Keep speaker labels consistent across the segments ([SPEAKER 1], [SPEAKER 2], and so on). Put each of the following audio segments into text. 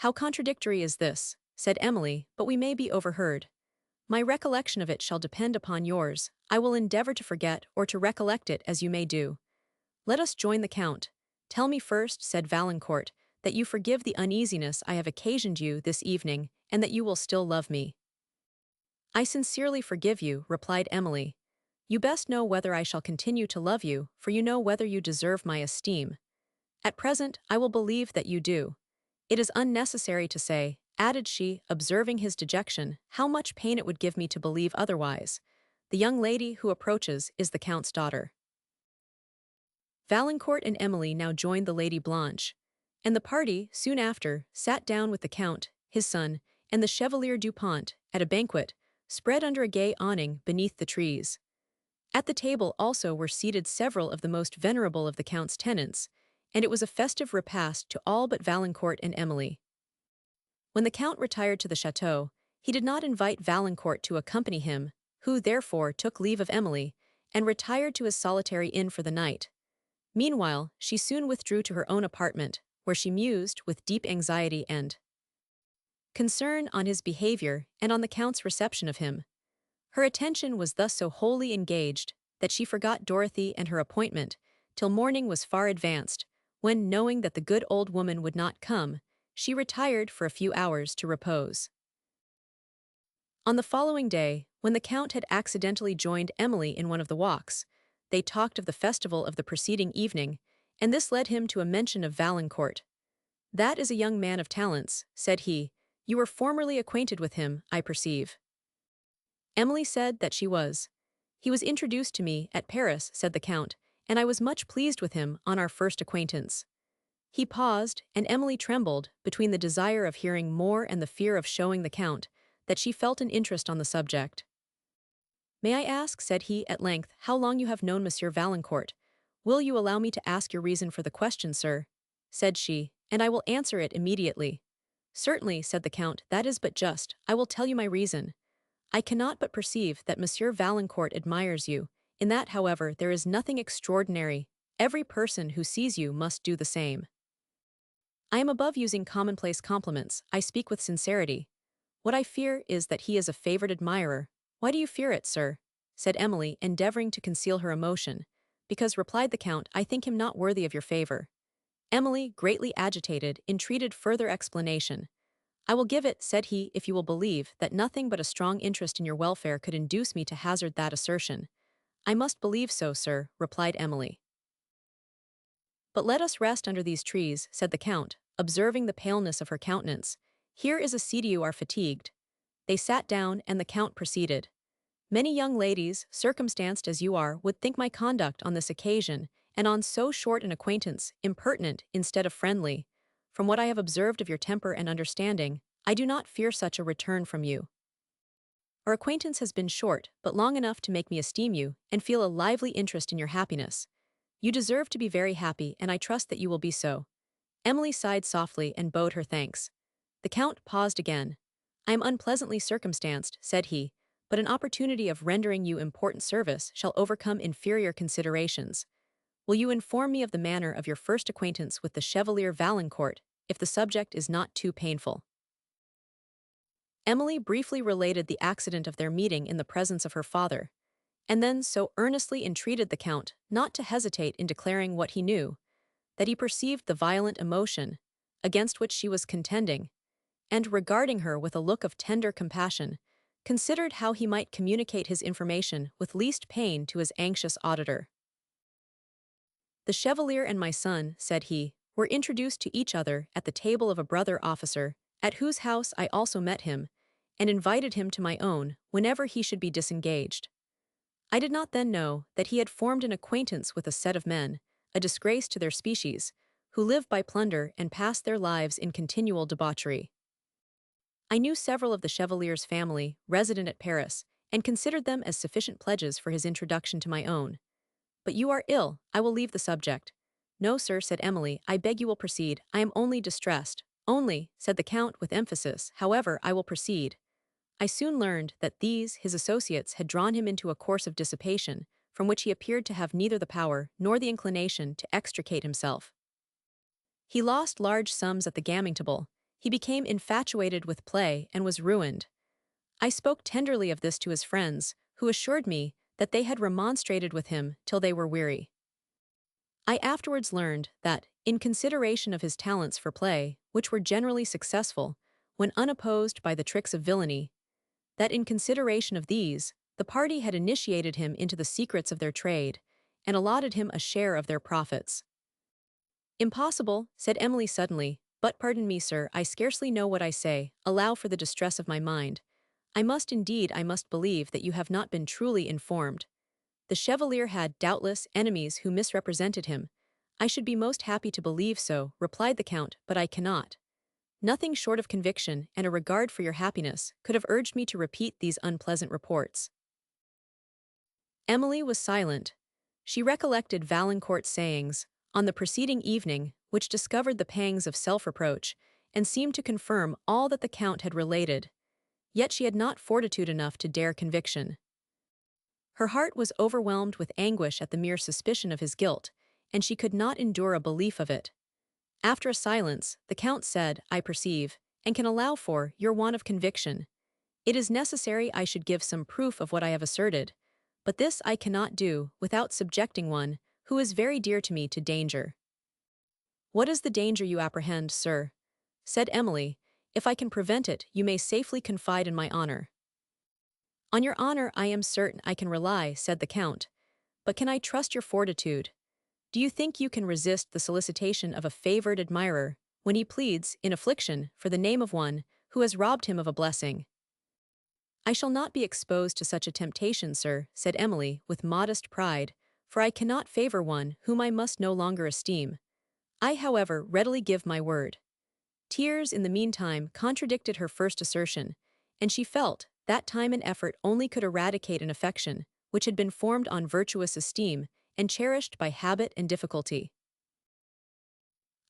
[SPEAKER 1] "How contradictory is this," said Emily, "but we may be overheard. My recollection of it shall depend upon yours. I will endeavor to forget or to recollect it as you may do. Let us join the Count. Tell me first," said Valancourt, "that you forgive the uneasiness I have occasioned you this evening, and that you will still love me." "I sincerely forgive you," replied Emily. "You best know whether I shall continue to love you, for you know whether you deserve my esteem. At present, I will believe that you do. It is unnecessary to say," added she, observing his dejection, "how much pain it would give me to believe otherwise. The young lady who approaches is the Count's daughter." Valancourt and Emily now joined the Lady Blanche, and the party, soon after, sat down with the Count, his son, and the Chevalier Dupont, at a banquet, spread under a gay awning beneath the trees. At the table also were seated several of the most venerable of the Count's tenants, and it was a festive repast to all but Valancourt and Emily. When the Count retired to the château, he did not invite Valancourt to accompany him, who therefore took leave of Emily, and retired to his solitary inn for the night. Meanwhile, she soon withdrew to her own apartment, where she mused with deep anxiety and concern on his behavior and on the Count's reception of him. Her attention was thus so wholly engaged that she forgot Dorothy and her appointment, till morning was far advanced, when, knowing that the good old woman would not come, she retired for a few hours to repose. On the following day, when the Count had accidentally joined Emily in one of the walks, they talked of the festival of the preceding evening, and this led him to a mention of Valancourt. "That is a young man of talents," said he. "You were formerly acquainted with him, I perceive." Emily said that she was. "He was introduced to me at Paris," said the Count, "and I was much pleased with him on our first acquaintance." He paused, and Emily trembled, between the desire of hearing more and the fear of showing the Count that she felt an interest on the subject. "May I ask," said he at length, "how long you have known Monsieur Valancourt? Will you allow me to ask your reason for the question, sir?" said she, "and I will answer it immediately." "Certainly," said the Count, "that is but just. I will tell you my reason. I cannot but perceive that Monsieur Valancourt admires you. In that, however, there is nothing extraordinary. Every person who sees you must do the same. I am above using commonplace compliments. I speak with sincerity. What I fear is that he is a favored admirer." "Why do you fear it, sir?" said Emily, endeavoring to conceal her emotion. "Because," replied the Count, "I think him not worthy of your favor." Emily, greatly agitated, entreated further explanation. "I will give it," said he, "if you will believe that nothing but a strong interest in your welfare could induce me to hazard that assertion." "I must believe so, sir," replied Emily. "But let us rest under these trees," said the Count, observing the paleness of her countenance. "Here is a seat you are fatigued." They sat down, and the Count proceeded. "Many young ladies, circumstanced as you are, would think my conduct on this occasion, and on so short an acquaintance, impertinent instead of friendly. From what I have observed of your temper and understanding, I do not fear such a return from you. Our acquaintance has been short, but long enough to make me esteem you, and feel a lively interest in your happiness. You deserve to be very happy, and I trust that you will be so." Emily sighed softly and bowed her thanks. The Count paused again. "I am unpleasantly circumstanced," said he, "but an opportunity of rendering you important service shall overcome inferior considerations. Will you inform me of the manner of your first acquaintance with the Chevalier Valancourt, if the subject is not too painful?" Emily briefly related the accident of their meeting in the presence of her father, and then so earnestly entreated the Count not to hesitate in declaring what he knew, that he perceived the violent emotion against which she was contending, and, regarding her with a look of tender compassion, considered how he might communicate his information with least pain to his anxious auditor. "The Chevalier and my son," said he, "were introduced to each other at the table of a brother officer, at whose house I also met him, and invited him to my own whenever he should be disengaged. I did not then know that he had formed an acquaintance with a set of men, a disgrace to their species, who live by plunder and pass their lives in continual debauchery. I knew several of the Chevalier's family, resident at Paris, and considered them as sufficient pledges for his introduction to my own. But you are ill, I will leave the subject." "No, sir," said Emily, "I beg you will proceed. I am only distressed." "Only," said the Count with emphasis. "However, I will proceed. I soon learned that these, his associates, had drawn him into a course of dissipation, from which he appeared to have neither the power nor the inclination to extricate himself. He lost large sums at the gaming table. He became infatuated with play and was ruined. I spoke tenderly of this to his friends, who assured me that they had remonstrated with him till they were weary. I afterwards learned that, in consideration of his talents for play, which were generally successful, when unopposed by the tricks of villainy, that in consideration of these, the party had initiated him into the secrets of their trade, and allotted him a share of their profits. Impossible, said Emily suddenly, but pardon me, sir, I scarcely know what I say, allow for the distress of my mind. I must believe that you have not been truly informed. The Chevalier had, doubtless, enemies who misrepresented him. I should be most happy to believe so, replied the Count, but I cannot. Nothing short of conviction and a regard for your happiness could have urged me to repeat these unpleasant reports. Emily was silent. She recollected Valancourt's sayings, on the preceding evening, which discovered the pangs of self-reproach, and seemed to confirm all that the Count had related. Yet she had not fortitude enough to dare conviction. Her heart was overwhelmed with anguish at the mere suspicion of his guilt, and she could not endure a belief of it. After a silence, the Count said, I perceive, and can allow for, your want of conviction. It is necessary I should give some proof of what I have asserted, but this I cannot do without subjecting one, who is very dear to me, to danger. What is the danger you apprehend, sir? Said Emily. If I can prevent it, you may safely confide in my honor. On your honor I am certain I can rely, said the Count. But can I trust your fortitude? Do you think you can resist the solicitation of a favored admirer, when he pleads, in affliction, for the name of one who has robbed him of a blessing? I shall not be exposed to such a temptation, sir, said Emily, with modest pride, for I cannot favor one whom I must no longer esteem. I, however, readily give my word. Tears, in the meantime, contradicted her first assertion, and she felt that time and effort only could eradicate an affection which had been formed on virtuous esteem and cherished by habit and difficulty.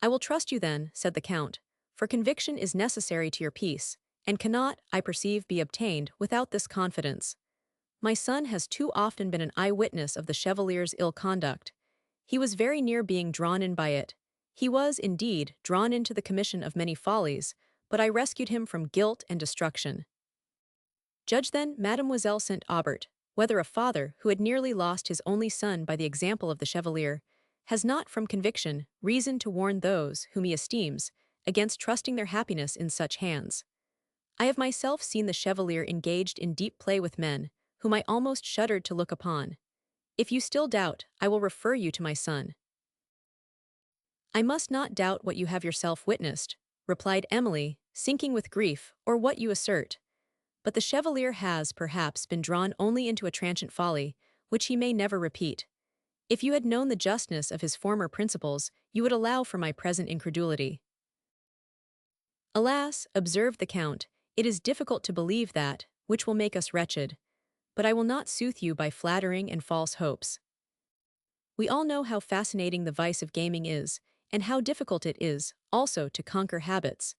[SPEAKER 1] I will trust you then, said the Count, for conviction is necessary to your peace, and cannot, I perceive, be obtained without this confidence. My son has too often been an eyewitness of the Chevalier's ill conduct. He was very near being drawn in by it. He was, indeed, drawn into the commission of many follies, but I rescued him from guilt and destruction. Judge then, Mademoiselle St. Aubert, whether a father who had nearly lost his only son by the example of the Chevalier has not, from conviction, reason to warn those whom he esteems against trusting their happiness in such hands. I have myself seen the Chevalier engaged in deep play with men, whom I almost shuddered to look upon. If you still doubt, I will refer you to my son. I must not doubt what you have yourself witnessed, replied Emily, sinking with grief, or what you assert. But the Chevalier has, perhaps, been drawn only into a transient folly, which he may never repeat. If you had known the justness of his former principles, you would allow for my present incredulity. Alas, observed the Count, it is difficult to believe that, which will make us wretched. But I will not soothe you by flattering and false hopes. We all know how fascinating the vice of gaming is, and how difficult it is, also, to conquer habits.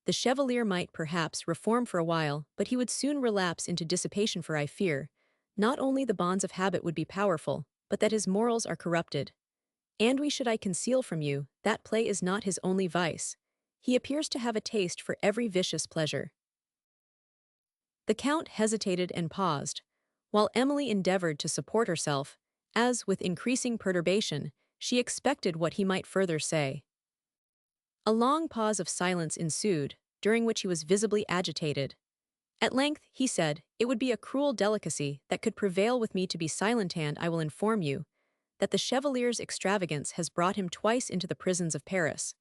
[SPEAKER 1] The Chevalier might, perhaps, reform for a while, but he would soon relapse into dissipation, for I fear, not only the bonds of habit would be powerful, but that his morals are corrupted. And we should I conceal from you, that play is not his only vice. He appears to have a taste for every vicious pleasure. The Count hesitated and paused, while Emily endeavored to support herself, as, with increasing perturbation, she expected what he might further say. A long pause of silence ensued, during which he was visibly agitated. At length, he said, it would be a cruel delicacy that could prevail with me to be silent, and I will inform you that the Chevalier's extravagance has brought him twice into the prisons of Paris,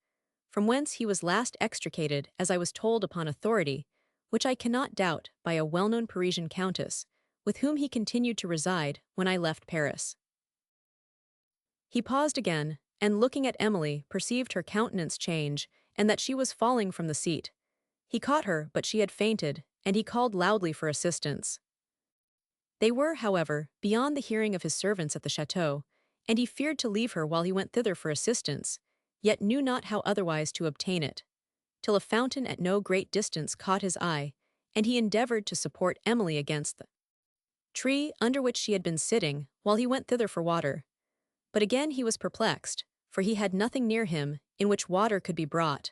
[SPEAKER 1] from whence he was last extricated, as I was told upon authority, which I cannot doubt, by a well-known Parisian countess, with whom he continued to reside when I left Paris. He paused again, and looking at Emily, perceived her countenance change, and that she was falling from the seat. He caught her, but she had fainted, and he called loudly for assistance. They were, however, beyond the hearing of his servants at the château, and he feared to leave her while he went thither for assistance, yet knew not how otherwise to obtain it, till a fountain at no great distance caught his eye, and he endeavored to support Emily against the tree under which she had been sitting, while he went thither for water. But again he was perplexed, for he had nothing near him in which water could be brought.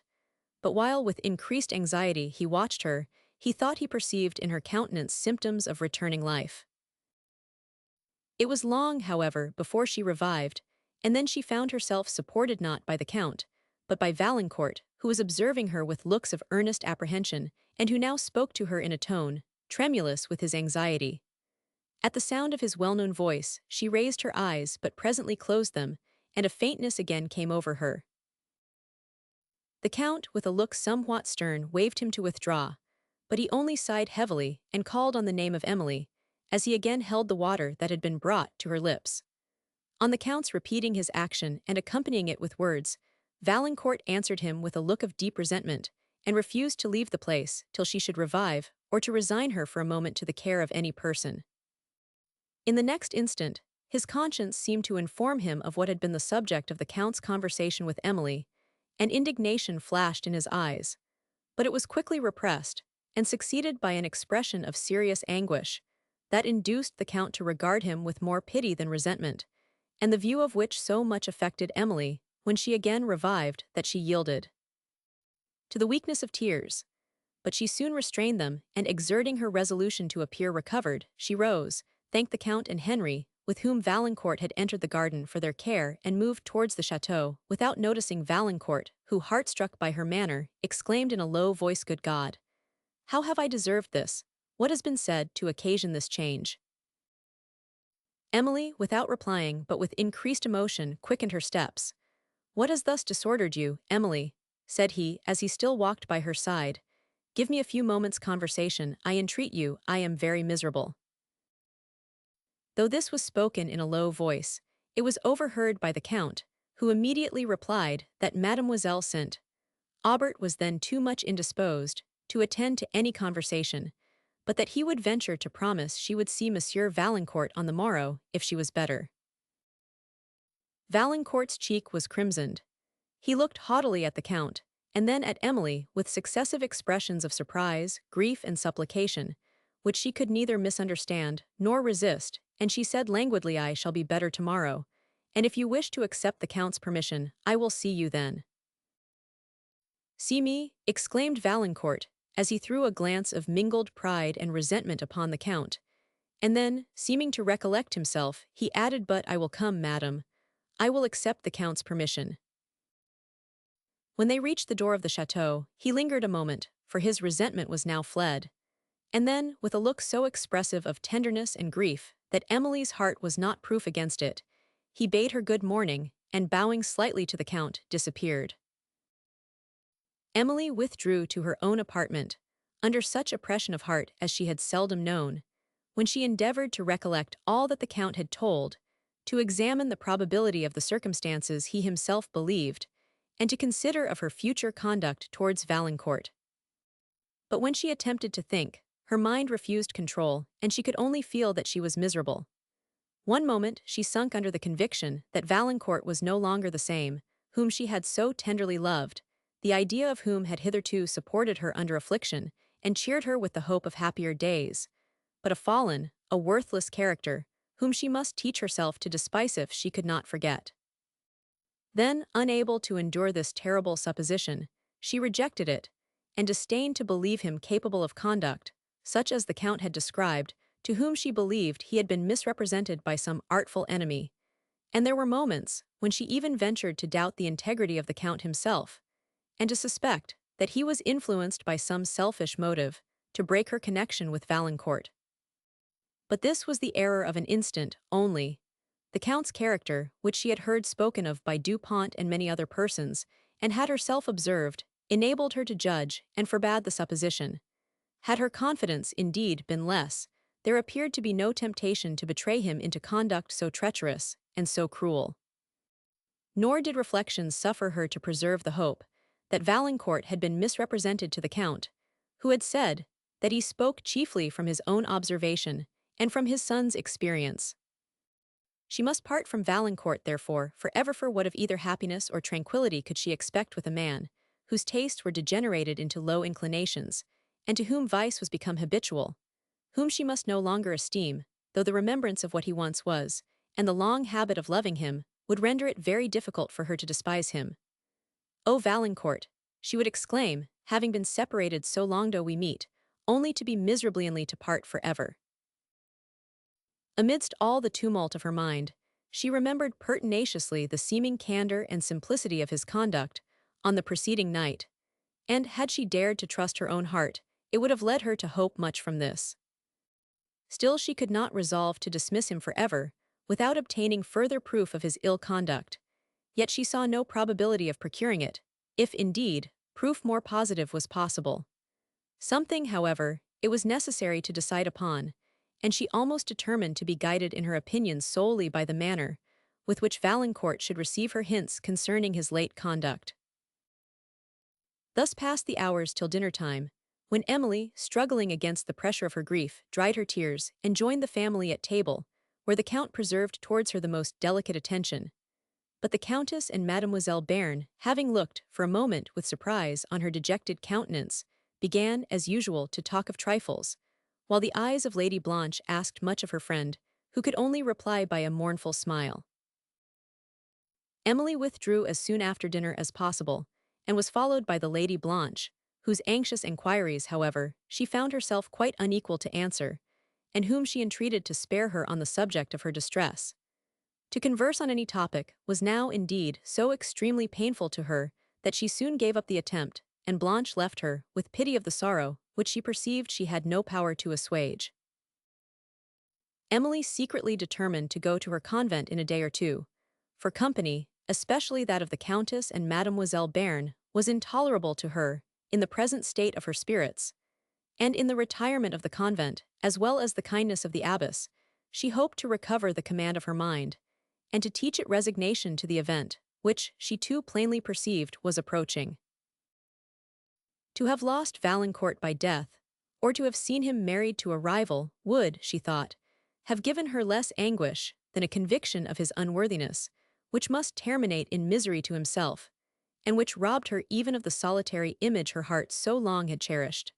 [SPEAKER 1] but while with increased anxiety he watched her, he thought he perceived in her countenance symptoms of returning life. It was long, however, before she revived, and then she found herself supported not by the Count, but by Valancourt, who was observing her with looks of earnest apprehension, and who now spoke to her in a tone, tremulous with his anxiety. At the sound of his well-known voice, she raised her eyes but presently closed them, and a faintness again came over her. The Count, with a look somewhat stern, waved him to withdraw, but he only sighed heavily and called on the name of Emily, as he again held the water that had been brought to her lips. On the Count's repeating his action and accompanying it with words, Valancourt answered him with a look of deep resentment, and refused to leave the place till she should revive, or to resign her for a moment to the care of any person. In the next instant, his conscience seemed to inform him of what had been the subject of the Count's conversation with Emily, and indignation flashed in his eyes, but it was quickly repressed, and succeeded by an expression of serious anguish, that induced the Count to regard him with more pity than resentment, and the view of which so much affected Emily, when she again revived, that she yielded to the weakness of tears. But she soon restrained them, and exerting her resolution to appear recovered, she rose, thanked the Count and Henry, with whom Valancourt had entered the garden, for their care, and moved towards the château, without noticing Valancourt, who, heart-struck by her manner, exclaimed in a low voice, "Good God! How have I deserved this? What has been said to occasion this change?" Emily, without replying, but with increased emotion, quickened her steps. "What has thus disordered you, Emily?" said he, as he still walked by her side. "Give me a few moments' conversation, I entreat you, I am very miserable." Though this was spoken in a low voice, it was overheard by the Count, who immediately replied that Mademoiselle St. Aubert was then too much indisposed to attend to any conversation, but that he would venture to promise she would see Monsieur Valancourt on the morrow, if she was better. Valancourt's cheek was crimsoned. He looked haughtily at the Count, and then at Emily, with successive expressions of surprise, grief, and supplication, which she could neither misunderstand nor resist, and she said languidly, "I shall be better tomorrow, and if you wish to accept the Count's permission, I will see you then." "See me?" exclaimed Valancourt, as he threw a glance of mingled pride and resentment upon the Count, and then, seeming to recollect himself, he added, "But I will come, madam. I will accept the Count's permission." When they reached the door of the château, he lingered a moment, for his resentment was now fled, and then, with a look so expressive of tenderness and grief that Emily's heart was not proof against it, he bade her good morning, and bowing slightly to the Count, disappeared. Emily withdrew to her own apartment, under such oppression of heart as she had seldom known, when she endeavoured to recollect all that the Count had told, to examine the probability of the circumstances he himself believed, and to consider of her future conduct towards Valancourt. But when she attempted to think, her mind refused control, and she could only feel that she was miserable. One moment she sunk under the conviction that Valancourt was no longer the same, whom she had so tenderly loved, the idea of whom had hitherto supported her under affliction, and cheered her with the hope of happier days, but a fallen, a worthless character, whom she must teach herself to despise if she could not forget. Then, unable to endure this terrible supposition, she rejected it, and disdained to believe him capable of conduct, such as the Count had described, to whom she believed he had been misrepresented by some artful enemy, and there were moments when she even ventured to doubt the integrity of the Count himself, and to suspect that he was influenced by some selfish motive to break her connection with Valancourt. But this was the error of an instant only. The Count's character, which she had heard spoken of by Dupont and many other persons, and had herself observed, enabled her to judge and forbade the supposition. Had her confidence, indeed, been less, there appeared to be no temptation to betray him into conduct so treacherous and so cruel. Nor did reflections suffer her to preserve the hope that Valancourt had been misrepresented to the Count, who had said that he spoke chiefly from his own observation and from his son's experience. She must part from Valancourt, therefore, forever, for what of either happiness or tranquillity could she expect with a man whose tastes were degenerated into low inclinations, and to whom vice was become habitual, whom she must no longer esteem, though the remembrance of what he once was, and the long habit of loving him, would render it very difficult for her to despise him. "O Valancourt," she would exclaim, having been separated so long do we meet, only to be miserably to part forever. Amidst all the tumult of her mind, she remembered pertinaciously the seeming candor and simplicity of his conduct on the preceding night, and had she dared to trust her own heart, it would have led her to hope much from this. Still she could not resolve to dismiss him forever, without obtaining further proof of his ill conduct, yet she saw no probability of procuring it, if, indeed, proof more positive was possible. Something, however, it was necessary to decide upon, and she almost determined to be guided in her opinions solely by the manner with which Valancourt should receive her hints concerning his late conduct. Thus passed the hours till dinner-time, when Emily, struggling against the pressure of her grief, dried her tears, and joined the family at table, where the Count preserved towards her the most delicate attention. But the Countess and Mademoiselle Bearn, having looked, for a moment, with surprise on her dejected countenance, began, as usual, to talk of trifles, while the eyes of Lady Blanche asked much of her friend, who could only reply by a mournful smile. Emily withdrew as soon after dinner as possible, and was followed by the Lady Blanche, whose anxious enquiries, however, she found herself quite unequal to answer, and whom she entreated to spare her on the subject of her distress. To converse on any topic was now, indeed, so extremely painful to her that she soon gave up the attempt, and Blanche left her, with pity of the sorrow which she perceived she had no power to assuage. Emily secretly determined to go to her convent in a day or two, for company, especially that of the Countess and Mademoiselle Bearn, was intolerable to her, in the present state of her spirits, and in the retirement of the convent, as well as the kindness of the abbess, she hoped to recover the command of her mind, and to teach it resignation to the event, which, she too plainly perceived, was approaching. To have lost Valancourt by death, or to have seen him married to a rival, would, she thought, have given her less anguish than a conviction of his unworthiness, which must terminate in misery to himself, and which robbed her even of the solitary image her heart so long had cherished.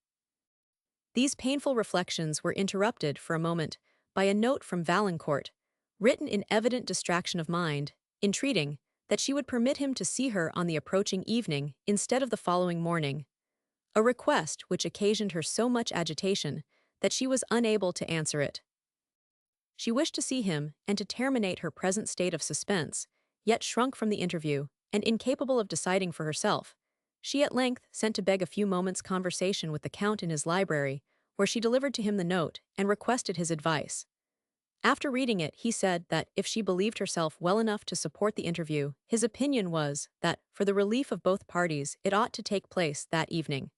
[SPEAKER 1] These painful reflections were interrupted for a moment by a note from Valancourt, written in evident distraction of mind, entreating that she would permit him to see her on the approaching evening instead of the following morning, a request which occasioned her so much agitation that she was unable to answer it. She wished to see him and to terminate her present state of suspense, yet shrunk from the interview, and incapable of deciding for herself, she at length sent to beg a few moments' conversation with the Count in his library, where she delivered to him the note and requested his advice. After reading it, he said that if she believed herself well enough to support the interview, his opinion was that, for the relief of both parties, it ought to take place that evening.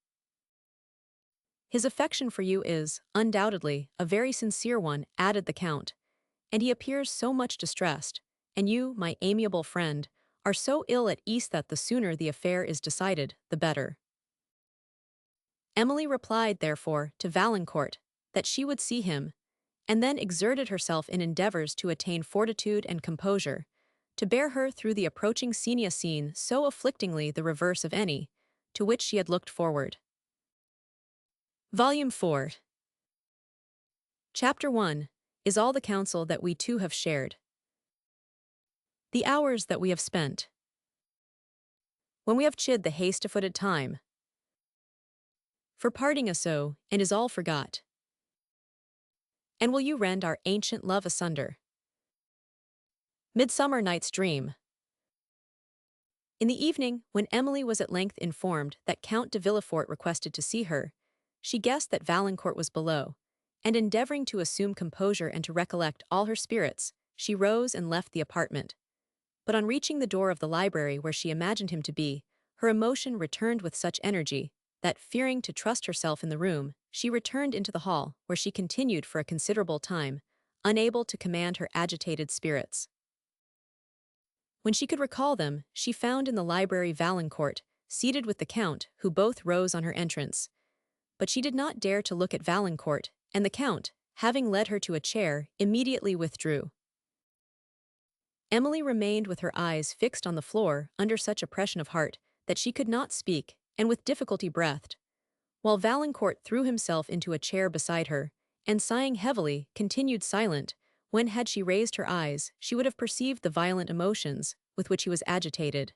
[SPEAKER 1] His affection for you is, undoubtedly, a very sincere one, added the Count, and he appears so much distressed, and you, my amiable friend, are so ill at ease that the sooner the affair is decided, the better. Emily replied, therefore, to Valancourt, that she would see him, and then exerted herself in endeavours to attain fortitude and composure, to bear her through the approaching scene so afflictingly the reverse of any, to which she had looked forward. Volume 4. Chapter 1 is all the counsel that we two have shared. The hours that we have spent. When we have chid the haste-footed time, for parting us so, and is all forgot. And will you rend our ancient love asunder? Midsummer Night's Dream. In the evening, when Emily was at length informed that Count de Villefort requested to see her, she guessed that Valancourt was below, and endeavouring to assume composure and to recollect all her spirits, she rose and left the apartment. But on reaching the door of the library where she imagined him to be, her emotion returned with such energy that, fearing to trust herself in the room, she returned into the hall, where she continued for a considerable time, unable to command her agitated spirits. When she could recall them, she found in the library Valancourt, seated with the Count, who both rose on her entrance. But she did not dare to look at Valancourt, and the Count, having led her to a chair, immediately withdrew. Emily remained with her eyes fixed on the floor under such oppression of heart that she could not speak, and with difficulty breathed, while Valancourt threw himself into a chair beside her, and sighing heavily, continued silent, when had she raised her eyes, she would have perceived the violent emotions with which he was agitated.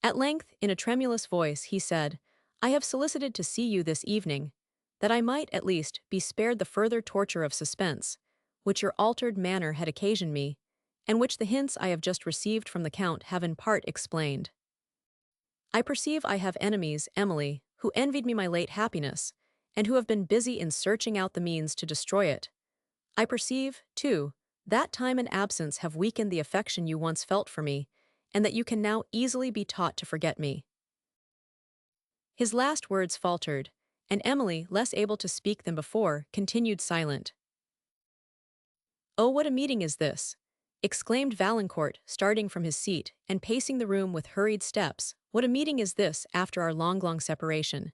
[SPEAKER 1] At length, in a tremulous voice, he said, "I have solicited to see you this evening, that I might, at least, be spared the further torture of suspense, which your altered manner had occasioned me, and which the hints I have just received from the Count have in part explained. I perceive I have enemies, Emily, who envied me my late happiness, and who have been busy in searching out the means to destroy it. I perceive, too, that time and absence have weakened the affection you once felt for me, and that you can now easily be taught to forget me." His last words faltered, and Emily, less able to speak than before, continued silent. "Oh, what a meeting is this!" exclaimed Valancourt, starting from his seat, and pacing the room with hurried steps. "What a meeting is this, after our long separation!"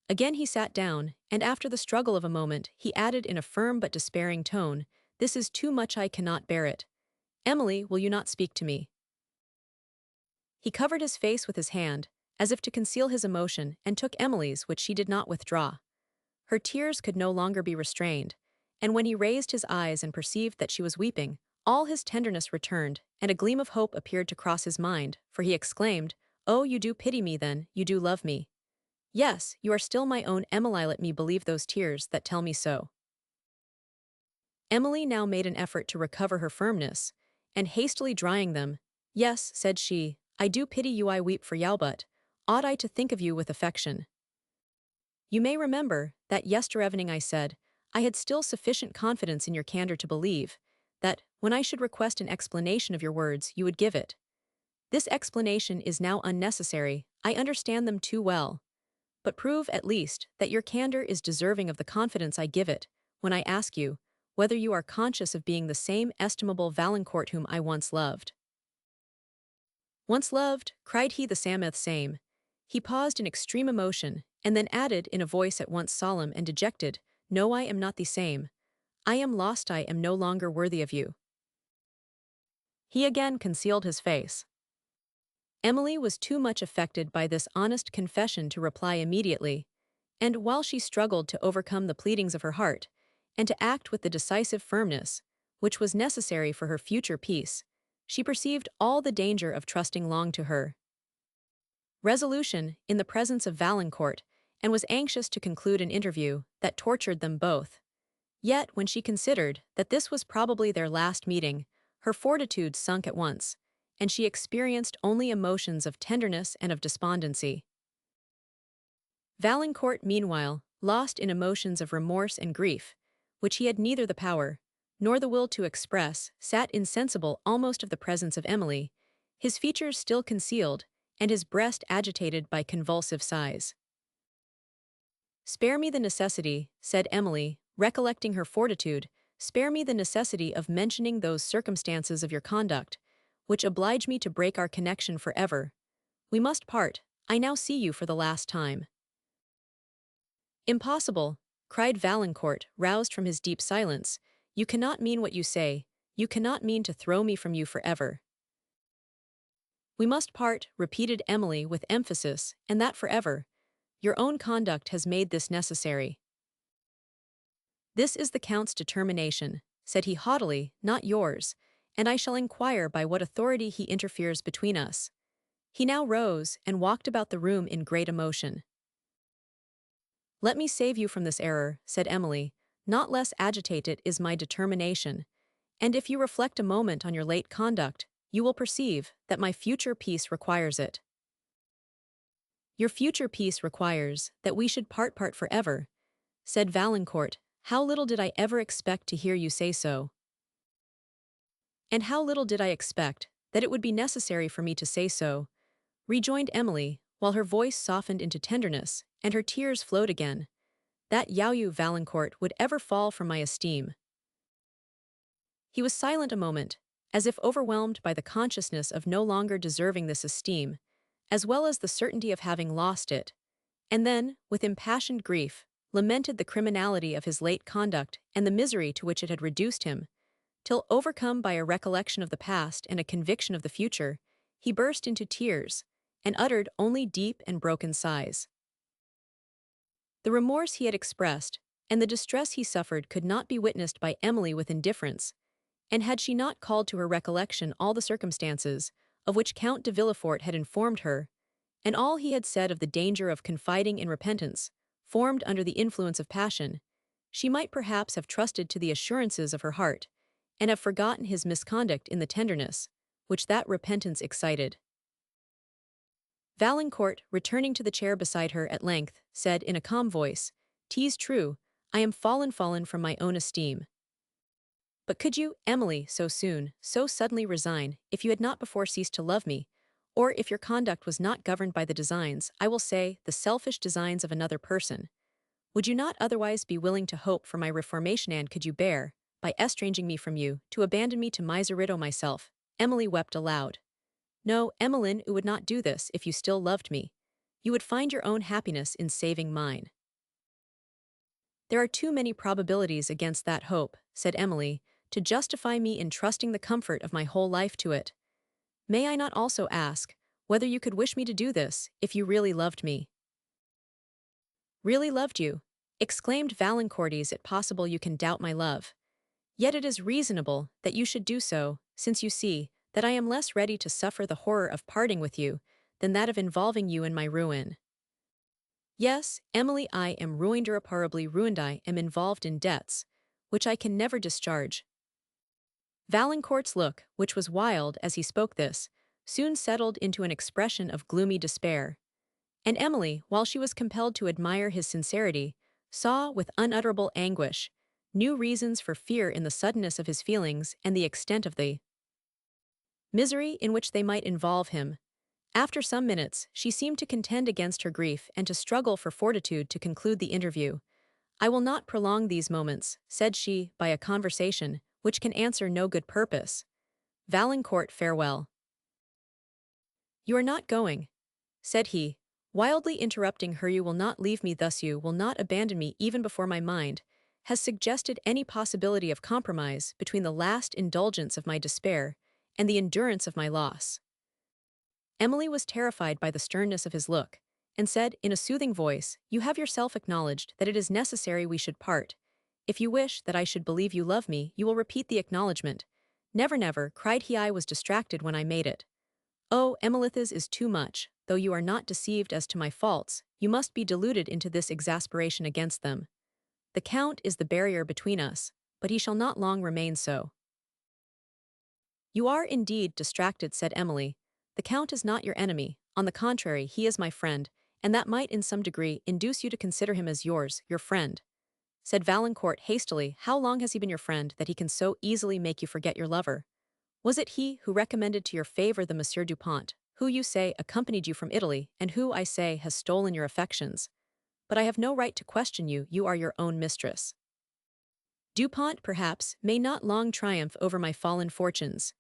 [SPEAKER 1] Again he sat down, and after the struggle of a moment, he added in a firm but despairing tone, "This is too much, I cannot bear it. Emily, will you not speak to me?" He covered his face with his hand, as if to conceal his emotion, and took Emily's, which she did not withdraw. Her tears could no longer be restrained, and when he raised his eyes and perceived that she was weeping, all his tenderness returned, and a gleam of hope appeared to cross his mind, for he exclaimed, "Oh, you do pity me then, you do love me. Yes, you are still my own Emily, let me believe those tears that tell me so." Emily now made an effort to recover her firmness, and hastily drying them, "Yes," said she, "I do pity you, I weep for you, but ought I to think of you with affection? You may remember that yesterevening I said, I had still sufficient confidence in your candor to believe, that, when I should request an explanation of your words, you would give it. This explanation is now unnecessary, I understand them too well. But prove, at least, that your candor is deserving of the confidence I give it, when I ask you, whether you are conscious of being the same estimable Valancourt whom I once loved." "Once loved," cried he, "the same. He paused in extreme emotion, and then added in a voice at once solemn and dejected, "No, I am not the same. I am lost, I am no longer worthy of you." He again concealed his face. Emily was too much affected by this honest confession to reply immediately, and while she struggled to overcome the pleadings of her heart, and to act with the decisive firmness, which was necessary for her future peace, she perceived all the danger of trusting long to her resolution in the presence of Valancourt, and was anxious to conclude an interview that tortured them both. Yet, when she considered that this was probably their last meeting, her fortitude sunk at once, and she experienced only emotions of tenderness and of despondency. Valancourt, meanwhile, lost in emotions of remorse and grief, which he had neither the power nor the will to express, sat insensible almost of the presence of Emily, his features still concealed, and his breast agitated by convulsive sighs. "Spare me the necessity," said Emily, recollecting her fortitude, "spare me the necessity of mentioning those circumstances of your conduct, which oblige me to break our connection for ever. We must part, I now see you for the last time." "Impossible," cried Valancourt, roused from his deep silence, "you cannot mean what you say, you cannot mean to throw me from you for ever." "We must part," repeated Emily with emphasis, "and that for ever. Your own conduct has made this necessary." "This is the Count's determination," said he haughtily, "not yours, and I shall inquire by what authority he interferes between us." He now rose, and walked about the room in great emotion. "Let me save you from this error," said Emily, "not less agitated is my determination, and if you reflect a moment on your late conduct, you will perceive that my future peace requires it." "Your future peace requires that we should part forever," said Valancourt. "How little did I ever expect to hear you say so." "And how little did I expect that it would be necessary for me to say so," rejoined Emily, while her voice softened into tenderness, and her tears flowed again, "that you, Valancourt, would ever fall from my esteem." He was silent a moment, as if overwhelmed by the consciousness of no longer deserving this esteem, as well as the certainty of having lost it, and then, with impassioned grief, lamented the criminality of his late conduct and the misery to which it had reduced him, till, overcome by a recollection of the past and a conviction of the future, he burst into tears, and uttered only deep and broken sighs. The remorse he had expressed, and the distress he suffered could not be witnessed by Emily with indifference, and had she not called to her recollection all the circumstances, of which Count de Villefort had informed her, and all he had said of the danger of confiding in repentance, formed under the influence of passion, she might perhaps have trusted to the assurances of her heart, and have forgotten his misconduct in the tenderness which that repentance excited. Valancourt, returning to the chair beside her at length, said in a calm voice, "'Tis true, I am fallen from my own esteem. But could you, Emily, so soon, so suddenly resign, if you had not before ceased to love me, or if your conduct was not governed by the designs, I will say, the selfish designs of another person? Would you not otherwise be willing to hope for my reformation, and could you bear, by estranging me from you, to abandon me to miserito myself?" Emily wept aloud. "No, Emmeline, you would not do this if you still loved me. You would find your own happiness in saving mine." "There are too many probabilities against that hope," said Emily, "to justify me in trusting the comfort of my whole life to it. May I not also ask, whether you could wish me to do this, if you really loved me?" "Really loved you?" exclaimed Valancourt. "Is it possible you can doubt my love? Yet it is reasonable that you should do so, since you see that I am less ready to suffer the horror of parting with you than that of involving you in my ruin. Yes, Emily, I am ruined, irreparably ruined. I am involved in debts, which I can never discharge." Valancourt's look, which was wild as he spoke this, soon settled into an expression of gloomy despair, and Emily, while she was compelled to admire his sincerity, saw, with unutterable anguish, new reasons for fear in the suddenness of his feelings and the extent of the misery in which they might involve him. After some minutes, she seemed to contend against her grief and to struggle for fortitude to conclude the interview. "I will not prolong these moments," said she, "by a conversation which can answer no good purpose. Valancourt, farewell." "You are not going," said he, wildly interrupting her. "You will not leave me thus, you will not abandon me even before my mind has suggested any possibility of compromise between the last indulgence of my despair and the endurance of my loss." Emily was terrified by the sternness of his look, and said in a soothing voice, "You have yourself acknowledged that it is necessary we should part. If you wish that I should believe you love me, you will repeat the acknowledgment." "Never, never," cried he, "I was distracted when I made it." "Oh, Emilith's is too much, though you are not deceived as to my faults, you must be deluded into this exasperation against them. The Count is the barrier between us, but he shall not long remain so." "You are indeed distracted," said Emily. "The Count is not your enemy, on the contrary, he is my friend, and that might in some degree induce you to consider him as yours, your friend." Said Valancourt hastily, "How long has he been your friend that he can so easily make you forget your lover? Was it he who recommended to your favour the Monsieur Dupont, who, you say, accompanied you from Italy, and who, I say, has stolen your affections? But I have no right to question you, you are your own mistress. Dupont, perhaps, may not long triumph over my fallen fortunes."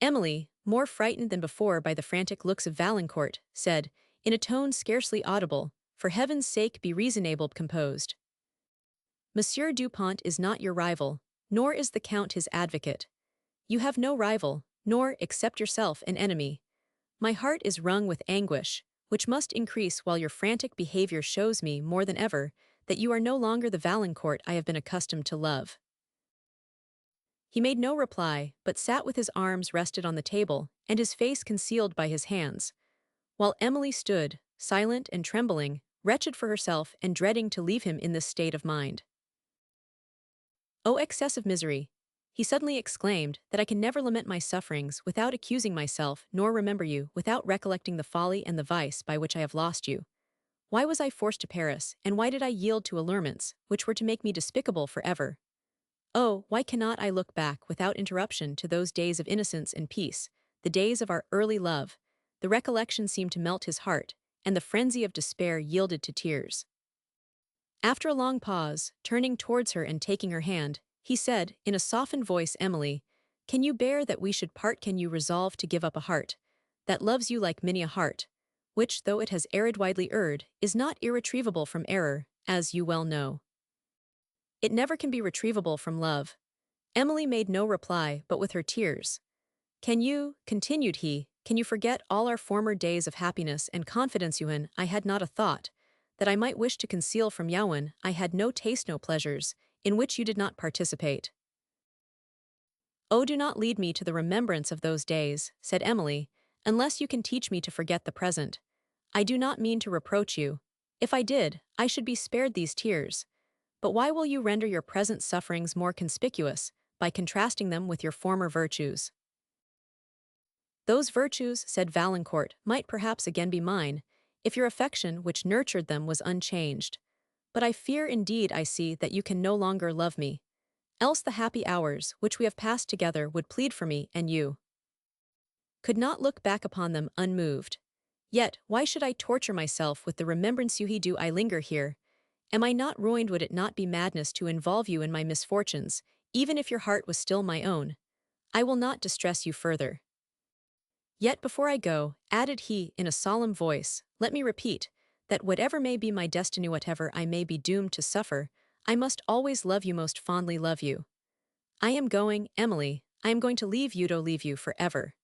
[SPEAKER 1] Emily, more frightened than before by the frantic looks of Valancourt, said, in a tone scarcely audible, "For heaven's sake be reasonable, composed. Monsieur Dupont is not your rival, nor is the Count his advocate. You have no rival, nor, except yourself, an enemy. My heart is wrung with anguish, which must increase while your frantic behaviour shows me more than ever that you are no longer the Valancourt I have been accustomed to love." He made no reply, but sat with his arms rested on the table, and his face concealed by his hands, while Emily stood, silent and trembling, wretched for herself and dreading to leave him in this state of mind. "O excessive misery," he suddenly exclaimed, "that I can never lament my sufferings without accusing myself, nor remember you without recollecting the folly and the vice by which I have lost you. Why was I forced to Paris, and why did I yield to allurements which were to make me despicable for ever? Oh, why cannot I look back without interruption to those days of innocence and peace, the days of our early love?" The recollection seemed to melt his heart, and the frenzy of despair yielded to tears. After a long pause, turning towards her and taking her hand, he said, in a softened voice, "Emily, can you bear that we should part? Can you resolve to give up a heart that loves you like many a heart, which, though it has erred widely erred, is not irretrievable from error, as you well know? It never can be retrievable from love." Emily made no reply, but with her tears. "Can you," continued he, "can you forget all our former days of happiness and confidence, Yuan? I had not a thought that I might wish to conceal from Yawen. I had no taste, no pleasures, in which you did not participate." "Oh, do not lead me to the remembrance of those days," said Emily, "unless you can teach me to forget the present. I do not mean to reproach you. If I did, I should be spared these tears. But why will you render your present sufferings more conspicuous by contrasting them with your former virtues? Those virtues, said Valancourt, might perhaps again be mine, if your affection which nurtured them was unchanged. But I fear indeed I see that you can no longer love me. Else the happy hours which we have passed together would plead for me, and you could not look back upon them unmoved. Yet, why should I torture myself with the remembrance you do I linger here? Am I not ruined? Would it not be madness to involve you in my misfortunes, even if your heart was still my own? I will not distress you further. Yet before I go, added he in a solemn voice, let me repeat, that whatever may be my destiny, whatever I may be doomed to suffer, I must always love you, most fondly love you. I am going, Emily, I am going to leave you forever.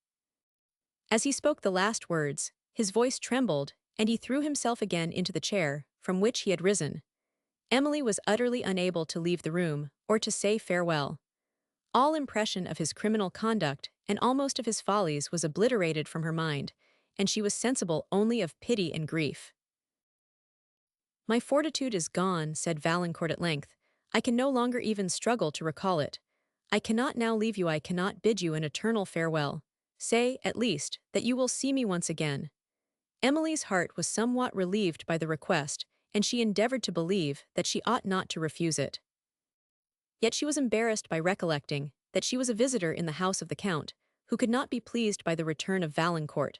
[SPEAKER 1] As he spoke the last words, his voice trembled, and he threw himself again into the chair from which he had risen. Emily was utterly unable to leave the room, or to say farewell. All impression of his criminal conduct, and almost of his follies, was obliterated from her mind, and she was sensible only of pity and grief. My fortitude is gone, said Valancourt at length. I can no longer even struggle to recall it. I cannot now leave you, I cannot bid you an eternal farewell. Say, at least, that you will see me once again. Emily's heart was somewhat relieved by the request, and she endeavoured to believe that she ought not to refuse it. Yet she was embarrassed by recollecting that she was a visitor in the house of the Count, who could not be pleased by the return of Valancourt.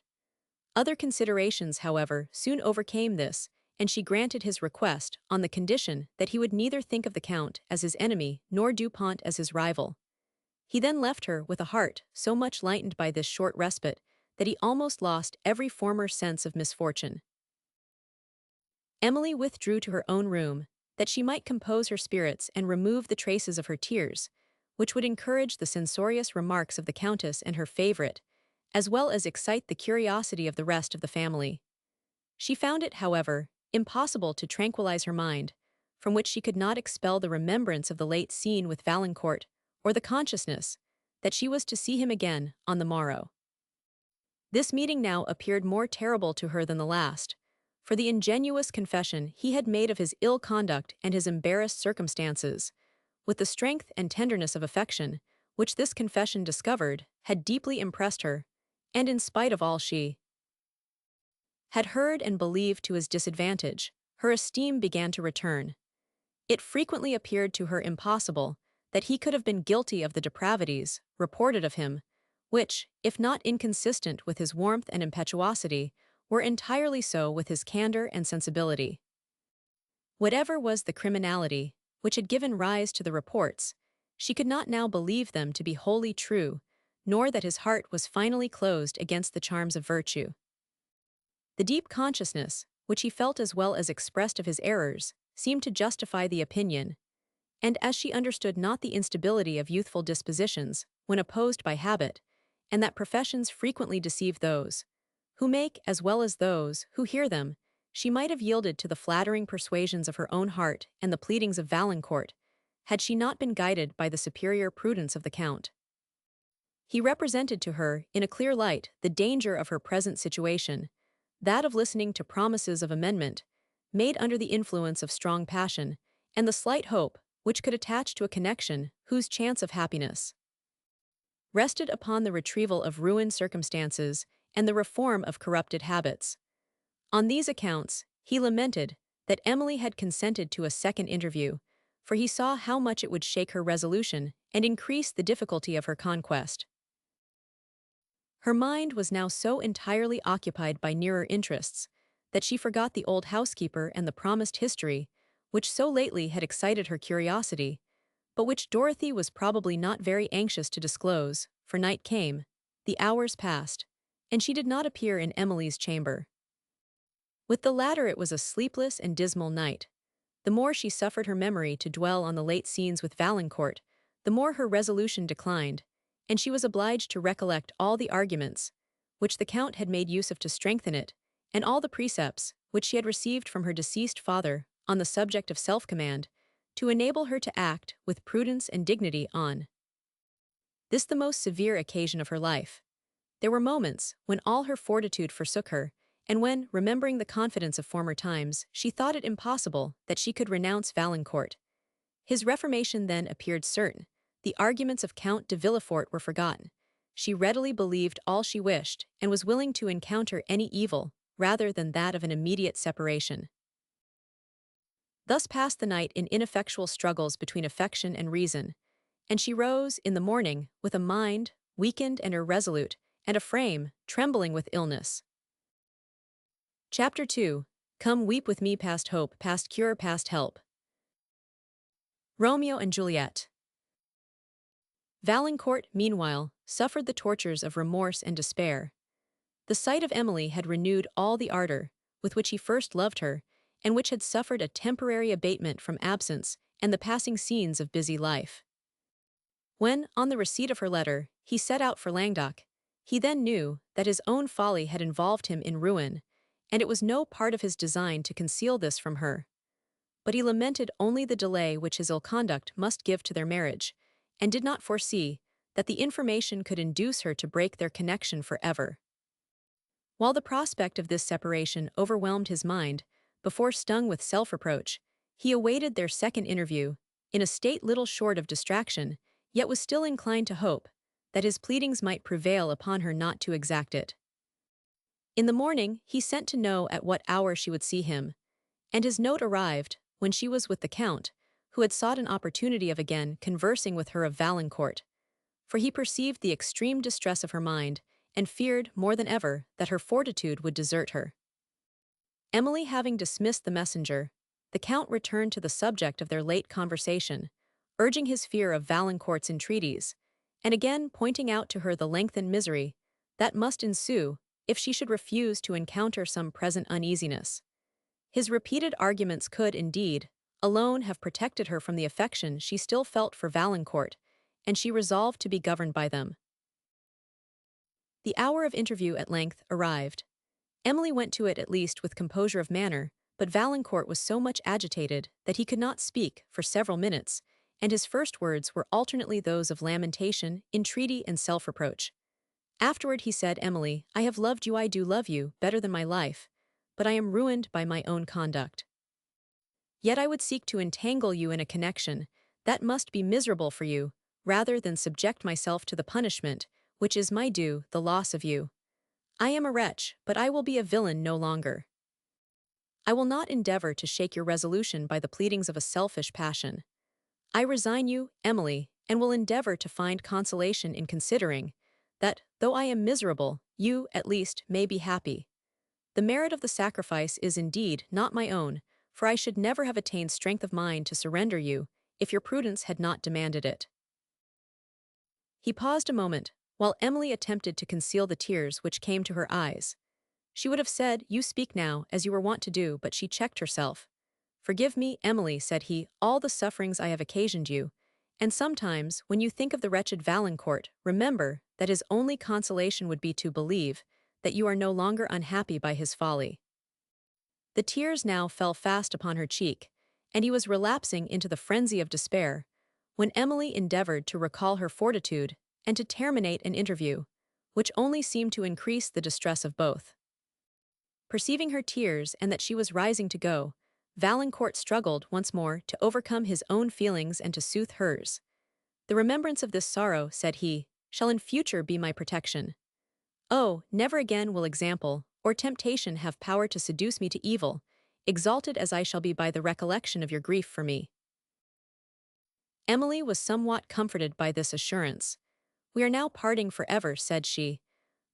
[SPEAKER 1] Other considerations, however, soon overcame this, and she granted his request on the condition that he would neither think of the Count as his enemy nor Dupont as his rival. He then left her with a heart so much lightened by this short respite that he almost lost every former sense of misfortune. Emily withdrew to her own room, that she might compose her spirits and remove the traces of her tears, which would encourage the censorious remarks of the Countess and her favourite, as well as excite the curiosity of the rest of the family. She found it, however, impossible to tranquilize her mind, from which she could not expel the remembrance of the late scene with Valancourt, or the consciousness that she was to see him again on the morrow. This meeting now appeared more terrible to her than the last, for the ingenuous confession he had made of his ill conduct and his embarrassed circumstances, with the strength and tenderness of affection, which this confession discovered, had deeply impressed her, and in spite of all she had heard and believed to his disadvantage, her esteem began to return. It frequently appeared to her impossible that he could have been guilty of the depravities reported of him, which, if not inconsistent with his warmth and impetuosity, were entirely so with his candor and sensibility. Whatever was the criminality which had given rise to the reports, she could not now believe them to be wholly true, nor that his heart was finally closed against the charms of virtue. The deep consciousness, which he felt as well as expressed of his errors, seemed to justify the opinion, and as she understood not the instability of youthful dispositions when opposed by habit, and that professions frequently deceive those who make as well as those who hear them, she might have yielded to the flattering persuasions of her own heart and the pleadings of Valancourt, had she not been guided by the superior prudence of the Count. He represented to her, in a clear light, the danger of her present situation, that of listening to promises of amendment, made under the influence of strong passion, and the slight hope which could attach to a connection whose chance of happiness rested upon the retrieval of ruined circumstances and the reform of corrupted habits. On these accounts, he lamented that Emily had consented to a second interview, for he saw how much it would shake her resolution and increase the difficulty of her conquest. Her mind was now so entirely occupied by nearer interests that she forgot the old housekeeper and the promised history, which so lately had excited her curiosity, but which Dorothy was probably not very anxious to disclose, for night came, the hours passed, and she did not appear in Emily's chamber. With the latter it was a sleepless and dismal night. The more she suffered her memory to dwell on the late scenes with Valancourt, the more her resolution declined, and she was obliged to recollect all the arguments which the Count had made use of to strengthen it, and all the precepts which she had received from her deceased father on the subject of self-command, to enable her to act with prudence and dignity on this the most severe occasion of her life. There were moments when all her fortitude forsook her, and when, remembering the confidence of former times, she thought it impossible that she could renounce Valancourt. His reformation then appeared certain. The arguments of Count de Villefort were forgotten. She readily believed all she wished, and was willing to encounter any evil, rather than that of an immediate separation. Thus passed the night in ineffectual struggles between affection and reason, and she rose, in the morning, with a mind, weakened and irresolute, and a frame, trembling with illness. Chapter 2. Come weep with me past hope, past cure, past help. Romeo and Juliet. Valancourt, meanwhile, suffered the tortures of remorse and despair. The sight of Emily had renewed all the ardor with which he first loved her, and which had suffered a temporary abatement from absence and the passing scenes of busy life. When, on the receipt of her letter, he set out for Languedoc, he then knew that his own folly had involved him in ruin, and it was no part of his design to conceal this from her. But he lamented only the delay which his ill conduct must give to their marriage, and did not foresee that the information could induce her to break their connection forever. While the prospect of this separation overwhelmed his mind, before stung with self-reproach, he awaited their second interview, in a state little short of distraction, yet was still inclined to hope that his pleadings might prevail upon her not to exact it. In the morning, he sent to know at what hour she would see him, and his note arrived when she was with the Count, who had sought an opportunity of again conversing with her of Valancourt, for he perceived the extreme distress of her mind, and feared more than ever that her fortitude would desert her. Emily having dismissed the messenger, the Count returned to the subject of their late conversation, urging his fear of Valancourt's entreaties, and again pointing out to her the lengthened misery that must ensue if she should refuse to encounter some present uneasiness. His repeated arguments could, indeed, alone have protected her from the affection she still felt for Valancourt, and she resolved to be governed by them. The hour of interview at length arrived. Emily went to it at least with composure of manner, but Valancourt was so much agitated that he could not speak for several minutes, and his first words were alternately those of lamentation, entreaty, and self-reproach. Afterward he said, Emily, I have loved you, I do love you, better than my life, but I am ruined by my own conduct. Yet I would seek to entangle you in a connection that must be miserable for you, rather than subject myself to the punishment, which is my due, the loss of you. I am a wretch, but I will be a villain no longer. I will not endeavor to shake your resolution by the pleadings of a selfish passion. I resign you, Emily, and will endeavor to find consolation in considering that, though I am miserable, you, at least, may be happy. The merit of the sacrifice is indeed not my own, for I should never have attained strength of mind to surrender you, if your prudence had not demanded it. He paused a moment, while Emily attempted to conceal the tears which came to her eyes. She would have said, You speak now, as you were wont to do, but she checked herself. Forgive me, Emily, said he, all the sufferings I have occasioned you, and sometimes, when you think of the wretched Valancourt, remember that his only consolation would be to believe that you are no longer unhappy by his folly. The tears now fell fast upon her cheek, and he was relapsing into the frenzy of despair, when Emily endeavored to recall her fortitude and to terminate an interview, which only seemed to increase the distress of both. Perceiving her tears and that she was rising to go, Valancourt struggled once more to overcome his own feelings and to soothe hers. The remembrance of this sorrow, said he, shall in future be my protection. Oh, never again will example or temptation have power to seduce me to evil, exalted as I shall be by the recollection of your grief for me. Emily was somewhat comforted by this assurance. We are now parting forever, said she,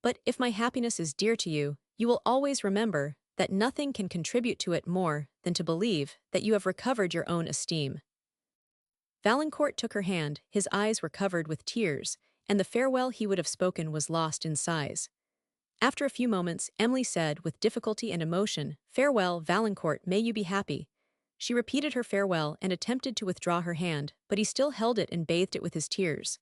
[SPEAKER 1] but if my happiness is dear to you, you will always remember that nothing can contribute to it more than to believe that you have recovered your own esteem. Valancourt took her hand, his eyes were covered with tears, and the farewell he would have spoken was lost in sighs. After a few moments, Emily said, with difficulty and emotion, Farewell, Valancourt, may you be happy. She repeated her farewell and attempted to withdraw her hand, but he still held it and bathed it with his tears.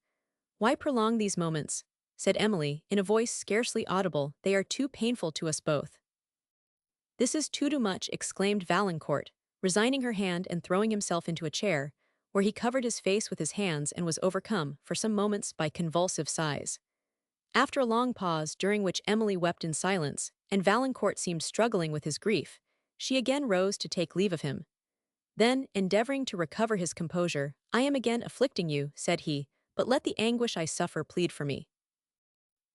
[SPEAKER 1] Why prolong these moments? Said Emily, in a voice scarcely audible, they are too painful to us both. This is too much, exclaimed Valancourt, resigning her hand and throwing himself into a chair, where he covered his face with his hands and was overcome, for some moments, by convulsive sighs. After a long pause, during which Emily wept in silence, and Valancourt seemed struggling with his grief, she again rose to take leave of him. Then, endeavoring to recover his composure, "I am again afflicting you," said he, "but let the anguish I suffer plead for me."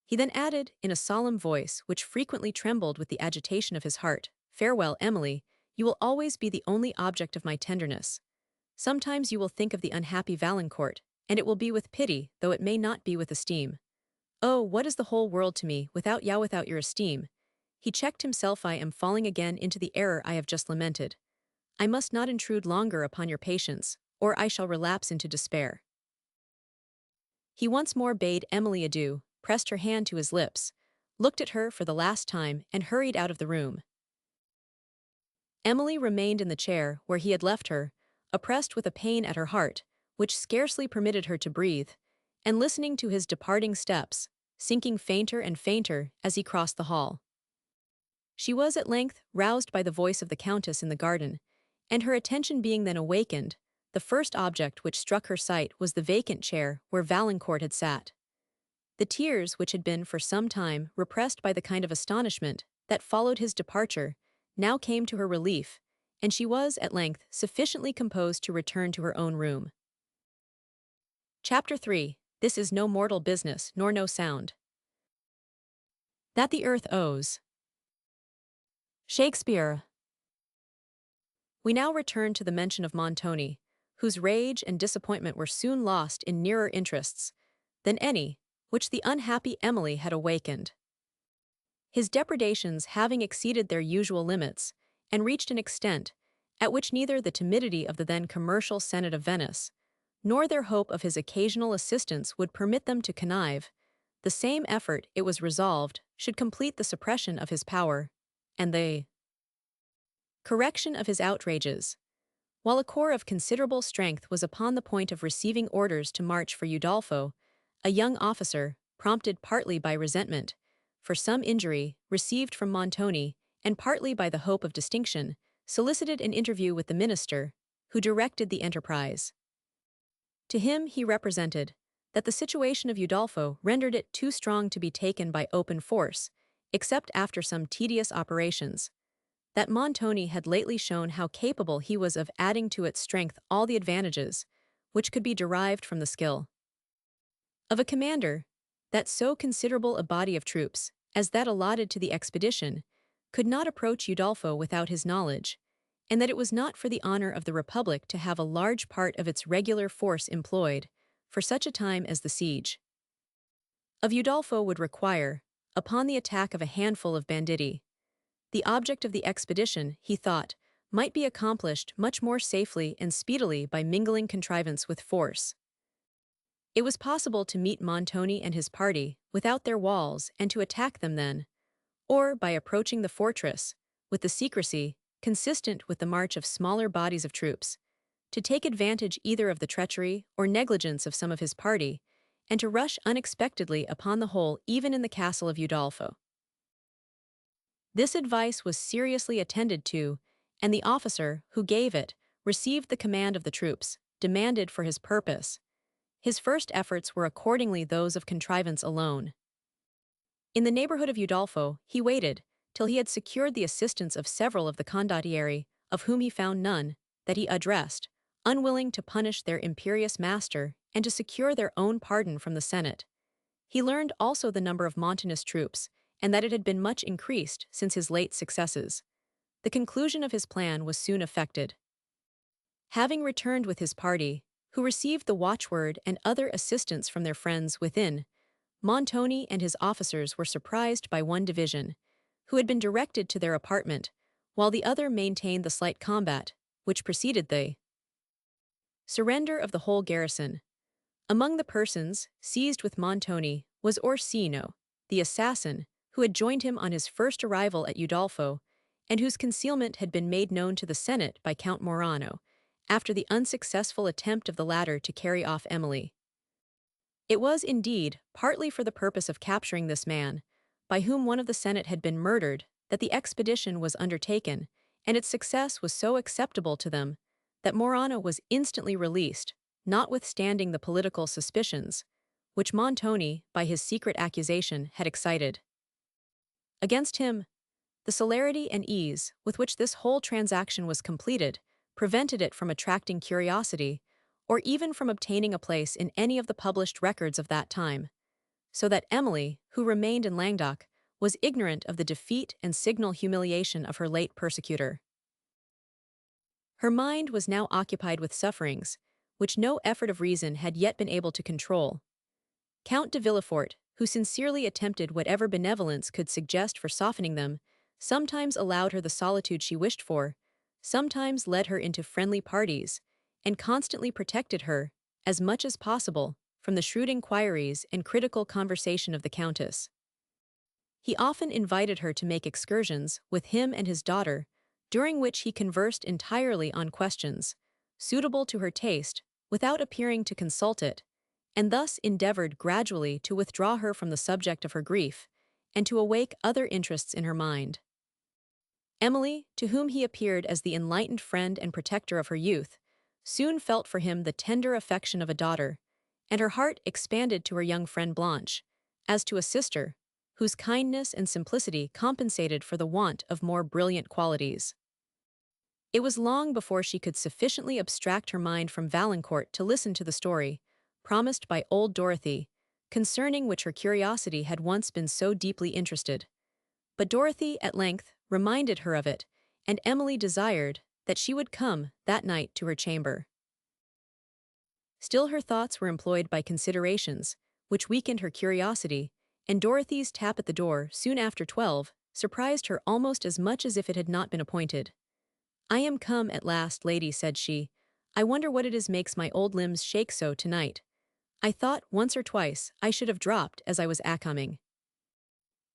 [SPEAKER 1] He then added, in a solemn voice which frequently trembled with the agitation of his heart, "Farewell, Emily, you will always be the only object of my tenderness. Sometimes you will think of the unhappy Valancourt, and it will be with pity, though it may not be with esteem. Oh, what is the whole world to me, without your esteem?" He checked himself. "I am falling again into the error I have just lamented. I must not intrude longer upon your patience, or I shall relapse into despair." He once more bade Emily adieu, pressed her hand to his lips, looked at her for the last time, and hurried out of the room. Emily remained in the chair where he had left her, oppressed with a pain at her heart, which scarcely permitted her to breathe, and listening to his departing steps, sinking fainter and fainter as he crossed the hall. She was at length roused by the voice of the Countess in the garden, and her attention being then awakened, the first object which struck her sight was the vacant chair where Valancourt had sat. The tears which had been for some time repressed by the kind of astonishment that followed his departure now came to her relief, and she was, at length, sufficiently composed to return to her own room. Chapter 3. This is no mortal business, nor no sound that the earth owes. Shakespeare. We now return to the mention of Montoni, whose rage and disappointment were soon lost in nearer interests than any which the unhappy Emily had awakened. His depredations having exceeded their usual limits, and reached an extent at which neither the timidity of the then commercial Senate of Venice, nor their hope of his occasional assistance would permit them to connive, the same effort, it was resolved, should complete the suppression of his power, and the correction of his outrages. While a corps of considerable strength was upon the point of receiving orders to march for Udolpho, a young officer, prompted partly by resentment for some injury received from Montoni, and partly by the hope of distinction, solicited an interview with the minister, who directed the enterprise. To him he represented that the situation of Udolpho rendered it too strong to be taken by open force, except after some tedious operations, that Montoni had lately shown how capable he was of adding to its strength all the advantages which could be derived from the skill of a commander, that so considerable a body of troops as that allotted to the expedition could not approach Udolpho without his knowledge, and that it was not for the honor of the Republic to have a large part of its regular force employed for such a time as the siege of Udolpho would require, upon the attack of a handful of banditti. The object of the expedition, he thought, might be accomplished much more safely and speedily by mingling contrivance with force. It was possible to meet Montoni and his party without their walls and to attack them then, or by approaching the fortress, with the secrecy consistent with the march of smaller bodies of troops, to take advantage either of the treachery or negligence of some of his party, and to rush unexpectedly upon the whole even in the castle of Udolpho. This advice was seriously attended to, and the officer who gave it received the command of the troops demanded for his purpose. His first efforts were accordingly those of contrivance alone. In the neighborhood of Udolpho, he waited till he had secured the assistance of several of the condottieri, of whom he found none that he addressed, unwilling to punish their imperious master and to secure their own pardon from the Senate. He learned also the number of Montanist troops, and that it had been much increased since his late successes. The conclusion of his plan was soon effected. Having returned with his party, who received the watchword and other assistance from their friends within, Montoni and his officers were surprised by one division, who had been directed to their apartment, while the other maintained the slight combat, which preceded the surrender of the whole garrison. Among the persons seized with Montoni was Orsino, the assassin, who had joined him on his first arrival at Udolpho, and whose concealment had been made known to the Senate by Count Morano, after the unsuccessful attempt of the latter to carry off Emily. It was, indeed, partly for the purpose of capturing this man, by whom one of the Senate had been murdered, that the expedition was undertaken, and its success was so acceptable to them that Morano was instantly released, notwithstanding the political suspicions which Montoni, by his secret accusation, had excited against him. The celerity and ease with which this whole transaction was completed prevented it from attracting curiosity, or even from obtaining a place in any of the published records of that time, so that Emily, who remained in Languedoc, was ignorant of the defeat and signal humiliation of her late persecutor. Her mind was now occupied with sufferings, which no effort of reason had yet been able to control. Count de Villefort, who sincerely attempted whatever benevolence could suggest for softening them, sometimes allowed her the solitude she wished for, sometimes led her into friendly parties, and constantly protected her, as much as possible, from the shrewd inquiries and critical conversation of the Countess. He often invited her to make excursions with him and his daughter, during which he conversed entirely on questions suitable to her taste, without appearing to consult it, and thus endeavored gradually to withdraw her from the subject of her grief, and to awake other interests in her mind. Emily, to whom he appeared as the enlightened friend and protector of her youth, soon felt for him the tender affection of a daughter, and her heart expanded to her young friend Blanche, as to a sister, whose kindness and simplicity compensated for the want of more brilliant qualities. It was long before she could sufficiently abstract her mind from Valancourt to listen to the story, promised by old Dorothy, concerning which her curiosity had once been so deeply interested. But Dorothy, at length, reminded her of it, and Emily desired that she would come that night to her chamber. Still her thoughts were employed by considerations, which weakened her curiosity, and Dorothy's tap at the door, soon after 12, surprised her almost as much as if it had not been appointed. "I am come at last, lady," said she. "I wonder what it is makes my old limbs shake so tonight. I thought, once or twice, I should have dropped as I was a-coming."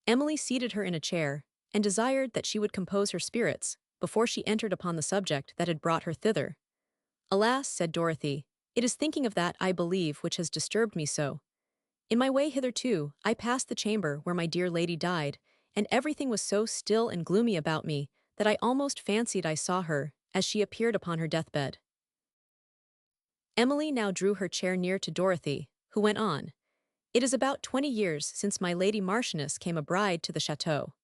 [SPEAKER 1] Emily seated her in a chair, and desired that she would compose her spirits, before she entered upon the subject that had brought her thither. "Alas," said Dorothy, "it is thinking of that, I believe, which has disturbed me so. In my way hitherto, I passed the chamber where my dear lady died, and everything was so still and gloomy about me, that I almost fancied I saw her, as she appeared upon her deathbed." Emily now drew her chair near to Dorothy, who went on, "It is about 20 years since my lady Marchioness came a bride to the château.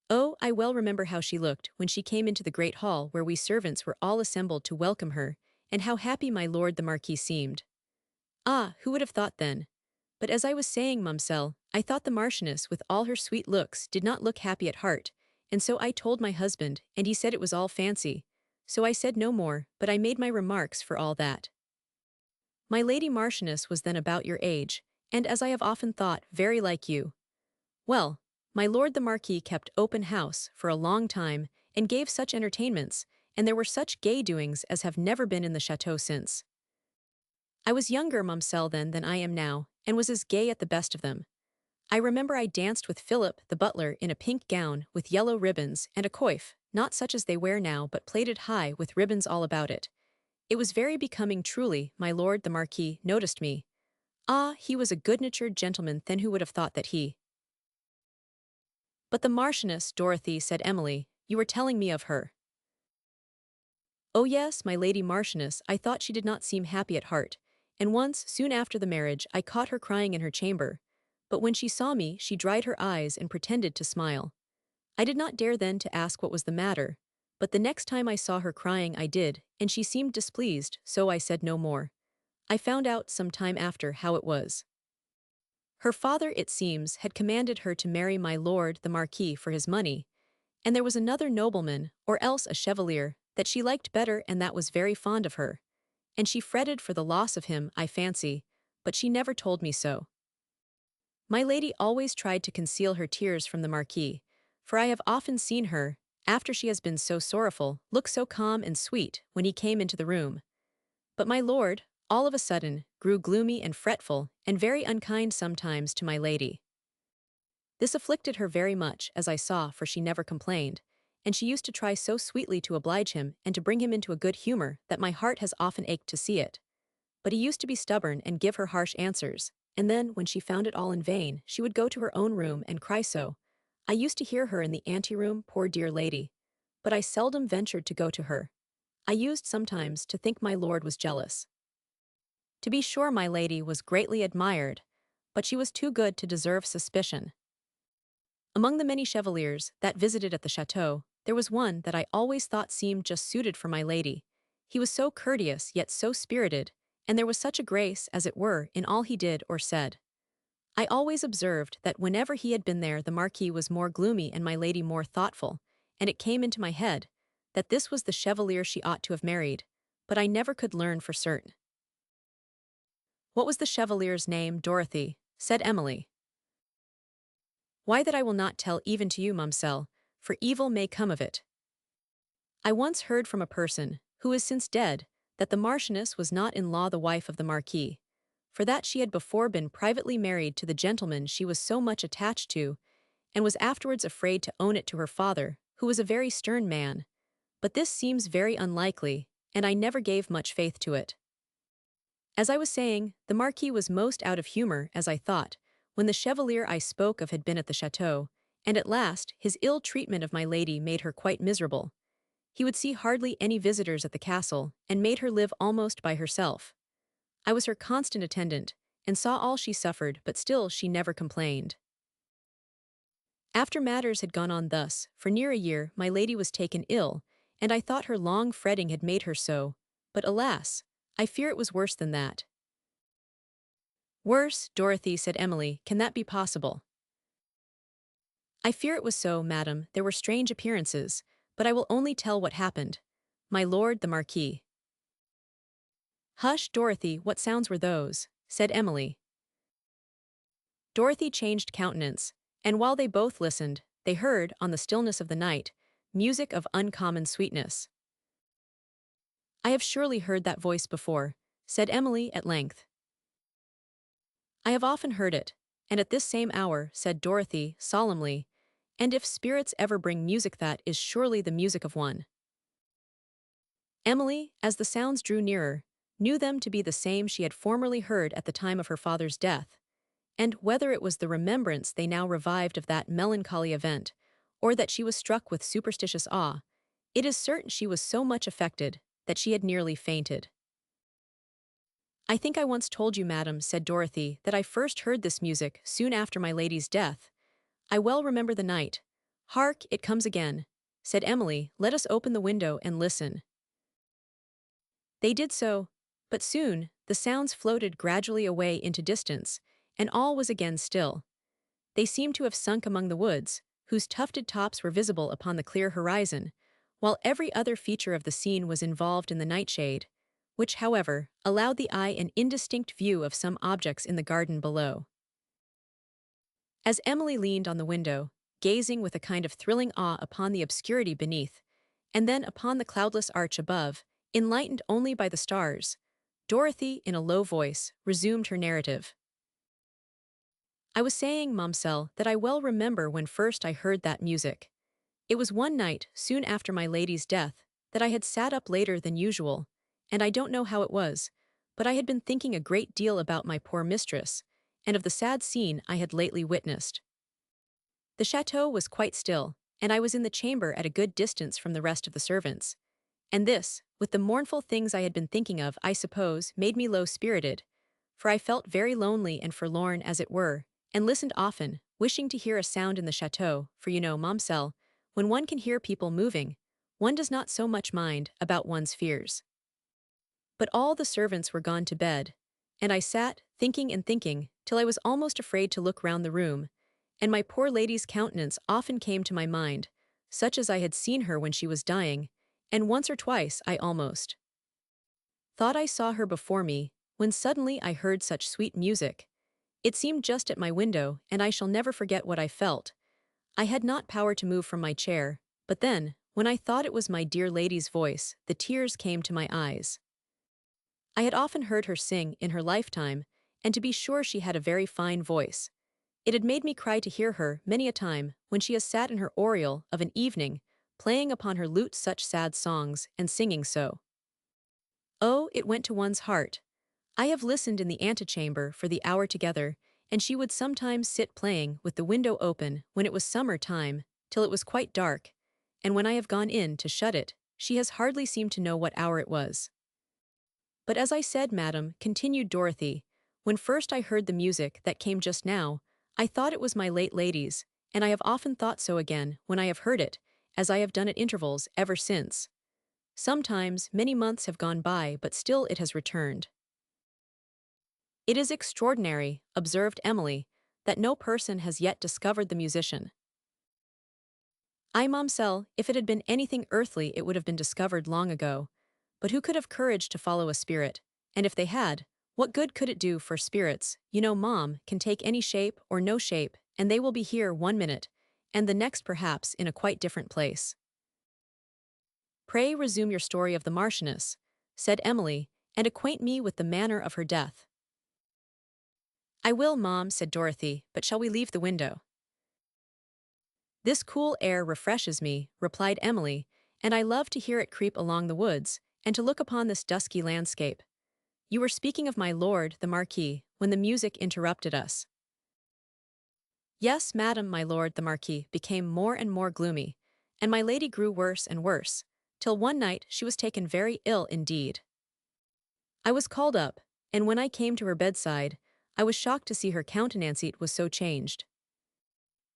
[SPEAKER 1] Oh, I well remember how she looked when she came into the great hall where we servants were all assembled to welcome her, and how happy my lord the Marquis seemed. Ah, who would have thought then? But as I was saying, ma'amselle, I thought the Marchioness with all her sweet looks did not look happy at heart, and so I told my husband, and he said it was all fancy. So I said no more, but I made my remarks for all that. My lady Marchioness was then about your age, and as I have often thought, very like you. Well, my lord the Marquis kept open house for a long time, and gave such entertainments, and there were such gay doings as have never been in the chateau since. I was younger, ma'amselle, then than I am now, and was as gay at the best of them. I remember I danced with Philip, the butler, in a pink gown, with yellow ribbons, and a coif, not such as they wear now, but plaited high, with ribbons all about it. It was very becoming truly. My lord the Marquis noticed me. Ah, he was a good-natured gentleman, then who would have thought that he—" "But the Marchioness, Dorothy," said Emily, "you were telling me of her." "Oh yes, my lady Marchioness, I thought she did not seem happy at heart, and once, soon after the marriage, I caught her crying in her chamber. But when she saw me, she dried her eyes and pretended to smile. I did not dare then to ask what was the matter, but the next time I saw her crying I did, and she seemed displeased, so I said no more. I found out some time after how it was. Her father, it seems, had commanded her to marry my lord the Marquis for his money, and there was another nobleman, or else a chevalier, that she liked better and that was very fond of her, and she fretted for the loss of him, I fancy, but she never told me so. My lady always tried to conceal her tears from the Marquis, for I have often seen her, after she has been so sorrowful, look so calm and sweet when he came into the room. But my lord, all of a sudden, grew gloomy and fretful, and very unkind sometimes to my lady. This afflicted her very much, as I saw, for she never complained, and she used to try so sweetly to oblige him and to bring him into a good humor that my heart has often ached to see it. But he used to be stubborn and give her harsh answers, and then, when she found it all in vain, she would go to her own room and cry so. I used to hear her in the anteroom, poor dear lady, but I seldom ventured to go to her. I used sometimes to think my lord was jealous. To be sure, my lady was greatly admired, but she was too good to deserve suspicion. Among the many chevaliers that visited at the château, there was one that I always thought seemed just suited for my lady. He was so courteous yet so spirited, and there was such a grace, as it were, in all he did or said. I always observed that whenever he had been there the Marquis was more gloomy and my lady more thoughtful, and it came into my head that this was the chevalier she ought to have married, but I never could learn for certain. What was the chevalier's name, Dorothy? Said Emily. Why, that I will not tell even to you, ma'amselle, for evil may come of it. I once heard from a person, who is since dead, that the Marchioness was not in law the wife of the Marquis, for that she had before been privately married to the gentleman she was so much attached to, and was afterwards afraid to own it to her father, who was a very stern man. But this seems very unlikely, and I never gave much faith to it. As I was saying, the Marquis was most out of humour, as I thought, when the chevalier I spoke of had been at the château, and at last his ill treatment of my lady made her quite miserable. He would see hardly any visitors at the castle, and made her live almost by herself. I was her constant attendant, and saw all she suffered, but still she never complained. After matters had gone on thus, for near a year my lady was taken ill, and I thought her long fretting had made her so, but alas, I fear it was worse than that. Worse, Dorothy, said Emily, can that be possible? I fear it was so, madam, there were strange appearances, but I will only tell what happened. My lord the Marquis. Hush, Dorothy, what sounds were those? Said Emily. Dorothy changed countenance, and while they both listened, they heard, on the stillness of the night, music of uncommon sweetness. I have surely heard that voice before, said Emily at length. I have often heard it, and at this same hour, said Dorothy solemnly, and if spirits ever bring music, that is surely the music of one. Emily, as the sounds drew nearer, knew them to be the same she had formerly heard at the time of her father's death, and whether it was the remembrance they now revived of that melancholy event, or that she was struck with superstitious awe, it is certain she was so much affected that she had nearly fainted. I think I once told you, madam, said Dorothy, that I first heard this music soon after my lady's death. I well remember the night. Hark, it comes again, said Emily, let us open the window and listen. They did so, but soon the sounds floated gradually away into distance, and all was again still. They seemed to have sunk among the woods, whose tufted tops were visible upon the clear horizon, while every other feature of the scene was involved in the nightshade, which, however, allowed the eye an indistinct view of some objects in the garden below. As Emily leaned on the window, gazing with a kind of thrilling awe upon the obscurity beneath, and then upon the cloudless arch above, enlightened only by the stars, Dorothy, in a low voice, resumed her narrative. I was saying, ma'amselle, that I well remember when first I heard that music. It was one night, soon after my lady's death, that I had sat up later than usual, and I don't know how it was, but I had been thinking a great deal about my poor mistress, and of the sad scene I had lately witnessed. The château was quite still, and I was in the chamber at a good distance from the rest of the servants, and this, with the mournful things I had been thinking of, I suppose, made me low-spirited, for I felt very lonely and forlorn, as it were, and listened often, wishing to hear a sound in the château, for you know, ma'amselle, when one can hear people moving, one does not so much mind about one's fears. But all the servants were gone to bed, and I sat, thinking and thinking, till I was almost afraid to look round the room, and my poor lady's countenance often came to my mind, such as I had seen her when she was dying, and once or twice I almost thought I saw her before me, when suddenly I heard such sweet music. It seemed just at my window, and I shall never forget what I felt. I had not power to move from my chair, but then, when I thought it was my dear lady's voice, the tears came to my eyes. I had often heard her sing in her lifetime, and to be sure she had a very fine voice. It had made me cry to hear her many a time when she has sat in her oriel of an evening, playing upon her lute such sad songs and singing so. Oh, it went to one's heart. I have listened in the antechamber for the hour together, and she would sometimes sit playing with the window open when it was summer time, till it was quite dark, and when I have gone in to shut it, she has hardly seemed to know what hour it was. But as I said, madam, continued Dorothy, when first I heard the music that came just now, I thought it was my late lady's, and I have often thought so again when I have heard it, as I have done at intervals ever since. Sometimes many months have gone by, but still it has returned. It is extraordinary, observed Emily, that no person has yet discovered the musician. Ay, Momselle, if it had been anything earthly it would have been discovered long ago. But who could have courage to follow a spirit? And if they had, what good could it do, for spirits, you know, Mom, can take any shape or no shape, and they will be here one minute, and the next perhaps in a quite different place. Pray resume your story of the Marchioness, said Emily, and acquaint me with the manner of her death. I will, Mom, said Dorothy, but shall we leave the window? This cool air refreshes me, replied Emily, and I love to hear it creep along the woods, and to look upon this dusky landscape. You were speaking of my lord, the Marquis, when the music interrupted us. Yes, madam, my lord, the Marquis, became more and more gloomy, and my lady grew worse and worse, till one night she was taken very ill indeed. I was called up, and when I came to her bedside, I was shocked to see her countenance was so changed.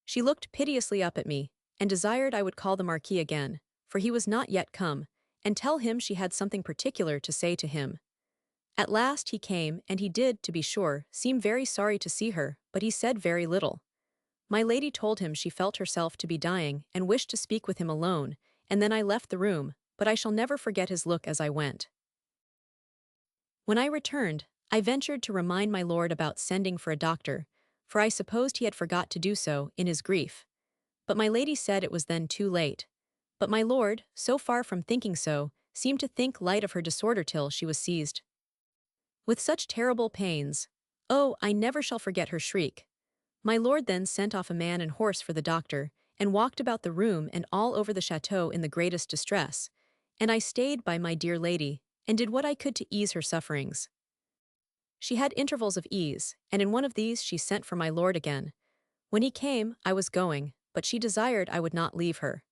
[SPEAKER 1] She looked piteously up at me, and desired I would call the Marquis again, for he was not yet come, and tell him she had something particular to say to him. At last he came, and he did, to be sure, seem very sorry to see her, but he said very little. My lady told him she felt herself to be dying, and wished to speak with him alone, and then I left the room, but I shall never forget his look as I went. When I returned, I ventured to remind my lord about sending for a doctor, for I supposed he had forgot to do so in his grief. But my lady said it was then too late. But my lord, so far from thinking so, seemed to think light of her disorder till she was seized with such terrible pains. Oh, I never shall forget her shriek. My lord then sent off a man and horse for the doctor, and walked about the room and all over the château in the greatest distress, and I stayed by my dear lady, and did what I could to ease her sufferings. She had intervals of ease, and in one of these she sent for my lord again. When he came, I was going, but she desired I would not leave her.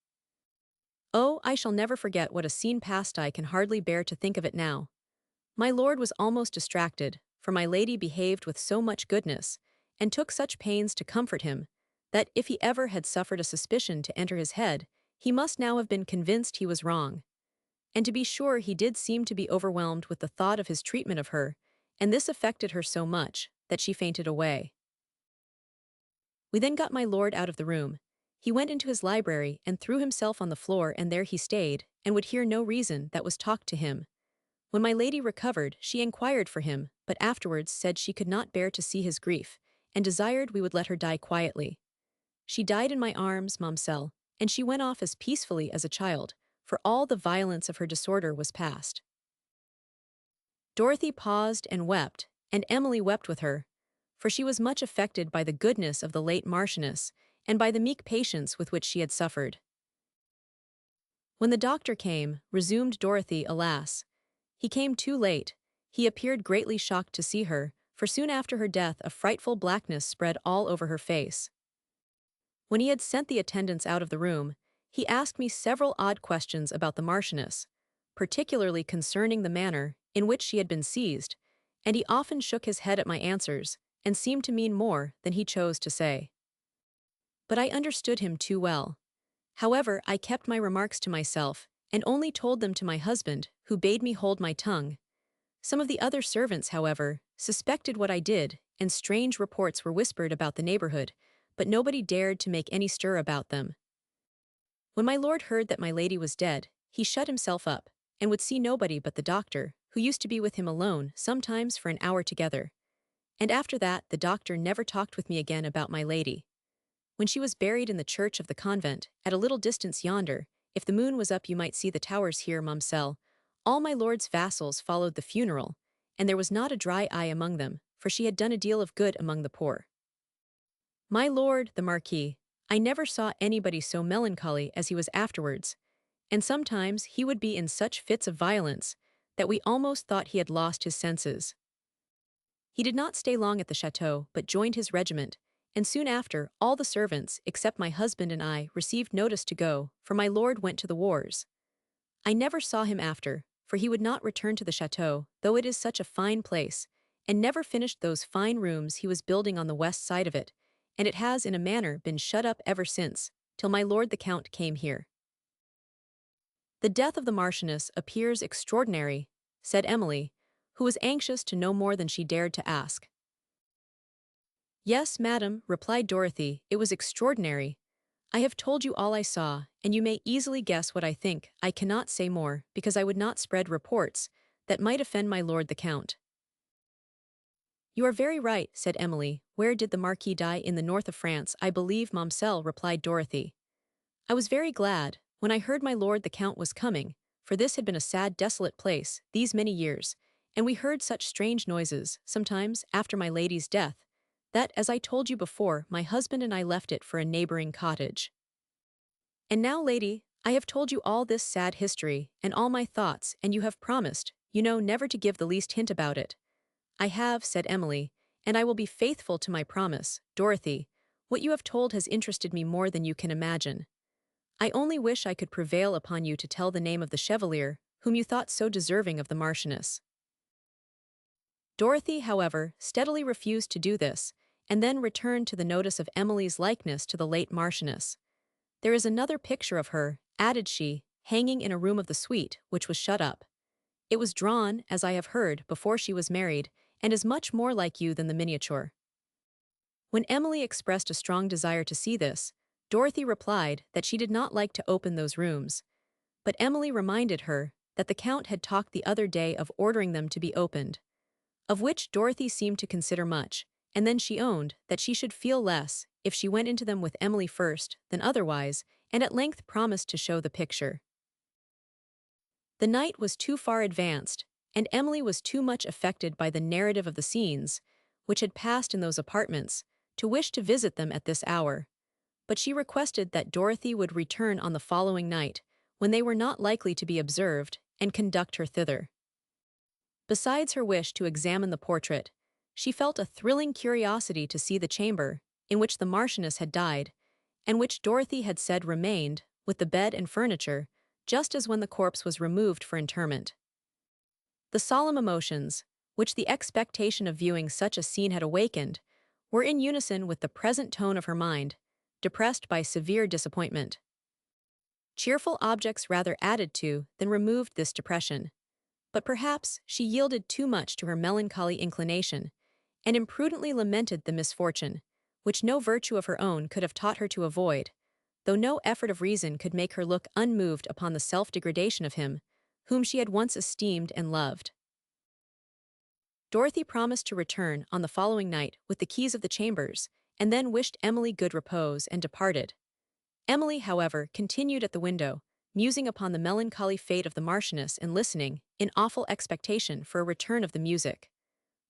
[SPEAKER 1] Oh, I shall never forget what a scene passed. I can hardly bear to think of it now. My lord was almost distracted, for my lady behaved with so much goodness, and took such pains to comfort him, that if he ever had suffered a suspicion to enter his head, he must now have been convinced he was wrong. And to be sure he did seem to be overwhelmed with the thought of his treatment of her, and this affected her so much, that she fainted away. We then got my lord out of the room. He went into his library and threw himself on the floor, and there he stayed, and would hear no reason that was talked to him. When my lady recovered, she inquired for him, but afterwards said she could not bear to see his grief, and desired we would let her die quietly. She died in my arms, Momselle, and she went off as peacefully as a child, for all the violence of her disorder was past. Dorothy paused and wept, and Emily wept with her, for she was much affected by the goodness of the late Marchioness, and by the meek patience with which she had suffered. When the doctor came, resumed Dorothy, alas, he came too late. He appeared greatly shocked to see her, for soon after her death a frightful blackness spread all over her face. When he had sent the attendants out of the room, he asked me several odd questions about the Marchioness, particularly concerning the manner in which she had been seized, and he often shook his head at my answers, and seemed to mean more than he chose to say. But I understood him too well. However, I kept my remarks to myself, and only told them to my husband, who bade me hold my tongue. Some of the other servants, however, suspected what I did, and strange reports were whispered about the neighborhood, but nobody dared to make any stir about them. When my lord heard that my lady was dead, he shut himself up, and would see nobody but the doctor, who used to be with him alone, sometimes for an hour together. And after that the doctor never talked with me again about my lady. When she was buried in the church of the convent, at a little distance yonder, if the moon was up you might see the towers here, Momselle, all my lord's vassals followed the funeral, and there was not a dry eye among them, for she had done a deal of good among the poor. My lord, the Marquis, I never saw anybody so melancholy as he was afterwards, and sometimes he would be in such fits of violence that we almost thought he had lost his senses. He did not stay long at the château, but joined his regiment, and soon after, all the servants, except my husband and I, received notice to go, for my lord went to the wars. I never saw him after, for he would not return to the château, though it is such a fine place, and never finished those fine rooms he was building on the west side of it, and it has in a manner been shut up ever since, till my lord the Count came here. The death of the Marchioness appears extraordinary, said Emily, who was anxious to know more than she dared to ask. Yes, madam, replied Dorothy, it was extraordinary. I have told you all I saw, and you may easily guess what I think. I cannot say more, because I would not spread reports that might offend my lord the Count. You are very right, said Emily. Where did the Marquis die? In the north of France, I believe, Momselle, replied Dorothy. I was very glad, when I heard my lord the Count was coming, for this had been a sad, desolate place, these many years, and we heard such strange noises, sometimes, after my lady's death, that, as I told you before, my husband and I left it for a neighboring cottage. And now, lady, I have told you all this sad history, and all my thoughts, and you have promised, you know, never to give the least hint about it. I have, said Emily, and I will be faithful to my promise. Dorothy, what you have told has interested me more than you can imagine. I only wish I could prevail upon you to tell the name of the chevalier, whom you thought so deserving of the Marchioness. Dorothy, however, steadily refused to do this, and then returned to the notice of Emily's likeness to the late Marchioness. There is another picture of her, added she, hanging in a room of the suite, which was shut up. It was drawn, as I have heard, before she was married, and is much more like you than the miniature. When Emily expressed a strong desire to see this, Dorothy replied that she did not like to open those rooms, but Emily reminded her that the Count had talked the other day of ordering them to be opened, of which Dorothy seemed to consider much, and then she owned that she should feel less if she went into them with Emily first than otherwise, and at length promised to show the picture. The night was too far advanced, and Emily was too much affected by the narrative of the scenes which had passed in those apartments to wish to visit them at this hour, but she requested that Dorothy would return on the following night, when they were not likely to be observed, and conduct her thither. Besides her wish to examine the portrait, she felt a thrilling curiosity to see the chamber in which the Marchioness had died, and which Dorothy had said remained, with the bed and furniture, just as when the corpse was removed for interment. The solemn emotions, which the expectation of viewing such a scene had awakened, were in unison with the present tone of her mind, depressed by severe disappointment. Cheerful objects rather added to than removed this depression, but perhaps she yielded too much to her melancholy inclination, and imprudently lamented the misfortune, which no virtue of her own could have taught her to avoid, though no effort of reason could make her look unmoved upon the self-degradation of him, whom she had once esteemed and loved. Dorothy promised to return on the following night with the keys of the chambers, and then wished Emily good repose and departed. Emily, however, continued at the window, musing upon the melancholy fate of the Marchioness and listening, in awful expectation, for a return of the music.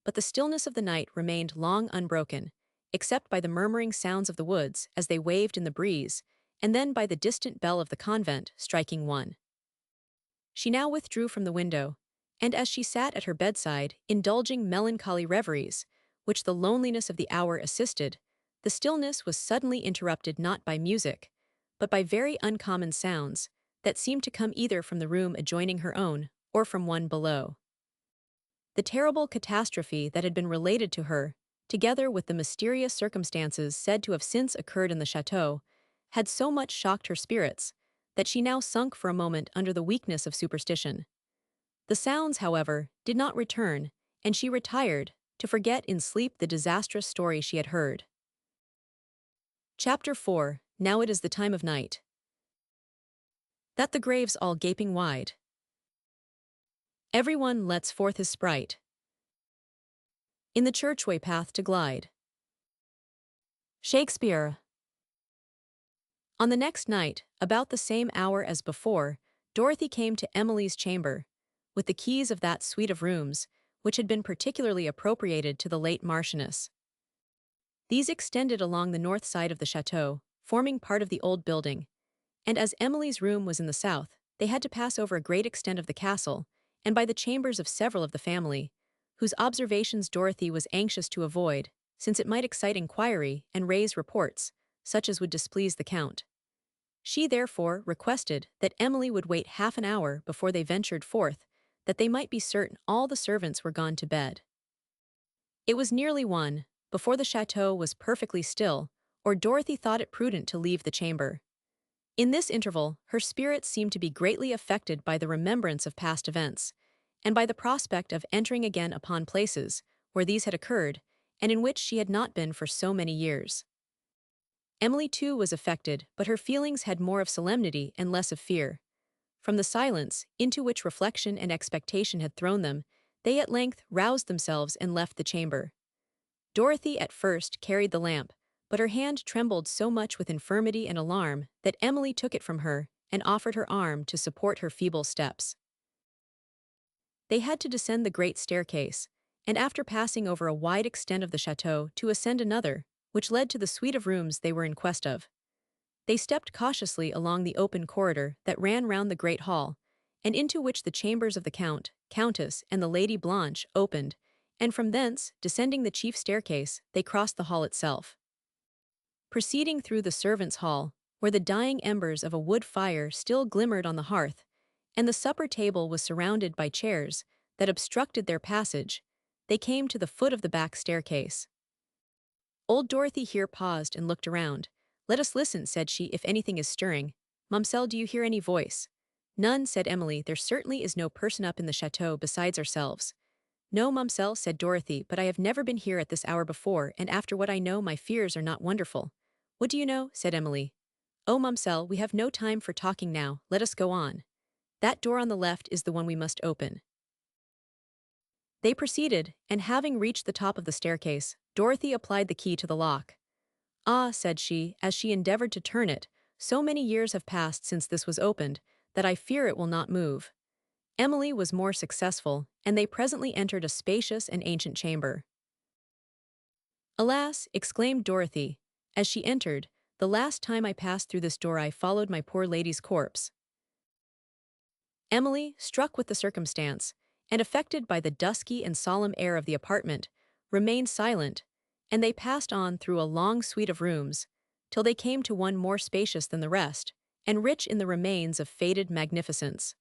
[SPEAKER 1] But the stillness of the night remained long unbroken, except by the murmuring sounds of the woods as they waved in the breeze, and then by the distant bell of the convent striking one. She now withdrew from the window, and as she sat at her bedside, indulging melancholy reveries, which the loneliness of the hour assisted, the stillness was suddenly interrupted not by music, but by very uncommon sounds that seemed to come either from the room adjoining her own or from one below. The terrible catastrophe that had been related to her, together with the mysterious circumstances said to have since occurred in the château, had so much shocked her spirits that she now sunk for a moment under the weakness of superstition. The sounds, however, did not return, and she retired, to forget in sleep the disastrous story she had heard. Chapter 4. Now it is the time of night. That the graves all gaping wide. Every one lets forth his sprite. In the churchway path to glide. Shakespeare. On the next night, about the same hour as before, Dorothy came to Emily's chamber, with the keys of that suite of rooms, which had been particularly appropriated to the late Marchioness. These extended along the north side of the château, forming part of the old building, and as Emily's room was in the south, they had to pass over a great extent of the castle, and by the chambers of several of the family, whose observations Dorothy was anxious to avoid, since it might excite inquiry and raise reports, such as would displease the Count. She therefore requested that Emily would wait half an hour before they ventured forth, that they might be certain all the servants were gone to bed. It was nearly 1, before the château was perfectly still, or Dorothy thought it prudent to leave the chamber. In this interval, her spirits seemed to be greatly affected by the remembrance of past events, and by the prospect of entering again upon places where these had occurred, and in which she had not been for so many years. Emily too was affected, but her feelings had more of solemnity and less of fear. From the silence, into which reflection and expectation had thrown them, they at length roused themselves and left the chamber. Dorothy at first carried the lamp, but her hand trembled so much with infirmity and alarm that Emily took it from her and offered her arm to support her feeble steps. They had to descend the great staircase, and after passing over a wide extent of the château to ascend another, which led to the suite of rooms they were in quest of. They stepped cautiously along the open corridor that ran round the great hall, and into which the chambers of the Count, Countess, and the Lady Blanche opened, and from thence, descending the chief staircase, they crossed the hall itself. Proceeding through the servants' hall, where the dying embers of a wood fire still glimmered on the hearth, and the supper table was surrounded by chairs that obstructed their passage, they came to the foot of the back staircase. Old Dorothy here paused and looked around. "Let us listen," said she, "if anything is stirring. Mumselle, do you hear any voice?" "None," said Emily. "There certainly is no person up in the château besides ourselves." "No, Mumselle," said Dorothy, "but I have never been here at this hour before, and after what I know my fears are not wonderful." "What do you know?" said Emily. "Oh, Mumselle, we have no time for talking now, let us go on. That door on the left is the one we must open." They proceeded, and having reached the top of the staircase, Dorothy applied the key to the lock. "Ah," said she, as she endeavored to turn it, "so many years have passed since this was opened, that I fear it will not move." Emily was more successful, and they presently entered a spacious and ancient chamber. "Alas," exclaimed Dorothy, as she entered, "the last time I passed through this door I followed my poor lady's corpse." Emily, struck with the circumstance, and affected by the dusky and solemn air of the apartment, remained silent, and they passed on through a long suite of rooms, till they came to one more spacious than the rest, and rich in the remains of faded magnificence.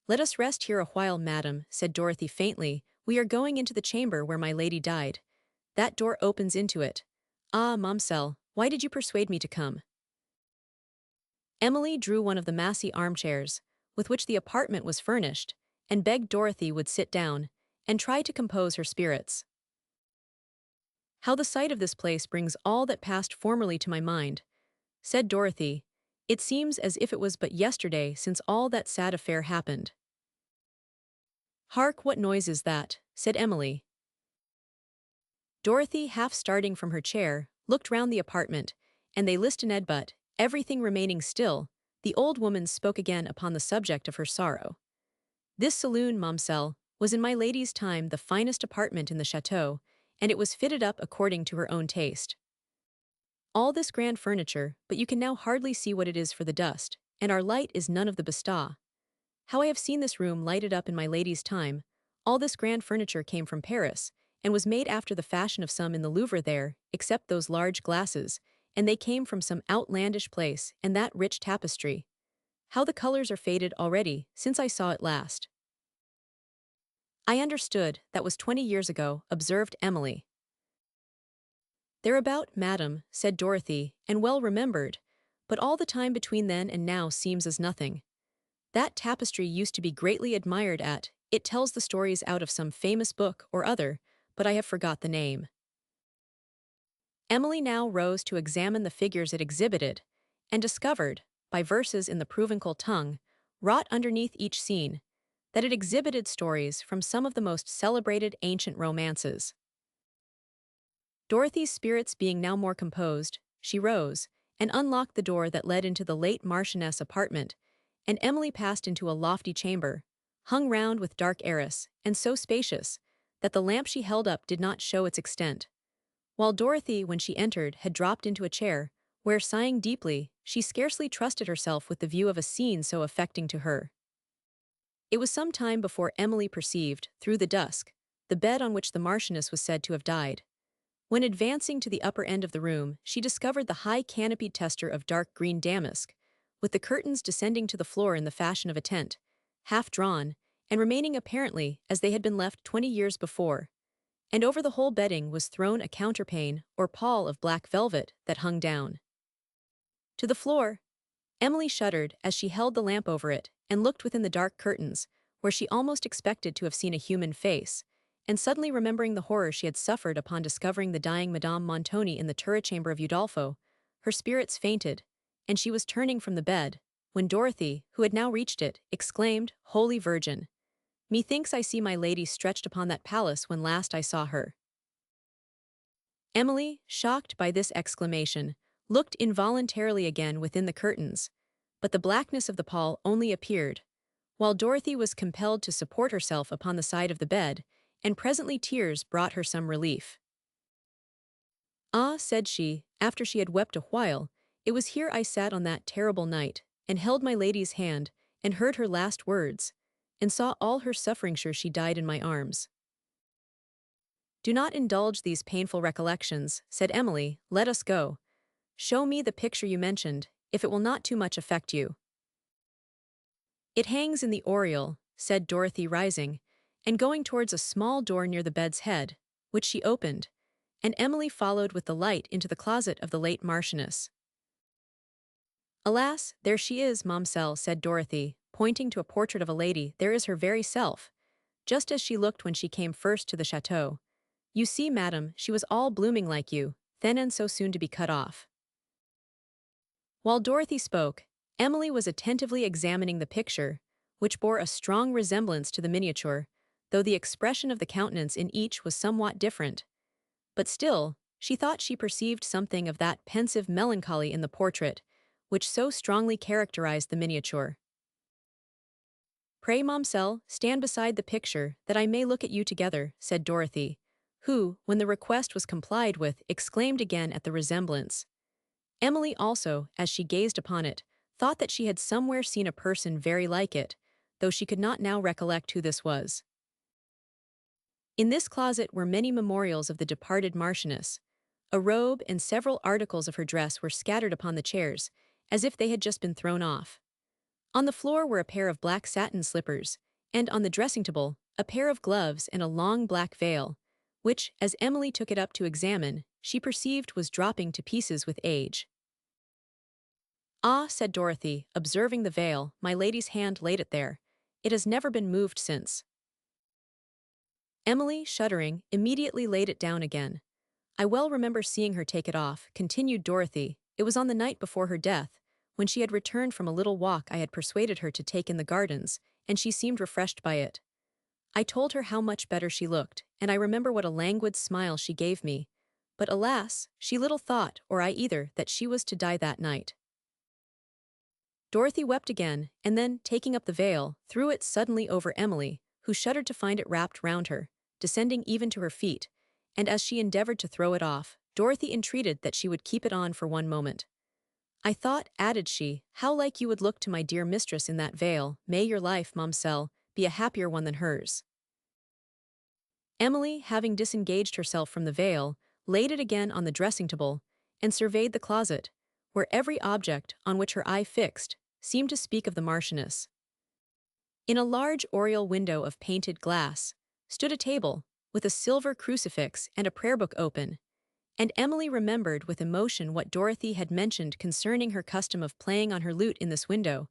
[SPEAKER 1] "Let us rest here a while, madam," said Dorothy faintly. "We are going into the chamber where my lady died. That door opens into it. Ah, Mumselle, why did you persuade me to come?" Emily drew one of the massy armchairs, with which the apartment was furnished, and begged Dorothy would sit down, and try to compose her spirits. "How the sight of this place brings all that passed formerly to my mind," said Dorothy. "It seems as if it was but yesterday since all that sad affair happened." "Hark, what noise is that?" said Emily. Dorothy, half starting from her chair, looked round the apartment, and they listened, but, everything remaining still, the old woman spoke again upon the subject of her sorrow. "This saloon, Mumselle, was in my lady's time the finest apartment in the château, and it was fitted up according to her own taste. All this grand furniture, but you can now hardly see what it is for the dust, and our light is none of the Bastas. How I have seen this room lighted up in my lady's time. All this grand furniture came from Paris, and was made after the fashion of some in the Louvre there, except those large glasses, and they came from some outlandish place, and that rich tapestry. How the colors are faded already, since I saw it last." "I understood, that was 20 years ago," observed Emily. "Thereabout, madam," said Dorothy, "and well remembered, but all the time between then and now seems as nothing. That tapestry used to be greatly admired at, it tells the stories out of some famous book or other, but I have forgot the name." Emily now rose to examine the figures it exhibited, and discovered, by verses in the Provençal tongue, wrought underneath each scene, that it exhibited stories from some of the most celebrated ancient romances. Dorothy's spirits being now more composed, she rose, and unlocked the door that led into the late Marchioness' apartment, and Emily passed into a lofty chamber, hung round with dark arras, and so spacious, that the lamp she held up did not show its extent, while Dorothy, when she entered, had dropped into a chair, where, sighing deeply, she scarcely trusted herself with the view of a scene so affecting to her. It was some time before Emily perceived, through the dusk, the bed on which the Marchioness was said to have died. When advancing to the upper end of the room, she discovered the high canopied tester of dark green damask, with the curtains descending to the floor in the fashion of a tent, half drawn, and remaining apparently as they had been left 20 years before. and over the whole bedding was thrown a counterpane or pall of black velvet that hung down to the floor. Emily shuddered as she held the lamp over it and looked within the dark curtains, where she almost expected to have seen a human face, and suddenly remembering the horror she had suffered upon discovering the dying Madame Montoni in the turret chamber of Udolpho, her spirits fainted, and she was turning from the bed, when Dorothy, who had now reached it, exclaimed, "Holy Virgin! Methinks I see my lady stretched upon that palace when last I saw her." Emily, shocked by this exclamation, looked involuntarily again within the curtains, but the blackness of the pall only appeared, while Dorothy was compelled to support herself upon the side of the bed, and presently tears brought her some relief. "Ah," said she, after she had wept a while, "it was here I sat on that terrible night, and held my lady's hand, and heard her last words, and saw all her suffering sure she died in my arms." "Do not indulge these painful recollections," said Emily, "let us go. Show me the picture you mentioned, if it will not too much affect you." "It hangs in the oriel," said Dorothy, rising, and going towards a small door near the bed's head, which she opened, and Emily followed with the light into the closet of the late Marchioness. "Alas, there she is, Momselle," said Dorothy, pointing to a portrait of a lady. "There is her very self, just as she looked when she came first to the château. You see, madam, she was all blooming like you, thin and so soon to be cut off." While Dorothy spoke, Emily was attentively examining the picture, which bore a strong resemblance to the miniature, though the expression of the countenance in each was somewhat different. But still, she thought she perceived something of that pensive melancholy in the portrait, which so strongly characterized the miniature. "Pray, Momselle, stand beside the picture, that I may look at you together," said Dorothy, who, when the request was complied with, exclaimed again at the resemblance. Emily also, as she gazed upon it, thought that she had somewhere seen a person very like it, though she could not now recollect who this was. In this closet were many memorials of the departed Marchioness. A robe and several articles of her dress were scattered upon the chairs, as if they had just been thrown off. On the floor were a pair of black satin slippers, and on the dressing table, a pair of gloves and a long black veil, which, as Emily took it up to examine, she perceived was dropping to pieces with age. "Ah," said Dorothy, observing the veil, "my lady's hand laid it there. It has never been moved since." Emily, shuddering, immediately laid it down again. "I well remember seeing her take it off," continued Dorothy. "It was on the night before her death, when she had returned from a little walk I had persuaded her to take in the gardens, and she seemed refreshed by it. I told her how much better she looked, and I remember what a languid smile she gave me. But alas, she little thought, or I either, that she was to die that night." Dorothy wept again, and then, taking up the veil, threw it suddenly over Emily, who shuddered to find it wrapped round her, descending even to her feet, and as she endeavored to throw it off, Dorothy entreated that she would keep it on for one moment. "I thought," added she, "how like you would look to my dear mistress in that veil. May your life, Momselle, be a happier one than hers." Emily, having disengaged herself from the veil, laid it again on the dressing-table, and surveyed the closet, where every object, on which her eye fixed, seemed to speak of the Marchioness. In a large oriel window of painted glass, stood a table, with a silver crucifix and a prayer book open, and Emily remembered with emotion what Dorothy had mentioned concerning her custom of playing on her lute in this window,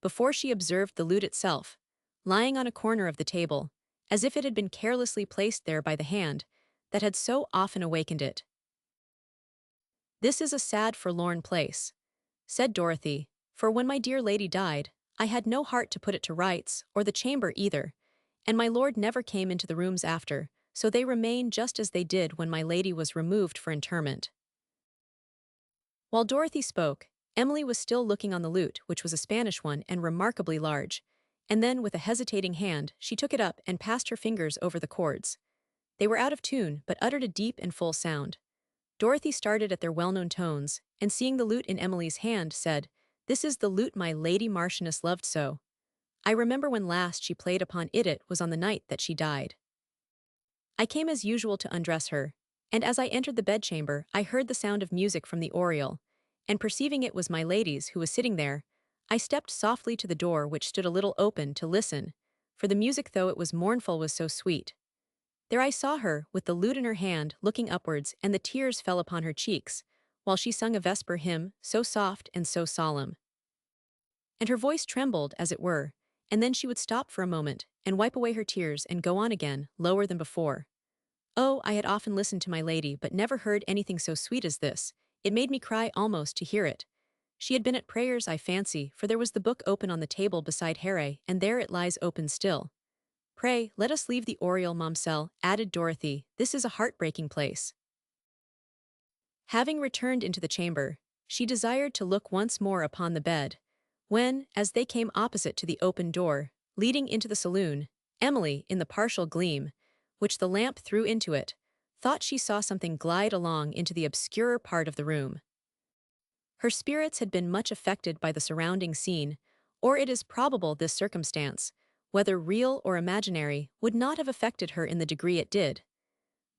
[SPEAKER 1] before she observed the lute itself, lying on a corner of the table, as if it had been carelessly placed there by the hand that had so often awakened it. "This is a sad forlorn place," said Dorothy, "for when my dear lady died, I had no heart to put it to rights, or the chamber either, and my lord never came into the rooms after, so they remain just as they did when my lady was removed for interment." While Dorothy spoke, Emily was still looking on the lute, which was a Spanish one and remarkably large, and then, with a hesitating hand, she took it up and passed her fingers over the chords. They were out of tune, but uttered a deep and full sound. Dorothy started at their well-known tones, and seeing the lute in Emily's hand, said, "This is the lute my lady Marchioness loved so. I remember when last she played upon it was on the night that she died. I came as usual to undress her, and as I entered the bedchamber I heard the sound of music from the oriel, and perceiving it was my lady's who was sitting there, I stepped softly to the door which stood a little open to listen, for the music though it was mournful was so sweet. There I saw her, with the lute in her hand, looking upwards, and the tears fell upon her cheeks, while she sung a vesper hymn, so soft and so solemn. And her voice trembled, as it were, and then she would stop for a moment, and wipe away her tears, and go on again, lower than before. Oh, I had often listened to my lady, but never heard anything so sweet as this. It made me cry almost to hear it. She had been at prayers, I fancy, for there was the book open on the table beside Harry, and there it lies open still. Pray, let us leave the oriel, Momselle, added Dorothy. This is a heartbreaking place. Having returned into the chamber, she desired to look once more upon the bed, when, as they came opposite to the open door, leading into the saloon, Emily, in the partial gleam, which the lamp threw into it, thought she saw something glide along into the obscurer part of the room. Her spirits had been much affected by the surrounding scene, or it is probable this circumstance, whether real or imaginary, would not have affected her in the degree it did.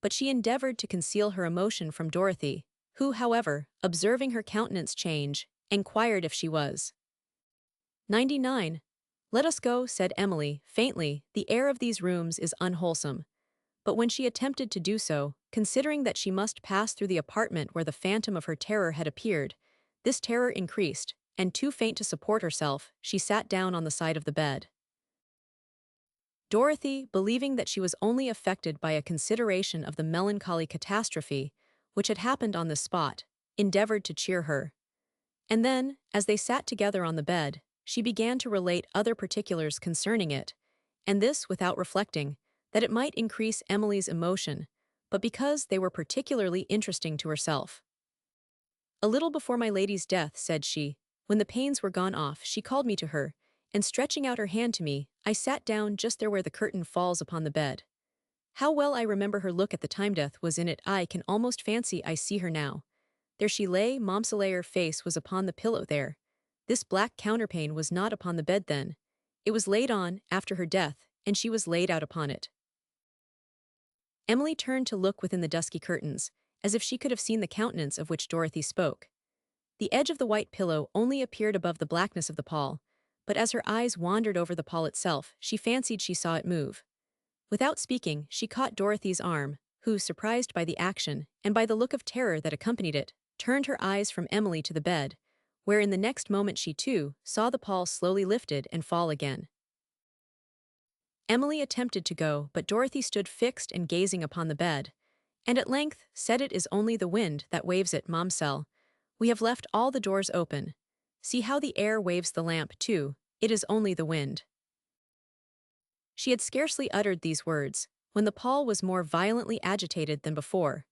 [SPEAKER 1] But she endeavored to conceal her emotion from Dorothy, who, however, observing her countenance change, enquired if she was 99. Let us go, said Emily, faintly. The air of these rooms is unwholesome. But when she attempted to do so, considering that she must pass through the apartment where the phantom of her terror had appeared, this terror increased, and too faint to support herself, she sat down on the side of the bed. Dorothy, believing that she was only affected by a consideration of the melancholy catastrophe which had happened on this spot, endeavored to cheer her. And then, as they sat together on the bed, she began to relate other particulars concerning it, and this without reflecting that it might increase Emily's emotion, but because they were particularly interesting to herself. A little before my lady's death, said she, when the pains were gone off, she called me to her, and stretching out her hand to me, I sat down just there where the curtain falls upon the bed. How well I remember her look at the time death was in it. I can almost fancy I see her now. There she lay, Momselle face was upon the pillow there. This black counterpane was not upon the bed then. It was laid on, after her death, and she was laid out upon it. Emily turned to look within the dusky curtains, as if she could have seen the countenance of which Dorothy spoke. The edge of the white pillow only appeared above the blackness of the pall, but as her eyes wandered over the pall itself, she fancied she saw it move. Without speaking, she caught Dorothy's arm, who, surprised by the action, and by the look of terror that accompanied it, turned her eyes from Emily to the bed, where in the next moment she, too, saw the pall slowly lifted and fall again. Emily attempted to go, but Dorothy stood fixed and gazing upon the bed, and at length said, it is only the wind that waves it, Momselle. We have left all the doors open. See how the air waves the lamp, too. It is only the wind. She had scarcely uttered these words, when the pall was more violently agitated than before.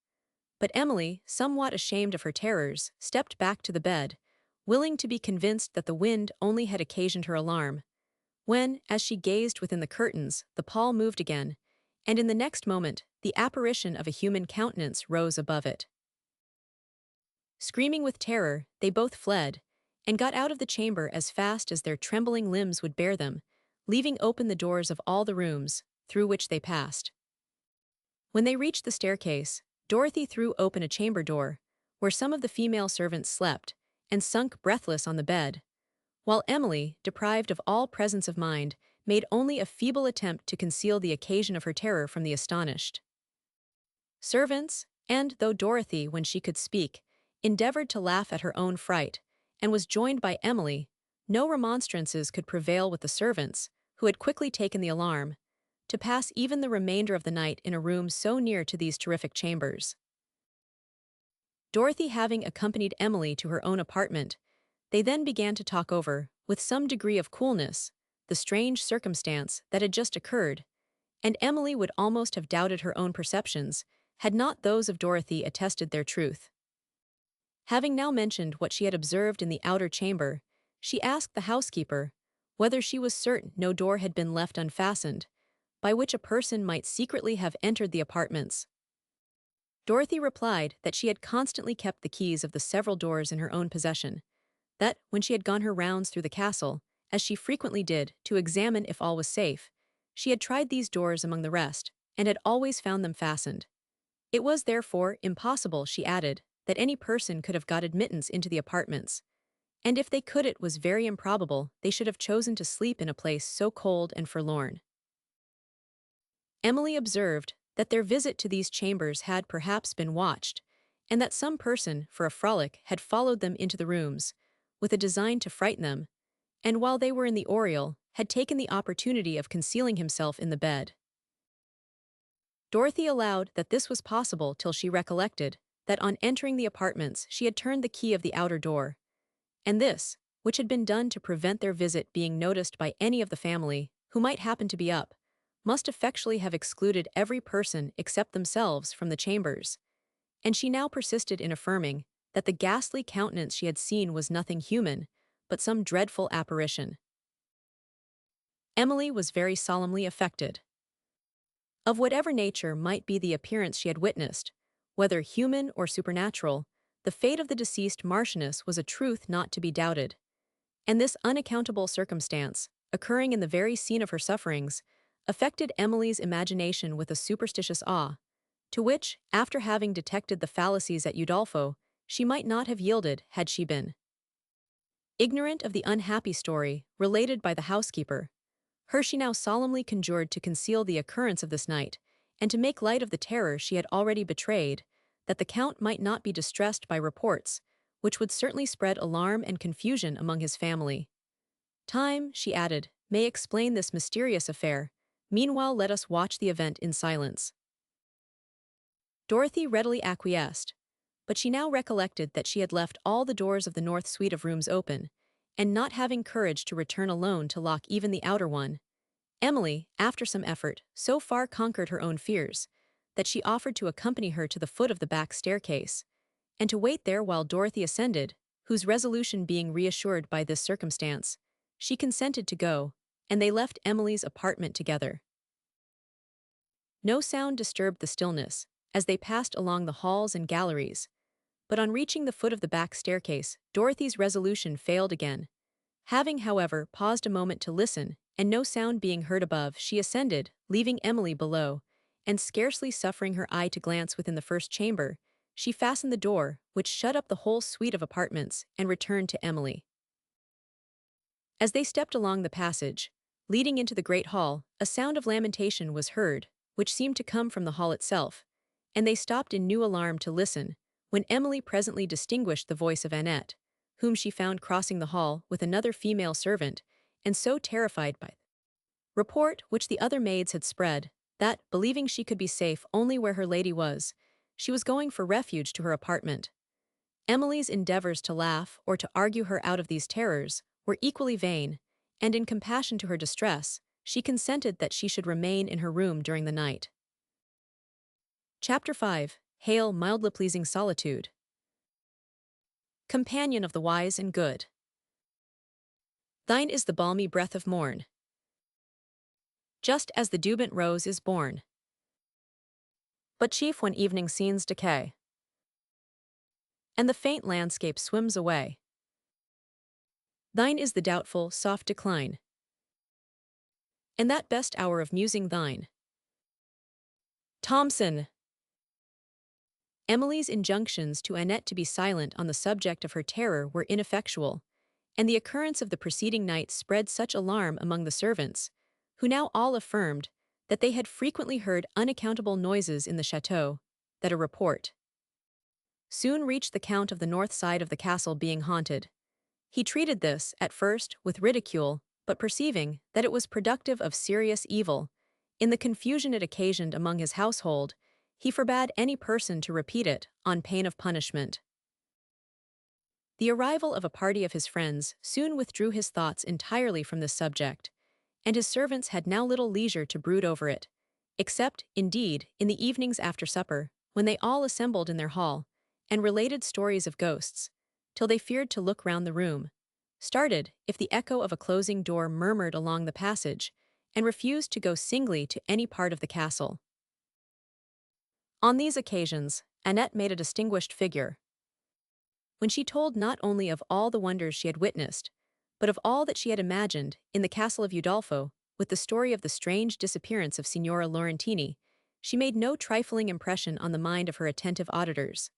[SPEAKER 1] But Emily, somewhat ashamed of her terrors, stepped back to the bed, willing to be convinced that the wind only had occasioned her alarm, when, as she gazed within the curtains, the pall moved again, and in the next moment, the apparition of a human countenance rose above it. Screaming with terror, they both fled, and got out of the chamber as fast as their trembling limbs would bear them, leaving open the doors of all the rooms, through which they passed. When they reached the staircase, Dorothy threw open a chamber door, where some of the female servants slept, and sunk breathless on the bed, while Emily, deprived of all presence of mind, made only a feeble attempt to conceal the occasion of her terror from the astonished servants, and, though Dorothy, when she could speak, endeavored to laugh at her own fright, and was joined by Emily, no remonstrances could prevail with the servants, who had quickly taken the alarm, to pass even the remainder of the night in a room so near to these terrific chambers. Dorothy having accompanied Emily to her own apartment, they then began to talk over, with some degree of coolness, the strange circumstance that had just occurred, and Emily would almost have doubted her own perceptions, had not those of Dorothy attested their truth. Having now mentioned what she had observed in the outer chamber, she asked the housekeeper whether she was certain no door had been left unfastened, by which a person might secretly have entered the apartments. Dorothy replied that she had constantly kept the keys of the several doors in her own possession, that, when she had gone her rounds through the castle, as she frequently did, to examine if all was safe, she had tried these doors among the rest, and had always found them fastened. It was, therefore, impossible, she added, that any person could have got admittance into the apartments, and if they could it was very improbable they should have chosen to sleep in a place so cold and forlorn. Emily observed that their visit to these chambers had perhaps been watched, and that some person, for a frolic, had followed them into the rooms, with a design to frighten them, and while they were in the oriel, had taken the opportunity of concealing himself in the bed. Dorothy allowed that this was possible till she recollected that on entering the apartments she had turned the key of the outer door, and this, which had been done to prevent their visit being noticed by any of the family who might happen to be up, must effectually have excluded every person except themselves from the chambers, and she now persisted in affirming that the ghastly countenance she had seen was nothing human, but some dreadful apparition. Emily was very solemnly affected. Of whatever nature might be the appearance she had witnessed, whether human or supernatural, the fate of the deceased Marchioness was a truth not to be doubted, and this unaccountable circumstance, occurring in the very scene of her sufferings, affected Emily's imagination with a superstitious awe, to which, after having detected the fallacies at Udolpho, she might not have yielded had she been ignorant of the unhappy story related by the housekeeper. Her she now solemnly conjured to conceal the occurrence of this night, and to make light of the terror she had already betrayed, that the Count might not be distressed by reports, which would certainly spread alarm and confusion among his family. Time, she added, may explain this mysterious affair. Meanwhile let us watch the event in silence. Dorothy readily acquiesced, but she now recollected that she had left all the doors of the north suite of rooms open, and not having courage to return alone to lock even the outer one, Emily, after some effort, so far conquered her own fears, that she offered to accompany her to the foot of the back staircase, and to wait there while Dorothy ascended, whose resolution being reassured by this circumstance, she consented to go, and they left Emily's apartment together. No sound disturbed the stillness, as they passed along the halls and galleries, but on reaching the foot of the back staircase, Dorothy's resolution failed again. Having, however, paused a moment to listen, and no sound being heard above, she ascended, leaving Emily below, and scarcely suffering her eye to glance within the first chamber, she fastened the door, which shut up the whole suite of apartments, and returned to Emily. As they stepped along the passage, leading into the great hall, a sound of lamentation was heard, which seemed to come from the hall itself, and they stopped in new alarm to listen, when Emily presently distinguished the voice of Annette, whom she found crossing the hall with another female servant, and so terrified by the report which the other maids had spread, that, believing she could be safe only where her lady was, she was going for refuge to her apartment. Emily's endeavors to laugh or to argue her out of these terrors were equally vain, and in compassion to her distress, she consented that she should remain in her room during the night. Chapter 5. Hail, mildly pleasing solitude. Companion of the wise and good. Thine is the balmy breath of morn, just as the dewbent rose is born, but chief when evening scenes decay, and the faint landscape swims away. Thine is the doubtful, soft decline, and that best hour of musing thine. Thomson. Emily's injunctions to Annette to be silent on the subject of her terror were ineffectual, and the occurrence of the preceding night spread such alarm among the servants, who now all affirmed that they had frequently heard unaccountable noises in the château, that a report soon reached the Count of the north side of the castle being haunted. He treated this, at first, with ridicule, but perceiving that it was productive of serious evil, in the confusion it occasioned among his household, he forbade any person to repeat it, on pain of punishment. The arrival of a party of his friends soon withdrew his thoughts entirely from this subject, and his servants had now little leisure to brood over it, except, indeed, in the evenings after supper, when they all assembled in their hall, and related stories of ghosts, till they feared to look round the room, started if the echo of a closing door murmured along the passage, and refused to go singly to any part of the castle. On these occasions, Annette made a distinguished figure, when she told not only of all the wonders she had witnessed, but of all that she had imagined in the Castle of Udolpho, with the story of the strange disappearance of Signora Laurentini. She made no trifling impression on the mind of her attentive auditors.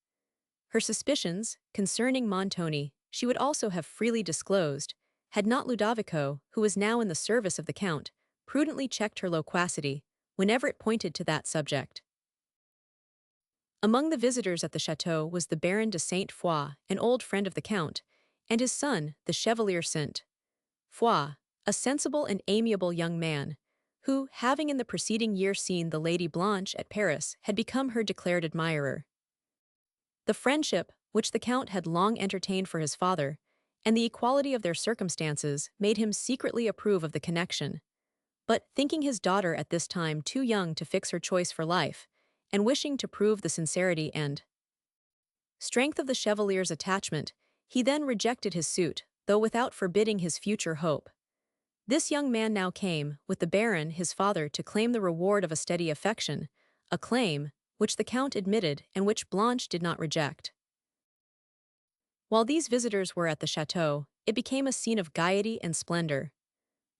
[SPEAKER 1] Her suspicions concerning Montoni she would also have freely disclosed, had not Ludovico, who was now in the service of the Count, prudently checked her loquacity whenever it pointed to that subject. Among the visitors at the château was the Baron de Saint-Foy, an old friend of the Count, and his son, the Chevalier Saint-Foy, a sensible and amiable young man, who, having in the preceding year seen the Lady Blanche at Paris, had become her declared admirer. The friendship, which the Count had long entertained for his father, and the equality of their circumstances made him secretly approve of the connection. But thinking his daughter at this time too young to fix her choice for life, and wishing to prove the sincerity and strength of the Chevalier's attachment, he then rejected his suit, though without forbidding his future hope. This young man now came, with the Baron, his father, to claim the reward of a steady affection, a claim which the Count admitted and which Blanche did not reject. While these visitors were at the château, it became a scene of gaiety and splendor.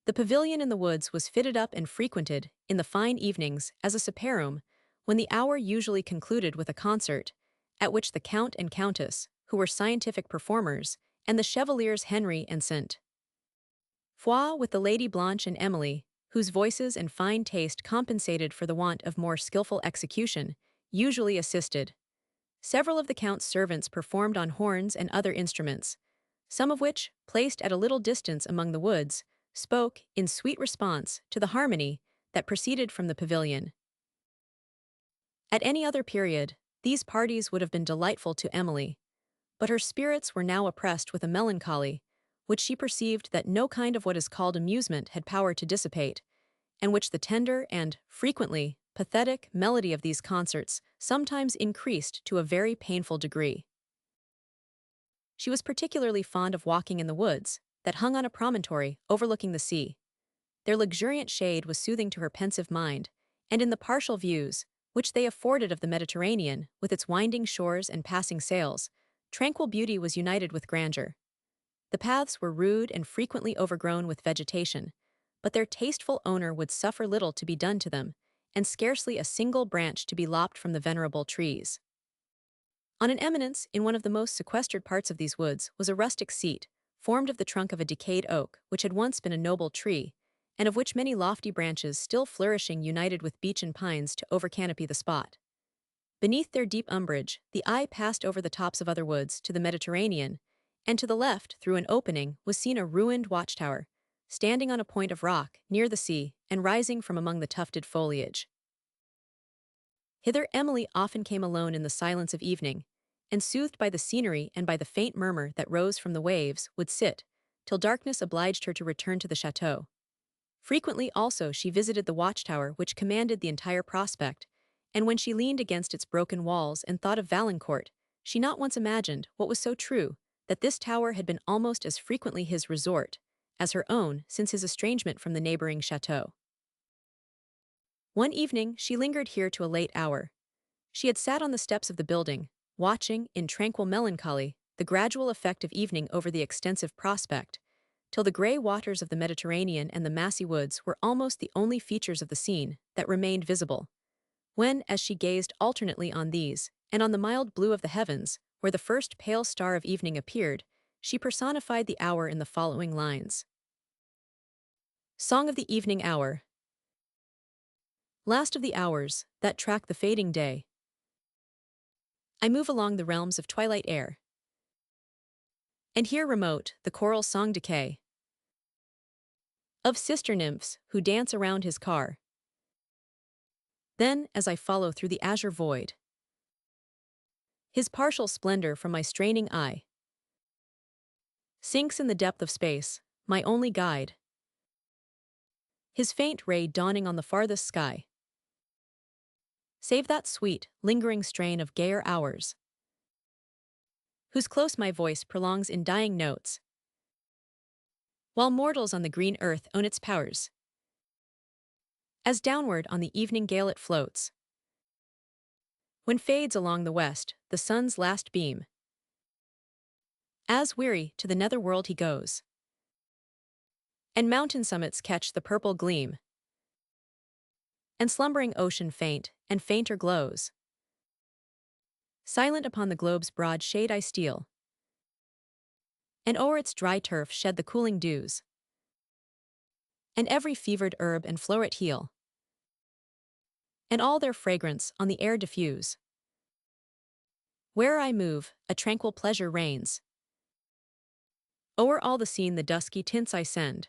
[SPEAKER 1] The pavilion in the woods was fitted up and frequented, in the fine evenings, as a separum, when the hour usually concluded with a concert, at which the Count and Countess, who were scientific performers, and the Chevaliers Henry and Saint-Foy with the Lady Blanche and Emily, whose voices and fine taste compensated for the want of more skillful execution, usually assisted. Several of the Count's servants performed on horns and other instruments, some of which, placed at a little distance among the woods, spoke, in sweet response, to the harmony that proceeded from the pavilion. At any other period, these parties would have been delightful to Emily, but her spirits were now oppressed with a melancholy, which she perceived that no kind of what is called amusement had power to dissipate, and which the tender and, frequently, pathetic melody of these concerts sometimes increased to a very painful degree. She was particularly fond of walking in the woods, that hung on a promontory overlooking the sea. Their luxuriant shade was soothing to her pensive mind, and in the partial views, which they afforded of the Mediterranean, with its winding shores and passing sails, tranquil beauty was united with grandeur. The paths were rude and frequently overgrown with vegetation, but their tasteful owner would suffer little to be done to them, and scarcely a single branch to be lopped from the venerable trees. On an eminence in one of the most sequestered parts of these woods was a rustic seat, formed of the trunk of a decayed oak, which had once been a noble tree, and of which many lofty branches still flourishing united with beech and pines to overcanopy the spot. Beneath their deep umbrage, the eye passed over the tops of other woods to the Mediterranean, and to the left, through an opening, was seen a ruined watchtower, standing on a point of rock, near the sea, and rising from among the tufted foliage. Hither Emily often came alone in the silence of evening, and soothed by the scenery and by the faint murmur that rose from the waves, would sit, till darkness obliged her to return to the château. Frequently also she visited the watchtower which commanded the entire prospect, and when she leaned against its broken walls and thought of Valancourt, she not once imagined what was so true, that this tower had been almost as frequently his resort as her own since his estrangement from the neighboring château. One evening she lingered here to a late hour. She had sat on the steps of the building, watching, in tranquil melancholy, the gradual effect of evening over the extensive prospect, till the grey waters of the Mediterranean and the massy woods were almost the only features of the scene that remained visible, when, as she gazed alternately on these, and on the mild blue of the heavens, where the first pale star of evening appeared, she personified the hour in the following lines. Song of the Evening Hour. Last of the hours, that track the fading day, I move along the realms of twilight air, and hear remote the choral song decay of sister nymphs who dance around his car. Then, as I follow through the azure void, his partial splendor from my straining eye sinks in the depth of space, my only guide, his faint ray dawning on the farthest sky. Save that sweet, lingering strain of gayer hours, whose close my voice prolongs in dying notes, while mortals on the green earth own its powers. As downward on the evening gale it floats, when fades along the west the sun's last beam, as weary to the nether world he goes, and mountain summits catch the purple gleam, and slumbering ocean faint and fainter glows. Silent upon the globe's broad shade I steal, and o'er its dry turf shed the cooling dews, and every fevered herb and floweret heal, and all their fragrance on the air diffuse. Where I move, a tranquil pleasure reigns. O'er all the scene the dusky tints I send.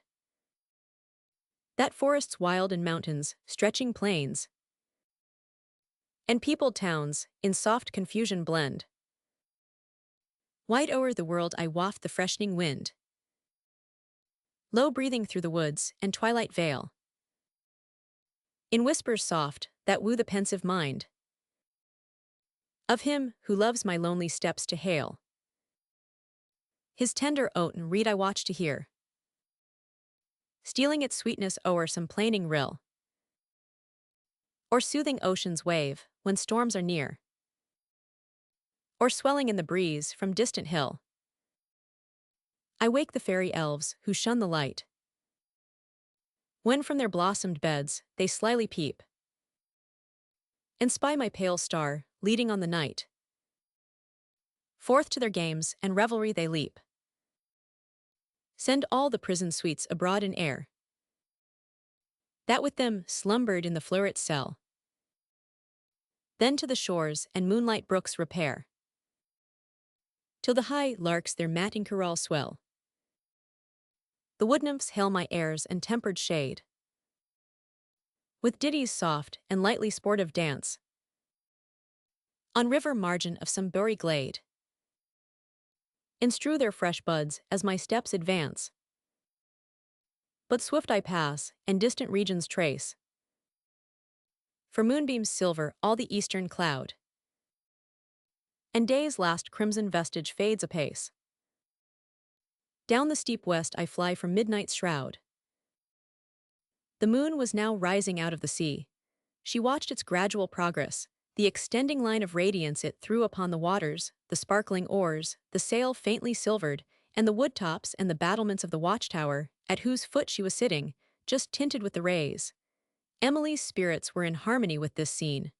[SPEAKER 1] That forests wild and mountains, stretching plains, and peopled towns, in soft confusion blend. Wide o'er the world I waft the freshening wind, low breathing through the woods and twilight vale. In whispers soft, that woo the pensive mind of him who loves my lonely steps to hail. His tender oat and reed I watch to hear, stealing its sweetness o'er some plaining rill, or soothing ocean's wave when storms are near, or swelling in the breeze from distant hill. I wake the fairy elves who shun the light, when from their blossomed beds they slyly peep, and spy my pale star leading on the night. Forth to their games and revelry they leap. Send all the prison suites abroad in air, that with them slumbered in the fleuret's cell. Then to the shores and moonlight brooks repair, till the high larks their matin chorale swell. The wood nymphs hail my airs and tempered shade, with ditties soft and lightly sportive dance, on river margin of some bowery glade, and strew their fresh buds as my steps advance. But swift I pass, and distant regions trace, for moonbeams silver all the eastern cloud, and day's last crimson vestige fades apace. Down the steep west I fly from midnight's shroud. The moon was now rising out of the sea. She watched its gradual progress, the extending line of radiance it threw upon the waters, the sparkling oars, the sail faintly silvered, and the wood-tops and the battlements of the watchtower, at whose foot she was sitting, just tinted with the rays. Emily's spirits were in harmony with this scene.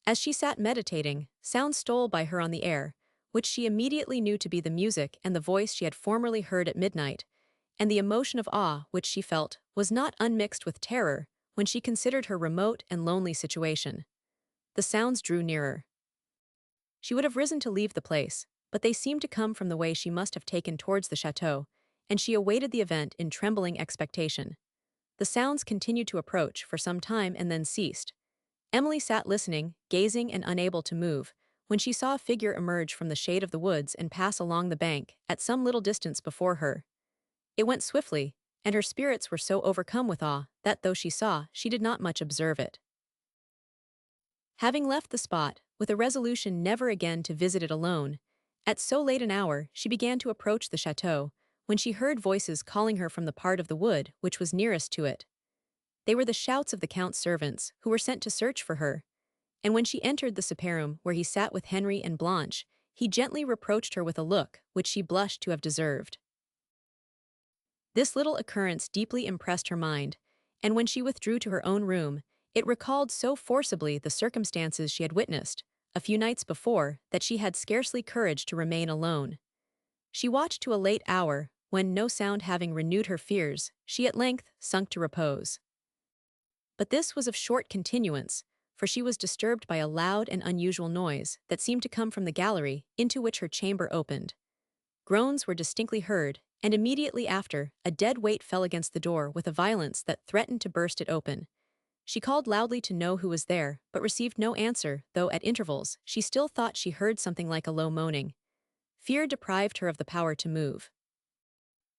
[SPEAKER 1] As she sat meditating, sounds stole by her on the air, which she immediately knew to be the music and the voice she had formerly heard at midnight, and the emotion of awe which she felt was not unmixed with terror when she considered her remote and lonely situation. The sounds drew nearer. She would have risen to leave the place, but they seemed to come from the way she must have taken towards the château, and she awaited the event in trembling expectation. The sounds continued to approach for some time and then ceased. Emily sat listening, gazing and unable to move, when she saw a figure emerge from the shade of the woods and pass along the bank at some little distance before her. It went swiftly, and her spirits were so overcome with awe that though she saw, she did not much observe it. Having left the spot, with a resolution never again to visit it alone, at so late an hour she began to approach the château, when she heard voices calling her from the part of the wood which was nearest to it. They were the shouts of the Count's servants, who were sent to search for her, and when she entered the supper-room where he sat with Henry and Blanche, he gently reproached her with a look which she blushed to have deserved. This little occurrence deeply impressed her mind, and when she withdrew to her own room, it recalled so forcibly the circumstances she had witnessed a few nights before that she had scarcely courage to remain alone. She watched to a late hour, when, no sound having renewed her fears, she at length sunk to repose. But this was of short continuance, for she was disturbed by a loud and unusual noise that seemed to come from the gallery into which her chamber opened. Groans were distinctly heard, and immediately after, a dead weight fell against the door with a violence that threatened to burst it open. She called loudly to know who was there, but received no answer, though at intervals she still thought she heard something like a low moaning. Fear deprived her of the power to move.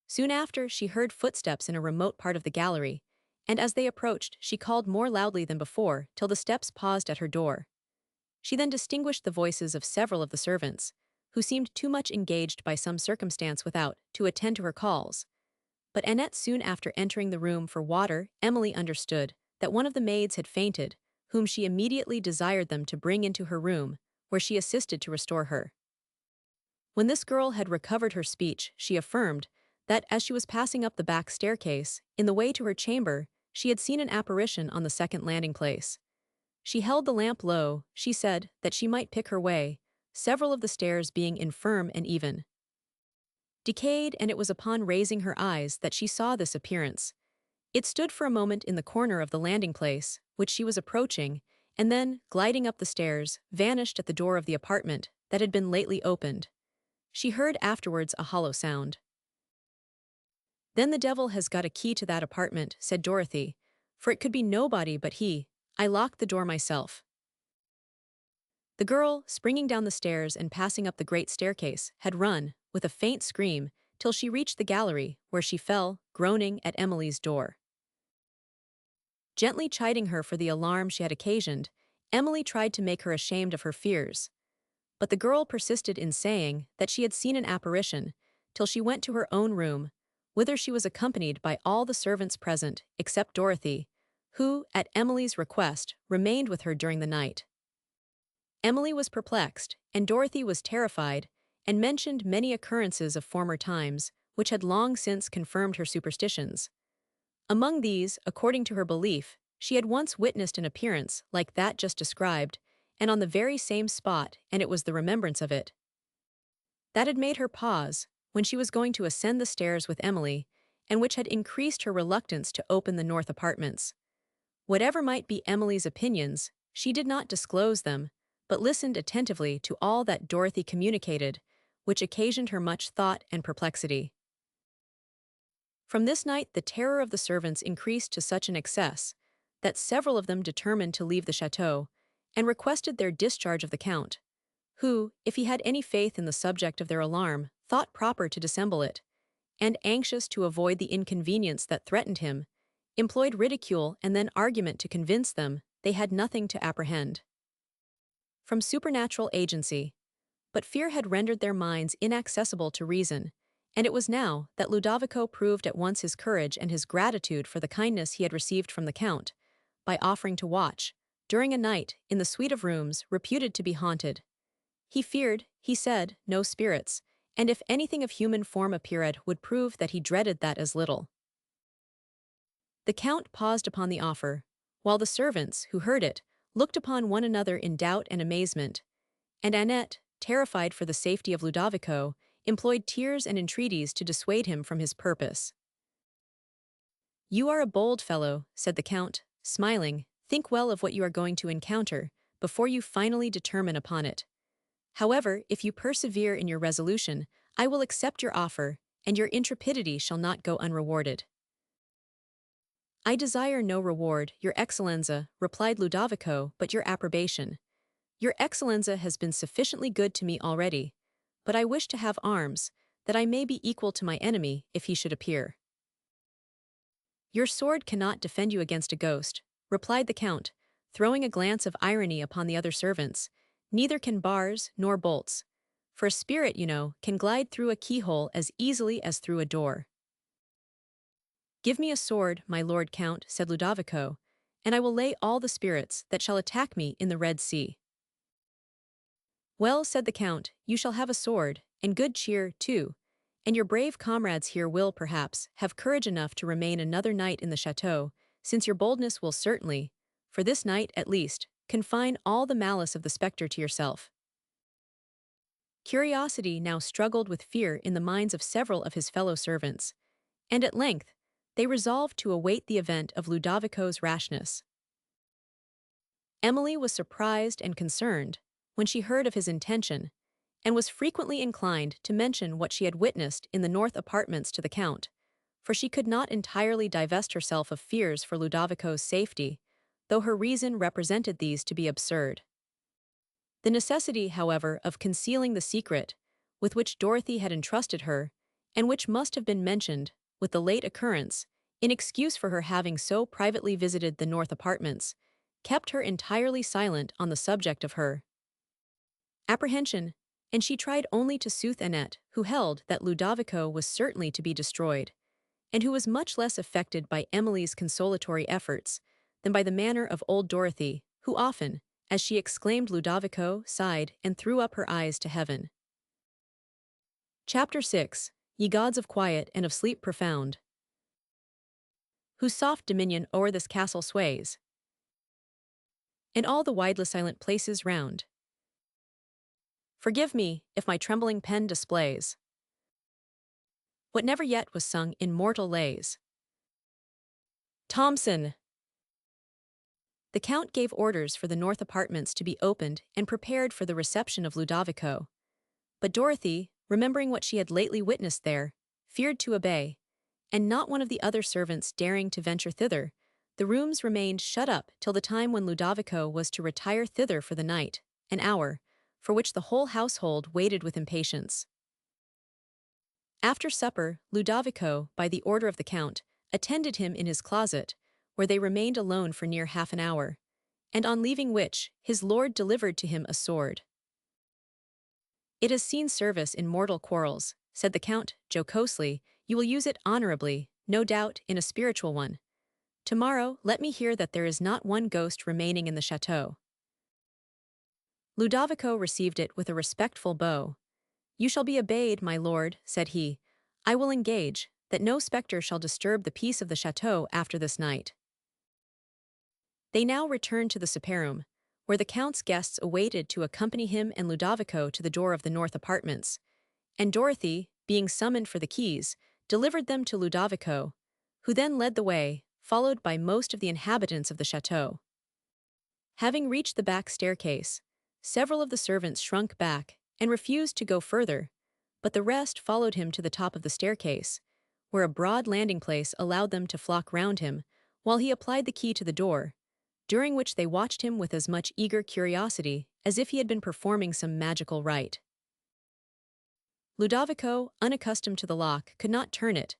[SPEAKER 1] Soon after, she heard footsteps in a remote part of the gallery, and as they approached, she called more loudly than before till the steps paused at her door. She then distinguished the voices of several of the servants, who seemed too much engaged by some circumstance without to attend to her calls. But Annette soon after entering the room for water, Emily understood that one of the maids had fainted, whom she immediately desired them to bring into her room, where she assisted to restore her. When this girl had recovered her speech, she affirmed that as she was passing up the back staircase, in the way to her chamber, she had seen an apparition on the second landing place. She held the lamp low, she said, that she might pick her way, several of the stairs being infirm and even decayed, and it was upon raising her eyes that she saw this appearance. It stood for a moment in the corner of the landing place, which she was approaching, and then, gliding up the stairs, vanished at the door of the apartment that had been lately opened. She heard afterwards a hollow sound. "Then the devil has got a key to that apartment," said Dorothy, "for it could be nobody but he. I locked the door myself." The girl, springing down the stairs and passing up the great staircase, had run, with a faint scream, till she reached the gallery, where she fell, groaning, at Emily's door. Gently chiding her for the alarm she had occasioned, Emily tried to make her ashamed of her fears. But the girl persisted in saying that she had seen an apparition, till she went to her own room, whither she was accompanied by all the servants present, except Dorothy, who, at Emily's request, remained with her during the night. Emily was perplexed, and Dorothy was terrified, and mentioned many occurrences of former times, which had long since confirmed her superstitions. Among these, according to her belief, she had once witnessed an appearance like that just described, and on the very same spot, and it was the remembrance of it that had made her pause when she was going to ascend the stairs with Emily, and which had increased her reluctance to open the north apartments. Whatever might be Emily's opinions, she did not disclose them, but listened attentively to all that Dorothy communicated, which occasioned her much thought and perplexity. From this night the terror of the servants increased to such an excess, that several of them determined to leave the château, and requested their discharge of the Count, who, if he had any faith in the subject of their alarm, thought proper to dissemble it, and, anxious to avoid the inconvenience that threatened him, employed ridicule and then argument to convince them they had nothing to apprehend from supernatural agency. But fear had rendered their minds inaccessible to reason, and it was now that Ludovico proved at once his courage and his gratitude for the kindness he had received from the Count, by offering to watch, during a night, in the suite of rooms reputed to be haunted. He feared, he said, no spirits, and if anything of human form appeared would prove that he dreaded that as little. The Count paused upon the offer, while the servants, who heard it, looked upon one another in doubt and amazement, and Annette, terrified for the safety of Ludovico, employed tears and entreaties to dissuade him from his purpose. "You are a bold fellow," said the Count, smiling. "Think well of what you are going to encounter, before you finally determine upon it. However, if you persevere in your resolution, I will accept your offer, and your intrepidity shall not go unrewarded." "I desire no reward, your Excellenza," replied Ludovico, "but your approbation. Your Excellenza has been sufficiently good to me already, but I wish to have arms, that I may be equal to my enemy if he should appear." "Your sword cannot defend you against a ghost," replied the Count, throwing a glance of irony upon the other servants. "Neither can bars nor bolts. For a spirit, you know, can glide through a keyhole as easily as through a door." "Give me a sword, my Lord Count," said Ludovico, "and I will lay all the spirits that shall attack me in the Red Sea." "Well," said the Count, "you shall have a sword, and good cheer, too, and your brave comrades here will, perhaps, have courage enough to remain another night in the château, since your boldness will certainly, for this night at least, confine all the malice of the spectre to yourself." Curiosity now struggled with fear in the minds of several of his fellow servants, and at length they resolved to await the event of Ludovico's rashness. Emily was surprised and concerned when she heard of his intention, and was frequently inclined to mention what she had witnessed in the north apartments to the Count, for she could not entirely divest herself of fears for Ludovico's safety, though her reason represented these to be absurd. The necessity, however, of concealing the secret with which Dorothy had entrusted her, and which must have been mentioned, with the late occurrence, in excuse for her having so privately visited the north apartments, kept her entirely silent on the subject of her apprehension, and she tried only to soothe Annette, who held that Ludovico was certainly to be destroyed, and who was much less affected by Emily's consolatory efforts than by the manner of old Dorothy, who often, as she exclaimed Ludovico, sighed and threw up her eyes to heaven. Chapter 6. Ye gods of quiet and of sleep profound, whose soft dominion o'er this castle sways, and all the wideless silent places round. Forgive me, if my trembling pen displays what never yet was sung in mortal lays. Thomson. The Count gave orders for the north apartments to be opened and prepared for the reception of Ludovico. But Dorothy, remembering what she had lately witnessed there, feared to obey, and not one of the other servants daring to venture thither, the rooms remained shut up till the time when Ludovico was to retire thither for the night, an hour, for which the whole household waited with impatience. After supper, Ludovico, by the order of the Count, attended him in his closet, where they remained alone for near half an hour, and on leaving which, his lord delivered to him a sword. "It has seen service in mortal quarrels," said the Count, jocosely. "You will use it honorably, no doubt, in a spiritual one. Tomorrow, let me hear that there is not one ghost remaining in the château." Ludovico received it with a respectful bow. "You shall be obeyed, my lord," said he. "I will engage that no spectre shall disturb the peace of the château after this night." They now returned to the supper-room, where the Count's guests awaited to accompany him and Ludovico to the door of the north apartments, and Dorothy, being summoned for the keys, delivered them to Ludovico, who then led the way, followed by most of the inhabitants of the château. Having reached the back staircase, several of the servants shrunk back and refused to go further, but the rest followed him to the top of the staircase, where a broad landing place allowed them to flock round him, while he applied the key to the door, during which they watched him with as much eager curiosity as if he had been performing some magical rite. Ludovico, unaccustomed to the lock, could not turn it,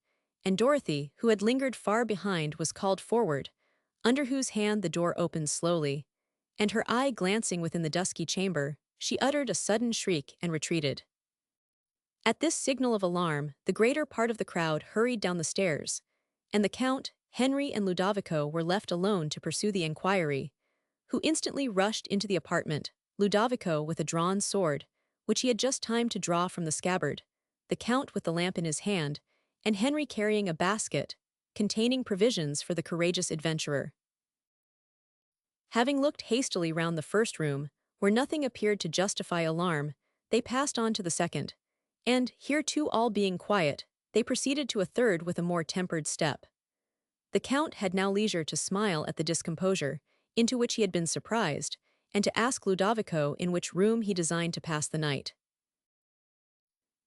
[SPEAKER 1] and Dorothy, who had lingered far behind, was called forward, under whose hand the door opened slowly, and her eye glancing within the dusky chamber, she uttered a sudden shriek and retreated. At this signal of alarm, the greater part of the crowd hurried down the stairs, and the Count, Henry, and Ludovico were left alone to pursue the inquiry, who instantly rushed into the apartment, Ludovico with a drawn sword, which he had just time to draw from the scabbard, the Count with the lamp in his hand, and Henry carrying a basket containing provisions for the courageous adventurer. Having looked hastily round the first room, where nothing appeared to justify alarm, they passed on to the second, and, here too all being quiet, they proceeded to a third with a more tempered step. The Count had now leisure to smile at the discomposure, into which he had been surprised, and to ask Ludovico in which room he designed to pass the night.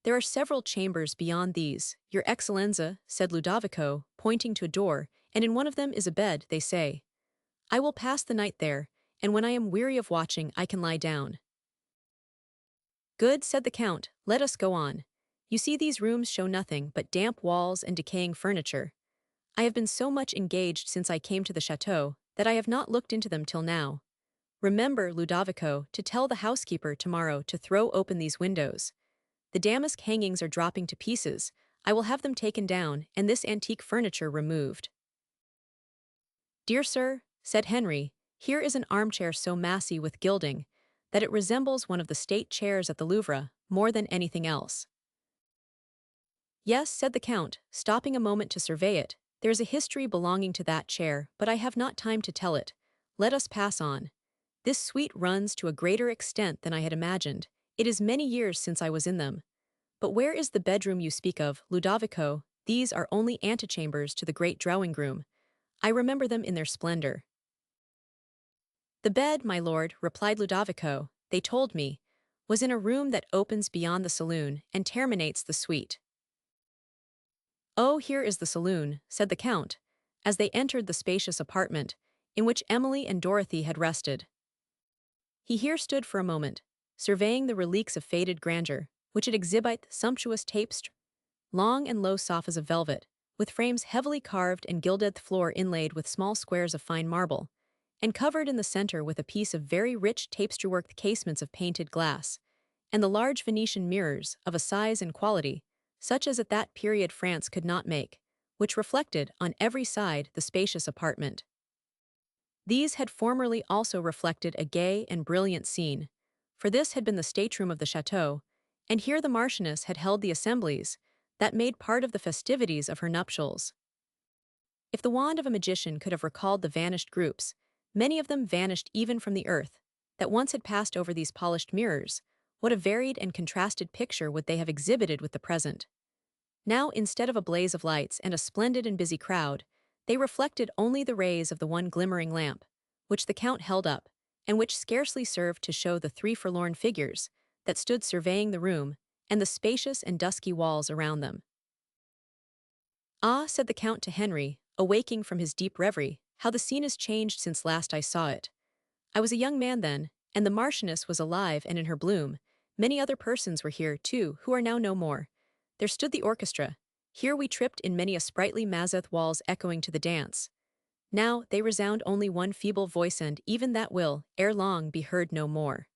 [SPEAKER 1] "There are several chambers beyond these, your Excellenza," said Ludovico, pointing to a door, "and in one of them is a bed, they say. I will pass the night there, and when I am weary of watching I can lie down." "Good," said the Count, "let us go on. You see these rooms show nothing but damp walls and decaying furniture. I have been so much engaged since I came to the château that I have not looked into them till now. Remember, Ludovico, to tell the housekeeper tomorrow to throw open these windows. The damask hangings are dropping to pieces. I will have them taken down and this antique furniture removed." "Dear sir," said Henry, "here is an armchair so massy with gilding that it resembles one of the state chairs at the Louvre more than anything else." "Yes," said the Count, stopping a moment to survey it, "there is a history belonging to that chair, but I have not time to tell it. Let us pass on. This suite runs to a greater extent than I had imagined. It is many years since I was in them. But where is the bedroom you speak of, Ludovico? These are only antechambers to the great drawing-room. I remember them in their splendor." "The bed, my lord," replied Ludovico, "they told me, was in a room that opens beyond the saloon and terminates the suite." "Oh, here is the saloon," said the Count, as they entered the spacious apartment, in which Emily and Dorothy had rested. He here stood for a moment, surveying the relics of faded grandeur, which it exhibit sumptuous tapestry, long and low sofas of velvet, with frames heavily carved and gilded, the floor inlaid with small squares of fine marble, and covered in the center with a piece of very rich tapestry-work casements of painted glass, and the large Venetian mirrors of a size and quality, such as at that period France could not make, which reflected, on every side, the spacious apartment. These had formerly also reflected a gay and brilliant scene, for this had been the stateroom of the château, and here the Marchioness had held the assemblies that made part of the festivities of her nuptials. If the wand of a magician could have recalled the vanished groups, many of them vanished even from the earth, that once had passed over these polished mirrors, what a varied and contrasted picture would they have exhibited with the present. Now, instead of a blaze of lights and a splendid and busy crowd, they reflected only the rays of the one glimmering lamp, which the Count held up, and which scarcely served to show the three forlorn figures that stood surveying the room and the spacious and dusky walls around them. "Ah," said the Count to Henry, awaking from his deep reverie, "how the scene has changed since last I saw it. I was a young man then, and the Marchioness was alive and in her bloom. Many other persons were here, too, who are now no more. There stood the orchestra. Here we tripped in many a sprightly mazeth walls echoing to the dance. Now they resound only one feeble voice, and even that will, ere long, be heard no more.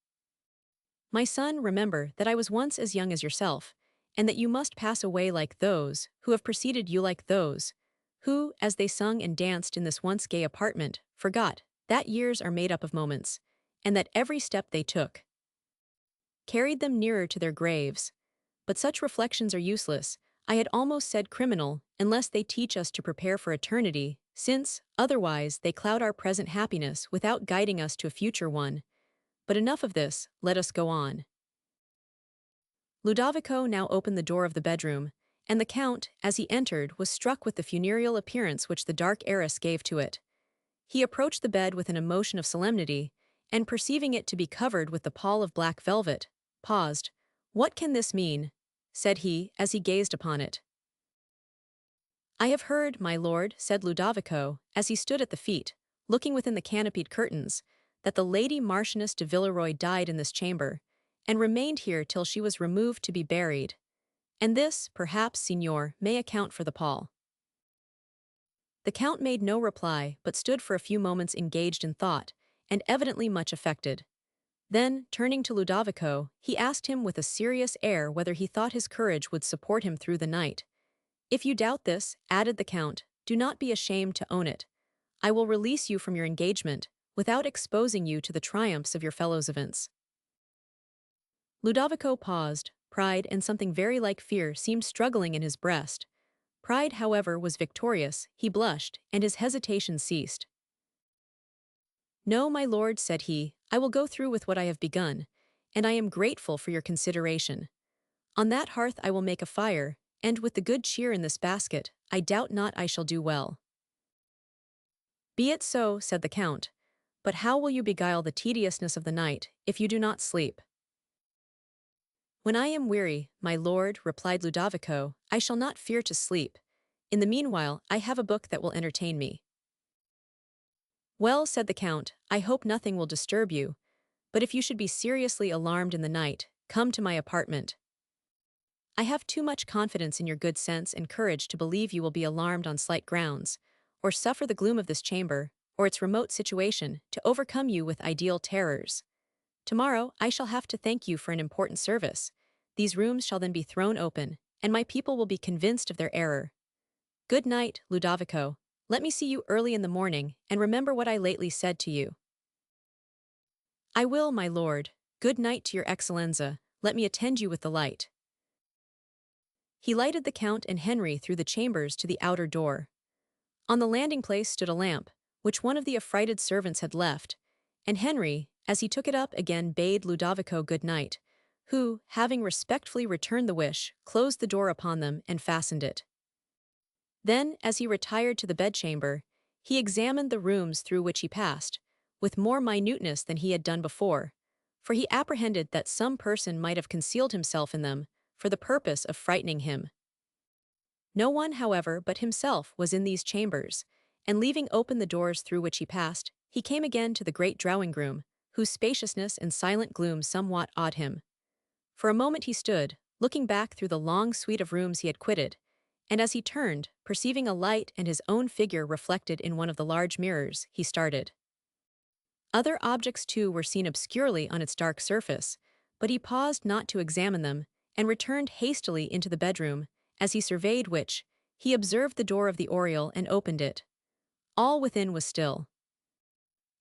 [SPEAKER 1] My son, remember that I was once as young as yourself, and that you must pass away like those who have preceded you, like those who, as they sung and danced in this once gay apartment, forgot that years are made up of moments, and that every step they took carried them nearer to their graves. But such reflections are useless, I had almost said criminal, unless they teach us to prepare for eternity, since, otherwise, they cloud our present happiness without guiding us to a future one. But enough of this, let us go on." Ludovico now opened the door of the bedroom, and the Count, as he entered, was struck with the funereal appearance which the dark heiress gave to it. He approached the bed with an emotion of solemnity, and perceiving it to be covered with the pall of black velvet, paused. "What can this mean?" said he, as he gazed upon it. "I have heard, my lord," said Ludovico, as he stood at the feet, looking within the canopied curtains, "that the Lady Marchioness de Villeroy died in this chamber, and remained here till she was removed to be buried. And this, perhaps, signor, may account for the pall." The Count made no reply, but stood for a few moments engaged in thought, and evidently much affected. Then, turning to Ludovico, he asked him with a serious air whether he thought his courage would support him through the night. "If you doubt this," added the Count, "do not be ashamed to own it. I will release you from your engagement, without exposing you to the triumphs of your fellows-events." Ludovico paused. Pride and something very like fear seemed struggling in his breast. Pride, however, was victorious, he blushed, and his hesitation ceased. "No, my lord," said he, "I will go through with what I have begun, and I am grateful for your consideration. On that hearth I will make a fire, and with the good cheer in this basket, I doubt not I shall do well." "Be it so," said the Count, "but how will you beguile the tediousness of the night, if you do not sleep?" "When I am weary, my lord," replied Ludovico, "I shall not fear to sleep. In the meanwhile, I have a book that will entertain me." "Well," said the Count, "I hope nothing will disturb you, but if you should be seriously alarmed in the night, come to my apartment. I have too much confidence in your good sense and courage to believe you will be alarmed on slight grounds, or suffer the gloom of this chamber, or its remote situation, to overcome you with ideal terrors. Tomorrow I shall have to thank you for an important service. These rooms shall then be thrown open, and my people will be convinced of their error. Good night, Ludovico. Let me see you early in the morning, and remember what I lately said to you." "I will, my lord. Good night to your Excellenza. Let me attend you with the light." He lighted the Count and Henry through the chambers to the outer door. On the landing place stood a lamp, which one of the affrighted servants had left, and Henry, as he took it up again, bade Ludovico good night, who, having respectfully returned the wish, closed the door upon them and fastened it. Then, as he retired to the bedchamber, he examined the rooms through which he passed, with more minuteness than he had done before, for he apprehended that some person might have concealed himself in them for the purpose of frightening him. No one, however, but himself was in these chambers, and leaving open the doors through which he passed, he came again to the great drawing-room, whose spaciousness and silent gloom somewhat awed him. For a moment he stood, looking back through the long suite of rooms he had quitted, and as he turned, perceiving a light and his own figure reflected in one of the large mirrors, he started. Other objects too were seen obscurely on its dark surface, but he paused not to examine them, and returned hastily into the bedroom, as he surveyed which, he observed the door of the oriel and opened it. All within was still.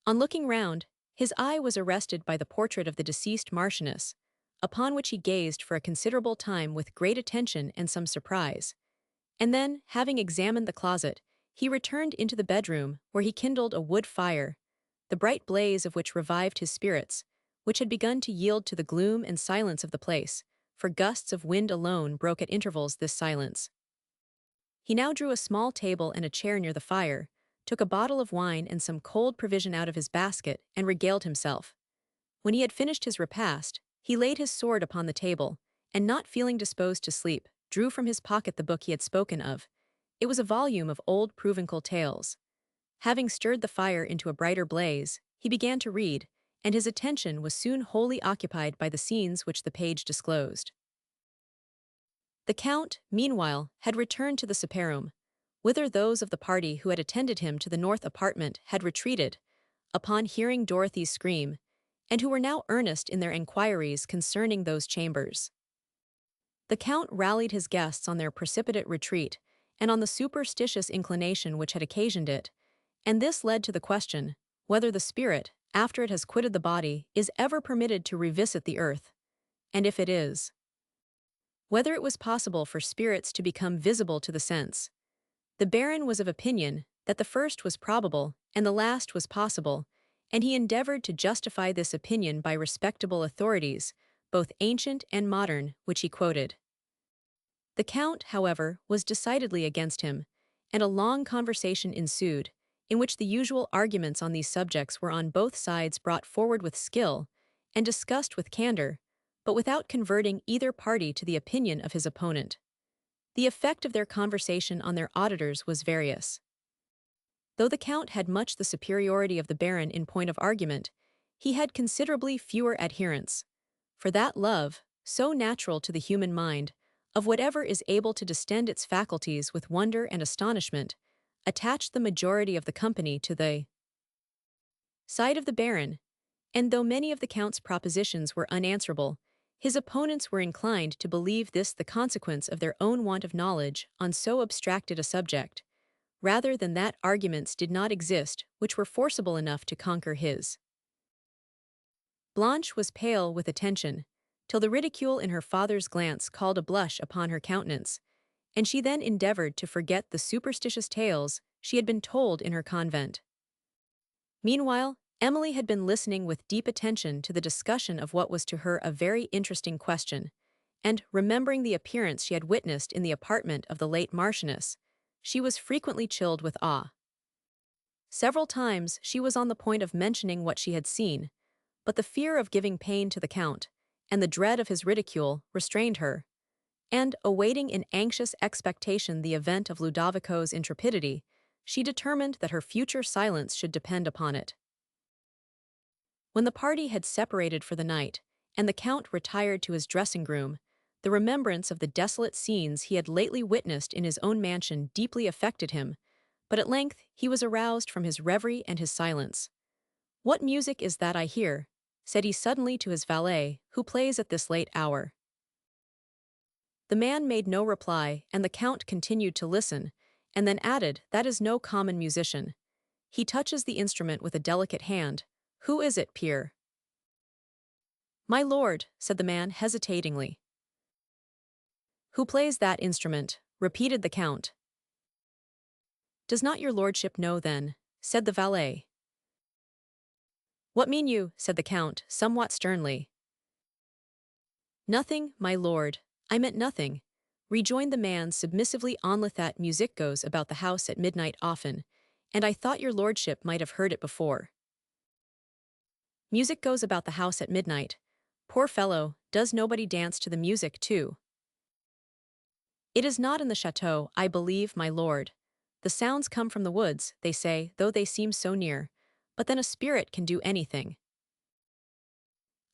[SPEAKER 1] On looking round, his eye was arrested by the portrait of the deceased Marchioness, upon which he gazed for a considerable time with great attention and some surprise. And then, having examined the closet, he returned into the bedroom, where he kindled a wood fire, the bright blaze of which revived his spirits, which had begun to yield to the gloom and silence of the place, for gusts of wind alone broke at intervals this silence. He now drew a small table and a chair near the fire, took a bottle of wine and some cold provision out of his basket, and regaled himself. When he had finished his repast, he laid his sword upon the table, and not feeling disposed to sleep, drew from his pocket the book he had spoken of. It was a volume of old provincial tales. Having stirred the fire into a brighter blaze, he began to read, and his attention was soon wholly occupied by the scenes which the page disclosed. The Count, meanwhile, had returned to the supper-room, whither those of the party who had attended him to the north apartment had retreated, upon hearing Dorothy's scream, and who were now earnest in their enquiries concerning those chambers. The Count rallied his guests on their precipitate retreat, and on the superstitious inclination which had occasioned it, and this led to the question, whether the spirit, after it has quitted the body, is ever permitted to revisit the earth, and if it is, whether it was possible for spirits to become visible to the sense. The Baron was of opinion that the first was probable and the last was possible, and he endeavored to justify this opinion by respectable authorities, both ancient and modern, which he quoted. The Count, however, was decidedly against him, and a long conversation ensued, in which the usual arguments on these subjects were on both sides brought forward with skill and discussed with candor, but without converting either party to the opinion of his opponent. The effect of their conversation on their auditors was various. Though the Count had much the superiority of the Baron in point of argument, he had considerably fewer adherents, for that love, so natural to the human mind, of whatever is able to distend its faculties with wonder and astonishment, attached the majority of the company to the side of the Baron, and though many of the Count's propositions were unanswerable, his opponents were inclined to believe this the consequence of their own want of knowledge on so abstracted a subject, rather than that arguments did not exist which were forcible enough to conquer his. Blanche was pale with attention, till the ridicule in her father's glance called a blush upon her countenance, and she then endeavored to forget the superstitious tales she had been told in her convent. Meanwhile, Emily had been listening with deep attention to the discussion of what was to her a very interesting question, and, remembering the appearance she had witnessed in the apartment of the late Marchioness, she was frequently chilled with awe. Several times she was on the point of mentioning what she had seen, but the fear of giving pain to the Count, and the dread of his ridicule, restrained her, and, awaiting in anxious expectation the event of Ludovico's intrepidity, she determined that her future silence should depend upon it. When the party had separated for the night, and the Count retired to his dressing-room, the remembrance of the desolate scenes he had lately witnessed in his own mansion deeply affected him, but at length he was aroused from his reverie and his silence. "What music is that I hear?" said he suddenly to his valet, "who plays at this late hour?" The man made no reply, and the Count continued to listen, and then added, "That is no common musician. He touches the instrument with a delicate hand. Who is it, Pierre?" "My lord," said the man hesitatingly. "Who plays that instrument?" repeated the Count. "Does not your lordship know, then?" said the valet. "What mean you?" said the Count, somewhat sternly. "Nothing, my lord, I meant nothing," rejoined the man submissively. "Only that music goes about the house at midnight often, and I thought your lordship might have heard it before." "Music goes about the house at midnight. Poor fellow, does nobody dance to the music too?" "It is not in the château, I believe, my lord. The sounds come from the woods, they say, though they seem so near, but then a spirit can do anything."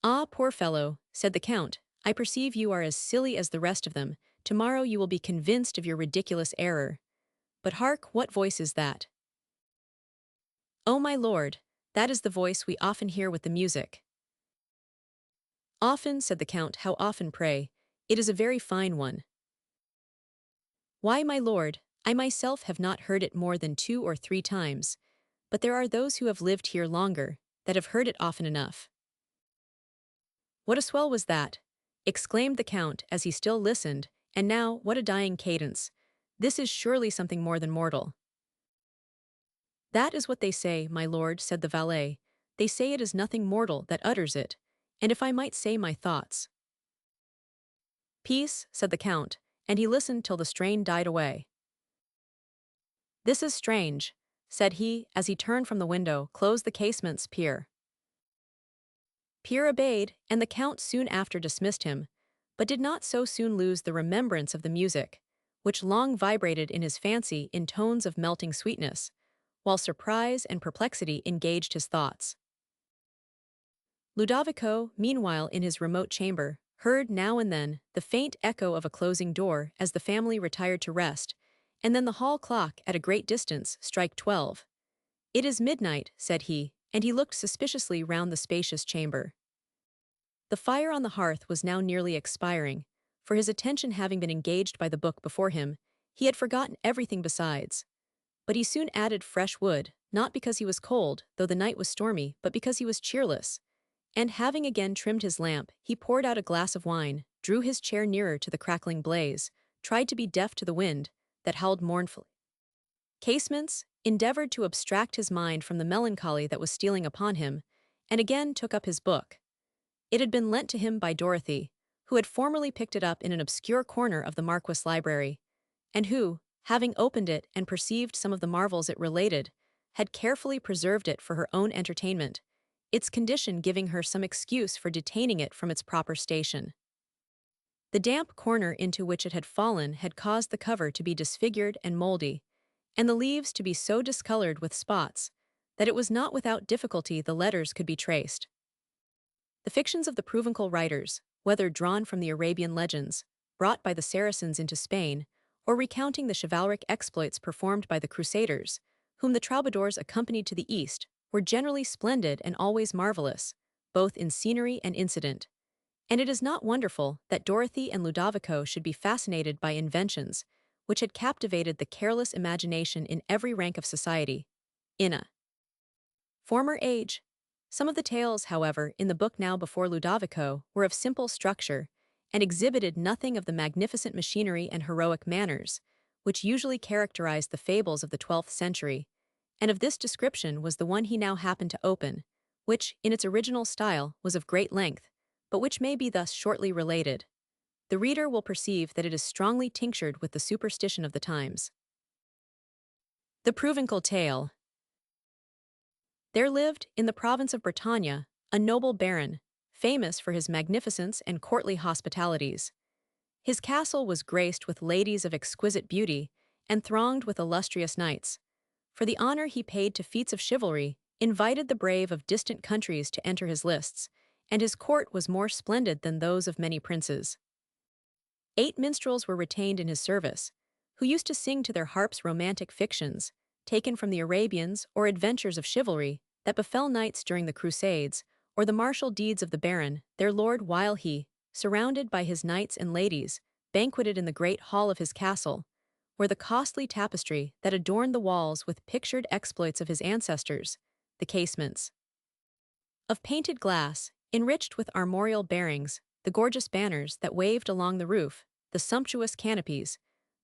[SPEAKER 1] "Ah, poor fellow," said the Count, "I perceive you are as silly as the rest of them. Tomorrow you will be convinced of your ridiculous error. But hark, what voice is that?" "Oh, my lord, that is the voice we often hear with the music." "Often," said the Count, "how often, pray? It is a very fine one." "Why, my lord, I myself have not heard it more than 2 or 3 times, but there are those who have lived here longer, that have heard it often enough." "What a swell was that!" exclaimed the Count as he still listened, "and now, what a dying cadence! This is surely something more than mortal." "That is what they say, my lord," said the valet. "They say it is nothing mortal that utters it, and if I might say my thoughts—" "Peace," said the Count, and he listened till the strain died away. "This is strange," said he as he turned from the window, close the casements, Pierre. Pierre obeyed, and the Count soon after dismissed him, but did not so soon lose the remembrance of the music, which long vibrated in his fancy in tones of melting sweetness, while surprise and perplexity engaged his thoughts. Ludovico, meanwhile in his remote chamber, heard now and then the faint echo of a closing door as the family retired to rest, and then the hall clock at a great distance strike 12. "It is midnight," said he, and he looked suspiciously round the spacious chamber. The fire on the hearth was now nearly expiring, for his attention having been engaged by the book before him, he had forgotten everything besides. But he soon added fresh wood, not because he was cold, though the night was stormy, but because he was cheerless. And having again trimmed his lamp, he poured out a glass of wine, drew his chair nearer to the crackling blaze, tried to be deaf to the wind, that howled mournfully. Casements, endeavored to abstract his mind from the melancholy that was stealing upon him, and again took up his book. It had been lent to him by Dorothy, who had formerly picked it up in an obscure corner of the Marquis' library, and who, having opened it and perceived some of the marvels it related, had carefully preserved it for her own entertainment, its condition giving her some excuse for detaining it from its proper station. The damp corner into which it had fallen had caused the cover to be disfigured and mouldy, and the leaves to be so discolored with spots, that it was not without difficulty the letters could be traced. The fictions of the Provençal writers, whether drawn from the Arabian legends, brought by the Saracens into Spain, or recounting the chivalric exploits performed by the Crusaders, whom the troubadours accompanied to the East, were generally splendid and always marvelous, both in scenery and incident. And it is not wonderful that Dorothy and Ludovico should be fascinated by inventions which had captivated the careless imagination in every rank of society. In a former age, some of the tales, however, in the book now before Ludovico were of simple structure, and exhibited nothing of the magnificent machinery and heroic manners, which usually characterized the fables of the 12th century, and of this description was the one he now happened to open, which, in its original style, was of great length, but which may be thus shortly related. The reader will perceive that it is strongly tinctured with the superstition of the times. The Provençal Tale. There lived, in the province of Bretagne, a noble baron, famous for his magnificence and courtly hospitalities. His castle was graced with ladies of exquisite beauty, and thronged with illustrious knights. For the honor he paid to feats of chivalry, invited the brave of distant countries to enter his lists, and his court was more splendid than those of many princes. 8 minstrels were retained in his service, who used to sing to their harps romantic fictions, taken from the Arabians or adventures of chivalry, that befell knights during the Crusades, or the martial deeds of the baron, their lord, while he, surrounded by his knights and ladies, banqueted in the great hall of his castle, where the costly tapestry that adorned the walls with pictured exploits of his ancestors, the casements of painted glass, enriched with armorial bearings, the gorgeous banners that waved along the roof, the sumptuous canopies,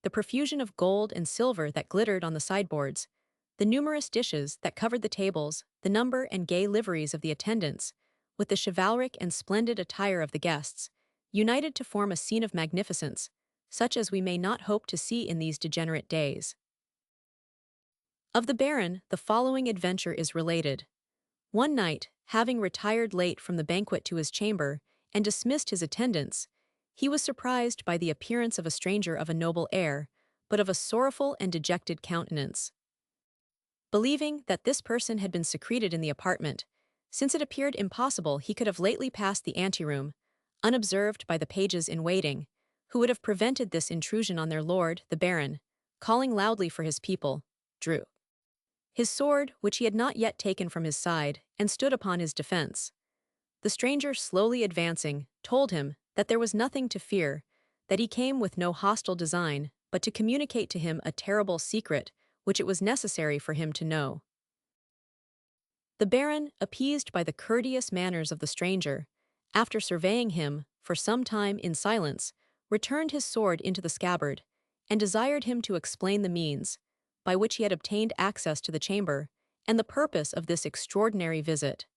[SPEAKER 1] the profusion of gold and silver that glittered on the sideboards, the numerous dishes that covered the tables, the number and gay liveries of the attendants, with the chivalric and splendid attire of the guests, united to form a scene of magnificence, such as we may not hope to see in these degenerate days. Of the baron, the following adventure is related. One night, having retired late from the banquet to his chamber, and dismissed his attendants, he was surprised by the appearance of a stranger of a noble air, but of a sorrowful and dejected countenance. Believing that this person had been secreted in the apartment, since it appeared impossible he could have lately passed the anteroom, unobserved by the pages in waiting, who would have prevented this intrusion on their lord, the baron, calling loudly for his people, drew his sword, which he had not yet taken from his side, and stood upon his defense. The stranger, slowly advancing, told him that there was nothing to fear, that he came with no hostile design, but to communicate to him a terrible secret, which it was necessary for him to know. The baron, appeased by the courteous manners of the stranger, after surveying him for some time in silence, returned his sword into the scabbard, and desired him to explain the means by which he had obtained access to the chamber, and the purpose of this extraordinary visit.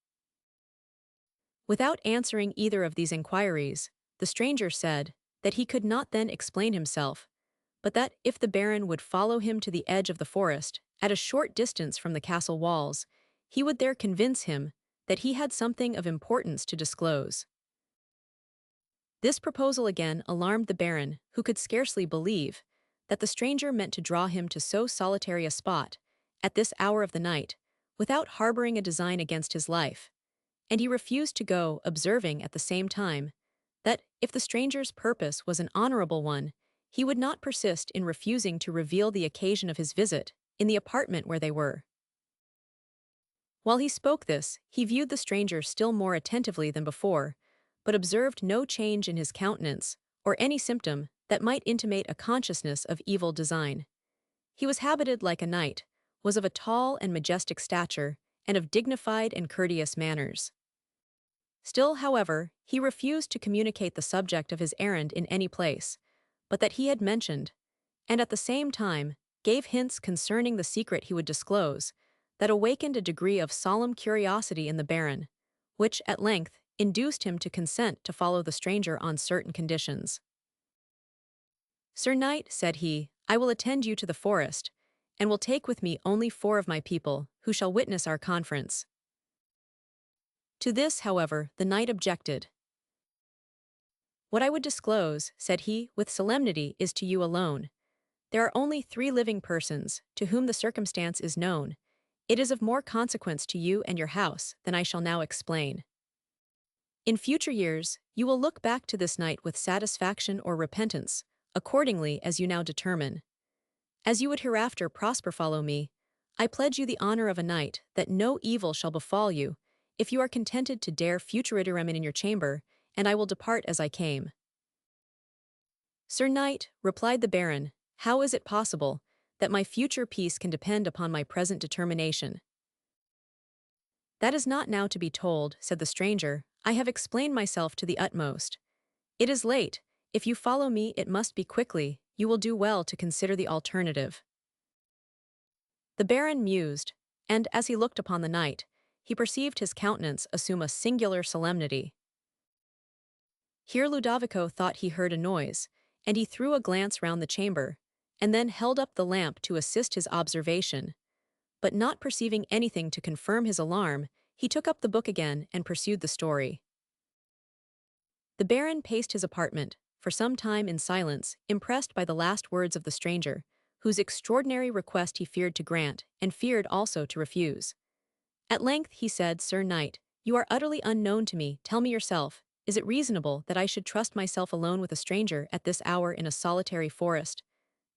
[SPEAKER 1] Without answering either of these inquiries, the stranger said that he could not then explain himself, but that if the baron would follow him to the edge of the forest, at a short distance from the castle walls, he would there convince him that he had something of importance to disclose. This proposal again alarmed the Baron, who could scarcely believe that the stranger meant to draw him to so solitary a spot, at this hour of the night, without harboring a design against his life, and he refused to go, observing at the same time that, if the stranger's purpose was an honorable one, he would not persist in refusing to reveal the occasion of his visit in the apartment where they were. While he spoke this, he viewed the stranger still more attentively than before, but observed no change in his countenance, or any symptom that might intimate a consciousness of evil design. He was habited like a knight, was of a tall and majestic stature, and of dignified and courteous manners. Still, however, he refused to communicate the subject of his errand in any place, but that he had mentioned, and at the same time gave hints concerning the secret he would disclose, that awakened a degree of solemn curiosity in the Baron, which, at length, induced him to consent to follow the stranger on certain conditions. "Sir Knight," said he, "I will attend you to the forest, and will take with me only 4 of my people, who shall witness our conference." To this, however, the knight objected. "What I would disclose," said he, with solemnity, "is to you alone. There are only 3 living persons, to whom the circumstance is known. It is of more consequence to you and your house than I shall now explain. In future years, you will look back to this night with satisfaction or repentance, accordingly as you now determine. As you would hereafter prosper follow me, I pledge you the honor of a knight that no evil shall befall you, if you are contented to dare futuriterem in your chamber, and I will depart as I came." "Sir Knight," replied the Baron, "how is it possible that my future peace can depend upon my present determination?" "That is not now to be told," said the stranger. "I have explained myself to the utmost. It is late. If you follow me, it must be quickly. You will do well to consider the alternative." The Baron mused, and, as he looked upon the knight, he perceived his countenance assume a singular solemnity. Here Ludovico thought he heard a noise, and he threw a glance round the chamber, and then held up the lamp to assist his observation. But not perceiving anything to confirm his alarm, he took up the book again and pursued the story. The Baron paced his apartment, for some time in silence, impressed by the last words of the stranger, whose extraordinary request he feared to grant, and feared also to refuse. At length he said, "Sir Knight, you are utterly unknown to me. Tell me yourself, is it reasonable that I should trust myself alone with a stranger at this hour in a solitary forest?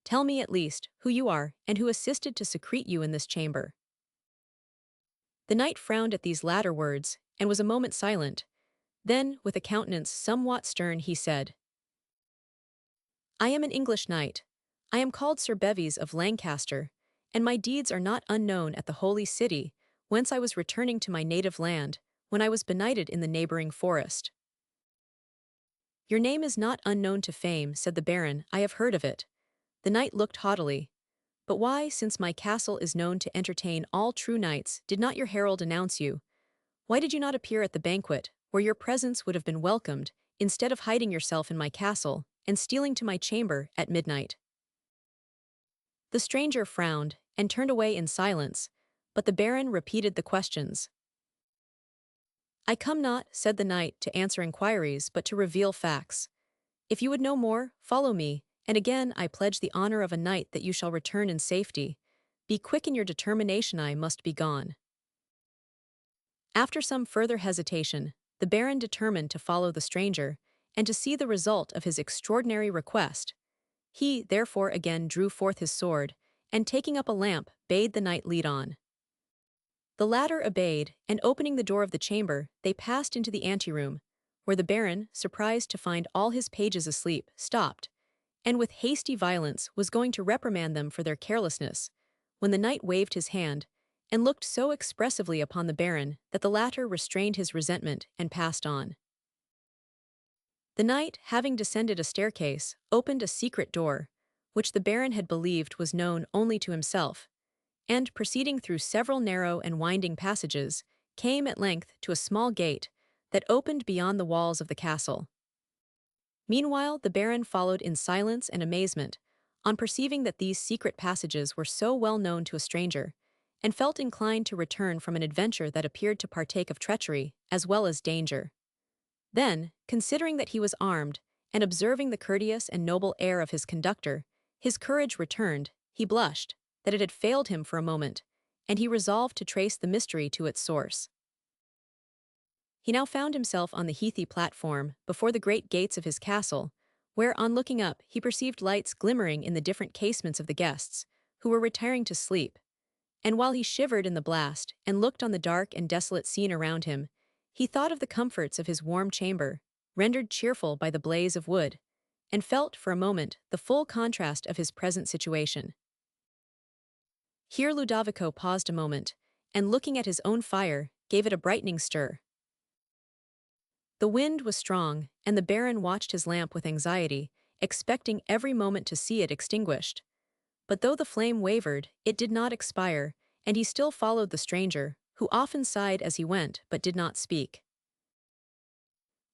[SPEAKER 1] Tell me, at least, who you are, and who assisted to secrete you in this chamber." The knight frowned at these latter words, and was a moment silent. Then, with a countenance somewhat stern, he said, "I am an English knight. I am called Sir Bevis of Lancaster, and my deeds are not unknown at the Holy City, whence I was returning to my native land, when I was benighted in the neighboring forest." "Your name is not unknown to fame," said the Baron. "I have heard of it." The knight looked haughtily. "But why, since my castle is known to entertain all true knights, did not your herald announce you? Why did you not appear at the banquet, where your presence would have been welcomed, instead of hiding yourself in my castle, and stealing to my chamber at midnight?" The stranger frowned, and turned away in silence, but the Baron repeated the questions. "I come not," said the knight, "to answer inquiries, but to reveal facts. If you would know more, follow me, and again I pledge the honor of a knight that you shall return in safety. Be quick in your determination, I must be gone." After some further hesitation, the Baron determined to follow the stranger, and to see the result of his extraordinary request. He, therefore, again drew forth his sword, and taking up a lamp, bade the knight lead on. The latter obeyed, and opening the door of the chamber, they passed into the anteroom, where the Baron, surprised to find all his pages asleep, stopped, and with hasty violence was going to reprimand them for their carelessness, when the knight waved his hand, and looked so expressively upon the Baron that the latter restrained his resentment and passed on. The knight, having descended a staircase, opened a secret door, which the Baron had believed was known only to himself, and, proceeding through several narrow and winding passages, came at length to a small gate that opened beyond the walls of the castle. Meanwhile the Baron followed in silence and amazement, on perceiving that these secret passages were so well known to a stranger, and felt inclined to return from an adventure that appeared to partake of treachery as well as danger. Then, considering that he was armed, and observing the courteous and noble air of his conductor, his courage returned, he blushed, that it had failed him for a moment, and he resolved to trace the mystery to its source. He now found himself on the heathy platform before the great gates of his castle, where, on looking up, he perceived lights glimmering in the different casements of the guests, who were retiring to sleep. And while he shivered in the blast and looked on the dark and desolate scene around him, he thought of the comforts of his warm chamber, rendered cheerful by the blaze of wood, and felt for a moment the full contrast of his present situation. Here Ludovico paused a moment, and looking at his own fire, gave it a brightening stir. The wind was strong, and the Baron watched his lamp with anxiety, expecting every moment to see it extinguished. But though the flame wavered, it did not expire, and he still followed the stranger, who often sighed as he went but did not speak.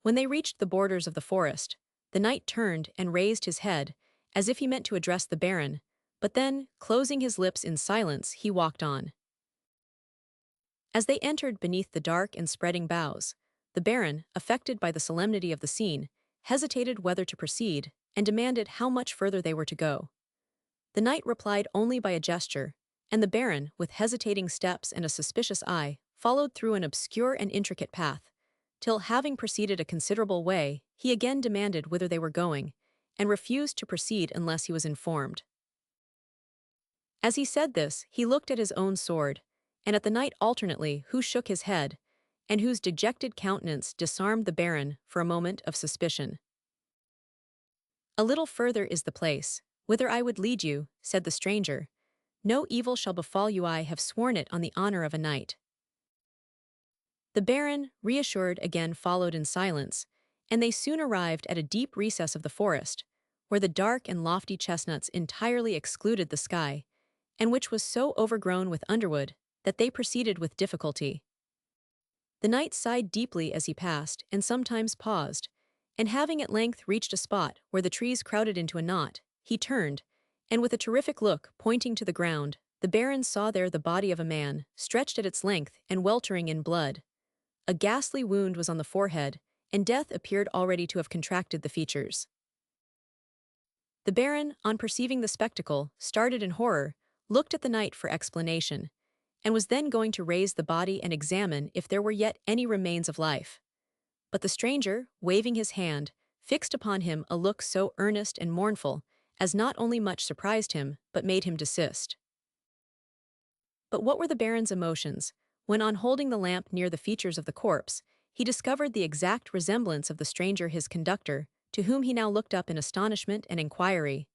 [SPEAKER 1] When they reached the borders of the forest, the knight turned and raised his head, as if he meant to address the Baron, but then, closing his lips in silence, he walked on. As they entered beneath the dark and spreading boughs, the Baron, affected by the solemnity of the scene, hesitated whether to proceed, and demanded how much further they were to go. The knight replied only by a gesture, and the Baron, with hesitating steps and a suspicious eye, followed through an obscure and intricate path, till, having proceeded a considerable way, he again demanded whither they were going, and refused to proceed unless he was informed. As he said this, he looked at his own sword, and at the knight alternately, who shook his head, and whose dejected countenance disarmed the Baron for a moment of suspicion. "A little further is the place, whither I would lead you," said the stranger. "No evil shall befall you, I have sworn it on the honor of a knight." The Baron, reassured, again followed in silence, and they soon arrived at a deep recess of the forest, where the dark and lofty chestnuts entirely excluded the sky, and which was so overgrown with underwood that they proceeded with difficulty. The knight sighed deeply as he passed, and sometimes paused, and having at length reached a spot where the trees crowded into a knot, he turned, and with a terrific look, pointing to the ground, the Baron saw there the body of a man, stretched at its length and weltering in blood. A ghastly wound was on the forehead, and death appeared already to have contracted the features. The Baron, on perceiving the spectacle, started in horror, looked at the knight for explanation, and was then going to raise the body and examine if there were yet any remains of life. But the stranger, waving his hand, fixed upon him a look so earnest and mournful as not only much surprised him, but made him desist. But what were the Baron's emotions, when on holding the lamp near the features of the corpse, he discovered the exact resemblance of the stranger, his conductor, to whom he now looked up in astonishment and inquiry.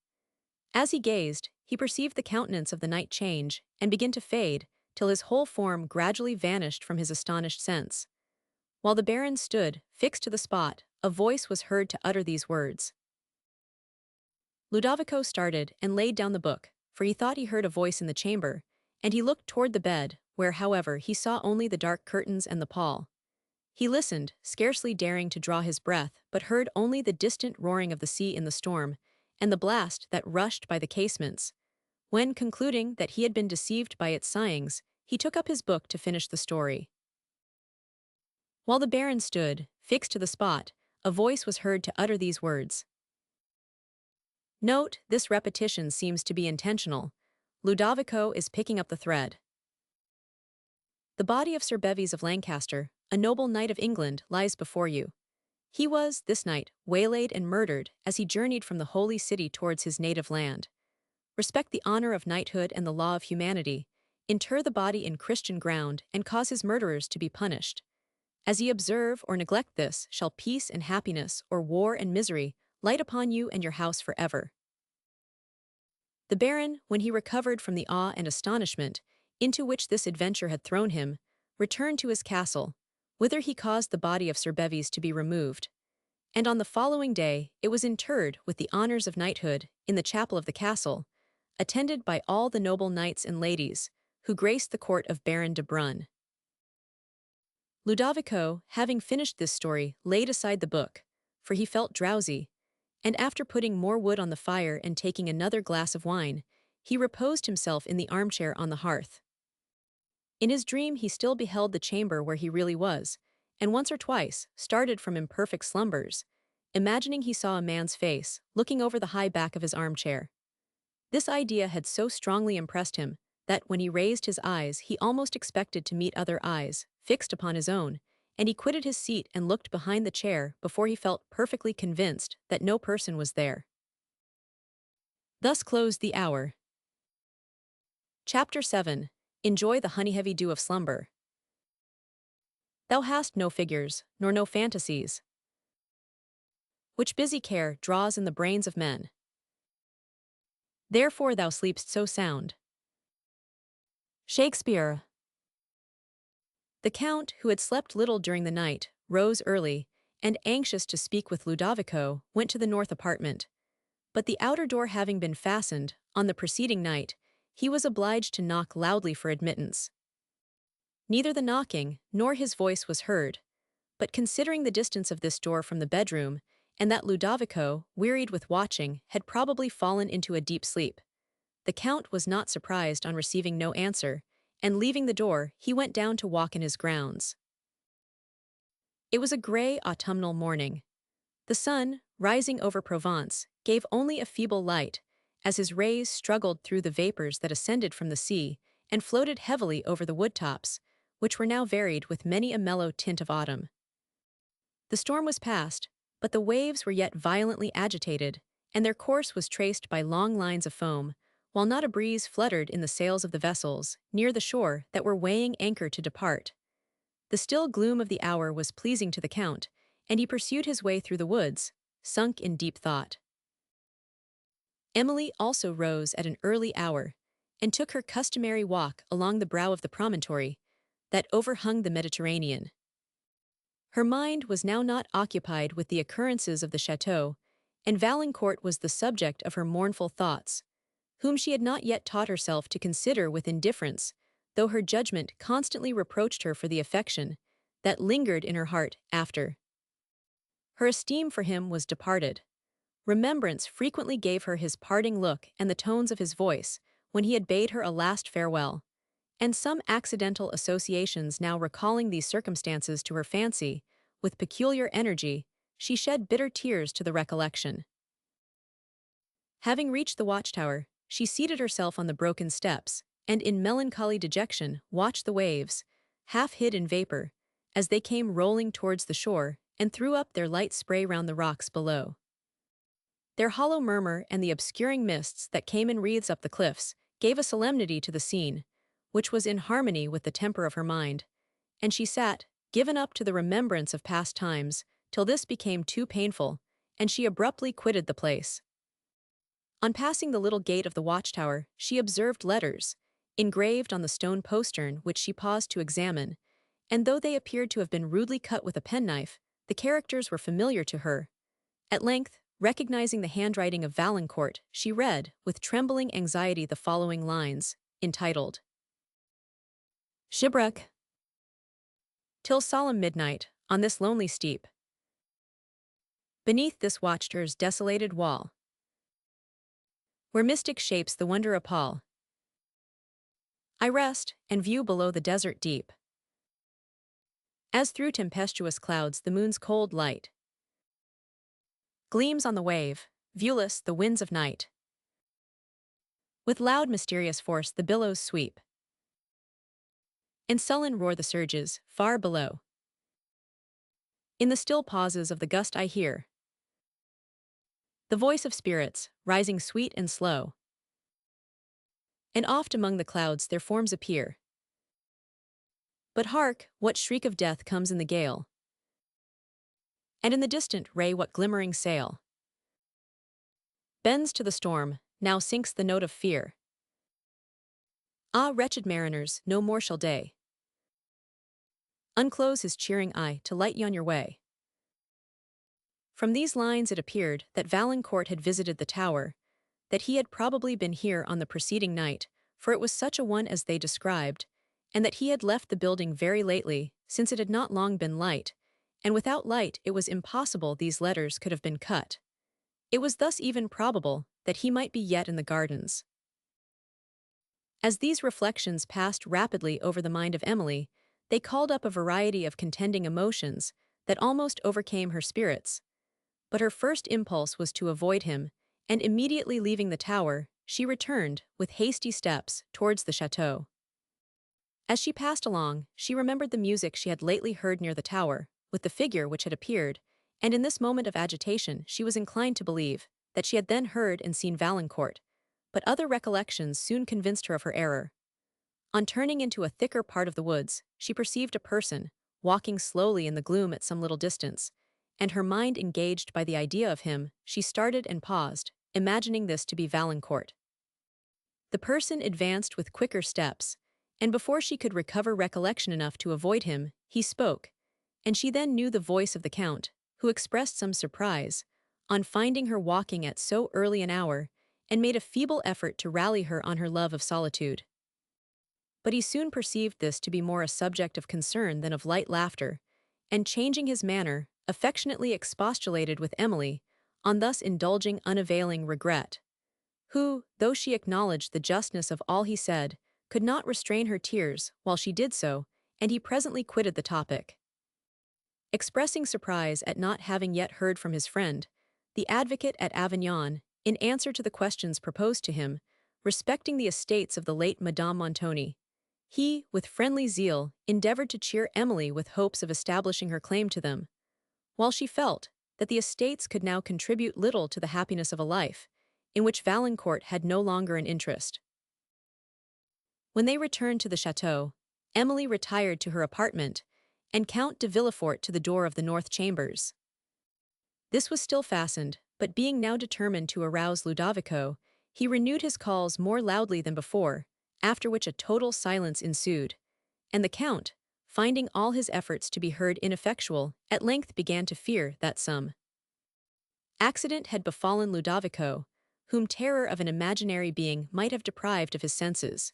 [SPEAKER 1] As he gazed, he perceived the countenance of the knight change and begin to fade, till his whole form gradually vanished from his astonished sense. While the Baron stood, fixed to the spot, a voice was heard to utter these words. Ludovico started and laid down the book, for he thought he heard a voice in the chamber, and he looked toward the bed, where, however, he saw only the dark curtains and the pall. He listened, scarcely daring to draw his breath, but heard only the distant roaring of the sea in the storm, and the blast that rushed by the casements, when, concluding that he had been deceived by its sighings, he took up his book to finish the story. While the Baron stood, fixed to the spot, a voice was heard to utter these words. Note, this repetition seems to be intentional. Ludovico is picking up the thread. The body of Sir Bevis of Lancaster, a noble knight of England, lies before you. He was, this night, waylaid and murdered as he journeyed from the holy city towards his native land. Respect the honor of knighthood and the law of humanity. Inter the body in Christian ground and cause his murderers to be punished. As ye observe or neglect this, shall peace and happiness, or war and misery, light upon you and your house forever. The Baron, when he recovered from the awe and astonishment into which this adventure had thrown him, returned to his castle, whither he caused the body of Sir Bevis to be removed. And on the following day it was interred with the honors of knighthood in the chapel of the castle, attended by all the noble knights and ladies who graced the court of Baron de Brun. Ludovico, having finished this story, laid aside the book, for he felt drowsy, and after putting more wood on the fire and taking another glass of wine, he reposed himself in the armchair on the hearth. In his dream he still beheld the chamber where he really was, and once or twice started from imperfect slumbers, imagining he saw a man's face looking over the high back of his armchair. This idea had so strongly impressed him that when he raised his eyes he almost expected to meet other eyes, fixed upon his own, and he quitted his seat and looked behind the chair before he felt perfectly convinced that no person was there. Thus closed the hour. Chapter 7. Enjoy the honey-heavy dew of slumber. Thou hast no figures, nor no fantasies, which busy care draws in the brains of men. Therefore thou sleepst so sound. Shakespeare. The Count, who had slept little during the night, rose early, and anxious to speak with Ludovico, went to the north apartment. But the outer door having been fastened, on the preceding night, he was obliged to knock loudly for admittance. Neither the knocking nor his voice was heard, but considering the distance of this door from the bedroom, and that Ludovico, wearied with watching, had probably fallen into a deep sleep, the Count was not surprised on receiving no answer, and leaving the door, he went down to walk in his grounds. It was a grey autumnal morning. The sun, rising over Provence, gave only a feeble light, as his rays struggled through the vapors that ascended from the sea and floated heavily over the woodtops, which were now varied with many a mellow tint of autumn. The storm was past, but the waves were yet violently agitated, and their course was traced by long lines of foam, while not a breeze fluttered in the sails of the vessels near the shore that were weighing anchor to depart. The still gloom of the hour was pleasing to the Count, and he pursued his way through the woods, sunk in deep thought. Emily also rose at an early hour, and took her customary walk along the brow of the promontory that overhung the Mediterranean. Her mind was now not occupied with the occurrences of the château, and Valancourt was the subject of her mournful thoughts, whom she had not yet taught herself to consider with indifference, though her judgment constantly reproached her for the affection that lingered in her heart after. Her esteem for him was departed. Remembrance frequently gave her his parting look and the tones of his voice when he had bade her a last farewell, and some accidental associations now recalling these circumstances to her fancy, with peculiar energy, she shed bitter tears to the recollection. Having reached the watchtower, she seated herself on the broken steps, and in melancholy dejection watched the waves, half hid in vapor, as they came rolling towards the shore and threw up their light spray round the rocks below. Their hollow murmur and the obscuring mists that came in wreaths up the cliffs gave a solemnity to the scene, which was in harmony with the temper of her mind, and she sat, given up to the remembrance of past times, till this became too painful, and she abruptly quitted the place. On passing the little gate of the watchtower, she observed letters, engraved on the stone postern which she paused to examine, and though they appeared to have been rudely cut with a penknife, the characters were familiar to her. At length, recognizing the handwriting of Valancourt, she read, with trembling anxiety, the following lines, entitled, Shipwreck. Till solemn midnight, on this lonely steep, beneath this watchtower's desolated wall, where mystic shapes the wonder appall, I rest, and view below the desert deep, as through tempestuous clouds the moon's cold light gleams on the wave, viewless the winds of night. With loud mysterious force the billows sweep, and sullen roar the surges, far below. In the still pauses of the gust I hear the voice of spirits, rising sweet and slow, and oft among the clouds their forms appear. But hark, what shriek of death comes in the gale, and in the distant ray what glimmering sail bends to the storm, now sinks the note of fear. Ah, wretched mariners, no more shall day unclose his cheering eye to light ye on your way. From these lines it appeared that Valancourt had visited the tower, that he had probably been here on the preceding night, for it was such a one as they described, and that he had left the building very lately, since it had not long been light, and without light it was impossible these letters could have been cut. It was thus even probable that he might be yet in the gardens. As these reflections passed rapidly over the mind of Emily, they called up a variety of contending emotions that almost overcame her spirits. But her first impulse was to avoid him, and immediately leaving the tower, she returned, with hasty steps, towards the château. As she passed along, she remembered the music she had lately heard near the tower, with the figure which had appeared, and in this moment of agitation she was inclined to believe that she had then heard and seen Valancourt, but other recollections soon convinced her of her error. On turning into a thicker part of the woods, she perceived a person, walking slowly in the gloom at some little distance, and her mind engaged by the idea of him, she started and paused, imagining this to be Valancourt. The person advanced with quicker steps, and before she could recover recollection enough to avoid him, he spoke, and she then knew the voice of the Count, who expressed some surprise on finding her walking at so early an hour, and made a feeble effort to rally her on her love of solitude. But he soon perceived this to be more a subject of concern than of light laughter, and changing his manner, affectionately expostulated with Emily on thus indulging unavailing regret, who, though she acknowledged the justness of all he said, could not restrain her tears while she did so, and he presently quitted the topic. Expressing surprise at not having yet heard from his friend, the advocate at Avignon, in answer to the questions proposed to him, respecting the estates of the late Madame Montoni, he, with friendly zeal, endeavoured to cheer Emily with hopes of establishing her claim to them, while she felt that the estates could now contribute little to the happiness of a life, in which Valancourt had no longer an interest. When they returned to the château, Emily retired to her apartment, and Count de Villefort to the door of the north chambers. This was still fastened, but being now determined to arouse Ludovico, he renewed his calls more loudly than before, after which a total silence ensued, and the Count, finding all his efforts to be heard ineffectual, at length began to fear that some accident had befallen Ludovico, whom terror of an imaginary being might have deprived of his senses.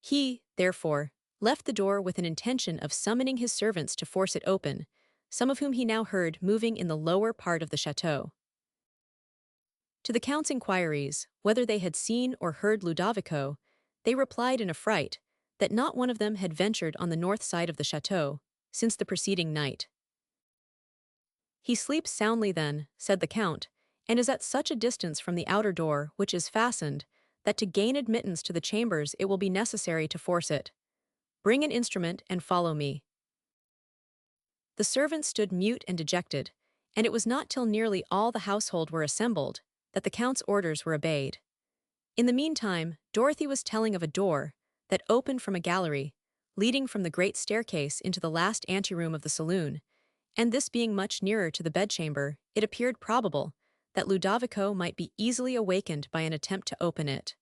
[SPEAKER 1] He, therefore, left the door with an intention of summoning his servants to force it open, some of whom he now heard moving in the lower part of the château. To the Count's inquiries, whether they had seen or heard Ludovico, they replied in affright that not one of them had ventured on the north side of the château since the preceding night. "He sleeps soundly then," said the Count, "and is at such a distance from the outer door, which is fastened, that to gain admittance to the chambers it will be necessary to force it. Bring an instrument and follow me." The servants stood mute and dejected, and it was not till nearly all the household were assembled that the Count's orders were obeyed. In the meantime, Dorothy was telling of a door that opened from a gallery, leading from the great staircase into the last anteroom of the saloon, and this being much nearer to the bedchamber, it appeared probable that Ludovico might be easily awakened by an attempt to open it.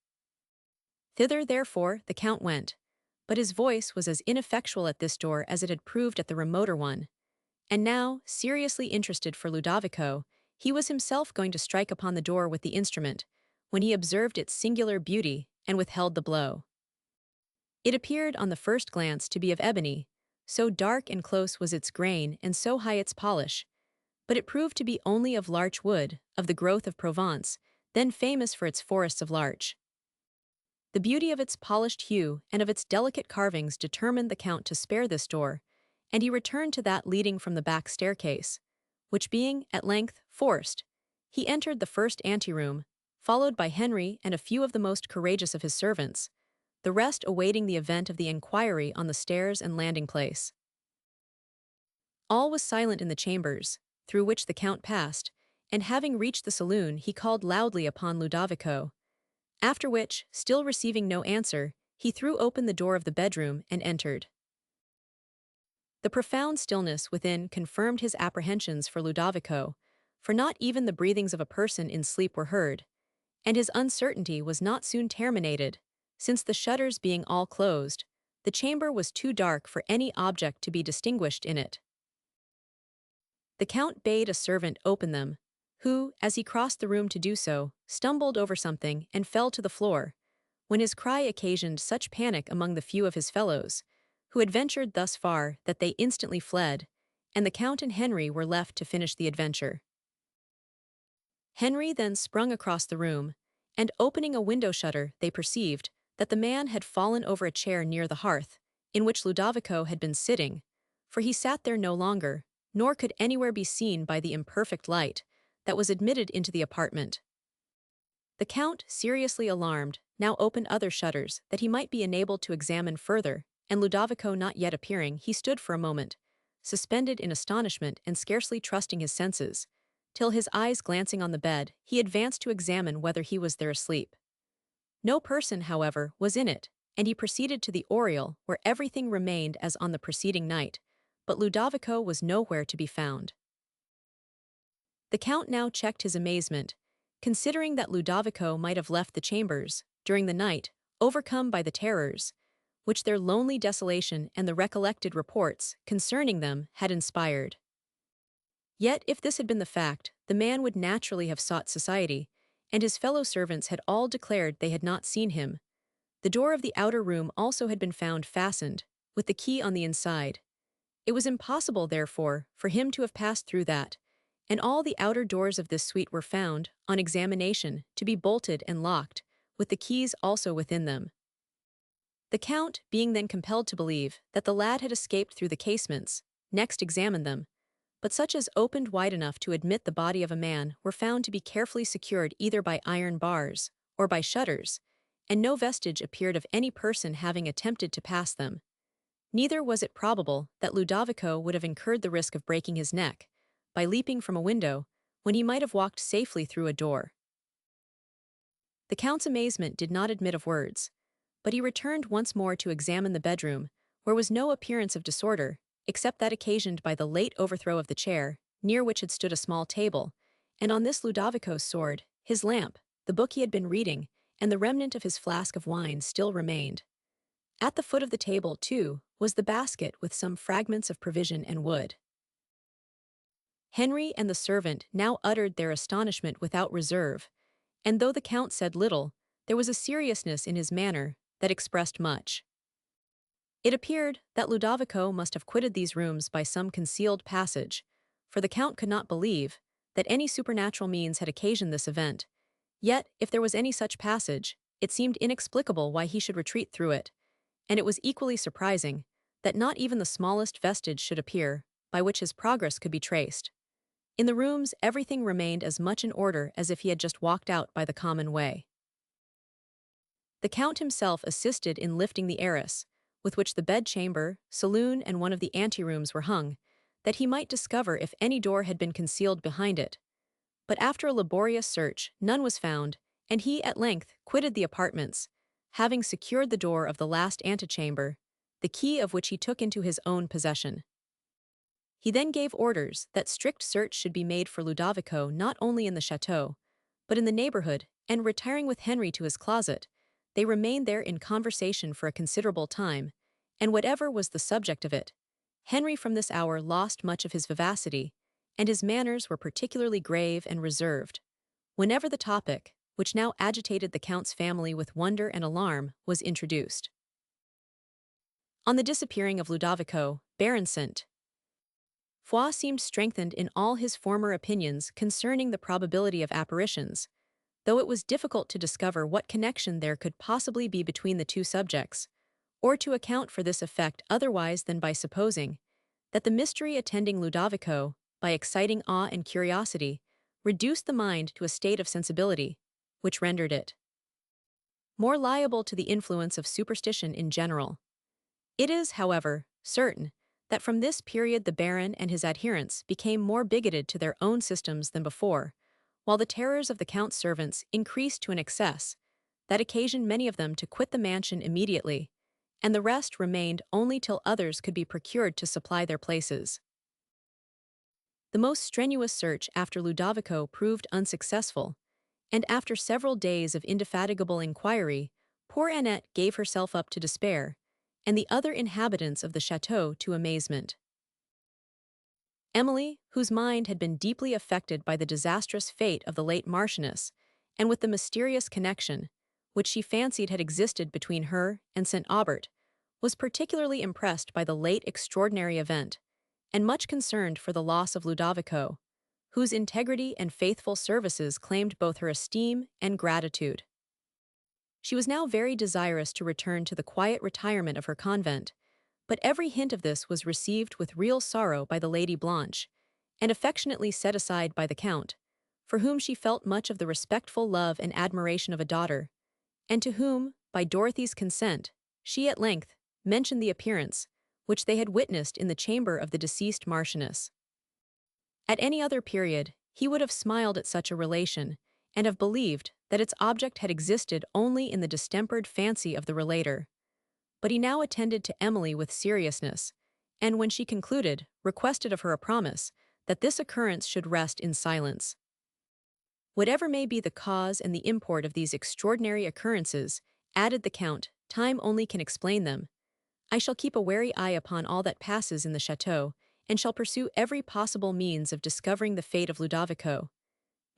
[SPEAKER 1] Thither, therefore, the Count went, but his voice was as ineffectual at this door as it had proved at the remoter one, and now, seriously interested for Ludovico, he was himself going to strike upon the door with the instrument, when he observed its singular beauty and withheld the blow. It appeared on the first glance to be of ebony, so dark and close was its grain and so high its polish, but it proved to be only of larch wood, of the growth of Provence, then famous for its forests of larch. The beauty of its polished hue and of its delicate carvings determined the Count to spare this door, and he returned to that leading from the back staircase, which being, at length, forced, he entered the first anteroom, followed by Henry and a few of the most courageous of his servants, the rest awaiting the event of the enquiry on the stairs and landing place. All was silent in the chambers, through which the Count passed, and having reached the saloon he called loudly upon Ludovico, after which, still receiving no answer, he threw open the door of the bedroom and entered. The profound stillness within confirmed his apprehensions for Ludovico, for not even the breathings of a person in sleep were heard, and his uncertainty was not soon terminated, since the shutters being all closed, the chamber was too dark for any object to be distinguished in it. The Count bade a servant open them, who, as he crossed the room to do so, stumbled over something and fell to the floor, when his cry occasioned such panic among the few of his fellows, who had ventured thus far, that they instantly fled, and the Count and Henry were left to finish the adventure. Henry then sprung across the room, and opening a window shutter, they perceived that the man had fallen over a chair near the hearth, in which Ludovico had been sitting, for he sat there no longer, nor could anywhere be seen by the imperfect light that was admitted into the apartment. The Count, seriously alarmed, now opened other shutters that he might be enabled to examine further, and Ludovico not yet appearing, he stood for a moment, suspended in astonishment and scarcely trusting his senses, till his eyes glancing on the bed, he advanced to examine whether he was there asleep. No person, however, was in it, and he proceeded to the oriel, where everything remained as on the preceding night, but Ludovico was nowhere to be found. The Count now checked his amazement, considering that Ludovico might have left the chambers, during the night, overcome by the terrors, which their lonely desolation and the recollected reports concerning them had inspired. Yet if this had been the fact, the man would naturally have sought society, and his fellow servants had all declared they had not seen him. The door of the outer room also had been found fastened, with the key on the inside. It was impossible, therefore, for him to have passed through that, and all the outer doors of this suite were found, on examination, to be bolted and locked, with the keys also within them. The Count, being then compelled to believe that the lad had escaped through the casements, next examined them, but such as opened wide enough to admit the body of a man were found to be carefully secured either by iron bars or by shutters, and no vestige appeared of any person having attempted to pass them. Neither was it probable that Ludovico would have incurred the risk of breaking his neck by leaping from a window when he might have walked safely through a door. The Count's amazement did not admit of words, but he returned once more to examine the bedroom, where was no appearance of disorder, except that occasioned by the late overthrow of the chair, near which had stood a small table, and on this Ludovico's sword, his lamp, the book he had been reading, and the remnant of his flask of wine still remained. At the foot of the table, too, was the basket with some fragments of provision and wood. Henry and the servant now uttered their astonishment without reserve, and though the Count said little, there was a seriousness in his manner that expressed much. It appeared that Ludovico must have quitted these rooms by some concealed passage, for the Count could not believe that any supernatural means had occasioned this event. Yet, if there was any such passage, it seemed inexplicable why he should retreat through it, and it was equally surprising that not even the smallest vestige should appear by which his progress could be traced. In the rooms, everything remained as much in order as if he had just walked out by the common way. The Count himself assisted in lifting the heiress, with which the bedchamber, saloon, and one of the anterooms were hung, that he might discover if any door had been concealed behind it. But after a laborious search, none was found, and he at length quitted the apartments, having secured the door of the last antechamber, the key of which he took into his own possession. He then gave orders that strict search should be made for Ludovico not only in the château, but in the neighborhood, and retiring with Henry to his closet, they remained there in conversation for a considerable time, and whatever was the subject of it, Henry from this hour lost much of his vivacity, and his manners were particularly grave and reserved. Whenever the topic, which now agitated the Count's family with wonder and alarm, was introduced. On the disappearing of Ludovico, Baron St. Foix seemed strengthened in all his former opinions concerning the probability of apparitions, though it was difficult to discover what connection there could possibly be between the two subjects, or to account for this effect otherwise than by supposing that the mystery attending Ludovico, by exciting awe and curiosity, reduced the mind to a state of sensibility, which rendered it more liable to the influence of superstition in general. It is, however, certain that from this period the Baron and his adherents became more bigoted to their own systems than before, while the terrors of the Count's servants increased to an excess that occasioned many of them to quit the mansion immediately, and the rest remained only till others could be procured to supply their places. The most strenuous search after Ludovico proved unsuccessful, and after several days of indefatigable inquiry, poor Annette gave herself up to despair, and the other inhabitants of the château to amazement. Emily, whose mind had been deeply affected by the disastrous fate of the late Marchioness, and with the mysterious connection, which she fancied had existed between her and St. Aubert, was particularly impressed by the late extraordinary event, and much concerned for the loss of Ludovico, whose integrity and faithful services claimed both her esteem and gratitude. She was now very desirous to return to the quiet retirement of her convent, but every hint of this was received with real sorrow by the Lady Blanche, and affectionately set aside by the Count, for whom she felt much of the respectful love and admiration of a daughter, and to whom, by Dorothy's consent, she at length mentioned the appearance which they had witnessed in the chamber of the deceased Marchioness. At any other period, he would have smiled at such a relation, and have believed that its object had existed only in the distempered fancy of the relater. But he now attended to Emily with seriousness, and when she concluded, requested of her a promise that this occurrence should rest in silence. Whatever may be the cause and the import of these extraordinary occurrences, added the Count, time only can explain them. I shall keep a wary eye upon all that passes in the château, and shall pursue every possible means of discovering the fate of Ludovico.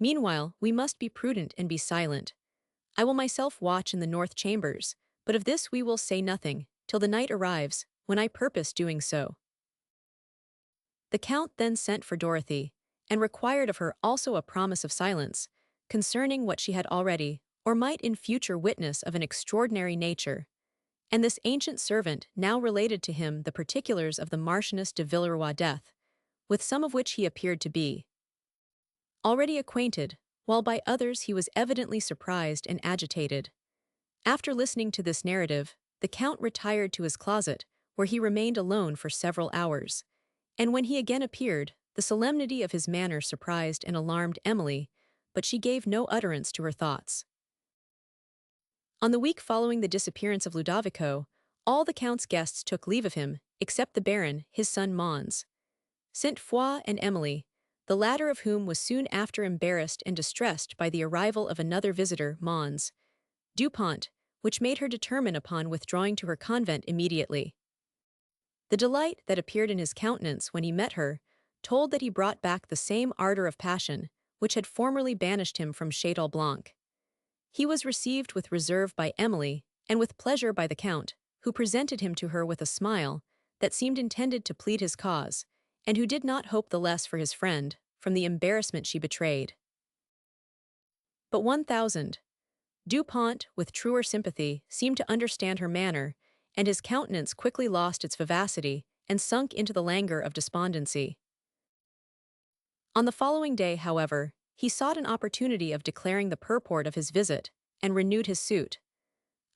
[SPEAKER 1] Meanwhile, we must be prudent and be silent. I will myself watch in the north chambers, but of this we will say nothing, till the night arrives, when I purpose doing so. The Count then sent for Dorothy, and required of her also a promise of silence, concerning what she had already, or might in future witness of an extraordinary nature. And this ancient servant now related to him the particulars of the Marchioness de Villeroi's death, with some of which he appeared to be already acquainted, while by others he was evidently surprised and agitated. After listening to this narrative, the Count retired to his closet, where he remained alone for several hours, and when he again appeared, the solemnity of his manner surprised and alarmed Emily, but she gave no utterance to her thoughts. On the week following the disappearance of Ludovico, all the Count's guests took leave of him, except the Baron, his son Mons, Sainte-Foy, and Emily, the latter of whom was soon after embarrassed and distressed by the arrival of another visitor, Mons Dupont, which made her determine upon withdrawing to her convent immediately. The delight that appeared in his countenance when he met her told that he brought back the same ardor of passion which had formerly banished him from Château Blanc. He was received with reserve by Emily, and with pleasure by the Count, who presented him to her with a smile that seemed intended to plead his cause, and who did not hope the less for his friend, from the embarrassment she betrayed. But 1000. Dupont, with truer sympathy, seemed to understand her manner, and his countenance quickly lost its vivacity and sunk into the languor of despondency. On the following day, however, he sought an opportunity of declaring the purport of his visit, and renewed his suit.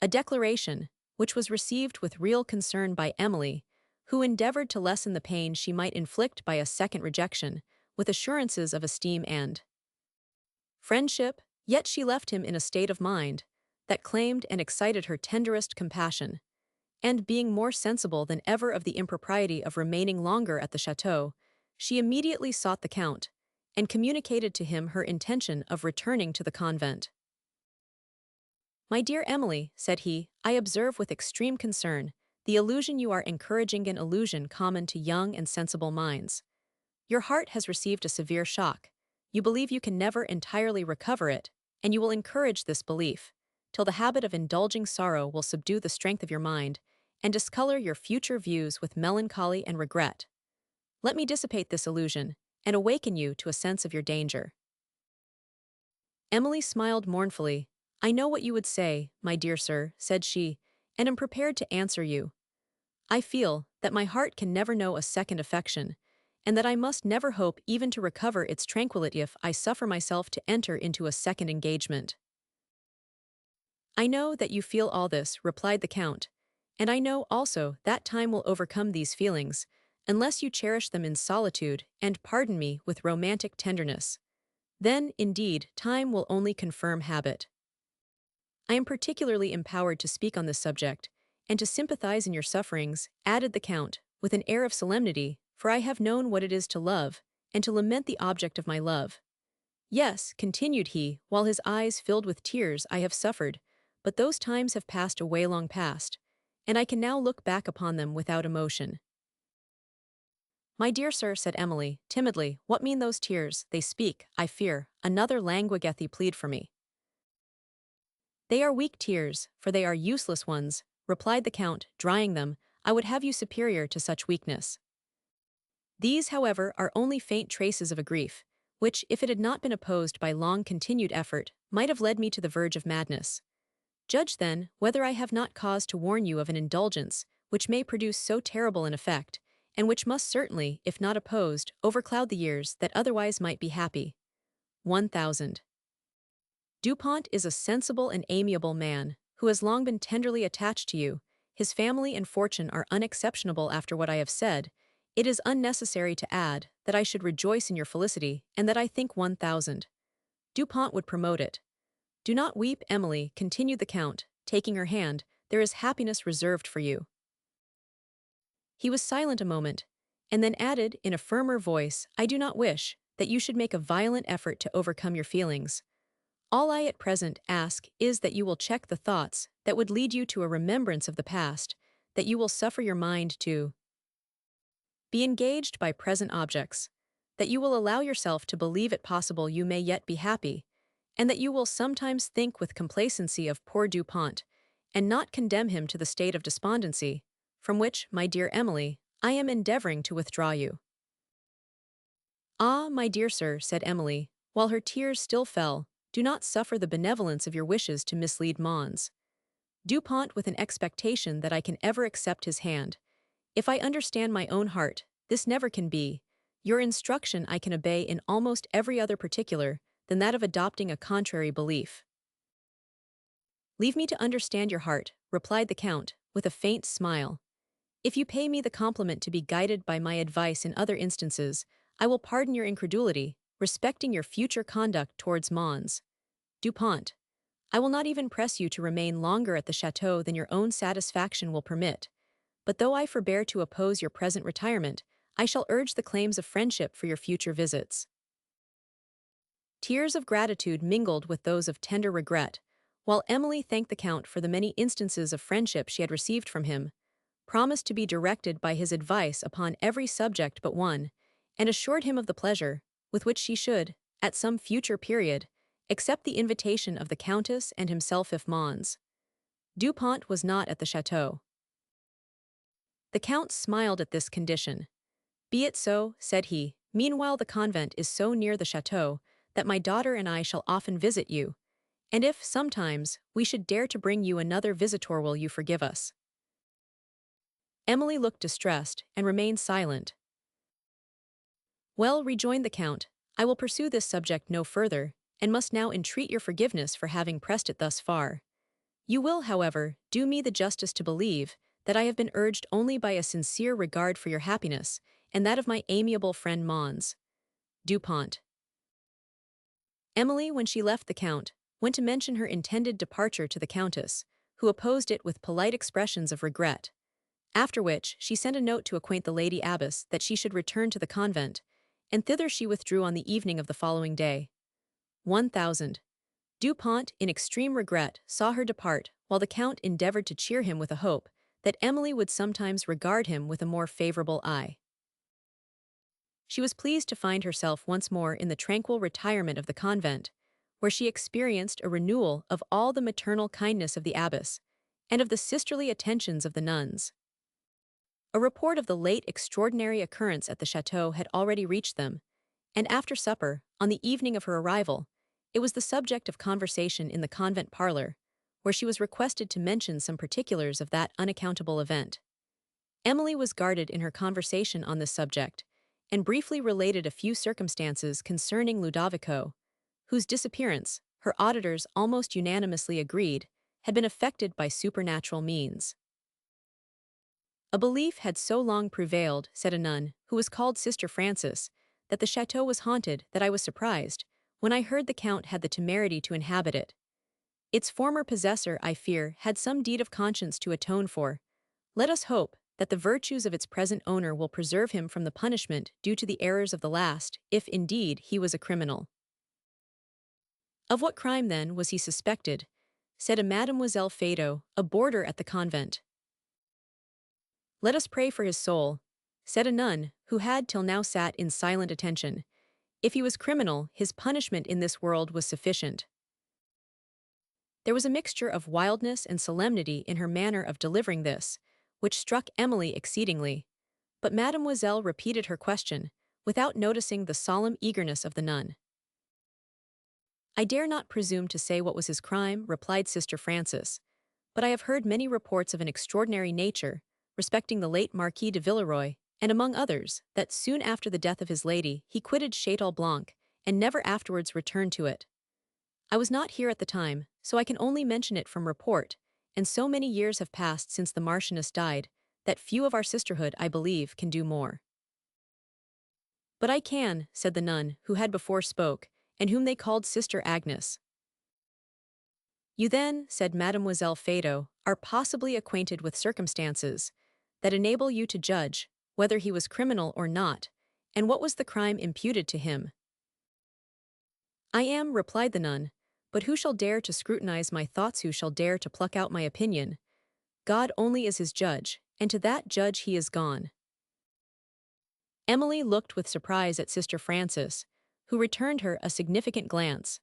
[SPEAKER 1] A declaration, which was received with real concern by Emily, who endeavored to lessen the pain she might inflict by a second rejection, with assurances of esteem and friendship, yet she left him in a state of mind that claimed and excited her tenderest compassion, and being more sensible than ever of the impropriety of remaining longer at the château, she immediately sought the Count, and communicated to him her intention of returning to the convent. "My dear Emily," said he, "I observe with extreme concern the illusion you are encouraging, an illusion common to young and sensible minds. Your heart has received a severe shock. You believe you can never entirely recover it, and you will encourage this belief, till the habit of indulging sorrow will subdue the strength of your mind, and discolor your future views with melancholy and regret. Let me dissipate this illusion, and awaken you to a sense of your danger." Emily smiled mournfully. "I know what you would say, my dear sir," said she, "and am prepared to answer you. I feel that my heart can never know a second affection, and that I must never hope even to recover its tranquillity if I suffer myself to enter into a second engagement." "I know that you feel all this," replied the Count, "and I know also that time will overcome these feelings, unless you cherish them in solitude and, pardon me, with romantic tenderness. Then, indeed, time will only confirm habit. I am particularly empowered to speak on this subject, and to sympathize in your sufferings," added the Count, with an air of solemnity, "for I have known what it is to love, and to lament the object of my love. Yes," continued he, while his eyes filled with tears, "I have suffered, but those times have passed away long past, and I can now look back upon them without emotion." "My dear sir," said Emily, timidly, "what mean those tears? They speak, I fear, another languageth plead for me." "They are weak tears, for they are useless ones," replied the Count, drying them. "I would have you superior to such weakness. These, however, are only faint traces of a grief, which, if it had not been opposed by long-continued effort, might have led me to the verge of madness. Judge, then, whether I have not cause to warn you of an indulgence which may produce so terrible an effect, and which must certainly, if not opposed, overcloud the years that otherwise might be happy. 1000. Dupont is a sensible and amiable man, who has long been tenderly attached to you. His family and fortune are unexceptionable after what I have said. It is unnecessary to add that I should rejoice in your felicity, and that I think 1000. Dupont would promote it. Do not weep, Emily, continued the Count, taking her hand, there is happiness reserved for you. He was silent a moment, and then added in a firmer voice, I do not wish that you should make a violent effort to overcome your feelings. All I at present ask is that you will check the thoughts that would lead you to a remembrance of the past, that you will suffer your mind to be engaged by present objects, that you will allow yourself to believe it possible you may yet be happy, and that you will sometimes think with complacency of poor Dupont, and not condemn him to the state of despondency, from which, my dear Emily, I am endeavoring to withdraw you. Ah, my dear sir, said Emily, while her tears still fell, do not suffer the benevolence of your wishes to mislead Mons. Dupont with an expectation that I can ever accept his hand. If I understand my own heart, this never can be. Your instruction I can obey in almost every other particular than that of adopting a contrary belief. Leave me to understand your heart, replied the Count, with a faint smile. If you pay me the compliment to be guided by my advice in other instances, I will pardon your incredulity, respecting your future conduct towards Mons. Dupont, I will not even press you to remain longer at the château than your own satisfaction will permit, but though I forbear to oppose your present retirement, I shall urge the claims of friendship for your future visits. Tears of gratitude mingled with those of tender regret, while Emily thanked the Count for the many instances of friendship she had received from him, promised to be directed by his advice upon every subject but one, and assured him of the pleasure with which she should, at some future period, accept the invitation of the Countess and himself if Mons. Dupont was not at the château. The Count smiled at this condition. Be it so, said he, meanwhile the convent is so near the château that my daughter and I shall often visit you, and if, sometimes, we should dare to bring you another visitor, will you forgive us? Emily looked distressed and remained silent. Well, rejoined the Count, I will pursue this subject no further, and must now entreat your forgiveness for having pressed it thus far. You will, however, do me the justice to believe that I have been urged only by a sincere regard for your happiness, and that of my amiable friend Mons. Dupont. Emily, when she left the Count, went to mention her intended departure to the Countess, who opposed it with polite expressions of regret. After which, she sent a note to acquaint the Lady Abbess that she should return to the convent, and thither she withdrew on the evening of the following day. 1000. Dupont, in extreme regret, saw her depart, while the Count endeavored to cheer him with a hope that Emily would sometimes regard him with a more favorable eye. She was pleased to find herself once more in the tranquil retirement of the convent, where she experienced a renewal of all the maternal kindness of the abbess, and of the sisterly attentions of the nuns. A report of the late extraordinary occurrence at the château had already reached them, and after supper, on the evening of her arrival, it was the subject of conversation in the convent parlor, where she was requested to mention some particulars of that unaccountable event. Emily was guarded in her conversation on this subject, and briefly related a few circumstances concerning Ludovico, whose disappearance, her auditors almost unanimously agreed, had been effected by supernatural means. A belief had so long prevailed, said a nun, who was called Sister Francis, that the château was haunted, that I was surprised, when I heard the Count had the temerity to inhabit it. Its former possessor, I fear, had some deed of conscience to atone for. Let us hope that the virtues of its present owner will preserve him from the punishment due to the errors of the last, if indeed he was a criminal. Of what crime, then, was he suspected? Said a Mademoiselle Feydeau, a boarder at the convent. Let us pray for his soul, said a nun, who had till now sat in silent attention. If he was criminal, his punishment in this world was sufficient. There was a mixture of wildness and solemnity in her manner of delivering this, which struck Emily exceedingly. But Mademoiselle repeated her question, without noticing the solemn eagerness of the nun. "I dare not presume to say what was his crime," replied Sister Francis, "but I have heard many reports of an extraordinary nature, respecting the late Marquis de Villeroy, and among others, that soon after the death of his lady he quitted Château Blanc, and never afterwards returned to it. I was not here at the time, so I can only mention it from report, and so many years have passed since the Marchioness died, that few of our sisterhood, I believe, can do more." "But I can," said the nun, who had before spoke, and whom they called Sister Agnes. "You then," said Mademoiselle Feydeau, "are possibly acquainted with circumstances that enable you to judge whether he was criminal or not, and what was the crime imputed to him." "I am," replied the nun, "but who shall dare to scrutinize my thoughts, who shall dare to pluck out my opinion? God only is his judge, and to that judge he is gone." Emily looked with surprise at Sister Francis, who returned her a significant glance.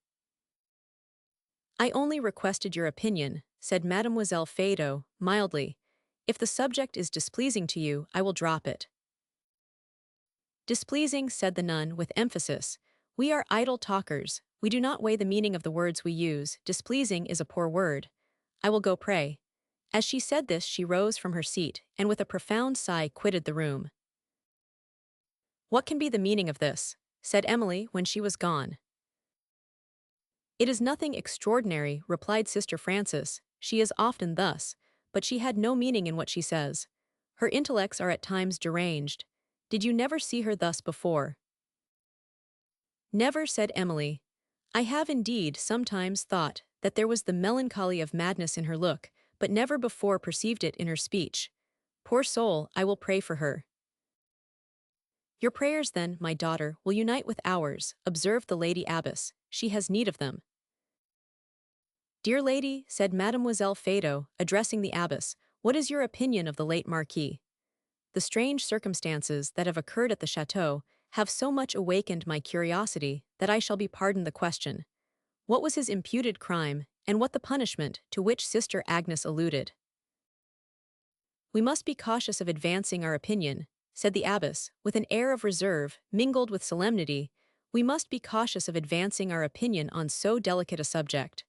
[SPEAKER 1] "I only requested your opinion," said Mademoiselle Feydeau, mildly. "If the subject is displeasing to you, I will drop it." "Displeasing," said the nun with emphasis. "We are idle talkers, we do not weigh the meaning of the words we use. Displeasing is a poor word. I will go pray." As she said this she rose from her seat, and with a profound sigh quitted the room. "What can be the meaning of this?" said Emily when she was gone. "It is nothing extraordinary," replied Sister Francis. "She is often thus, but she had no meaning in what she says. Her intellects are at times deranged. Did you never see her thus before?" "Never," said Emily. "I have indeed sometimes thought that there was the melancholy of madness in her look, but never before perceived it in her speech. Poor soul, I will pray for her." "Your prayers then, my daughter, will unite with ours," observed the lady abbess. "She has need of them." "Dear lady," said Mademoiselle Feydeau, addressing the abbess, "what is your opinion of the late Marquis? The strange circumstances that have occurred at the château have so much awakened my curiosity that I shall be pardoned the question. What was his imputed crime, and what the punishment to which Sister Agnes alluded?" "We must be cautious of advancing our opinion," said the abbess, with an air of reserve mingled with solemnity. "We must be cautious of advancing our opinion on so delicate a subject.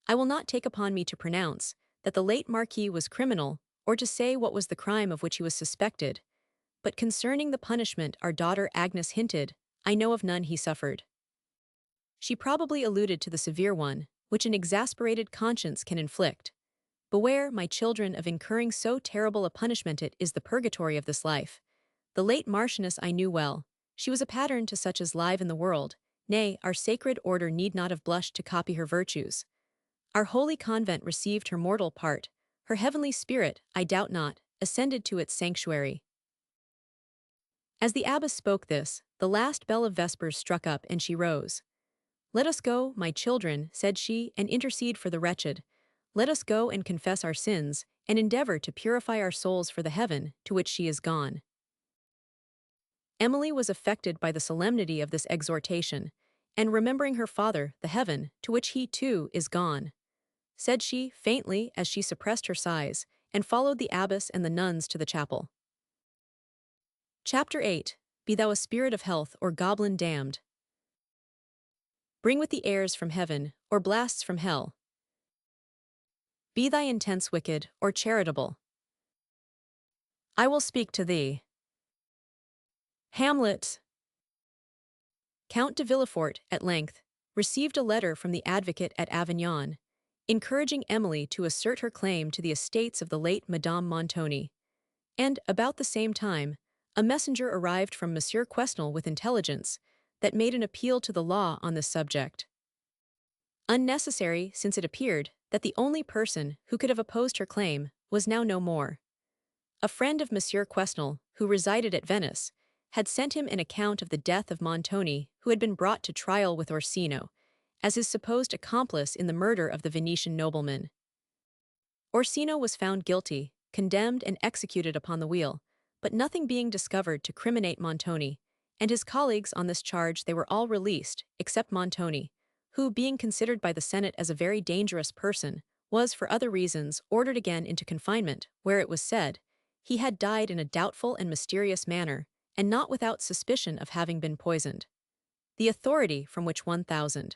[SPEAKER 1] I will not take upon me to pronounce that the late Marquis was criminal, or to say what was the crime of which he was suspected. But concerning the punishment our daughter Agnes hinted, I know of none he suffered. She probably alluded to the severe one, which an exasperated conscience can inflict. Beware, my children, of incurring so terrible a punishment. It is the purgatory of this life. The late Marchioness I knew well. She was a pattern to such as live in the world. Nay, our sacred order need not have blushed to copy her virtues. Our holy convent received her mortal part. Her heavenly spirit, I doubt not, ascended to its sanctuary." As the abbess spoke this, the last bell of vespers struck up, and she rose. "Let us go, my children," said she, "and intercede for the wretched. Let us go and confess our sins, and endeavor to purify our souls for the heaven to which she is gone." Emily was affected by the solemnity of this exhortation, and remembering her father, the heaven, to which he too is gone, said she, faintly, as she suppressed her sighs, and followed the abbess and the nuns to the chapel. Chapter 8. Be thou a spirit of health, or goblin damned. Bring with the airs from heaven, or blasts from hell. Be thy intents wicked, or charitable. I will speak to thee. Hamlet. Count de Villefort, at length, received a letter from the advocate at Avignon, encouraging Emily to assert her claim to the estates of the late Madame Montoni. And, about the same time, a messenger arrived from Monsieur Quesnel with intelligence that made an appeal to the law on this subject. Unnecessary, since it appeared that the only person who could have opposed her claim was now no more. A friend of Monsieur Quesnel, who resided at Venice, had sent him an account of the death of Montoni, who had been brought to trial with Orsino, as his supposed accomplice in the murder of the Venetian nobleman. Orsino was found guilty, condemned and executed upon the wheel, but nothing being discovered to criminate Montoni, and his colleagues on this charge, they were all released, except Montoni, who, being considered by the Senate as a very dangerous person, was, for other reasons, ordered again into confinement, where it was said, he had died in a doubtful and mysterious manner, and not without suspicion of having been poisoned. The authority from which 1,000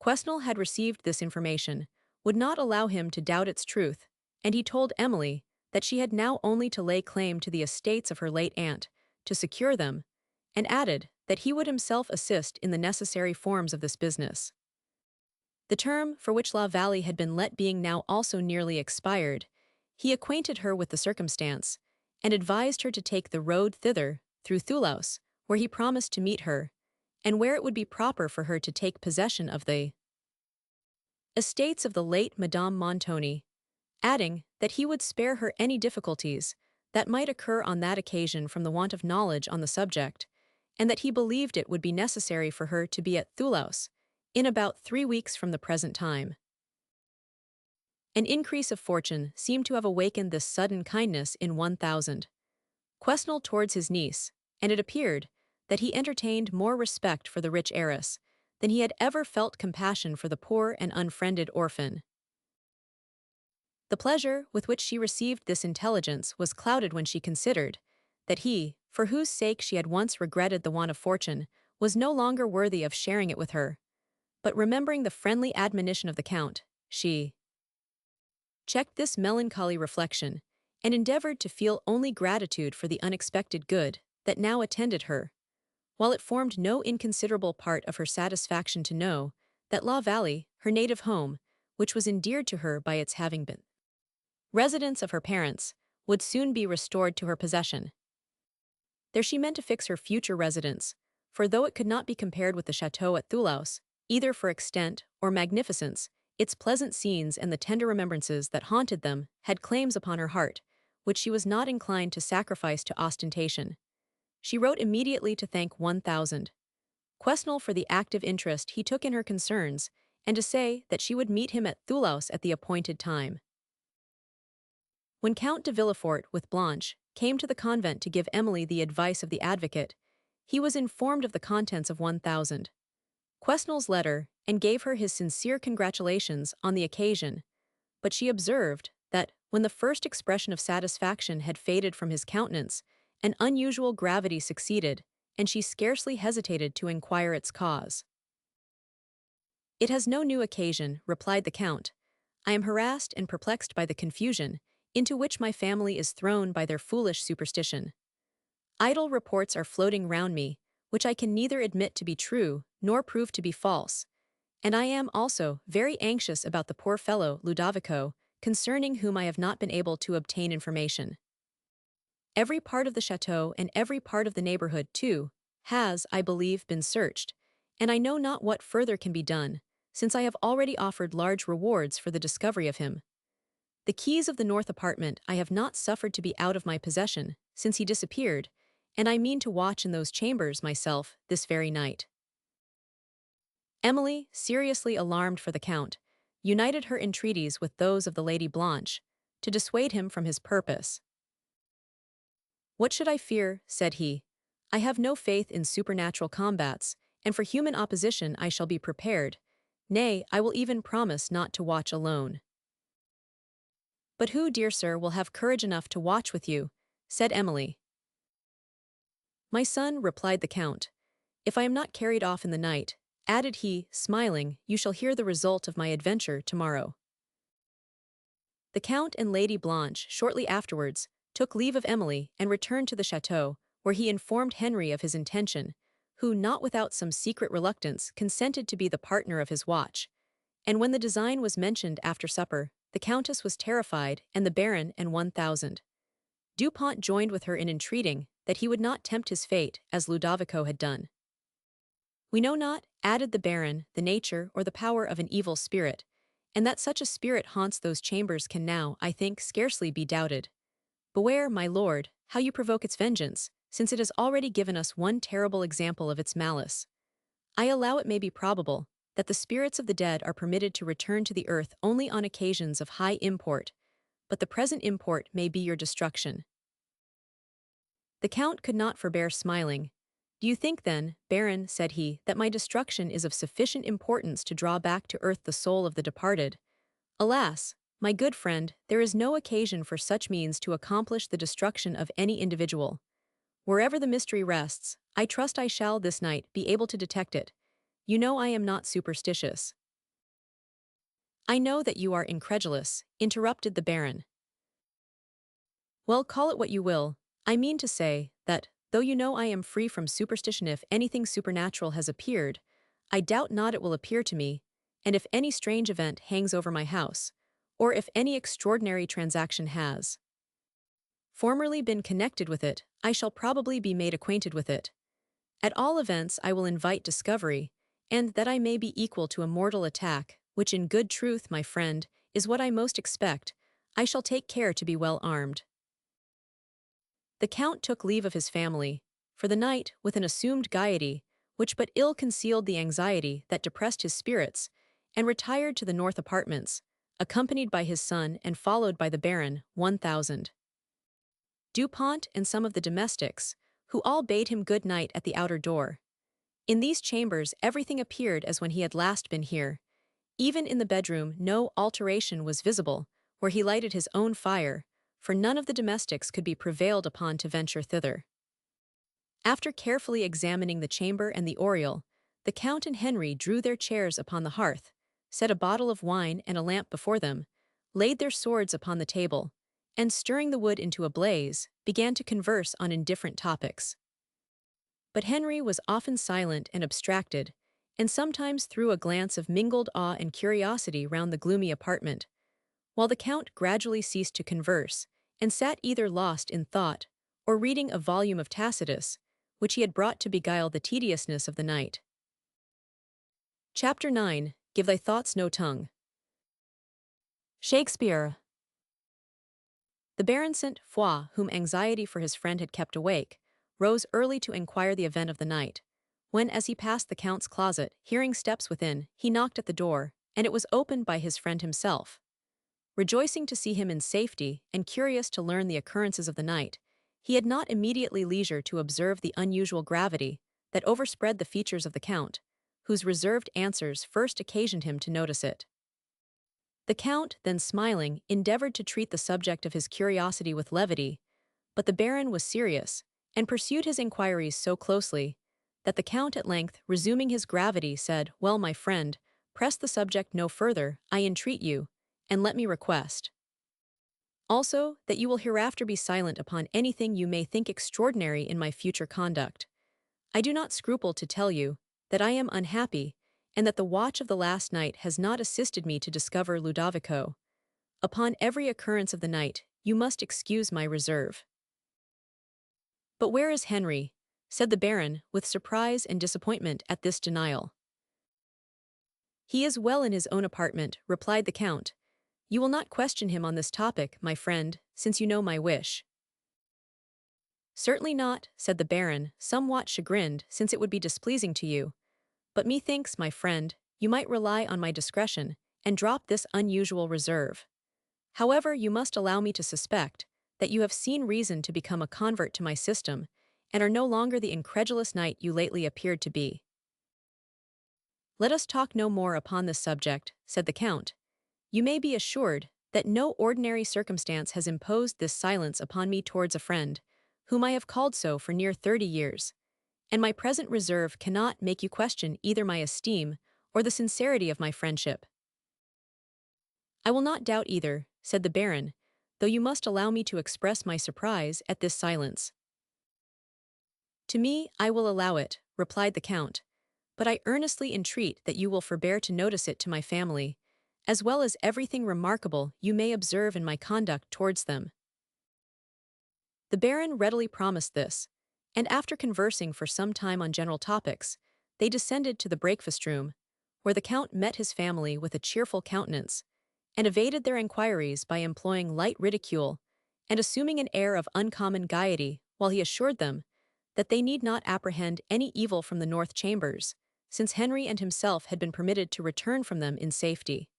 [SPEAKER 1] Quesnel had received this information would not allow him to doubt its truth, and he told Emily that she had now only to lay claim to the estates of her late aunt, to secure them, and added that he would himself assist in the necessary forms of this business. The term for which La Vallée had been let being now also nearly expired, he acquainted her with the circumstance, and advised her to take the road thither, through Thoulouse, where he promised to meet her, and where it would be proper for her to take possession of the estates of the late Madame Montoni, adding that he would spare her any difficulties that might occur on that occasion from the want of knowledge on the subject, and that he believed it would be necessary for her to be at Thoulouse in about 3 weeks from the present time. An increase of fortune seemed to have awakened this sudden kindness in 1,000 Quesnel towards his niece, and it appeared that he entertained more respect for the rich heiress than he had ever felt compassion for the poor and unfriended orphan. The pleasure with which she received this intelligence was clouded when she considered that he, for whose sake she had once regretted the want of fortune, was no longer worthy of sharing it with her. But remembering the friendly admonition of the Count, she checked this melancholy reflection, and endeavored to feel only gratitude for the unexpected good that now attended her, while it formed no inconsiderable part of her satisfaction to know that La Vallée, her native home, which was endeared to her by its having been residence of her parents, would soon be restored to her possession. There she meant to fix her future residence, for though it could not be compared with the château at Thoulouse, either for extent or magnificence, its pleasant scenes and the tender remembrances that haunted them had claims upon her heart, which she was not inclined to sacrifice to ostentation. She wrote immediately to thank 1,000 Quesnel for the active interest he took in her concerns, and to say that she would meet him at Thoulouse at the appointed time. When Count de Villefort, with Blanche, came to the convent to give Emily the advice of the advocate, he was informed of the contents of 1,000 Quesnel's letter, and gave her his sincere congratulations on the occasion, but she observed that, when the first expression of satisfaction had faded from his countenance, an unusual gravity succeeded, and she scarcely hesitated to inquire its cause. "It has no new occasion," replied the Count. "I am harassed and perplexed by the confusion into which my family is thrown by their foolish superstition. Idle reports are floating round me, which I can neither admit to be true nor prove to be false, and I am also very anxious about the poor fellow Ludovico, concerning whom I have not been able to obtain information. Every part of the château and every part of the neighborhood, too, has, I believe, been searched, and I know not what further can be done, since I have already offered large rewards for the discovery of him. The keys of the north apartment I have not suffered to be out of my possession, since he disappeared, and I mean to watch in those chambers myself this very night." Emily, seriously alarmed for the Count, united her entreaties with those of the Lady Blanche, to dissuade him from his purpose. "What should I fear?" said he. "I have no faith in supernatural combats, and for human opposition I shall be prepared. Nay, I will even promise not to watch alone." "But who, dear sir, will have courage enough to watch with you?" said Emily. "My son," replied the Count, "if I am not carried off in the night," added he, smiling, "you shall hear the result of my adventure tomorrow." The Count and Lady Blanche, shortly afterwards, took leave of Emily and returned to the château, where he informed Henry of his intention, who, not without some secret reluctance, consented to be the partner of his watch. And when the design was mentioned after supper, the Countess was terrified, and the Baron and 1,000 Dupont joined with her in entreating that he would not tempt his fate as Ludovico had done. "We know not," added the Baron, "the nature or the power of an evil spirit, and that such a spirit haunts those chambers can now, I think, scarcely be doubted. Beware, my lord, how you provoke its vengeance, since it has already given us one terrible example of its malice. I allow it may be probable that the spirits of the dead are permitted to return to the earth only on occasions of high import, but the present import may be your destruction." The Count could not forbear smiling. "Do you think then, Baron," said he, "that my destruction is of sufficient importance to draw back to earth the soul of the departed? Alas, my good friend, there is no occasion for such means to accomplish the destruction of any individual. Wherever the mystery rests, I trust I shall this night be able to detect it. You know I am not superstitious." "I know that you are incredulous," interrupted the Baron. "Well, call it what you will. I mean to say that, though you know I am free from superstition, if anything supernatural has appeared, I doubt not it will appear to me, and if any strange event hangs over my house, or if any extraordinary transaction has formerly been connected with it, I shall probably be made acquainted with it. At all events I will invite discovery, and that I may be equal to a mortal attack, which in good truth, my friend, is what I most expect, I shall take care to be well armed." The Count took leave of his family, for the night, with an assumed gaiety, which but ill concealed the anxiety that depressed his spirits, and retired to the north apartments, accompanied by his son and followed by the Baron, 1000. Dupont and some of the domestics, who all bade him good night at the outer door. In these chambers everything appeared as when he had last been here. Even in the bedroom no alteration was visible, where he lighted his own fire, for none of the domestics could be prevailed upon to venture thither. After carefully examining the chamber and the oriel, the Count and Henry drew their chairs upon the hearth, set a bottle of wine and a lamp before them, laid their swords upon the table, and stirring the wood into a blaze, began to converse on indifferent topics. But Henry was often silent and abstracted, and sometimes threw a glance of mingled awe and curiosity round the gloomy apartment, while the Count gradually ceased to converse, and sat either lost in thought, or reading a volume of Tacitus, which he had brought to beguile the tediousness of the night. Chapter 9. Give thy thoughts no tongue. Shakespeare. The Baron St. Foix, whom anxiety for his friend had kept awake, rose early to inquire the event of the night, when as he passed the Count's closet, hearing steps within, he knocked at the door, and it was opened by his friend himself. Rejoicing to see him in safety, and curious to learn the occurrences of the night, he had not immediately leisure to observe the unusual gravity that overspread the features of the Count, whose reserved answers first occasioned him to notice it. The Count, then smiling, endeavored to treat the subject of his curiosity with levity, but the Baron was serious, and pursued his inquiries so closely, that the Count at length, resuming his gravity, said, "Well, my friend, press the subject no further, I entreat you, and let me request also that you will hereafter be silent upon anything you may think extraordinary in my future conduct. I do not scruple to tell you that I am unhappy, and that the watch of the last night has not assisted me to discover Ludovico. Upon every occurrence of the night, you must excuse my reserve." "But where is Henry?" said the Baron, with surprise and disappointment at this denial. "He is well in his own apartment," replied the Count. "You will not question him on this topic, my friend, since you know my wish." "Certainly not," said the Baron, somewhat chagrined, "since it would be displeasing to you. But methinks, my friend, you might rely on my discretion, and drop this unusual reserve. However, you must allow me to suspect that you have seen reason to become a convert to my system, and are no longer the incredulous knight you lately appeared to be." "Let us talk no more upon this subject," said the Count. "You may be assured that no ordinary circumstance has imposed this silence upon me towards a friend, whom I have called so for near 30 years, and my present reserve cannot make you question either my esteem or the sincerity of my friendship." "I will not doubt either," said the Baron, "though you must allow me to express my surprise at this silence." "To me, I will allow it," replied the Count, "but I earnestly entreat that you will forbear to notice it to my family, as well as everything remarkable you may observe in my conduct towards them." The Baron readily promised this, and after conversing for some time on general topics, they descended to the breakfast-room, where the Count met his family with a cheerful countenance, and evaded their inquiries by employing light ridicule, and assuming an air of uncommon gaiety, while he assured them that they need not apprehend any evil from the north chambers, since Henry and himself had been permitted to return from them in safety.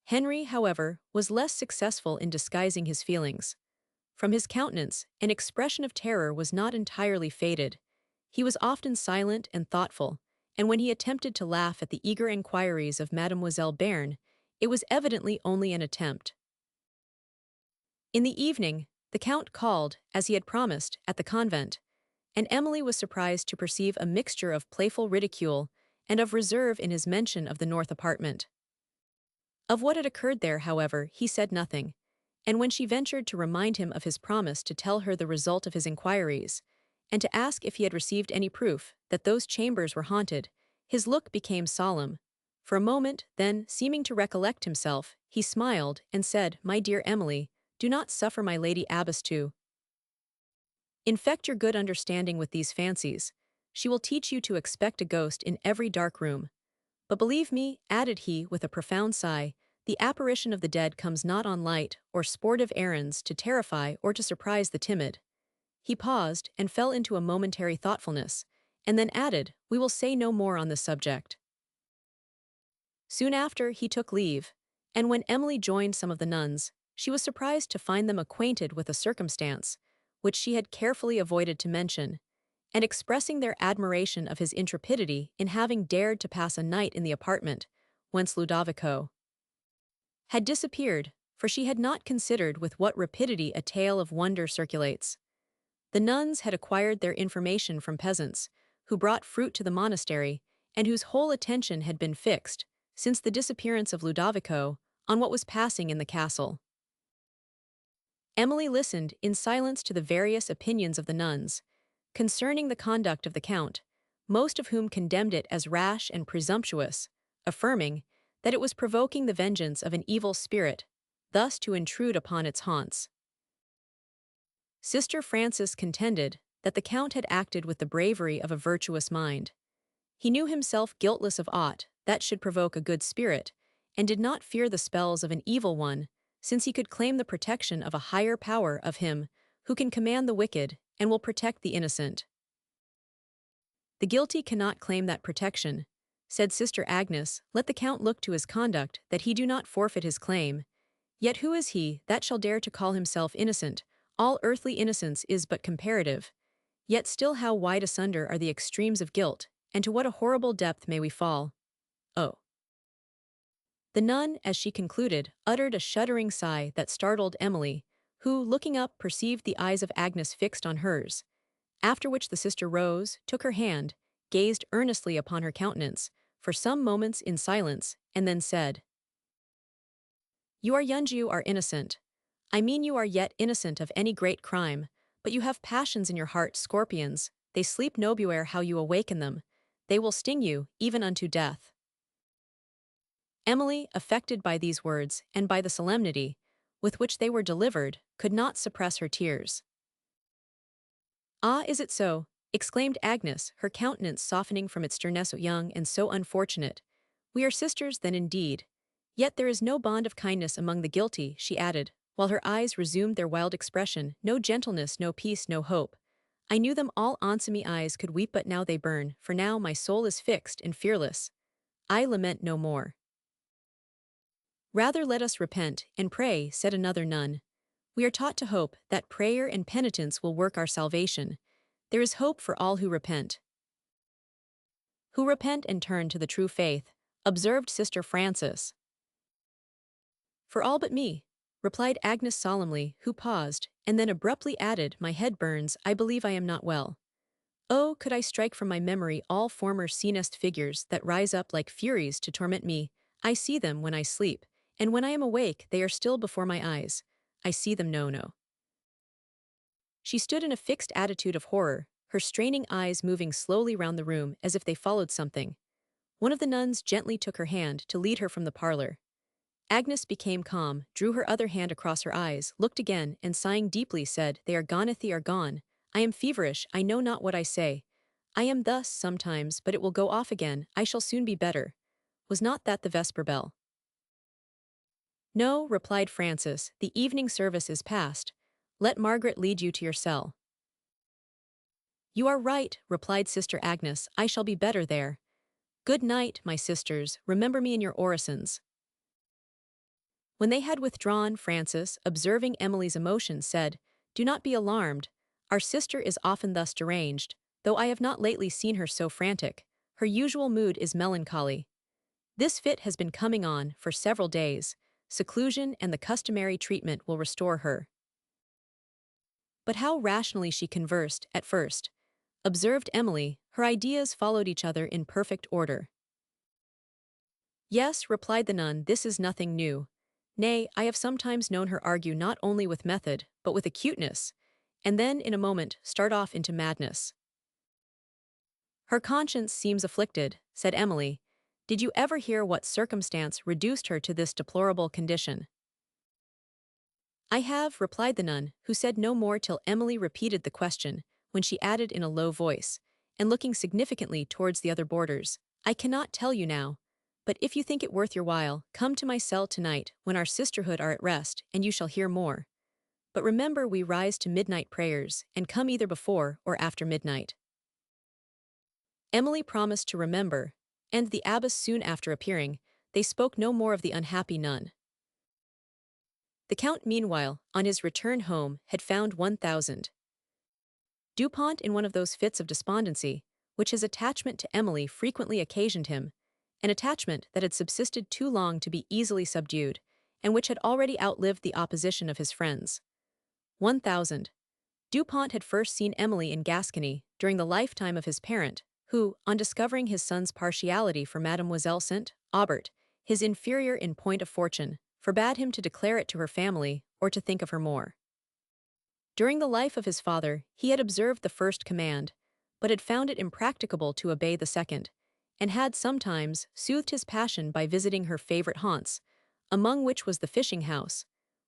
[SPEAKER 1] Henry, however, was less successful in disguising his feelings. From his countenance, an expression of terror was not entirely faded. He was often silent and thoughtful, and when he attempted to laugh at the eager inquiries of Mademoiselle Bearn, it was evidently only an attempt. In the evening, The Count called, as he had promised, at the convent, and Emily was surprised to perceive a mixture of playful ridicule and of reserve in his mention of the north apartment. Of what had occurred there, however, he said nothing, and when she ventured to remind him of his promise to tell her the result of his inquiries, and to ask if he had received any proof that those chambers were haunted, his look became solemn. For a moment, then, seeming to recollect himself, he smiled and said, "My dear Emily, do not suffer my lady abbess to infect your good understanding with these fancies. She will teach you to expect a ghost in every dark room. But believe me," added he with a profound sigh, "the apparition of the dead comes not on light or sportive errands to terrify or to surprise the timid." He paused and fell into a momentary thoughtfulness, and then added, "We will say no more on this subject." Soon after, he took leave, and when Emily joined some of the nuns, she was surprised to find them acquainted with a circumstance, which she had carefully avoided to mention, and expressing their admiration of his intrepidity in having dared to pass a night in the apartment whence Ludovico had disappeared, for she had not considered with what rapidity a tale of wonder circulates. The nuns had acquired their information from peasants, who brought fruit to the monastery, and whose whole attention had been fixed, since the disappearance of Ludovico, on what was passing in the castle. Emily listened in silence to the various opinions of the nuns concerning the conduct of the Count, most of whom condemned it as rash and presumptuous, affirming that it was provoking the vengeance of an evil spirit, thus to intrude upon its haunts. Sister Frances contended that the Count had acted with the bravery of a virtuous mind. He knew himself guiltless of aught that should provoke a good spirit, and did not fear the spells of an evil one, since he could claim the protection of a higher power of him who can command the wicked and will protect the innocent. "The guilty cannot claim that protection," said Sister Agnes. "Let the Count look to his conduct that he do not forfeit his claim. Yet who is he that shall dare to call himself innocent? All earthly innocence is but comparative. Yet still how wide asunder are the extremes of guilt, and to what a horrible depth may we fall? Oh." The nun, as she concluded, uttered a shuddering sigh that startled Emily, who, looking up, perceived the eyes of Agnes fixed on hers, after which the sister rose, took her hand, gazed earnestly upon her countenance, for some moments in silence, and then said, "You are young, you are innocent. I mean you are yet innocent of any great crime, but you have passions in your heart, scorpions, they sleep no beware how you awaken them, they will sting you, even unto death." Emily, affected by these words, and by the solemnity with which they were delivered, could not suppress her tears. "Ah, is it so?" exclaimed Agnes, her countenance softening from its sternness. "So young and so unfortunate. We are sisters, then, indeed. Yet there is no bond of kindness among the guilty," she added, while her eyes resumed their wild expression, "no gentleness, no peace, no hope. I knew them all answer eyes could weep, but now they burn, for now my soul is fixed and fearless. I lament no more." "Rather let us repent and pray," said another nun. "We are taught to hope that prayer and penitence will work our salvation. There is hope for all who repent." "Who repent and turn to the true faith," observed Sister Frances. "For all but me," replied Agnes solemnly, who paused, and then abruptly added, "My head burns, I believe I am not well. Oh, could I strike from my memory all former sinister figures that rise up like furies to torment me. I see them when I sleep, and when I am awake they are still before my eyes. I see them no. She stood in a fixed attitude of horror, her straining eyes moving slowly round the room as if they followed something. One of the nuns gently took her hand to lead her from the parlor. Agnes became calm, drew her other hand across her eyes, looked again, and sighing deeply said, "They are gone, they are gone. I am feverish, I know not what I say. I am thus sometimes, but it will go off again, I shall soon be better. Was not that the vesper bell?" "No," replied Frances, "the evening service is past. Let Margaret lead you to your cell." "You are right," replied Sister Agnes, "I shall be better there. Good night, my sisters, remember me in your orisons." When they had withdrawn, Frances, observing Emily's emotion, said, "Do not be alarmed. Our sister is often thus deranged, though I have not lately seen her so frantic. Her usual mood is melancholy. This fit has been coming on for several days. Seclusion and the customary treatment will restore her." But how rationally she conversed, at first. Observed Emily, her ideas followed each other in perfect order. Yes, replied the nun, this is nothing new. Nay, I have sometimes known her argue not only with method, but with acuteness, and then, in a moment, start off into madness. Her conscience seems afflicted, said Emily. Did you ever hear what circumstance reduced her to this deplorable condition? I have, replied the nun, who said no more till Emily repeated the question, when she added in a low voice, and looking significantly towards the other boarders, I cannot tell you now, but if you think it worth your while, come to my cell tonight when our sisterhood are at rest, and you shall hear more. But remember we rise to midnight prayers, and come either before or after midnight. Emily promised to remember, and the abbess soon after appearing, they spoke no more of the unhappy nun. The count meanwhile, on his return home, had found 1,000. Dupont, in one of those fits of despondency, which his attachment to Emily frequently occasioned him, an attachment that had subsisted too long to be easily subdued, and which had already outlived the opposition of his friends. 1,000. Dupont had first seen Emily in Gascony during the lifetime of his parent, who, on discovering his son's partiality for Mademoiselle St. Aubert, his inferior in point of fortune, forbade him to declare it to her family or to think of her more. During the life of his father, he had observed the first command, but had found it impracticable to obey the second, and had sometimes soothed his passion by visiting her favorite haunts, among which was the fishing house,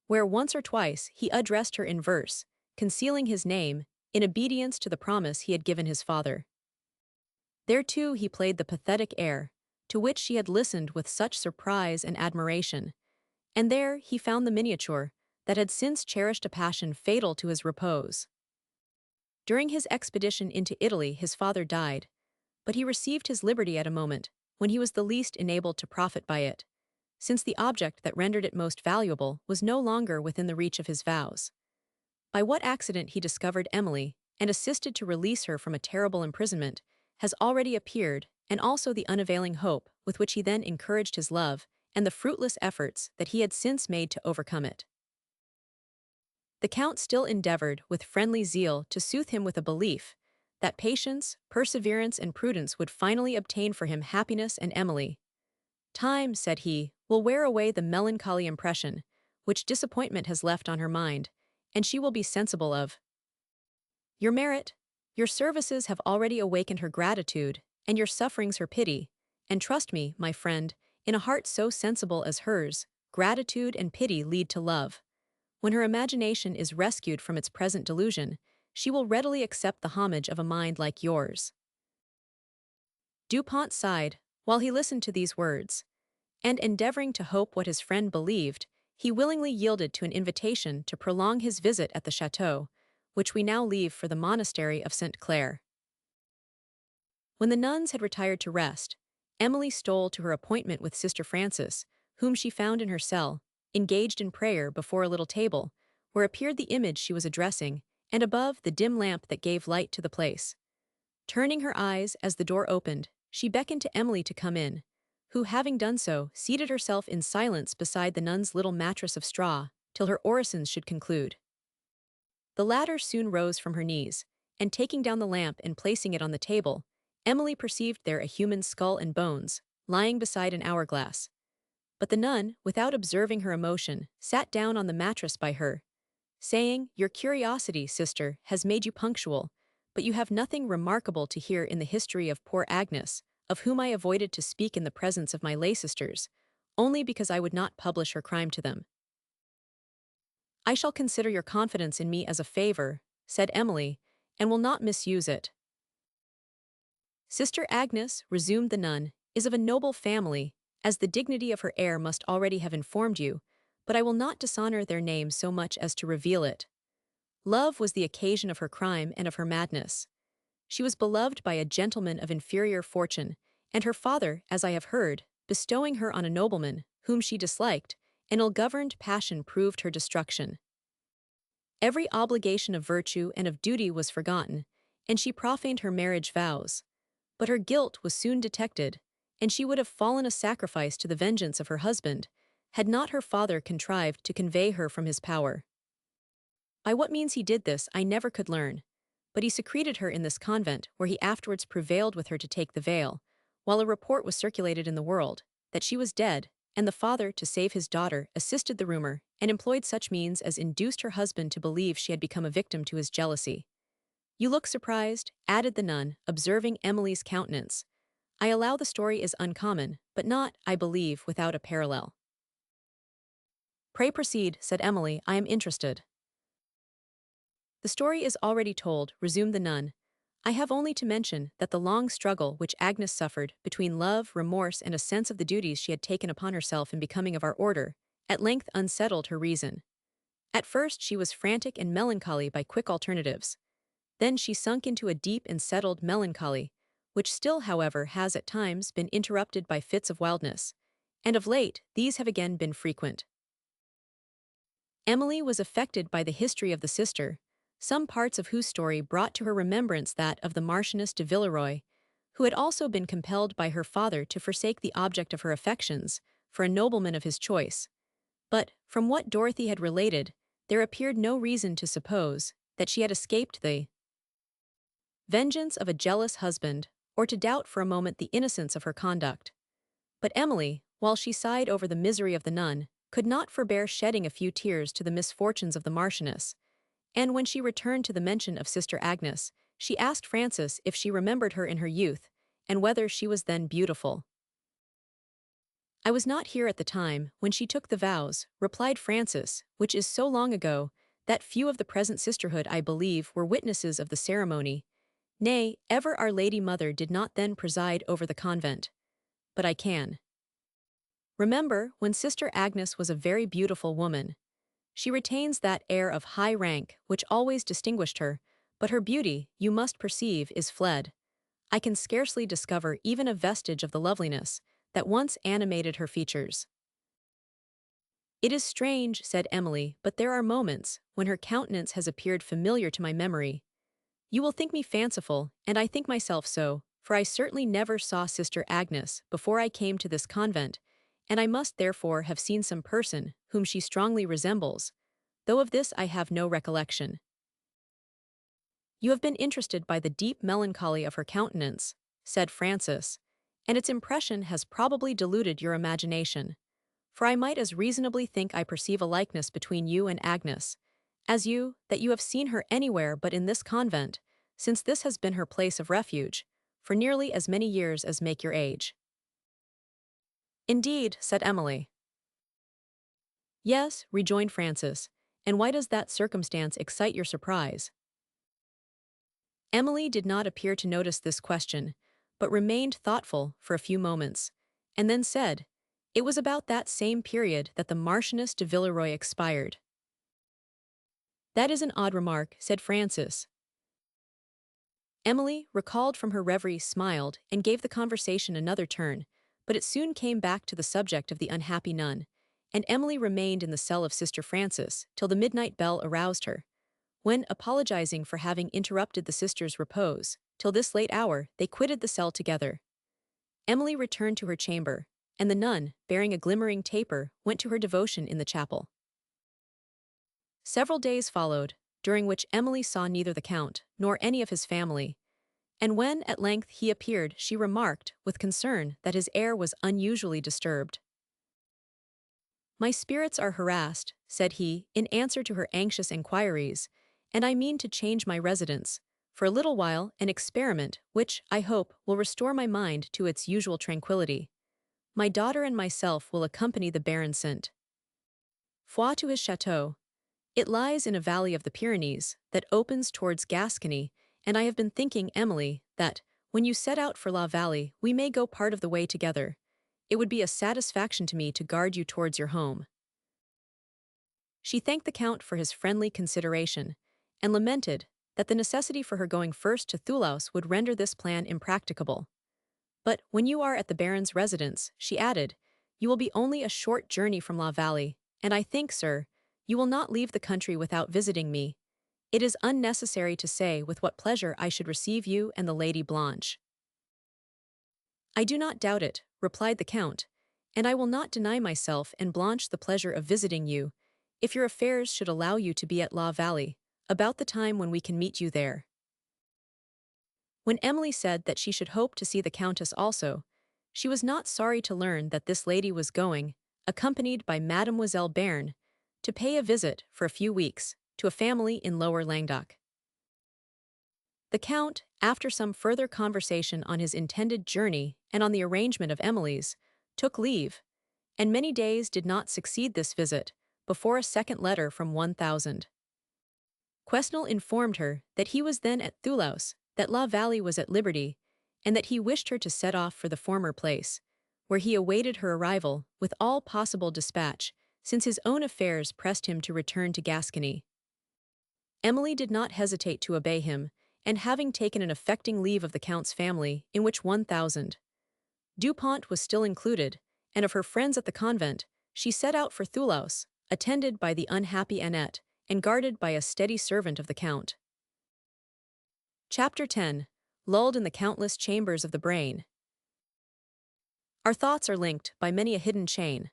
[SPEAKER 1] where once or twice he addressed her in verse, concealing his name, in obedience to the promise he had given his father. There too he played the pathetic air, to which she had listened with such surprise and admiration, and there he found the miniature, that had since cherished a passion fatal to his repose. During his expedition into Italy his father died, but he received his liberty at a moment, when he was the least enabled to profit by it, since the object that rendered it most valuable was no longer within the reach of his vows. By what accident he discovered Emily, and assisted to release her from a terrible imprisonment, has already appeared, and also the unavailing hope with which he then encouraged his love, and the fruitless efforts that he had since made to overcome it. The count still endeavored with friendly zeal to soothe him with a belief that patience, perseverance, and prudence would finally obtain for him happiness and Emily. Time, said he, will wear away the melancholy impression which disappointment has left on her mind, and she will be sensible of your merit. Your services have already awakened her gratitude, and your sufferings her pity, and trust me, my friend, in a heart so sensible as hers, gratitude and pity lead to love. When her imagination is rescued from its present delusion, she will readily accept the homage of a mind like yours. Dupont sighed, while he listened to these words, and endeavoring to hope what his friend believed, he willingly yielded to an invitation to prolong his visit at the château, which we now leave for the monastery of St. Clare. When the nuns had retired to rest, Emily stole to her appointment with Sister Frances, whom she found in her cell, engaged in prayer before a little table, where appeared the image she was addressing, and above the dim lamp that gave light to the place. Turning her eyes as the door opened, she beckoned to Emily to come in, who, having done so, seated herself in silence beside the nun's little mattress of straw, till her orisons should conclude. The latter soon rose from her knees, and taking down the lamp and placing it on the table, Emily perceived there a human skull and bones, lying beside an hourglass. But the nun, without observing her emotion, sat down on the mattress by her, saying, Your curiosity, sister, has made you punctual, but you have nothing remarkable to hear in the history of poor Agnes, of whom I avoided to speak in the presence of my lay sisters, only because I would not publish her crime to them. I shall consider your confidence in me as a favor, said Emily, and will not misuse it. Sister Agnes, resumed the nun, is of a noble family, as the dignity of her heir must already have informed you, but I will not dishonor their name so much as to reveal it. Love was the occasion of her crime and of her madness. She was beloved by a gentleman of inferior fortune, and her father, as I have heard, bestowing her on a nobleman, whom she disliked, an ill-governed passion proved her destruction. Every obligation of virtue and of duty was forgotten, and she profaned her marriage vows. But her guilt was soon detected, and she would have fallen a sacrifice to the vengeance of her husband, had not her father contrived to convey her from his power. By what means he did this I never could learn, but he secreted her in this convent where he afterwards prevailed with her to take the veil, while a report was circulated in the world that she was dead, and the father, to save his daughter, assisted the rumor and employed such means as induced her husband to believe she had become a victim to his jealousy. You look surprised, added the nun, observing Emily's countenance. I allow the story is uncommon, but not, I believe, without a parallel. Pray proceed, said Emily, I am interested. The story is already told, resumed the nun. I have only to mention that the long struggle which Agnes suffered between love, remorse, and a sense of the duties she had taken upon herself in becoming of our order, at length unsettled her reason. At first she was frantic and melancholy by quick alternatives. Then she sunk into a deep and settled melancholy, which still, however, has at times been interrupted by fits of wildness, and of late these have again been frequent. Emily was affected by the history of the sister, some parts of whose story brought to her remembrance that of the Marchioness de Villeroy, who had also been compelled by her father to forsake the object of her affections for a nobleman of his choice. But, from what Dorothy had related, there appeared no reason to suppose that she had escaped the vengeance of a jealous husband, or to doubt for a moment the innocence of her conduct. But Emily, while she sighed over the misery of the nun, could not forbear shedding a few tears to the misfortunes of the Marchioness, and when she returned to the mention of Sister Agnes, she asked Frances if she remembered her in her youth, and whether she was then beautiful. I was not here at the time when she took the vows, replied Frances, which is so long ago, that few of the present sisterhood, I believe, were witnesses of the ceremony. Nay, ever Our Lady Mother did not then preside over the convent. But I can remember when Sister Agnes was a very beautiful woman. She retains that air of high rank which always distinguished her, but her beauty, you must perceive, is fled. I can scarcely discover even a vestige of the loveliness that once animated her features. It is strange, said Emily, but there are moments when her countenance has appeared familiar to my memory. You will think me fanciful, and I think myself so, for I certainly never saw Sister Agnes before I came to this convent, and I must therefore have seen some person whom she strongly resembles, though of this I have no recollection. You have been interested by the deep melancholy of her countenance, said Frances, and its impression has probably deluded your imagination, for I might as reasonably think I perceive a likeness between you and Agnes, as you, that you have seen her anywhere but in this convent, since this has been her place of refuge, for nearly as many years as make your age. Indeed, said Emily. Yes, rejoined Frances, and why does that circumstance excite your surprise? Emily did not appear to notice this question, but remained thoughtful for a few moments, and then said, it was about that same period that the Marchioness de Villeroy expired. That is an odd remark, said Frances. Emily, recalled from her reverie, smiled and gave the conversation another turn, but it soon came back to the subject of the unhappy nun, and Emily remained in the cell of Sister Frances till the midnight bell aroused her, when, apologizing for having interrupted the sisters' repose, till this late hour they quitted the cell together. Emily returned to her chamber, and the nun, bearing a glimmering taper, went to her devotion in the chapel. Several days followed, during which Emily saw neither the Count nor any of his family, and when at length he appeared she remarked, with concern, that his air was unusually disturbed. My spirits are harassed, said he, in answer to her anxious inquiries, and I mean to change my residence, for a little while, an experiment which, I hope, will restore my mind to its usual tranquillity. My daughter and myself will accompany the Baron St. Foix to his château. It lies in a valley of the Pyrenees that opens towards Gascony, and I have been thinking, Emily, that, when you set out for La Vallée, we may go part of the way together. It would be a satisfaction to me to guard you towards your home. She thanked the Count for his friendly consideration, and lamented that the necessity for her going first to Thoulouse would render this plan impracticable. But when you are at the Baron's residence, she added, you will be only a short journey from La Vallée, and I think, sir, you will not leave the country without visiting me. It is unnecessary to say with what pleasure I should receive you and the Lady Blanche. I do not doubt it, replied the Count, and I will not deny myself and Blanche the pleasure of visiting you, if your affairs should allow you to be at La Valley, about the time when we can meet you there." When Emily said that she should hope to see the Countess also, she was not sorry to learn that this lady was going, accompanied by Mademoiselle Béarn, to pay a visit for a few weeks to a family in Lower Languedoc. The Count, after some further conversation on his intended journey and on the arrangement of Emily's, took leave, and many days did not succeed this visit before a second letter from 1000. Quesnel informed her that he was then at Thoulouse, that La Valley was at liberty, and that he wished her to set off for the former place, where he awaited her arrival with all possible dispatch, since his own affairs pressed him to return to Gascony. Emily did not hesitate to obey him, and having taken an affecting leave of the Count's family, in which 1000 Dupont was still included, and of her friends at the convent, she set out for Thoulouse, attended by the unhappy Annette, and guarded by a steady servant of the Count. Chapter 10. Lulled in the countless chambers of the brain. Our thoughts are linked by many a hidden chain.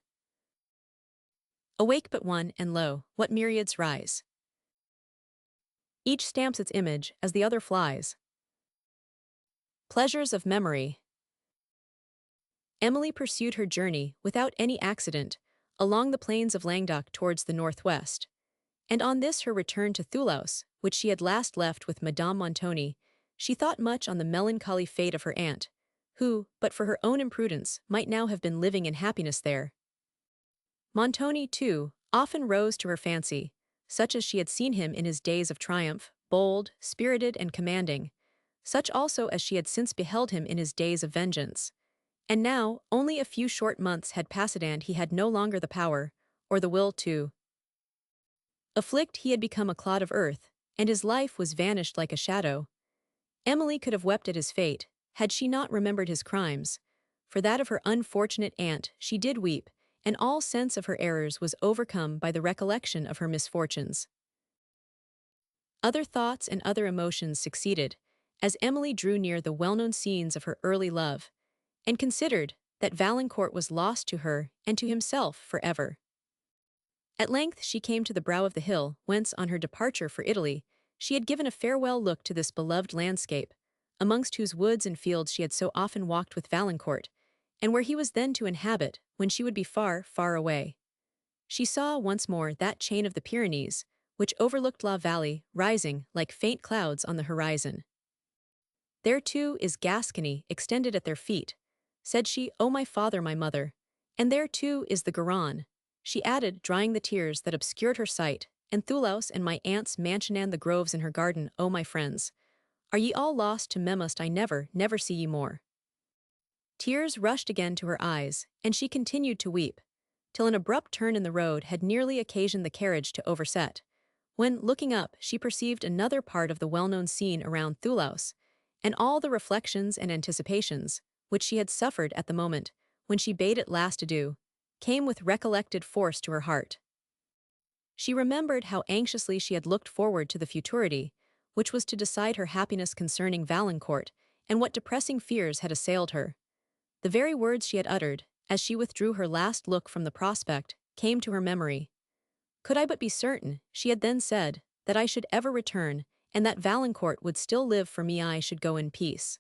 [SPEAKER 1] Awake but one, and lo, what myriads rise! Each stamps its image as the other flies. Pleasures of memory. Emily pursued her journey without any accident along the plains of Languedoc towards the northwest, and on this her return to Thoulouse, which she had last left with Madame Montoni, she thought much on the melancholy fate of her aunt, who, but for her own imprudence, might now have been living in happiness there. Montoni, too, often rose to her fancy, such as she had seen him in his days of triumph, bold, spirited, and commanding, such also as she had since beheld him in his days of vengeance. And now, only a few short months had passed and he had no longer the power, or the will to afflict. He had become a clod of earth, and his life was vanished like a shadow. Emily could have wept at his fate, had she not remembered his crimes. For that of her unfortunate aunt she did weep, and all sense of her errors was overcome by the recollection of her misfortunes. Other thoughts and other emotions succeeded, as Emily drew near the well-known scenes of her early love, and considered that Valancourt was lost to her and to himself forever. At length she came to the brow of the hill, whence, on her departure for Italy, she had given a farewell look to this beloved landscape, amongst whose woods and fields she had so often walked with Valancourt, and where he was then to inhabit when she would be far, far away. She saw once more that chain of the Pyrenees, which overlooked La Valley, rising like faint clouds on the horizon. "There too is Gascony extended at their feet," said she. "O my father, my mother, and there too is the Garonne," she added, drying the tears that obscured her sight, "and Thoulouse and my aunt's mansion and the groves in her garden. O my friends, are ye all lost to me? Must I never, never see ye more?" Tears rushed again to her eyes, and she continued to weep, till an abrupt turn in the road had nearly occasioned the carriage to overset, when, looking up, she perceived another part of the well-known scene around Thoulouse, and all the reflections and anticipations, which she had suffered at the moment when she bade it last adieu, came with recollected force to her heart. She remembered how anxiously she had looked forward to the futurity, which was to decide her happiness concerning Valancourt, and what depressing fears had assailed her. The very words she had uttered, as she withdrew her last look from the prospect, came to her memory. "Could I but be certain," she had then said, "that I should ever return, and that Valancourt would still live for me, I should go in peace."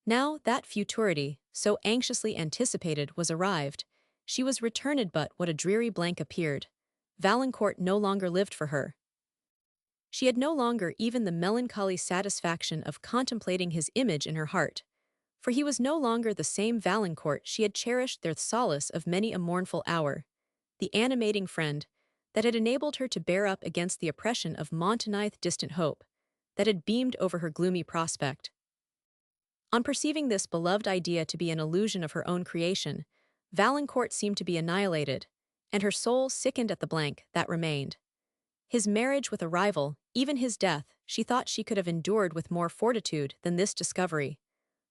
[SPEAKER 1] Now that futurity, so anxiously anticipated, was arrived, she was returned, but what a dreary blank appeared. Valancourt no longer lived for her. She had no longer even the melancholy satisfaction of contemplating his image in her heart, for he was no longer the same Valancourt she had cherished the solace of many a mournful hour, the animating friend that had enabled her to bear up against the oppression of Montoni's distant hope, that had beamed over her gloomy prospect. On perceiving this beloved idea to be an illusion of her own creation, Valancourt seemed to be annihilated, and her soul sickened at the blank that remained. His marriage with a rival, even his death, she thought she could have endured with more fortitude than this discovery.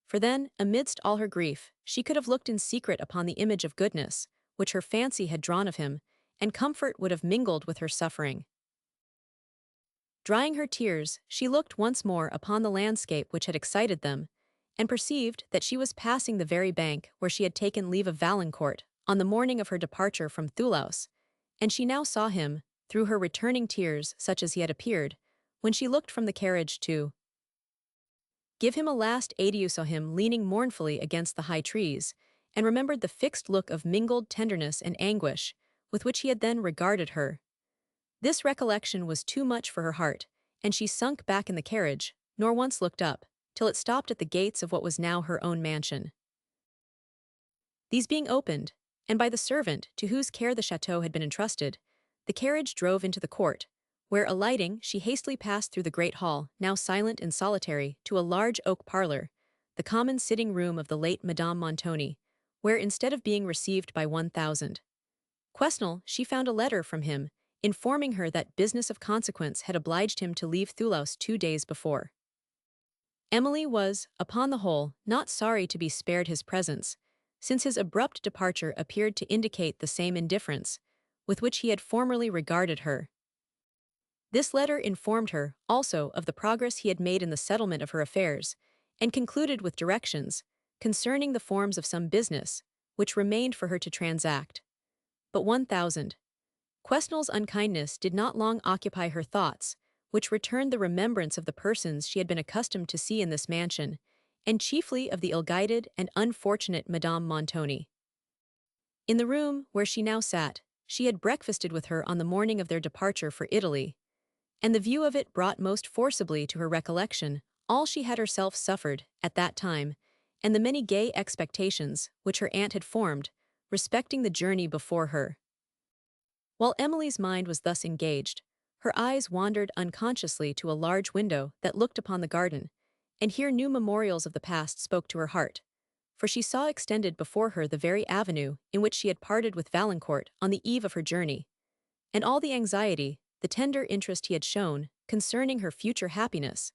[SPEAKER 1] For then, amidst all her grief, she could have looked in secret upon the image of goodness, which her fancy had drawn of him, and comfort would have mingled with her suffering. Drying her tears, she looked once more upon the landscape which had excited them, and perceived that she was passing the very bank where she had taken leave of Valancourt on the morning of her departure from Thoulouse, and she now saw him, through her returning tears such as he had appeared, when she looked from the carriage to give him a last adieu. Saw him leaning mournfully against the high trees, and remembered the fixed look of mingled tenderness and anguish with which he had then regarded her. This recollection was too much for her heart, and she sunk back in the carriage, nor once looked up, till it stopped at the gates of what was now her own mansion. These being opened, and by the servant to whose care the château had been entrusted, the carriage drove into the court, where, alighting, she hastily passed through the great hall, now silent and solitary, to a large oak parlor, the common sitting room of the late Madame Montoni, where, instead of being received by 1,000 Quesnel, she found a letter from him, informing her that business of consequence had obliged him to leave Thoulouse 2 days before. Emily was, upon the whole, not sorry to be spared his presence, since his abrupt departure appeared to indicate the same indifference with which he had formerly regarded her. This letter informed her, also, of the progress he had made in the settlement of her affairs, and concluded with directions concerning the forms of some business which remained for her to transact. But 1,000 Quesnel's unkindness did not long occupy her thoughts, which returned the remembrance of the persons she had been accustomed to see in this mansion, and chiefly of the ill-guided and unfortunate Madame Montoni. In the room where she now sat, she had breakfasted with her on the morning of their departure for Italy, and the view of it brought most forcibly to her recollection all she had herself suffered at that time, and the many gay expectations which her aunt had formed respecting the journey before her. While Emily's mind was thus engaged, her eyes wandered unconsciously to a large window that looked upon the garden, and here new memorials of the past spoke to her heart, for she saw extended before her the very avenue in which she had parted with Valancourt on the eve of her journey, and all the anxiety, the tender interest he had shown concerning her future happiness,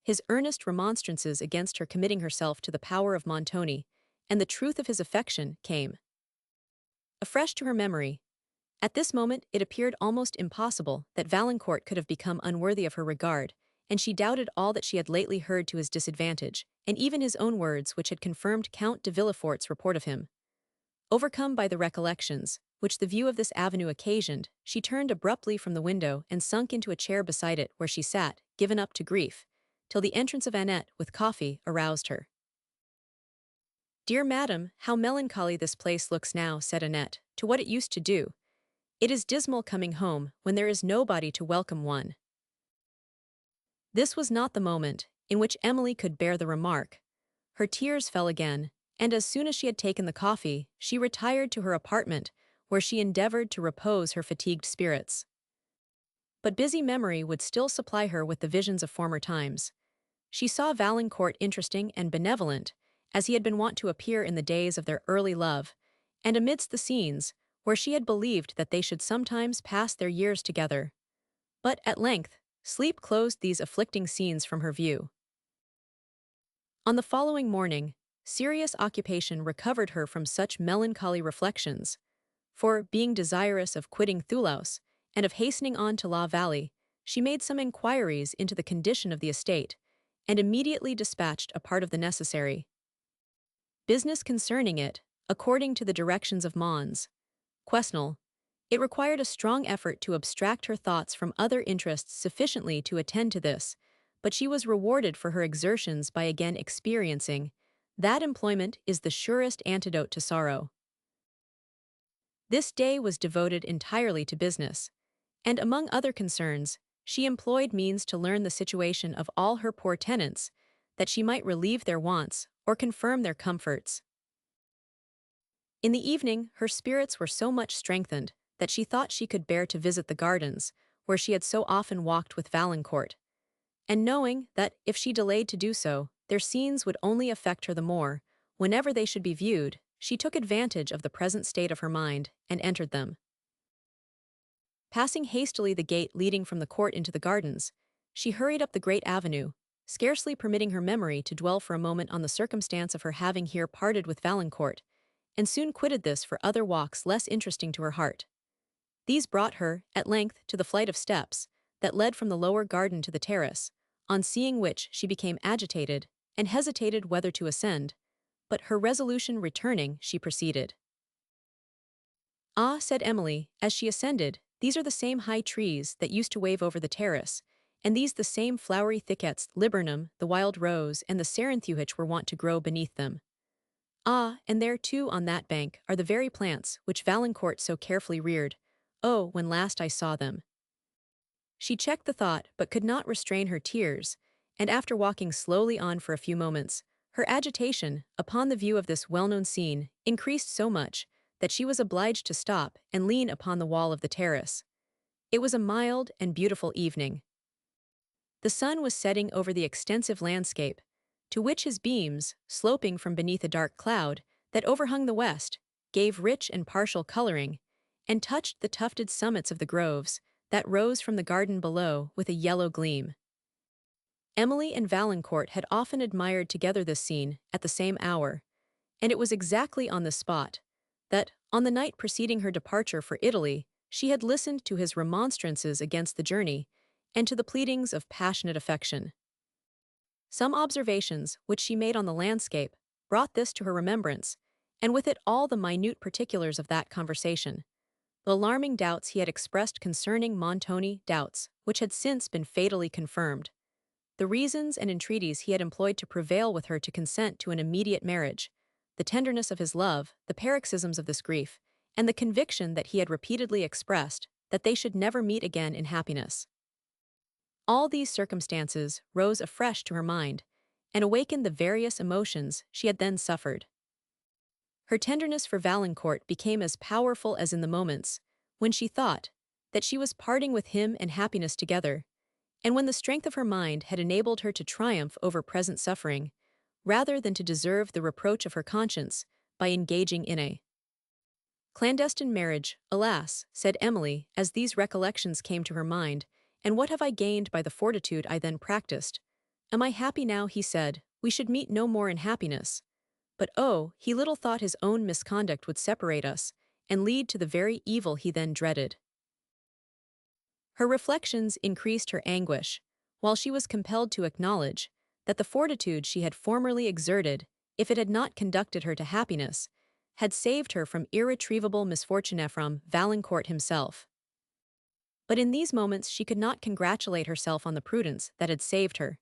[SPEAKER 1] his earnest remonstrances against her committing herself to the power of Montoni, and the truth of his affection, came afresh to her memory. At this moment it appeared almost impossible that Valancourt could have become unworthy of her regard, and she doubted all that she had lately heard to his disadvantage, and even his own words which had confirmed Count de Villefort's report of him. Overcome by the recollections which the view of this avenue occasioned, she turned abruptly from the window and sunk into a chair beside it, where she sat, given up to grief, till the entrance of Annette with coffee aroused her. "Dear madam, how melancholy this place looks now," said Annette, "to what it used to do. It is dismal coming home when there is nobody to welcome one." This was not the moment in which Emily could bear the remark. Her tears fell again, and as soon as she had taken the coffee, she retired to her apartment, where she endeavored to repose her fatigued spirits. But busy memory would still supply her with the visions of former times. She saw Valancourt interesting and benevolent, as he had been wont to appear in the days of their early love, and amidst the scenes where she had believed that they should sometimes pass their years together. But, at length, sleep closed these afflicting scenes from her view. On the following morning, serious occupation recovered her from such melancholy reflections, for, being desirous of quitting Thoulouse, and of hastening on to La Vallée, she made some inquiries into the condition of the estate, and immediately dispatched a part of the necessary business concerning it, according to the directions of Mons. Quesnel. It required a strong effort to abstract her thoughts from other interests sufficiently to attend to this, but she was rewarded for her exertions by again experiencing that employment is the surest antidote to sorrow. This day was devoted entirely to business, and among other concerns, she employed means to learn the situation of all her poor tenants, that she might relieve their wants or confirm their comforts. In the evening, her spirits were so much strengthened that she thought she could bear to visit the gardens, where she had so often walked with Valancourt, and knowing that, if she delayed to do so, their scenes would only affect her the more, whenever they should be viewed, she took advantage of the present state of her mind, and entered them. Passing hastily the gate leading from the court into the gardens, she hurried up the great avenue, scarcely permitting her memory to dwell for a moment on the circumstance of her having here parted with Valancourt, and soon quitted this for other walks less interesting to her heart. These brought her, at length, to the flight of steps that led from the lower garden to the terrace, on seeing which she became agitated, and hesitated whether to ascend, but her resolution returning, she proceeded. "Ah," said Emily, as she ascended, "these are the same high trees that used to wave over the terrace, and these the same flowery thickets laburnum, the wild rose, and the cerinthuich were wont to grow beneath them. Ah, and there too on that bank are the very plants which Valancourt so carefully reared. Oh, when last I saw them." She checked the thought but could not restrain her tears, and after walking slowly on for a few moments, her agitation, upon the view of this well-known scene, increased so much that she was obliged to stop and lean upon the wall of the terrace. It was a mild and beautiful evening. The sun was setting over the extensive landscape, to which his beams, sloping from beneath a dark cloud that overhung the west, gave rich and partial coloring, and touched the tufted summits of the groves that rose from the garden below with a yellow gleam. Emily and Valancourt had often admired together this scene at the same hour, and it was exactly on this spot that, on the night preceding her departure for Italy, she had listened to his remonstrances against the journey and to the pleadings of passionate affection. Some observations which she made on the landscape brought this to her remembrance, and with it all the minute particulars of that conversation. The alarming doubts he had expressed concerning Montoni, doubts which had since been fatally confirmed. The reasons and entreaties he had employed to prevail with her to consent to an immediate marriage, the tenderness of his love, the paroxysms of this grief, and the conviction that he had repeatedly expressed that they should never meet again in happiness. All these circumstances rose afresh to her mind, and awakened the various emotions she had then suffered. Her tenderness for Valancourt became as powerful as in the moments when she thought that she was parting with him and happiness together, and when the strength of her mind had enabled her to triumph over present suffering, rather than to deserve the reproach of her conscience by engaging in a clandestine marriage. "Alas," said Emily, as these recollections came to her mind, "and what have I gained by the fortitude I then practiced? Am I happy now?" he said, "we should meet no more in happiness." But oh, he little thought his own misconduct would separate us, and lead to the very evil he then dreaded. Her reflections increased her anguish, while she was compelled to acknowledge that the fortitude she had formerly exerted, if it had not conducted her to happiness, had saved her from irretrievable misfortune from Valancourt himself. But in these moments she could not congratulate herself on the prudence that had saved her.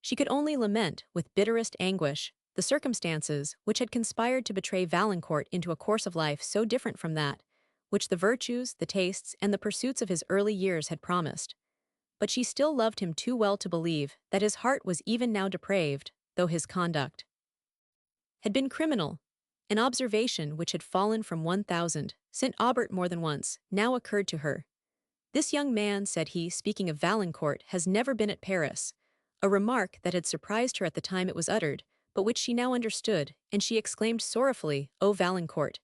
[SPEAKER 1] She could only lament, with bitterest anguish, the circumstances which had conspired to betray Valancourt into a course of life so different from that which the virtues, the tastes, and the pursuits of his early years had promised. But she still loved him too well to believe that his heart was even now depraved, though his conduct had been criminal. An observation which had fallen from 1,000 St. Aubert more than once now occurred to her. "This young man," said he, speaking of Valancourt, "has never been at Paris," a remark that had surprised her at the time it was uttered, but which she now understood, and she exclaimed sorrowfully, "O Valancourt,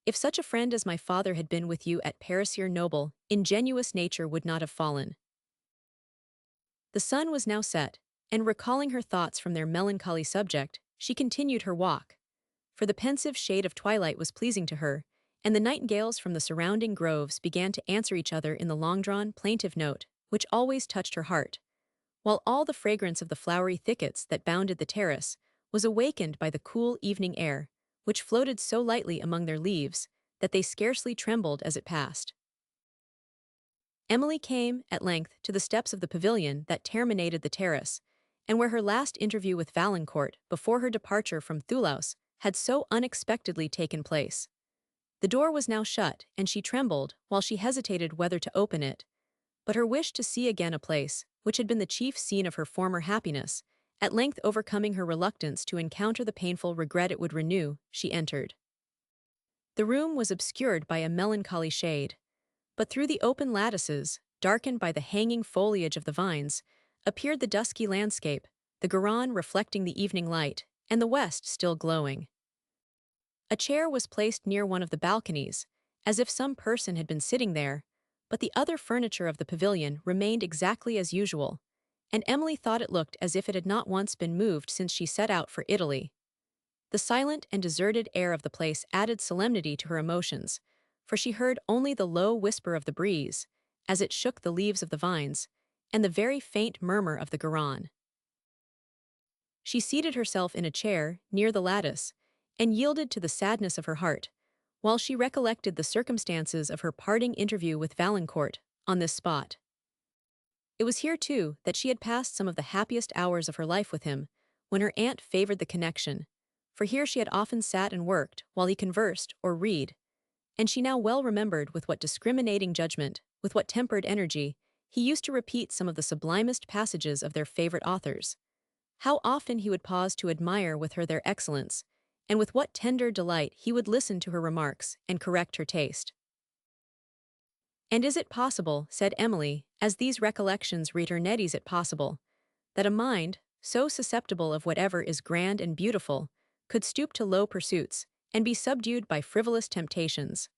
[SPEAKER 1] if such a friend as my father had been with you at Paris, your noble, ingenuous nature would not have fallen." The sun was now set, and recalling her thoughts from their melancholy subject, she continued her walk. For the pensive shade of twilight was pleasing to her, and the nightingales from the surrounding groves began to answer each other in the long-drawn, plaintive note, which always touched her heart, while all the fragrance of the flowery thickets that bounded the terrace was awakened by the cool evening air, which floated so lightly among their leaves that they scarcely trembled as it passed. Emily came, at length, to the steps of the pavilion that terminated the terrace, and where her last interview with Valancourt before her departure from Thoulouse had so unexpectedly taken place. The door was now shut, and she trembled while she hesitated whether to open it, but her wish to see again a place, which had been the chief scene of her former happiness, at length overcoming her reluctance to encounter the painful regret it would renew, she entered. The room was obscured by a melancholy shade, but through the open lattices, darkened by the hanging foliage of the vines, appeared the dusky landscape, the Garonne reflecting the evening light, and the west still glowing. A chair was placed near one of the balconies, as if some person had been sitting there, but the other furniture of the pavilion remained exactly as usual, and Emily thought it looked as if it had not once been moved since she set out for Italy. The silent and deserted air of the place added solemnity to her emotions, for she heard only the low whisper of the breeze, as it shook the leaves of the vines, and the very faint murmur of the Garonne. She seated herself in a chair, near the lattice, and yielded to the sadness of her heart, while she recollected the circumstances of her parting interview with Valancourt on this spot. It was here, too, that she had passed some of the happiest hours of her life with him, when her aunt favored the connection, for here she had often sat and worked while he conversed or read, and she now well remembered with what discriminating judgment, with what tempered energy, he used to repeat some of the sublimest passages of their favorite authors. How often he would pause to admire with her their excellence, and with what tender delight he would listen to her remarks and correct her taste. And is it possible, said Emily, as these recollections returned, is it possible, that a mind, so susceptible of whatever is grand and beautiful, could stoop to low pursuits, and be subdued by frivolous temptations?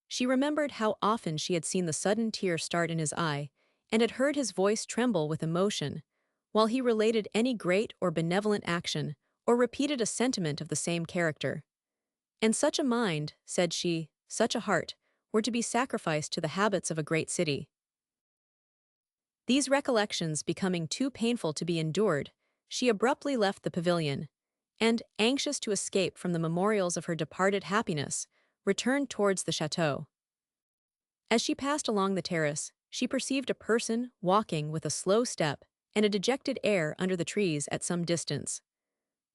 [SPEAKER 1] She remembered how often she had seen the sudden tear start in his eye, and had heard his voice tremble with emotion, while he related any great or benevolent action, or repeated a sentiment of the same character. And such a mind, said she, such a heart, were to be sacrificed to the habits of a great city. These recollections becoming too painful to be endured, she abruptly left the pavilion, and, anxious to escape from the memorials of her departed happiness, returned towards the château. As she passed along the terrace, she perceived a person walking with a slow step and a dejected air under the trees at some distance.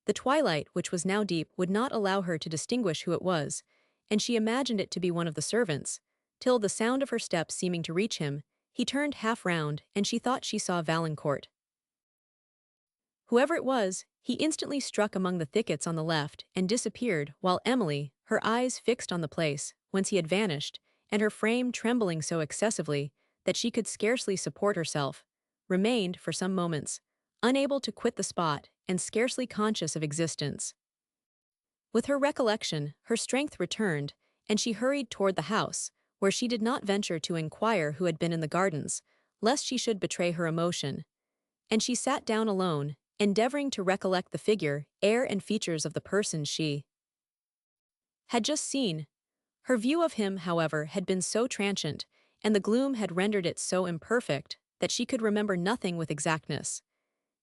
[SPEAKER 1] The twilight, which was now deep, would not allow her to distinguish who it was, and she imagined it to be one of the servants, till, the sound of her steps seeming to reach him, he turned half round, and she thought she saw Valancourt. Whoever it was, he instantly struck among the thickets on the left and disappeared, while Emily, her eyes fixed on the place whence he had vanished, and her frame trembling so excessively that she could scarcely support herself, remained, for some moments, unable to quit the spot and scarcely conscious of existence. With her recollection, her strength returned, and she hurried toward the house, where she did not venture to inquire who had been in the gardens, lest she should betray her emotion. And she sat down alone, endeavoring to recollect the figure, air and features of the person she had just seen. Her view of him, however, had been so transient, and the gloom had rendered it so imperfect, that she could remember nothing with exactness.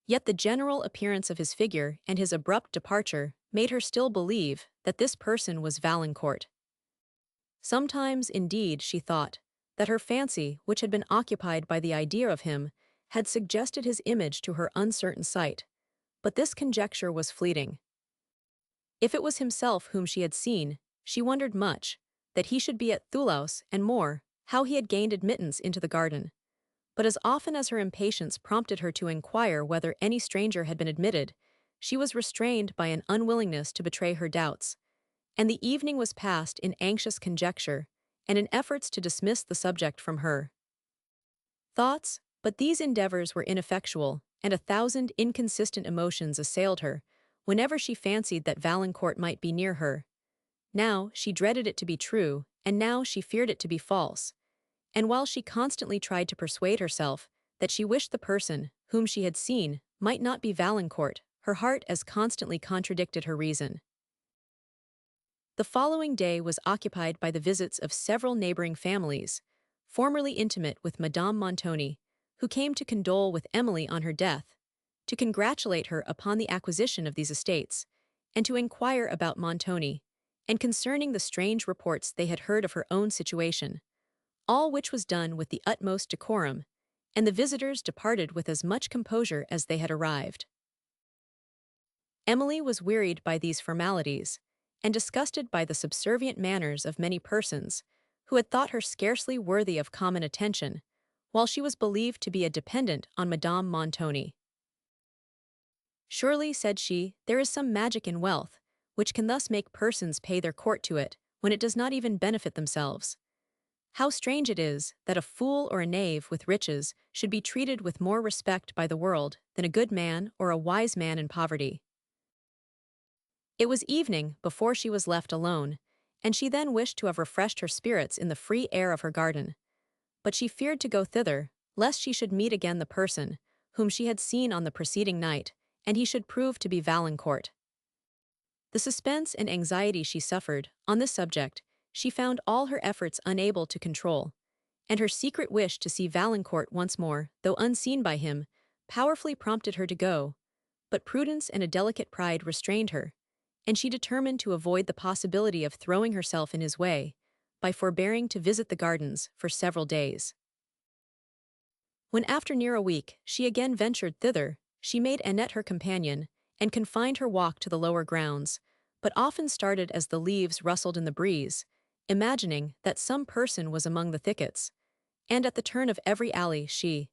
[SPEAKER 1] Yet the general appearance of his figure and his abrupt departure made her still believe that this person was Valancourt. Sometimes, indeed, she thought, that her fancy, which had been occupied by the idea of him, had suggested his image to her uncertain sight, but this conjecture was fleeting. If it was himself whom she had seen, she wondered much, that he should be at Thoulouse, and more, how he had gained admittance into the garden. But as often as her impatience prompted her to inquire whether any stranger had been admitted, she was restrained by an unwillingness to betray her doubts, and the evening was passed in anxious conjecture, and in efforts to dismiss the subject from her thoughts, but these endeavors were ineffectual, and 1,000 inconsistent emotions assailed her, whenever she fancied that Valancourt might be near her. Now she dreaded it to be true, and now she feared it to be false. And while she constantly tried to persuade herself that she wished the person whom she had seen might not be Valancourt, her heart as constantly contradicted her reason. The following day was occupied by the visits of several neighboring families, formerly intimate with Madame Montoni, who came to condole with Emily on her death, to congratulate her upon the acquisition of these estates, and to inquire about Montoni, and concerning the strange reports they had heard of her own situation, all which was done with the utmost decorum, and the visitors departed with as much composure as they had arrived. Emily was wearied by these formalities, and disgusted by the subservient manners of many persons, who had thought her scarcely worthy of common attention, while she was believed to be a dependent on Madame Montoni. Surely, said she, there is some magic in wealth, which can thus make persons pay their court to it, when it does not even benefit themselves. How strange it is that a fool or a knave with riches should be treated with more respect by the world than a good man or a wise man in poverty. It was evening before she was left alone, and she then wished to have refreshed her spirits in the free air of her garden. But she feared to go thither, lest she should meet again the person whom she had seen on the preceding night, and he should prove to be Valancourt. The suspense and anxiety she suffered on this subject she found all her efforts unable to control, and her secret wish to see Valancourt once more, though unseen by him, powerfully prompted her to go, but prudence and a delicate pride restrained her, and she determined to avoid the possibility of throwing herself in his way by forbearing to visit the gardens for several days. When after near a week she again ventured thither, she made Annette her companion, and confined her walk to the lower grounds, but often started as the leaves rustled in the breeze, imagining that some person was among the thickets, and at the turn of every alley she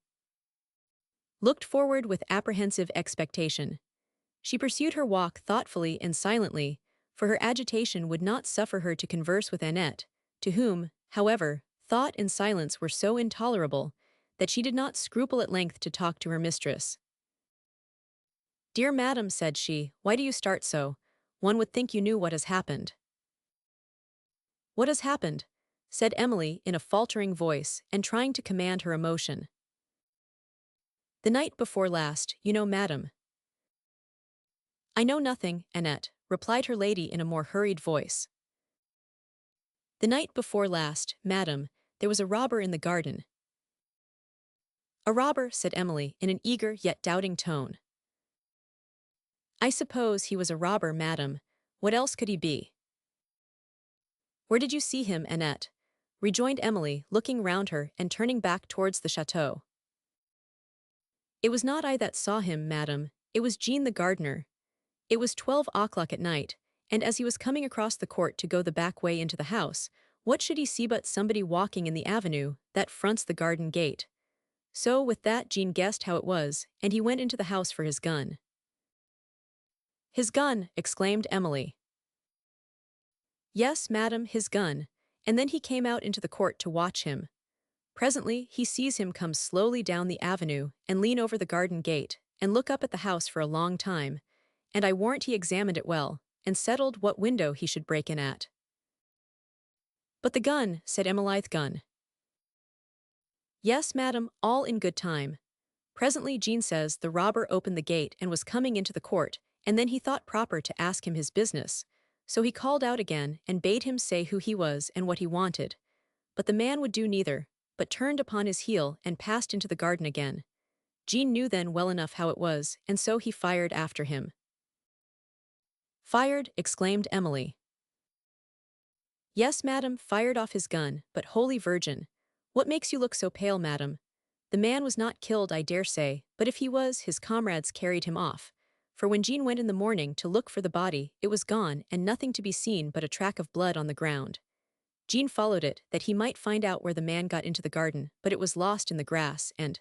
[SPEAKER 1] looked forward with apprehensive expectation. She pursued her walk thoughtfully and silently, for her agitation would not suffer her to converse with Annette, to whom, however, thought and silence were so intolerable that she did not scruple at length to talk to her mistress. "Dear madam," said she, "why do you start so? One would think you knew what has happened." "What has happened?" said Emily in a faltering voice and trying to command her emotion. "The night before last, you know, madam." "I know nothing, Annette," replied her lady in a more hurried voice. "The night before last, madam, there was a robber in the garden." "A robber," said Emily in an eager yet doubting tone. "I suppose he was a robber, madam. What else could he be?" "Where did you see him, Annette?" rejoined Emily, looking round her and turning back towards the château. "It was not I that saw him, madam, it was Jean the gardener. It was 12 o'clock at night, and as he was coming across the court to go the back way into the house, what should he see but somebody walking in the avenue that fronts the garden gate. So with that Jean guessed how it was, and he went into the house for his gun." "His gun!" exclaimed Emily. "Yes, madam, his gun, and then he came out into the court to watch him. Presently he sees him come slowly down the avenue and lean over the garden gate and look up at the house for a long time, and I warrant he examined it well, and settled what window he should break in at." "But the gun," said Emily, "the gun." "Yes, madam, all in good time. Presently Jean says the robber opened the gate and was coming into the court, and then he thought proper to ask him his business, so he called out again and bade him say who he was and what he wanted. But the man would do neither, but turned upon his heel and passed into the garden again. Jean knew then well enough how it was, and so he fired after him." "Fired!" exclaimed Emily. "Yes, madam, fired off his gun, but Holy Virgin! What makes you look so pale, madam? The man was not killed, I dare say, but if he was, his comrades carried him off. For when Jean went in the morning to look for the body, it was gone, and nothing to be seen but a track of blood on the ground. Jean followed it, that he might find out where the man got into the garden, but it was lost in the grass, and—"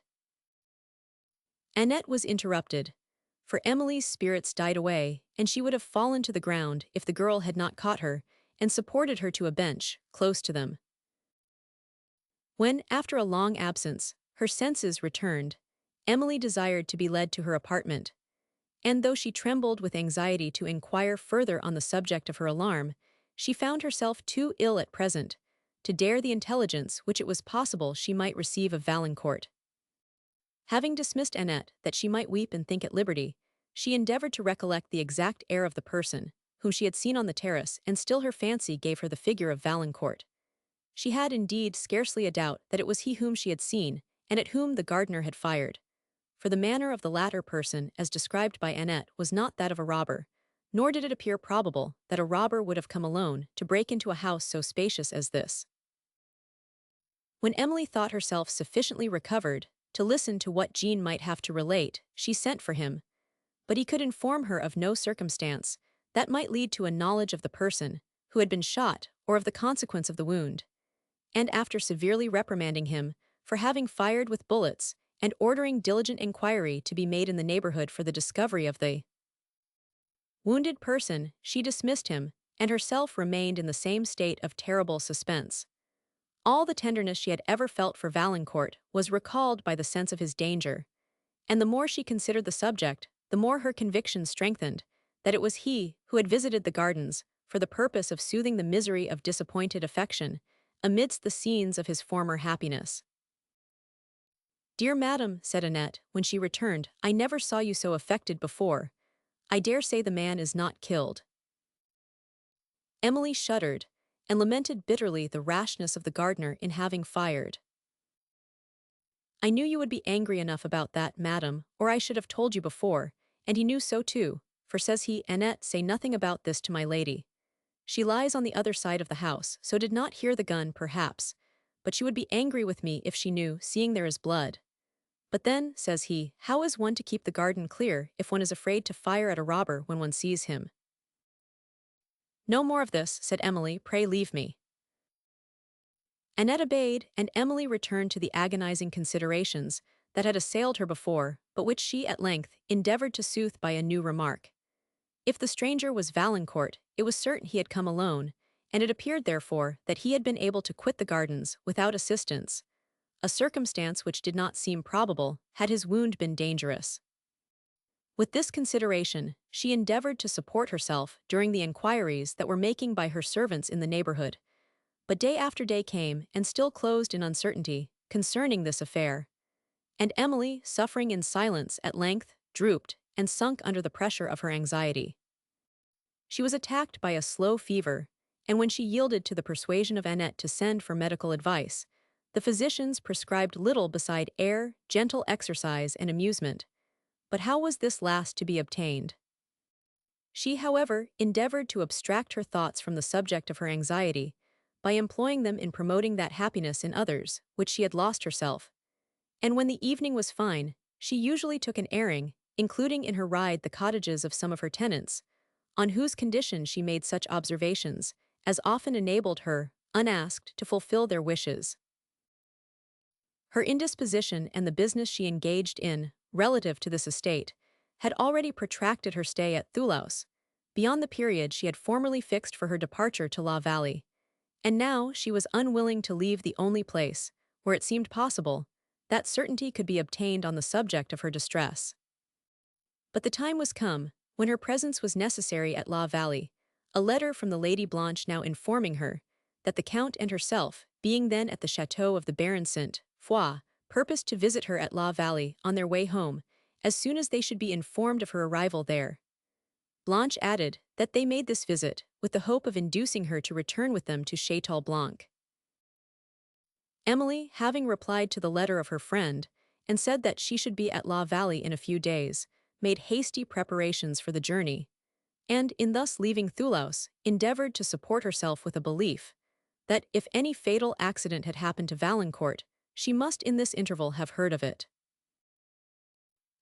[SPEAKER 1] Annette was interrupted, for Emily's spirits died away, and she would have fallen to the ground if the girl had not caught her and supported her to a bench, close to them. When, after a long absence, her senses returned, Emily desired to be led to her apartment, and though she trembled with anxiety to inquire further on the subject of her alarm, she found herself too ill at present to dare the intelligence which it was possible she might receive of Valancourt. Having dismissed Annette that she might weep and think at liberty, she endeavoured to recollect the exact air of the person whom she had seen on the terrace, and still her fancy gave her the figure of Valancourt. She had indeed scarcely a doubt that it was he whom she had seen, and at whom the gardener had fired. For the manner of the latter person, as described by Annette, was not that of a robber, nor did it appear probable that a robber would have come alone to break into a house so spacious as this. When Emily thought herself sufficiently recovered to listen to what Jean might have to relate, she sent for him, but he could inform her of no circumstance that might lead to a knowledge of the person who had been shot or of the consequence of the wound, and after severely reprimanding him for having fired with bullets, and ordering diligent inquiry to be made in the neighborhood for the discovery of the wounded person, she dismissed him, and herself remained in the same state of terrible suspense. All the tenderness she had ever felt for Valancourt was recalled by the sense of his danger, and the more she considered the subject, the more her conviction strengthened that it was he who had visited the gardens for the purpose of soothing the misery of disappointed affection amidst the scenes of his former happiness. "Dear madam," said Annette, when she returned, "I never saw you so affected before. I dare say the man is not killed." Emily shuddered, and lamented bitterly the rashness of the gardener in having fired. "I knew you would be angry enough about that, madam, or I should have told you before, and he knew so too, for says he, Annette, say nothing about this to my lady. She lies on the other side of the house, so did not hear the gun, perhaps, but she would be angry with me if she knew, seeing there is blood. But then, says he, how is one to keep the garden clear if one is afraid to fire at a robber when one sees him? No more of this, said Emily, pray leave me. Annette obeyed, and Emily returned to the agonizing considerations that had assailed her before, but which she at length endeavored to soothe by a new remark. If the stranger was Valancourt, it was certain he had come alone, and it appeared therefore that he had been able to quit the gardens without assistance, a circumstance which did not seem probable had his wound been dangerous. With this consideration, she endeavored to support herself during the inquiries that were making by her servants in the neighborhood, but day after day came and still closed in uncertainty concerning this affair, and Emily, suffering in silence, at length drooped and sunk under the pressure of her anxiety. She was attacked by a slow fever, and when she yielded to the persuasion of Annette to send for medical advice, the physicians prescribed little beside air, gentle exercise, and amusement. But how was this last to be obtained? She, however, endeavored to abstract her thoughts from the subject of her anxiety by employing them in promoting that happiness in others which she had lost herself, and when the evening was fine, she usually took an airing, including in her ride the cottages of some of her tenants, on whose condition she made such observations as often enabled her, unasked, to fulfill their wishes. Her indisposition and the business she engaged in, relative to this estate, had already protracted her stay at Thoulouse, beyond the period she had formerly fixed for her departure to La Vallée, and now she was unwilling to leave the only place, where it seemed possible, that certainty could be obtained on the subject of her distress. But the time was come, when her presence was necessary at La Vallée, a letter from the Lady Blanche now informing her that the Count and herself, being then at the château of the Baron Saint-Foix, purposed to visit her at La Vallée on their way home, as soon as they should be informed of her arrival there. Blanche added that they made this visit with the hope of inducing her to return with them to Château Blanc. Emily, having replied to the letter of her friend, and said that she should be at La Vallée in a few days, made hasty preparations for the journey, and, in thus leaving Thoulouse, endeavored to support herself with a belief that if any fatal accident had happened to Valancourt, she must in this interval have heard of it.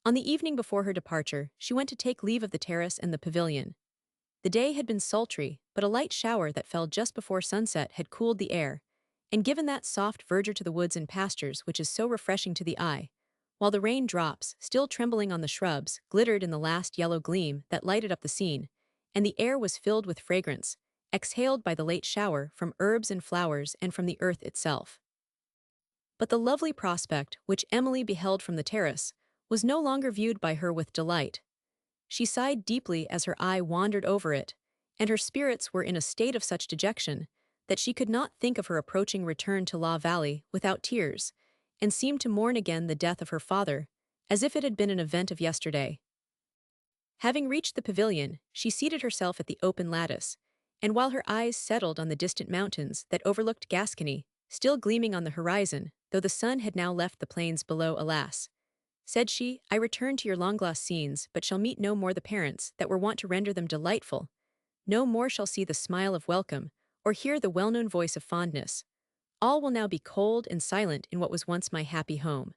[SPEAKER 1] On the evening before her departure, she went to take leave of the terrace and the pavilion. The day had been sultry, but a light shower that fell just before sunset had cooled the air, and given that soft verdure to the woods and pastures which is so refreshing to the eye, while the rain drops, still trembling on the shrubs, glittered in the last yellow gleam that lighted up the scene, and the air was filled with fragrance, exhaled by the late shower from herbs and flowers and from the earth itself. But the lovely prospect which Emily beheld from the terrace was no longer viewed by her with delight. She sighed deeply as her eye wandered over it, and her spirits were in a state of such dejection that she could not think of her approaching return to La Vallée without tears, and seemed to mourn again the death of her father, as if it had been an event of yesterday. Having reached the pavilion, she seated herself at the open lattice, and while her eyes settled on the distant mountains that overlooked Gascony, still gleaming on the horizon, though the sun had now left the plains below, alas, said she, I return to your Langlois scenes, but shall meet no more the parents that were wont to render them delightful, no more shall see the smile of welcome, or hear the well-known voice of fondness. All will now be cold and silent in what was once my happy home.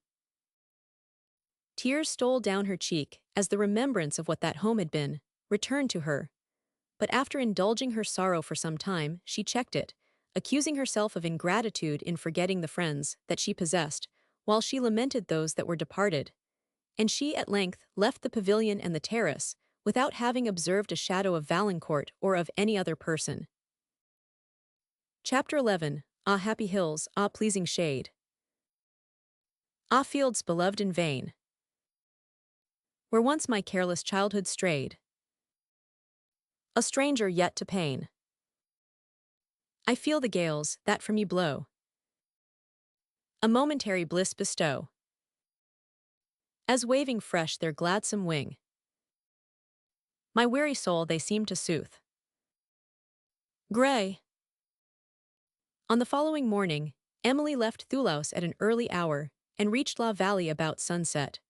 [SPEAKER 1] Tears stole down her cheek as the remembrance of what that home had been returned to her. But after indulging her sorrow for some time, she checked it, accusing herself of ingratitude in forgetting the friends that she possessed, while she lamented those that were departed. And she at length left the pavilion and the terrace, without having observed a shadow of Valancourt or of any other person. Chapter 11. Ah, happy hills, ah, pleasing shade. Ah, fields beloved in vain, where once my careless childhood strayed, a stranger yet to pain. I feel the gales that from you blow, a momentary bliss bestow, as waving fresh their gladsome wing. My weary soul they seem to soothe. Gray. On the following morning, Emily left Thoulouse at an early hour and reached La Vallée about sunset.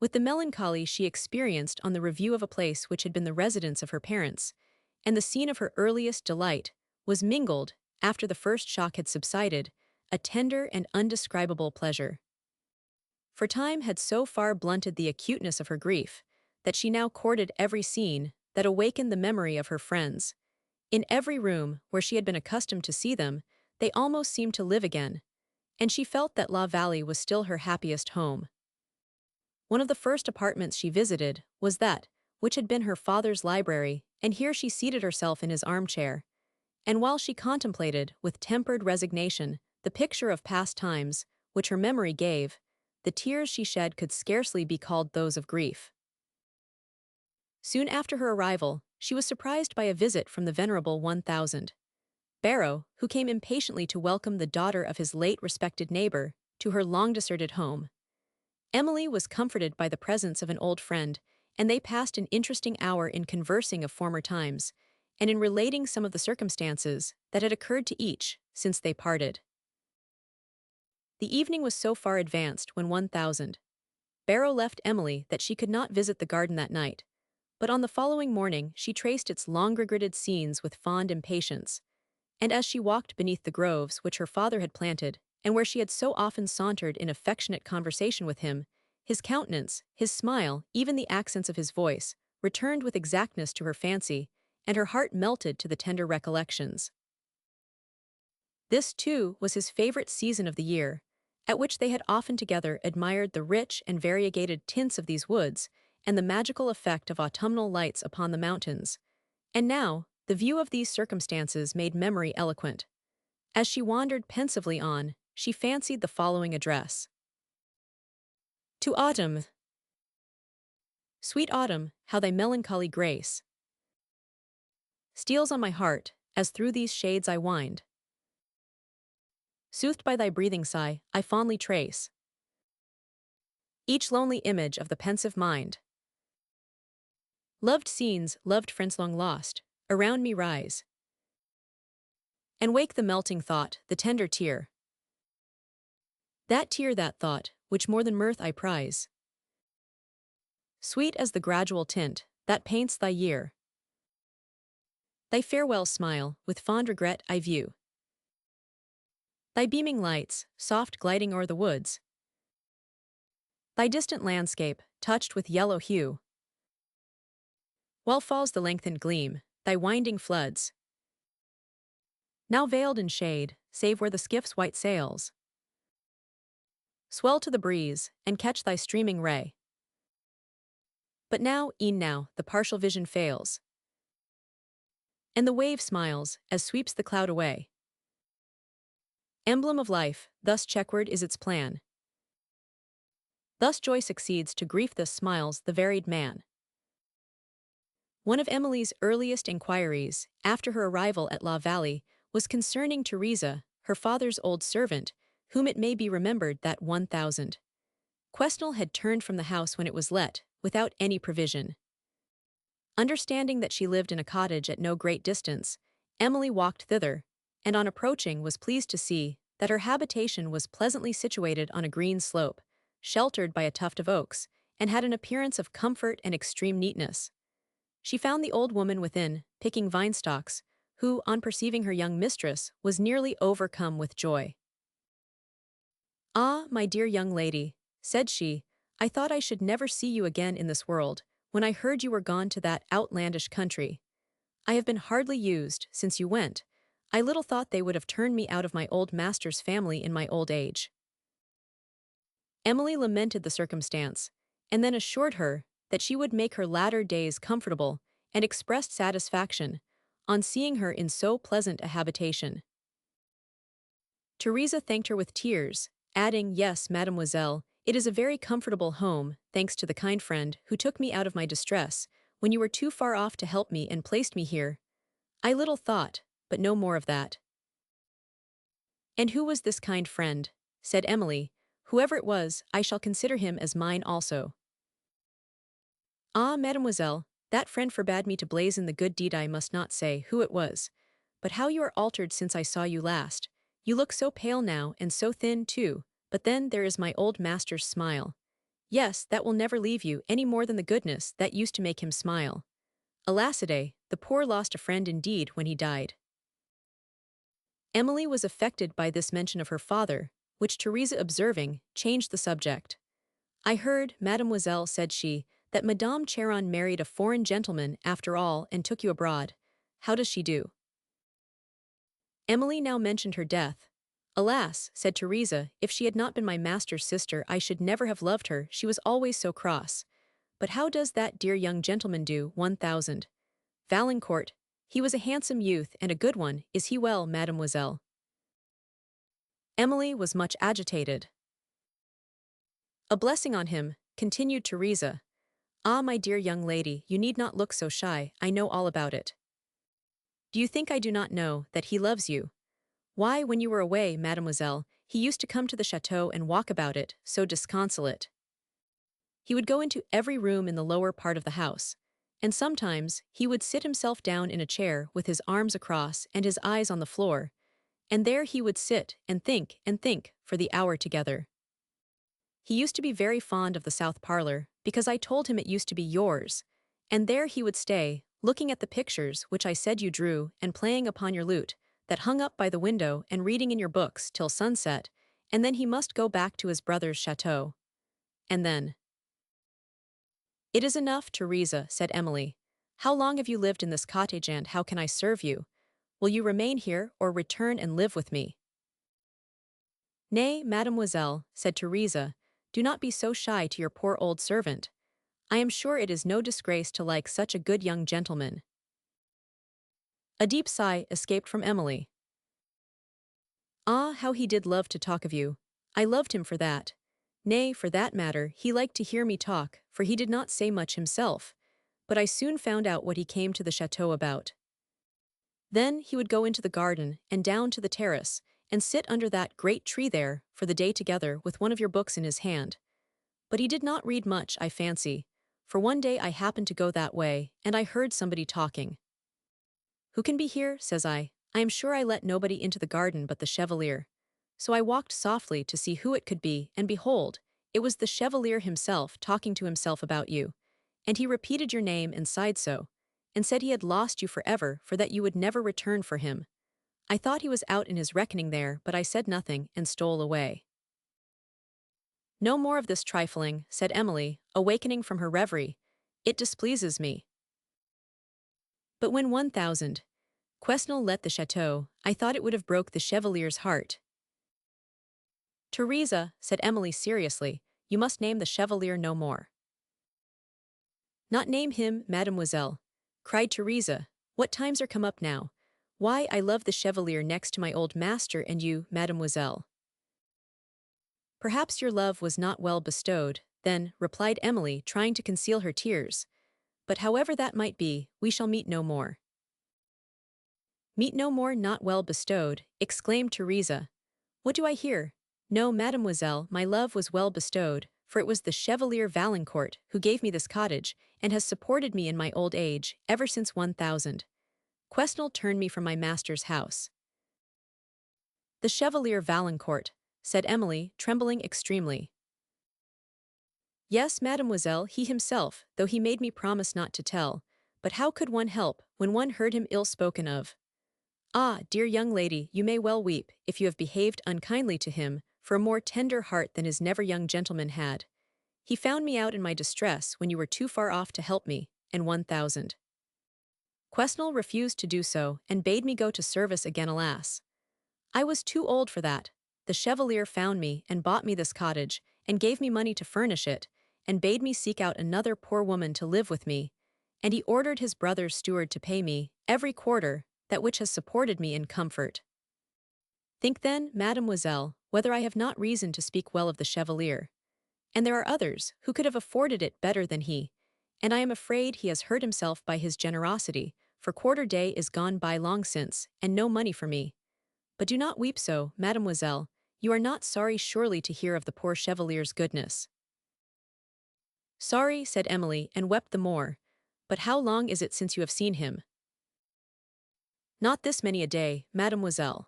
[SPEAKER 1] with the melancholy she experienced on the review of a place which had been the residence of her parents, and the scene of her earliest delight, was mingled, after the first shock had subsided, a tender and undescribable pleasure. For time had so far blunted the acuteness of her grief, that she now courted every scene that awakened the memory of her friends. In every room where she had been accustomed to see them, they almost seemed to live again, and she felt that La Vallée was still her happiest home. One of the first apartments she visited was that which had been her father's library, and here she seated herself in his armchair. And while she contemplated, with tempered resignation, the picture of past times, which her memory gave, the tears she shed could scarcely be called those of grief. Soon after her arrival, she was surprised by a visit from the venerable 1000. Barrow, who came impatiently to welcome the daughter of his late respected neighbor to her long-deserted home. Emily was comforted by the presence of an old friend, and they passed an interesting hour in conversing of former times, and in relating some of the circumstances that had occurred to each since they parted. The evening was so far advanced when 1000. Barrow left Emily that she could not visit the garden that night, but on the following morning she traced its long-regretted scenes with fond impatience, and as she walked beneath the groves which her father had planted, and where she had so often sauntered in affectionate conversation with him, his countenance, his smile, even the accents of his voice, returned with exactness to her fancy, and her heart melted to the tender recollections. This, too, was his favorite season of the year, at which they had often together admired the rich and variegated tints of these woods, and the magical effect of autumnal lights upon the mountains. And now, the view of these circumstances made memory eloquent. As she wandered pensively on, she fancied the following address. To Autumn. Sweet Autumn, how thy melancholy grace steals on my heart, as through these shades I wind. Soothed by thy breathing sigh, I fondly trace each lonely image of the pensive mind. Loved scenes, loved friends long lost, around me rise, and wake the melting thought, the tender tear. That tear, that thought, which more than mirth I prize. Sweet as the gradual tint, that paints thy year. Thy farewell smile, with fond regret I view. Thy beaming lights, soft gliding o'er the woods. Thy distant landscape, touched with yellow hue. While falls the lengthened gleam, thy winding floods. Now veiled in shade, save where the skiff's white sails swell to the breeze, and catch thy streaming ray. But now, e'en now, the partial vision fails, and the wave smiles, as sweeps the cloud away. Emblem of life, thus checkward is its plan. Thus joy succeeds to grief, thus smiles the varied man. One of Emily's earliest inquiries, after her arrival at La Vallée, was concerning Teresa, her father's old servant, whom it may be remembered that 1000. Quesnel had turned from the house when it was let, without any provision. Understanding that she lived in a cottage at no great distance, Emily walked thither, and on approaching was pleased to see that her habitation was pleasantly situated on a green slope, sheltered by a tuft of oaks, and had an appearance of comfort and extreme neatness. She found the old woman within, picking vine stalks, who, on perceiving her young mistress, was nearly overcome with joy. "Ah, my dear young lady," said she, "I thought I should never see you again in this world, when I heard you were gone to that outlandish country. I have been hardly used, since you went. I little thought they would have turned me out of my old master's family in my old age." Emily lamented the circumstance, and then assured her that she would make her latter days comfortable, and expressed satisfaction on seeing her in so pleasant a habitation. Teresa thanked her with tears, adding, "Yes, mademoiselle, it is a very comfortable home, thanks to the kind friend who took me out of my distress, when you were too far off to help me and placed me here. I little thought, but no more of that." "And who was this kind friend?" said Emily. "Whoever it was, I shall consider him as mine also." "Ah, mademoiselle, that friend forbade me to blazon the good deed. I must not say who it was. But how you are altered since I saw you last. You look so pale now, and so thin, too, but then there is my old master's smile. Yes, that will never leave you any more than the goodness that used to make him smile. Alasdae, the poor lost a friend indeed when he died. Emily was affected by this mention of her father, which Teresa observing, changed the subject. I heard, mademoiselle, said she, that Madame Charon married a foreign gentleman after all and took you abroad. How does she do? Emily now mentioned her death. Alas, said Teresa, if she had not been my master's sister I should never have loved her, she was always so cross. But how does that dear young gentleman do? 1000. Valancourt, he was a handsome youth and a good one, is he well, mademoiselle? Emily was much agitated. A blessing on him, continued Teresa. Ah, my dear young lady, you need not look so shy, I know all about it. Do you think I do not know that he loves you? Why, when you were away, mademoiselle, he used to come to the château and walk about it, so disconsolate. He would go into every room in the lower part of the house, and sometimes he would sit himself down in a chair with his arms across and his eyes on the floor, and there he would sit and think for the hour together. He used to be very fond of the south parlor, because I told him it used to be yours, and there he would stay, looking at the pictures which I said you drew and playing upon your lute, that hung up by the window and reading in your books till sunset, and then he must go back to his brother's château. And then, it is enough, Teresa, said Emily. How long have you lived in this cottage and how can I serve you? Will you remain here or return and live with me? Nay, mademoiselle, said Teresa, do not be so shy to your poor old servant. I am sure it is no disgrace to like such a good young gentleman. A deep sigh escaped from Emily. Ah, how he did love to talk of you. I loved him for that. Nay, for that matter, he liked to hear me talk, for he did not say much himself, but I soon found out what he came to the château about. Then he would go into the garden and down to the terrace, and sit under that great tree there for the day together with one of your books in his hand. But he did not read much, I fancy, for one day I happened to go that way, and I heard somebody talking. Who can be here, says I am sure I let nobody into the garden but the chevalier. So I walked softly to see who it could be, and behold, it was the chevalier himself talking to himself about you. And he repeated your name and sighed so, and said he had lost you forever for that you would never return for him. I thought he was out in his reckoning there, but I said nothing and stole away. No more of this trifling, said Emily, awakening from her reverie. It displeases me. But when 1000 Quesnel let the château, I thought it would have broke the chevalier's heart. Teresa, said Emily seriously, you must name the chevalier no more. Not name him, mademoiselle, cried Teresa. What times are come up now? Why, I love the chevalier next to my old master and you, mademoiselle. Perhaps your love was not well bestowed, then, replied Emily, trying to conceal her tears. But however that might be, we shall meet no more. Meet no more, not well bestowed, exclaimed Teresa. What do I hear? No, mademoiselle, my love was well bestowed, for it was the Chevalier Valancourt who gave me this cottage, and has supported me in my old age, ever since 1000 Quesnel turned me from my master's house. The Chevalier Valancourt, said Emily, trembling extremely. Yes, mademoiselle, he himself, though he made me promise not to tell, but how could one help, when one heard him ill spoken of? Ah, dear young lady, you may well weep, if you have behaved unkindly to him, for a more tender heart than his never young gentleman had. He found me out in my distress when you were too far off to help me, and 1000 Quesnel refused to do so, and bade me go to service again, alas. I was too old for that. The Chevalier found me, and bought me this cottage, and gave me money to furnish it, and bade me seek out another poor woman to live with me, and he ordered his brother's steward to pay me, every quarter, that which has supported me in comfort. Think then, mademoiselle, whether I have not reason to speak well of the Chevalier. And there are others, who could have afforded it better than he, and I am afraid he has hurt himself by his generosity, for quarter day is gone by long since, and no money for me. But do not weep so, mademoiselle, you are not sorry surely to hear of the poor Chevalier's goodness. Sorry, said Emily, and wept the more. But how long is it since you have seen him? Not this many a day, mademoiselle.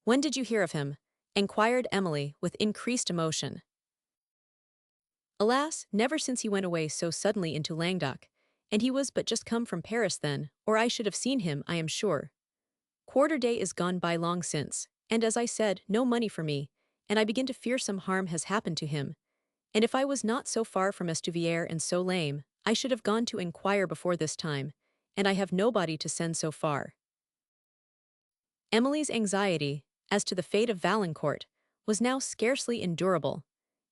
[SPEAKER 1] When did you hear of him? Enquired Emily with increased emotion. Alas, never since he went away so suddenly into Languedoc, and he was but just come from Paris then, or I should have seen him, I am sure. Quarter day is gone by long since, and as I said, no money for me, and I begin to fear some harm has happened to him. And if I was not so far from Estuvière and so lame, I should have gone to inquire before this time, and I have nobody to send so far. Emily's anxiety, as to the fate of Valancourt, was now scarcely endurable,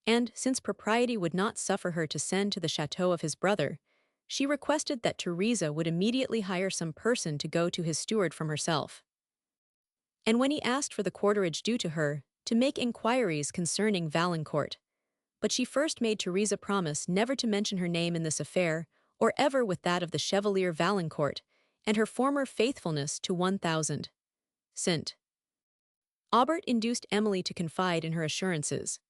[SPEAKER 1] and, since propriety would not suffer her to send to the château of his brother, she requested that Teresa would immediately hire some person to go to his steward from herself. And when he asked for the quarterage due to her, to make inquiries concerning Valancourt, but she first made Teresa promise never to mention her name in this affair, or ever with that of the Chevalier Valancourt, and her former faithfulness to 1,000. St. Aubert induced Emily to confide in her assurances.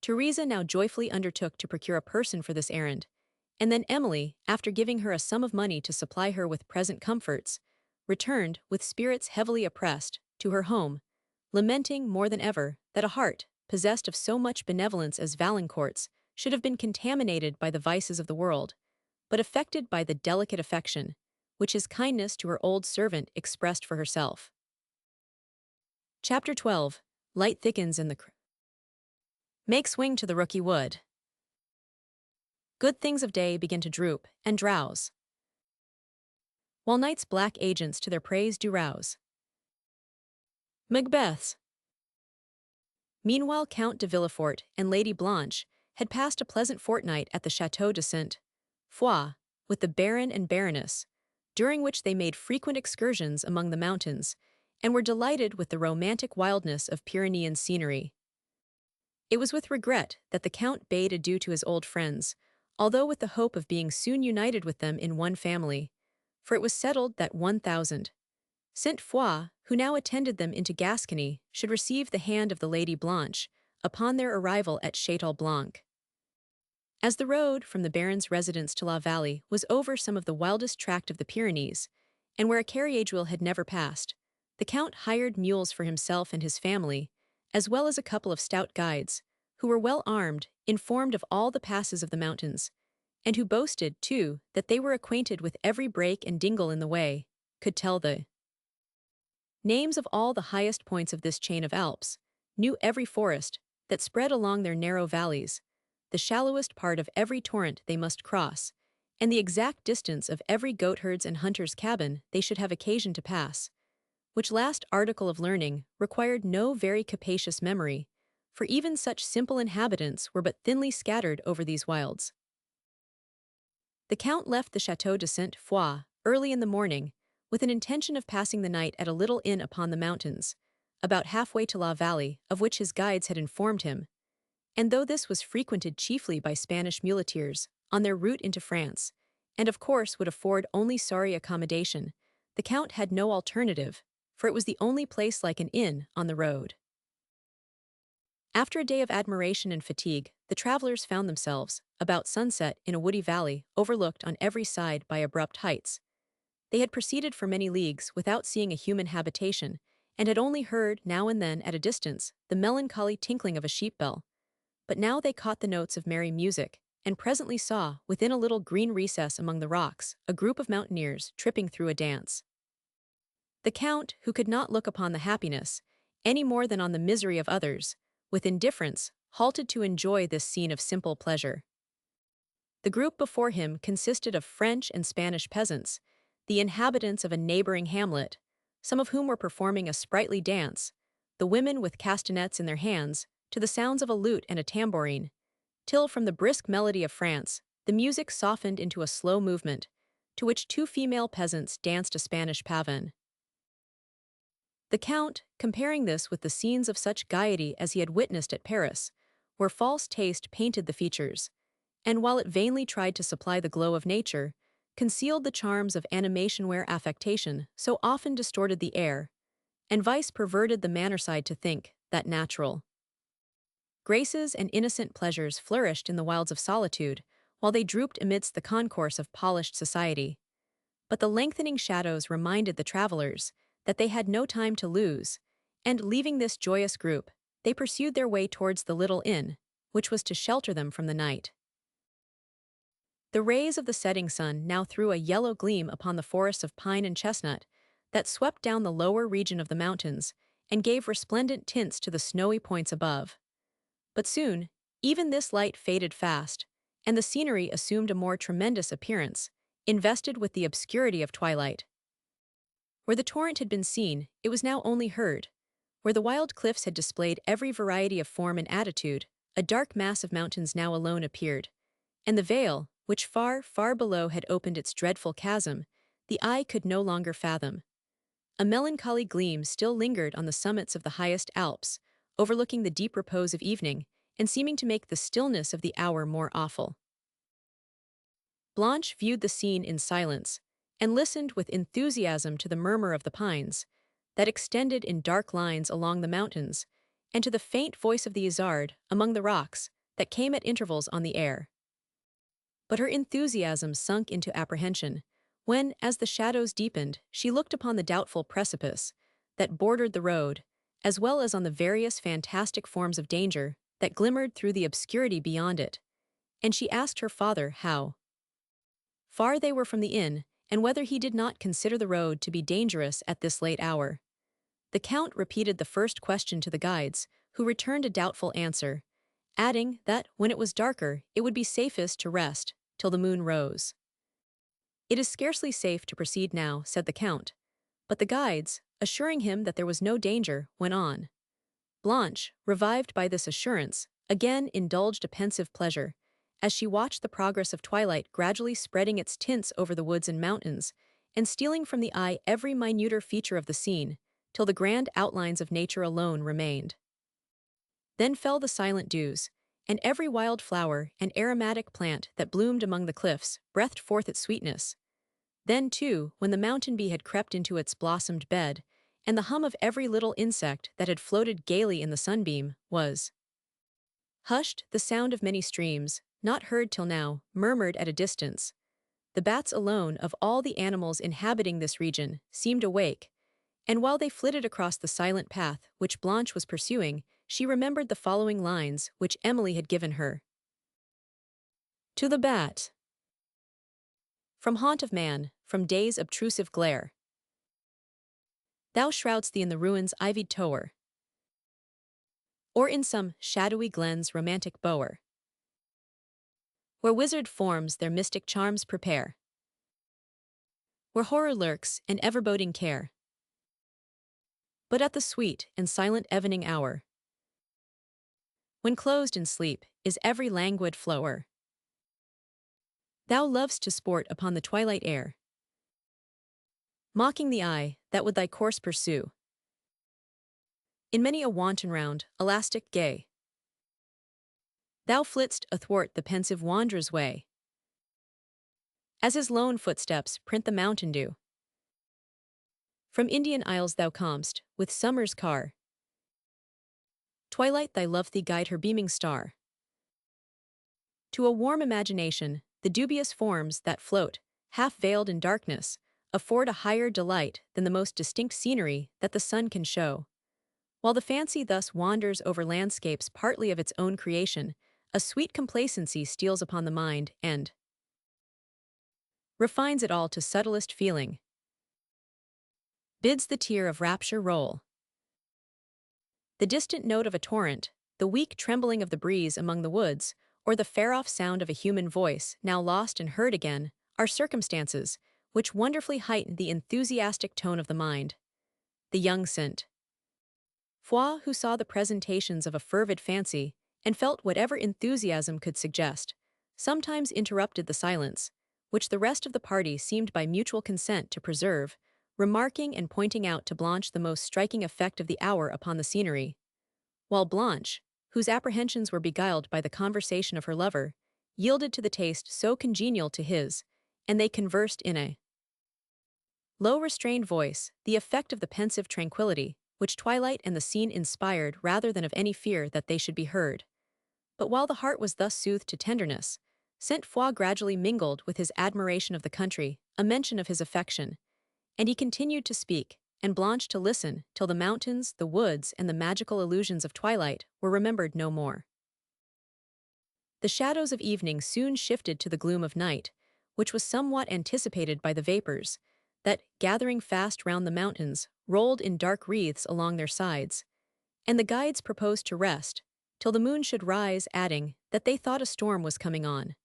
[SPEAKER 1] Teresa now joyfully undertook to procure a person for this errand, and then Emily, after giving her a sum of money to supply her with present comforts, returned, with spirits heavily oppressed, to her home, lamenting more than ever that a heart, possessed of so much benevolence as Valancourt's, should have been contaminated by the vices of the world, but affected by the delicate affection, which his kindness to her old servant expressed for herself. Chapter 12. Light thickens in the Makes wing to the rooky wood. Good things of day begin to droop and drowse, while night's black agents to their praise do rouse. Macbeth's. Meanwhile Count de Villefort and Lady Blanche had passed a pleasant fortnight at the Château de Saint-Foy with the Baron and Baroness, during which they made frequent excursions among the mountains, and were delighted with the romantic wildness of Pyrenean scenery. It was with regret that the Count bade adieu to his old friends, although with the hope of being soon united with them in one family, for it was settled that 1,000. Saint-Foy, who now attended them into Gascony, should receive the hand of the Lady Blanche, upon their arrival at Château Blanc. As the road from the Baron's residence to La Vallée was over some of the wildest tract of the Pyrenees, and where a carriage wheel had never passed, the Count hired mules for himself and his family, as well as a couple of stout guides, who were well armed, informed of all the passes of the mountains, and who boasted, too, that they were acquainted with every break and dingle in the way, could tell the names of all the highest points of this chain of Alps, knew every forest that spread along their narrow valleys, the shallowest part of every torrent they must cross, and the exact distance of every goatherd's and hunter's cabin they should have occasion to pass, which last article of learning required no very capacious memory, for even such simple inhabitants were but thinly scattered over these wilds. The Count left the Château de Saint-Foy early in the morning, with an intention of passing the night at a little inn upon the mountains, about halfway to La Vallée, of which his guides had informed him, and though this was frequented chiefly by Spanish muleteers on their route into France, and of course would afford only sorry accommodation, the Count had no alternative, for it was the only place like an inn on the road. After a day of admiration and fatigue, the travelers found themselves, about sunset, in a woody valley, overlooked on every side by abrupt heights. They had proceeded for many leagues without seeing a human habitation, and had only heard, now and then at a distance, the melancholy tinkling of a sheep bell. But now they caught the notes of merry music, and presently saw, within a little green recess among the rocks, a group of mountaineers tripping through a dance. The Count, who could not look upon the happiness, any more than on the misery of others, with indifference, halted to enjoy this scene of simple pleasure. The group before him consisted of French and Spanish peasants, the inhabitants of a neighboring hamlet, some of whom were performing a sprightly dance, the women with castanets in their hands, to the sounds of a lute and a tambourine, till from the brisk melody of France, the music softened into a slow movement, to which two female peasants danced a Spanish pavane. The Count, comparing this with the scenes of such gaiety as he had witnessed at Paris, where false taste painted the features, and while it vainly tried to supply the glow of nature, concealed the charms of animation where affectation so often distorted the air, and vice perverted the manner side to think that natural graces and innocent pleasures flourished in the wilds of solitude, while they drooped amidst the concourse of polished society. But the lengthening shadows reminded the travelers that they had no time to lose, and leaving this joyous group, they pursued their way towards the little inn, which was to shelter them from the night. The rays of the setting sun now threw a yellow gleam upon the forests of pine and chestnut that swept down the lower region of the mountains and gave resplendent tints to the snowy points above. But soon, even this light faded fast, and the scenery assumed a more tremendous appearance, invested with the obscurity of twilight. Where the torrent had been seen, it was now only heard. Where the wild cliffs had displayed every variety of form and attitude, a dark mass of mountains now alone appeared, and the veil, which far, far below had opened its dreadful chasm, the eye could no longer fathom. A melancholy gleam still lingered on the summits of the highest Alps, overlooking the deep repose of evening, and seeming to make the stillness of the hour more awful. Blanche viewed the scene in silence, and listened with enthusiasm to the murmur of the pines, that extended in dark lines along the mountains, and to the faint voice of the Isard among the rocks that came at intervals on the air. But her enthusiasm sunk into apprehension, when, as the shadows deepened, she looked upon the doubtful precipice that bordered the road, as well as on the various fantastic forms of danger that glimmered through the obscurity beyond it, and she asked her father how far they were from the inn, and whether he did not consider the road to be dangerous at this late hour. The Count repeated the first question to the guides, who returned a doubtful answer, adding that when it was darker it would be safest to rest till the moon rose. "It is scarcely safe to proceed now," said the Count, but the guides, assuring him that there was no danger, went on. Blanche, revived by this assurance, again indulged a pensive pleasure, as she watched the progress of twilight gradually spreading its tints over the woods and mountains, and stealing from the eye every minuter feature of the scene, till the grand outlines of nature alone remained. Then fell the silent dews, and every wild flower and aromatic plant that bloomed among the cliffs breathed forth its sweetness. Then, too, when the mountain bee had crept into its blossomed bed, and the hum of every little insect that had floated gaily in the sunbeam was hushed, the sound of many streams, not heard till now, murmured at a distance. The bats alone of all the animals inhabiting this region seemed awake, and while they flitted across the silent path which Blanche was pursuing, she remembered the following lines which Emily had given her. To the bat. From haunt of man, from day's obtrusive glare, thou shroud'st thee in the ruin's ivied tower, or in some shadowy glen's romantic bower, where wizard forms their mystic charms prepare, where horror lurks and ever-boding care. But at the sweet and silent evening hour, when closed in sleep is every languid flower, thou lov'st to sport upon the twilight air, mocking the eye that would thy course pursue, in many a wanton round, elastic gay. Thou flitst athwart the pensive wanderer's way, as his lone footsteps print the mountain dew. From Indian isles thou comest, with summer's car. Twilight thy love thee guide her beaming star. To a warm imagination, the dubious forms that float, half-veiled in darkness, afford a higher delight than the most distinct scenery that the sun can show. While the fancy thus wanders over landscapes partly of its own creation, a sweet complacency steals upon the mind and refines it all to subtlest feeling, bids the tear of rapture roll. The distant note of a torrent, the weak trembling of the breeze among the woods, or the far-off sound of a human voice, now lost and heard again, are circumstances which wonderfully heighten the enthusiastic tone of the mind. The young Saint Foix, who saw the presentations of a fervid fancy, and felt whatever enthusiasm could suggest, sometimes interrupted the silence, which the rest of the party seemed by mutual consent to preserve, remarking and pointing out to Blanche the most striking effect of the hour upon the scenery, while Blanche, whose apprehensions were beguiled by the conversation of her lover, yielded to the taste so congenial to his, and they conversed in a low restrained voice, the effect of the pensive tranquillity, which twilight and the scene inspired rather than of any fear that they should be heard. But while the heart was thus soothed to tenderness, Saint Foix gradually mingled with his admiration of the country a mention of his affection, and he continued to speak, and Blanche to listen, till the mountains, the woods, and the magical illusions of twilight were remembered no more. The shadows of evening soon shifted to the gloom of night, which was somewhat anticipated by the vapors that, gathering fast round the mountains, rolled in dark wreaths along their sides, and the guides proposed to rest till the moon should rise, adding that they thought a storm was coming on.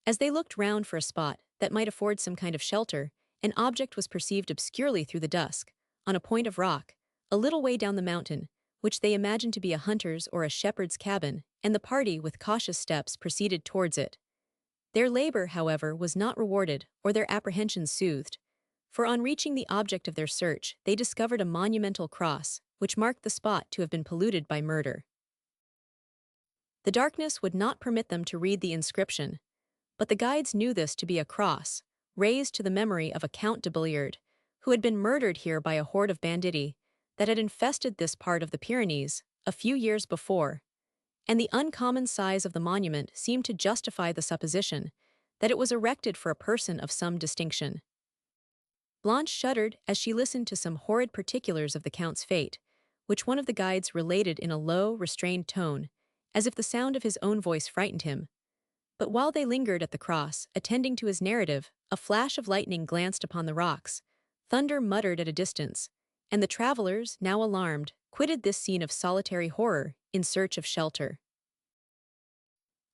[SPEAKER 1] As they looked round for a spot that might afford some kind of shelter, an object was perceived obscurely through the dusk, on a point of rock, a little way down the mountain, which they imagined to be a hunter's or a shepherd's cabin, and the party with cautious steps proceeded towards it. Their labor, however, was not rewarded or their apprehensions soothed, for on reaching the object of their search they discovered a monumental cross, which marked the spot to have been polluted by murder. The darkness would not permit them to read the inscription, but the guides knew this to be a cross, raised to the memory of a Count de Billiard, who had been murdered here by a horde of banditti that had infested this part of the Pyrenees a few years before, and the uncommon size of the monument seemed to justify the supposition that it was erected for a person of some distinction. Blanche shuddered as she listened to some horrid particulars of the Count's fate, which one of the guides related in a low, restrained tone, as if the sound of his own voice frightened him. But while they lingered at the cross, attending to his narrative, a flash of lightning glanced upon the rocks, thunder muttered at a distance, and the travelers, now alarmed, quitted this scene of solitary horror in search of shelter.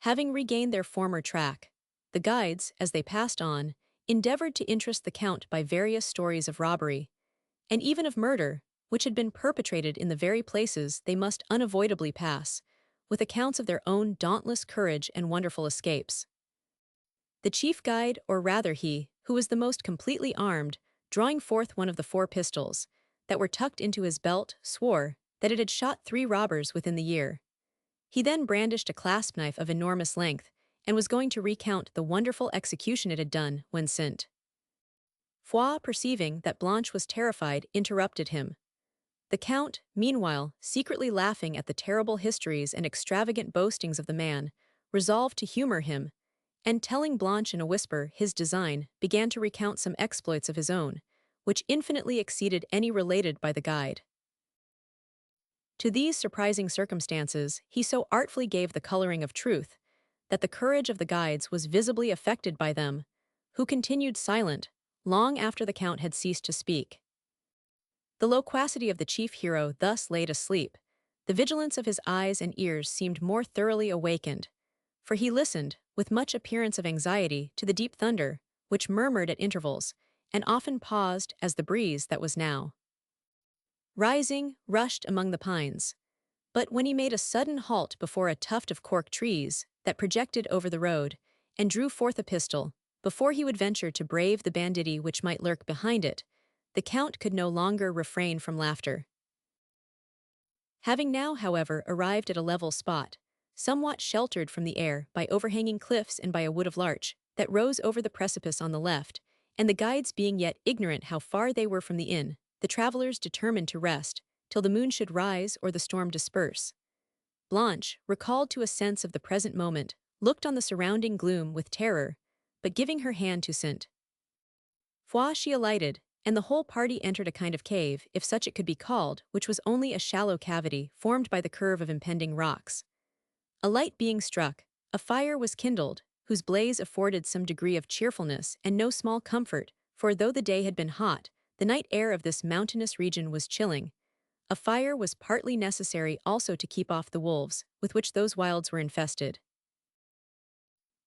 [SPEAKER 1] Having regained their former track, the guides, as they passed on, endeavored to interest the Count by various stories of robbery, and even of murder, which had been perpetrated in the very places they must unavoidably pass, with accounts of their own dauntless courage and wonderful escapes. The chief guide, or rather he, who was the most completely armed, drawing forth one of the 4 pistols that were tucked into his belt, swore that it had shot 3 robbers within the year. He then brandished a clasp knife of enormous length and was going to recount the wonderful execution it had done when St. Foix, perceiving that Blanche was terrified, interrupted him. The Count, meanwhile, secretly laughing at the terrible histories and extravagant boastings of the man, resolved to humor him, and telling Blanche in a whisper his design, began to recount some exploits of his own, which infinitely exceeded any related by the guide. To these surprising circumstances he so artfully gave the coloring of truth, that the courage of the guides was visibly affected by them, who continued silent, long after the Count had ceased to speak. The loquacity of the chief hero thus laid asleep, the vigilance of his eyes and ears seemed more thoroughly awakened, for he listened, with much appearance of anxiety, to the deep thunder, which murmured at intervals, and often paused as the breeze that was now rising rushed among the pines. But when he made a sudden halt before a tuft of cork trees that projected over the road, and drew forth a pistol, before he would venture to brave the banditti which might lurk behind it, the Count could no longer refrain from laughter. Having now, however, arrived at a level spot, somewhat sheltered from the air by overhanging cliffs and by a wood of larch that rose over the precipice on the left, and the guides being yet ignorant how far they were from the inn, the travelers determined to rest till the moon should rise or the storm disperse. Blanche, recalled to a sense of the present moment, looked on the surrounding gloom with terror, but giving her hand to St. Foix she alighted, and the whole party entered a kind of cave, if such it could be called, which was only a shallow cavity formed by the curve of impending rocks. A light being struck, a fire was kindled, whose blaze afforded some degree of cheerfulness and no small comfort, for though the day had been hot, the night air of this mountainous region was chilling. A fire was partly necessary also to keep off the wolves, with which those wilds were infested.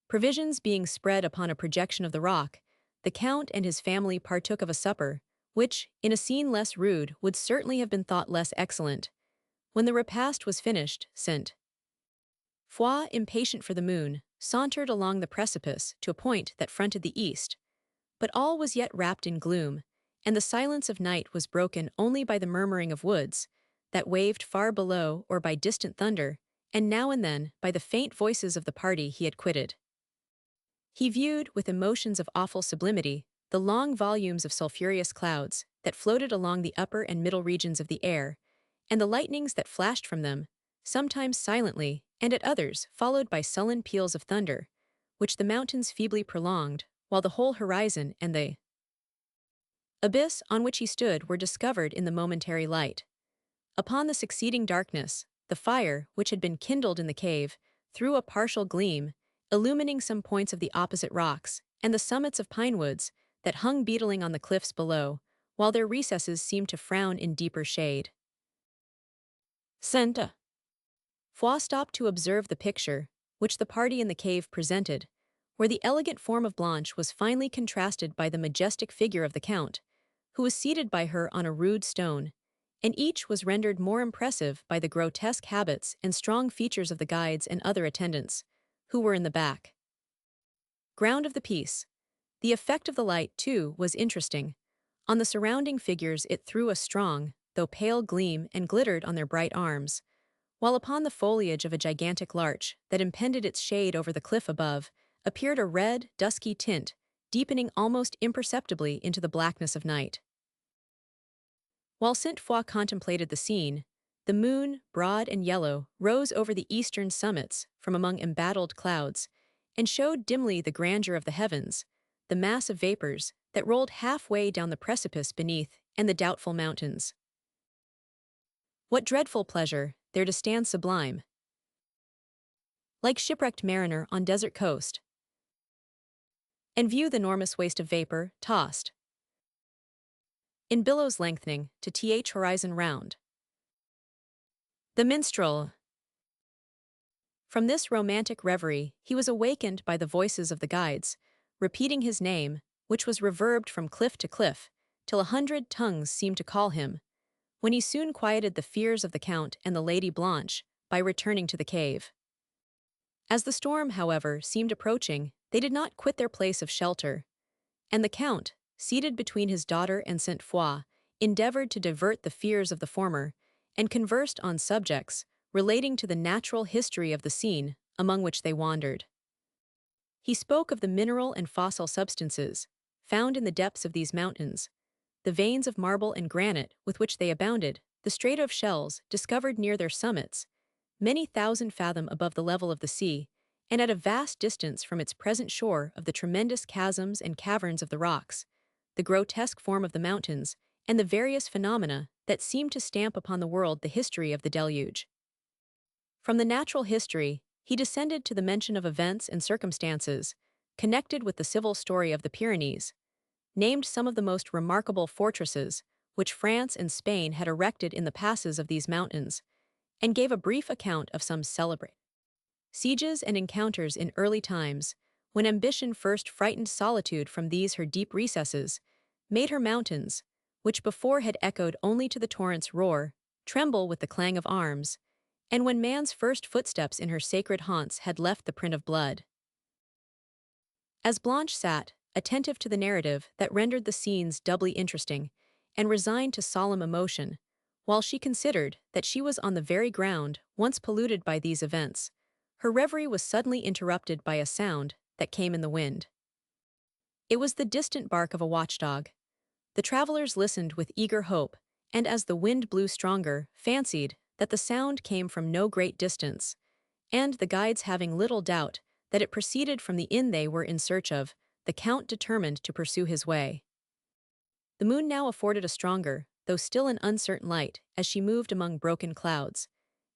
[SPEAKER 1] Provisions being spread upon a projection of the rock, the Count and his family partook of a supper, which, in a scene less rude, would certainly have been thought less excellent. When the repast was finished, St. Foix, impatient for the moon, sauntered along the precipice to a point that fronted the east, but all was yet wrapped in gloom, and the silence of night was broken only by the murmuring of woods that waved far below or by distant thunder, and now and then by the faint voices of the party he had quitted. He viewed, with emotions of awful sublimity, the long volumes of sulphureous clouds that floated along the upper and middle regions of the air, and the lightnings that flashed from them, sometimes silently, and at others followed by sullen peals of thunder, which the mountains feebly prolonged, while the whole horizon and the abyss on which he stood were discovered in the momentary light. Upon the succeeding darkness, the fire, which had been kindled in the cave, threw a partial gleam, illumining some points of the opposite rocks and the summits of pine woods that hung beetling on the cliffs below, while their recesses seemed to frown in deeper shade. Senta. Foix stopped to observe the picture, which the party in the cave presented, where the elegant form of Blanche was finely contrasted by the majestic figure of the Count, who was seated by her on a rude stone, and each was rendered more impressive by the grotesque habits and strong features of the guides and other attendants, who were in the back ground of the piece. The effect of the light, too, was interesting. On the surrounding figures it threw a strong, though pale gleam and glittered on their bright arms, while upon the foliage of a gigantic larch that impended its shade over the cliff above appeared a red, dusky tint, deepening almost imperceptibly into the blackness of night. While Sainte-Foy contemplated the scene, the moon, broad and yellow, rose over the eastern summits from among embattled clouds, and showed dimly the grandeur of the heavens, the mass of vapors that rolled halfway down the precipice beneath and the doubtful mountains. What dreadful pleasure, there to stand sublime, like shipwrecked mariner on desert coast, and view the enormous waste of vapor, tossed in billows lengthening to th horizon round. The minstrel. From this romantic reverie he was awakened by the voices of the guides, repeating his name, which was reverbed from cliff to cliff, till 100 tongues seemed to call him, when he soon quieted the fears of the Count and the Lady Blanche by returning to the cave. As the storm, however, seemed approaching, they did not quit their place of shelter, and the Count, seated between his daughter and Sainte-Foy, endeavored to divert the fears of the former, and conversed on subjects relating to the natural history of the scene among which they wandered. He spoke of the mineral and fossil substances found in the depths of these mountains, the veins of marble and granite with which they abounded, the strata of shells discovered near their summits, many thousand fathom above the level of the sea, and at a vast distance from its present shore, of the tremendous chasms and caverns of the rocks, the grotesque form of the mountains, and the various phenomena that seemed to stamp upon the world the history of the deluge. From the natural history, he descended to the mention of events and circumstances connected with the civil story of the Pyrenees, named some of the most remarkable fortresses which France and Spain had erected in the passes of these mountains, and gave a brief account of some celebrated sieges and encounters in early times, when ambition first frightened solitude from these her deep recesses, made her mountains, which before had echoed only to the torrent's roar, tremble with the clang of arms, and when man's first footsteps in her sacred haunts had left the print of blood. As Blanche sat, attentive to the narrative that rendered the scenes doubly interesting, and resigned to solemn emotion, while she considered that she was on the very ground once polluted by these events, her reverie was suddenly interrupted by a sound that came in the wind. It was the distant bark of a watchdog. The travelers listened with eager hope, and as the wind blew stronger, fancied that the sound came from no great distance, and the guides having little doubt that it proceeded from the inn they were in search of, the Count determined to pursue his way. The moon now afforded a stronger, though still an uncertain light, as she moved among broken clouds,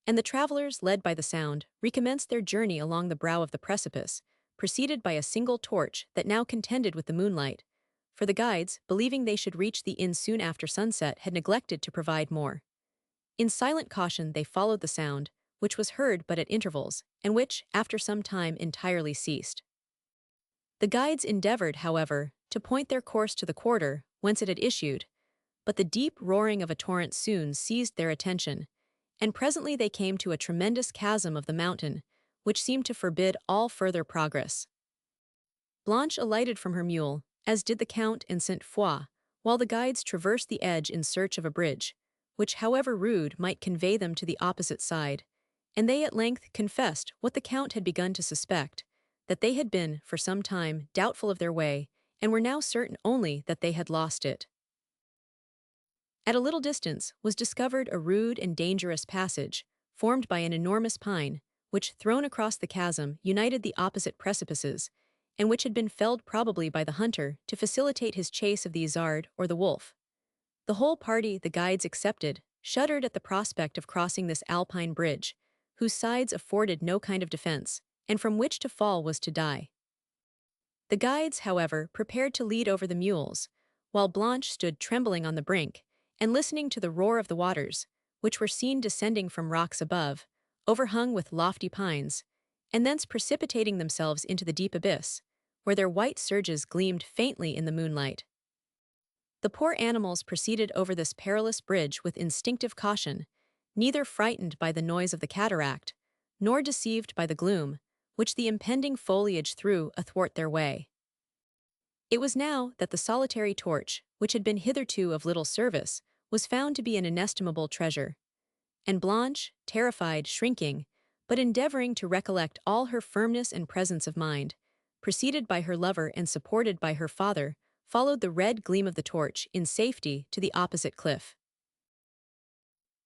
[SPEAKER 1] and the travelers, led by the sound, recommenced their journey along the brow of the precipice, preceded by a single torch that now contended with the moonlight, for the guides, believing they should reach the inn soon after sunset, had neglected to provide more. In silent caution they followed the sound, which was heard but at intervals, and which, after some time, entirely ceased. The guides endeavored, however, to point their course to the quarter whence it had issued, but the deep roaring of a torrent soon seized their attention, and presently they came to a tremendous chasm of the mountain, which seemed to forbid all further progress. Blanche alighted from her mule, as did the Count and Sainte-Foy, while the guides traversed the edge in search of a bridge, which, however rude, might convey them to the opposite side, and they at length confessed what the Count had begun to suspect, that they had been, for some time, doubtful of their way, and were now certain only that they had lost it. At a little distance was discovered a rude and dangerous passage, formed by an enormous pine, which, thrown across the chasm, united the opposite precipices, and which had been felled probably by the hunter to facilitate his chase of the isard or the wolf. The whole party, the guides excepted, shuddered at the prospect of crossing this alpine bridge, whose sides afforded no kind of defense, and from which to fall was to die. The guides, however, prepared to lead over the mules, while Blanche stood trembling on the brink, and listening to the roar of the waters, which were seen descending from rocks above, overhung with lofty pines, and thence precipitating themselves into the deep abyss, where their white surges gleamed faintly in the moonlight. The poor animals proceeded over this perilous bridge with instinctive caution, neither frightened by the noise of the cataract, nor deceived by the gloom, which the impending foliage threw athwart their way. It was now that the solitary torch, which had been hitherto of little service, was found to be an inestimable treasure. And Blanche, terrified, shrinking, but endeavoring to recollect all her firmness and presence of mind, preceded by her lover and supported by her father, followed the red gleam of the torch in safety to the opposite cliff.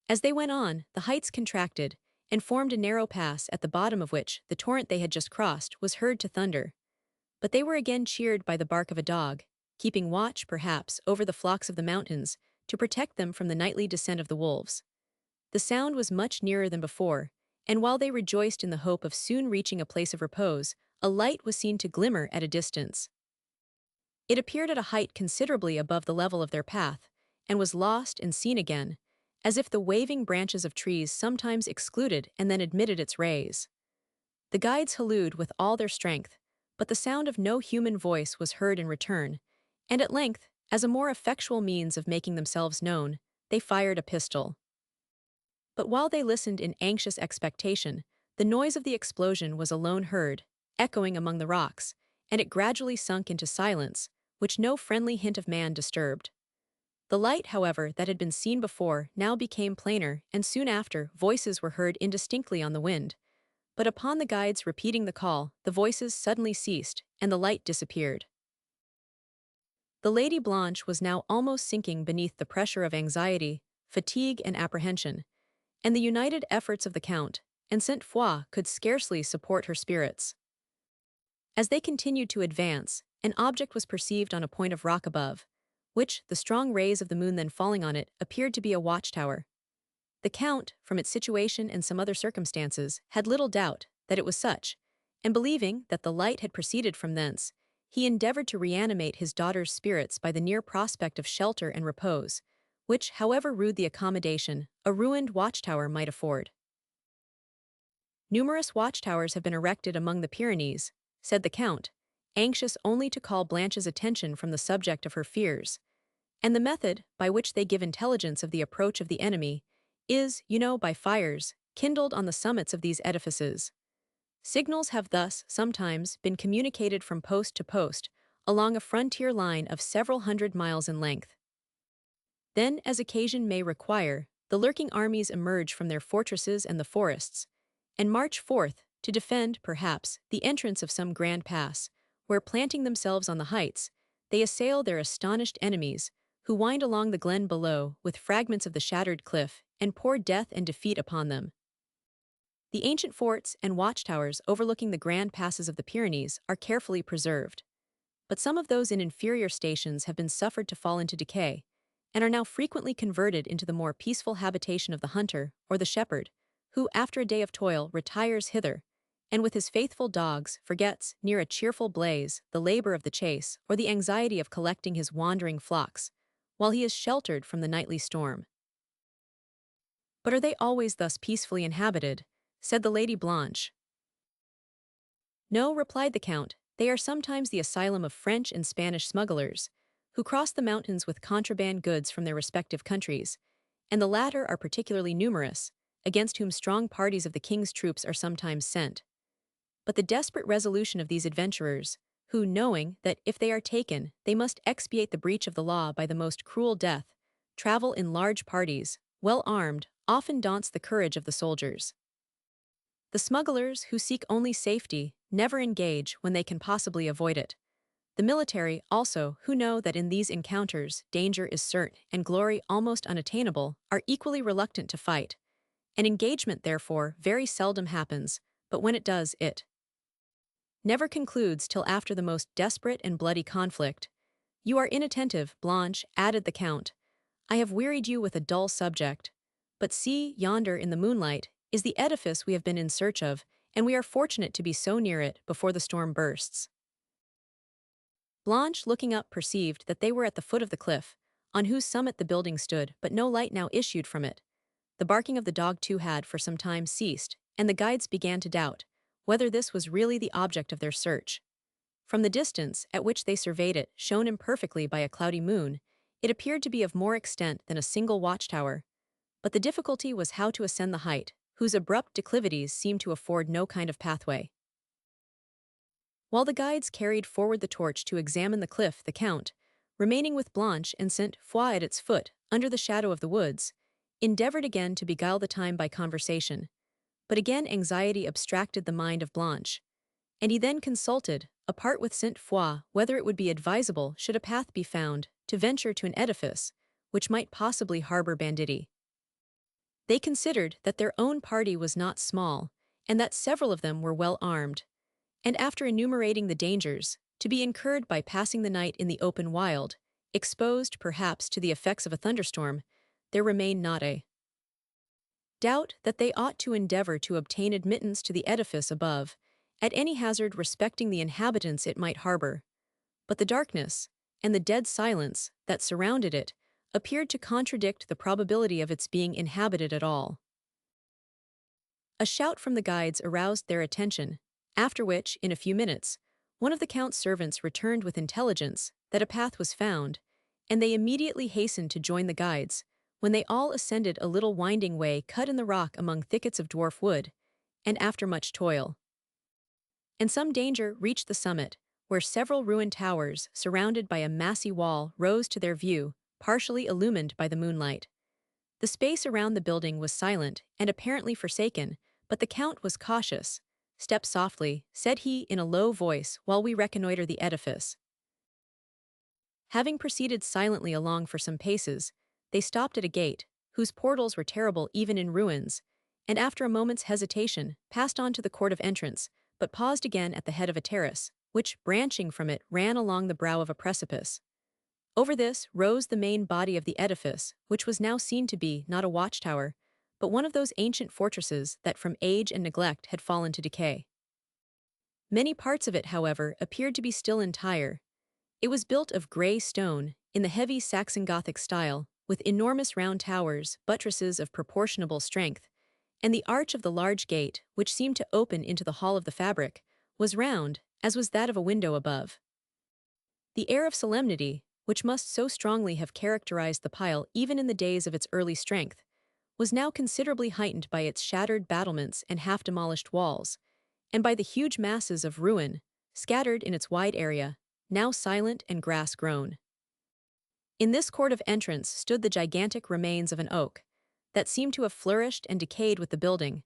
[SPEAKER 1] As they went on, the heights contracted, and formed a narrow pass at the bottom of which the torrent they had just crossed was heard to thunder. But they were again cheered by the bark of a dog, keeping watch, perhaps, over the flocks of the mountains, to protect them from the nightly descent of the wolves. The sound was much nearer than before, and while they rejoiced in the hope of soon reaching a place of repose, a light was seen to glimmer at a distance. It appeared at a height considerably above the level of their path, and was lost and seen again, as if the waving branches of trees sometimes excluded and then admitted its rays. The guides hallooed with all their strength, but the sound of no human voice was heard in return, and at length, as a more effectual means of making themselves known, they fired a pistol. But while they listened in anxious expectation, the noise of the explosion was alone heard, echoing among the rocks, and it gradually sunk into silence, which no friendly hint of man disturbed. The light, however, that had been seen before now became plainer, and soon after, voices were heard indistinctly on the wind. But upon the guides repeating the call, the voices suddenly ceased, and the light disappeared. The Lady Blanche was now almost sinking beneath the pressure of anxiety, fatigue, and apprehension, and the united efforts of the Count and Sainte-Foy could scarcely support her spirits. As they continued to advance, an object was perceived on a point of rock above, which, the strong rays of the moon then falling on it, appeared to be a watchtower. The Count, from its situation and some other circumstances, had little doubt that it was such, and believing that the light had proceeded from thence, he endeavored to reanimate his daughter's spirits by the near prospect of shelter and repose, which, however rude the accommodation, a ruined watchtower might afford. "Numerous watchtowers have been erected among the Pyrenees," said the Count, anxious only to call Blanche's attention from the subject of her fears, "and the method by which they give intelligence of the approach of the enemy is, by fires, kindled on the summits of these edifices. Signals have thus, sometimes, been communicated from post to post, along a frontier line of several hundred miles in length. Then, as occasion may require, the lurking armies emerge from their fortresses and the forests, and march forth to defend, perhaps, the entrance of some grand pass, where, planting themselves on the heights, they assail their astonished enemies, who wind along the glen below with fragments of the shattered cliff and pour death and defeat upon them. The ancient forts and watchtowers overlooking the grand passes of the Pyrenees are carefully preserved, but some of those in inferior stations have been suffered to fall into decay, and are now frequently converted into the more peaceful habitation of the hunter or the shepherd, who, after a day of toil, retires hither, and with his faithful dogs forgets, near a cheerful blaze, the labor of the chase or the anxiety of collecting his wandering flocks, while he is sheltered from the nightly storm." "But are they always thus peacefully inhabited?" said the Lady Blanche. "No," replied the Count, "they are sometimes the asylum of French and Spanish smugglers, who cross the mountains with contraband goods from their respective countries, and the latter are particularly numerous, against whom strong parties of the king's troops are sometimes sent. But the desperate resolution of these adventurers, who, knowing that if they are taken, they must expiate the breach of the law by the most cruel death, travel in large parties, well armed, often daunts the courage of the soldiers. The smugglers, who seek only safety, never engage when they can possibly avoid it. The military, also, who know that in these encounters danger is certain and glory almost unattainable, are equally reluctant to fight. An engagement, therefore, very seldom happens, but when it does, it never concludes till after the most desperate and bloody conflict. You are inattentive, Blanche," added the Count. "I have wearied you with a dull subject. But see, yonder in the moonlight, is the edifice we have been in search of, and we are fortunate to be so near it before the storm bursts." Blanche, looking up, perceived that they were at the foot of the cliff, on whose summit the building stood, but no light now issued from it. The barking of the dog too had for some time ceased, and the guides began to doubt whether this was really the object of their search. From the distance at which they surveyed it, shown imperfectly by a cloudy moon, it appeared to be of more extent than a single watchtower. But the difficulty was how to ascend the height, whose abrupt declivities seemed to afford no kind of pathway. While the guides carried forward the torch to examine the cliff, the Count, remaining with Blanche and Saint Foix at its foot, under the shadow of the woods, endeavored again to beguile the time by conversation. But again anxiety abstracted the mind of Blanche, and he then consulted, apart with Saint Foix, whether it would be advisable, should a path be found, to venture to an edifice which might possibly harbor banditti. They considered that their own party was not small, and that several of them were well armed, and after enumerating the dangers to be incurred by passing the night in the open wild, exposed perhaps to the effects of a thunderstorm, there remained not a doubt that they ought to endeavor to obtain admittance to the edifice above, at any hazard respecting the inhabitants it might harbor. But the darkness, and the dead silence that surrounded it, appeared to contradict the probability of its being inhabited at all. A shout from the guides aroused their attention, after which, in a few minutes, one of the Count's servants returned with intelligence that a path was found, and they immediately hastened to join the guides, when they all ascended a little winding way cut in the rock among thickets of dwarf wood, and after much toil and some danger reached the summit, where several ruined towers, surrounded by a massy wall, rose to their view, partially illumined by the moonlight. The space around the building was silent and apparently forsaken, but the Count was cautious. "Step softly," said he in a low voice, "while we reconnoiter the edifice." Having proceeded silently along for some paces, they stopped at a gate, whose portals were terrible even in ruins, and after a moment's hesitation, passed on to the court of entrance, but paused again at the head of a terrace, which, branching from it, ran along the brow of a precipice. Over this rose the main body of the edifice, which was now seen to be not a watchtower, but one of those ancient fortresses that from age and neglect had fallen to decay. Many parts of it, however, appeared to be still entire. It was built of grey stone, in the heavy Saxon Gothic style, with enormous round towers, buttresses of proportionable strength, and the arch of the large gate, which seemed to open into the hall of the fabric, was round, as was that of a window above. The air of solemnity, which must so strongly have characterized the pile even in the days of its early strength, was now considerably heightened by its shattered battlements and half-demolished walls, and by the huge masses of ruin, scattered in its wide area, now silent and grass-grown. In this court of entrance stood the gigantic remains of an oak, that seemed to have flourished and decayed with the building,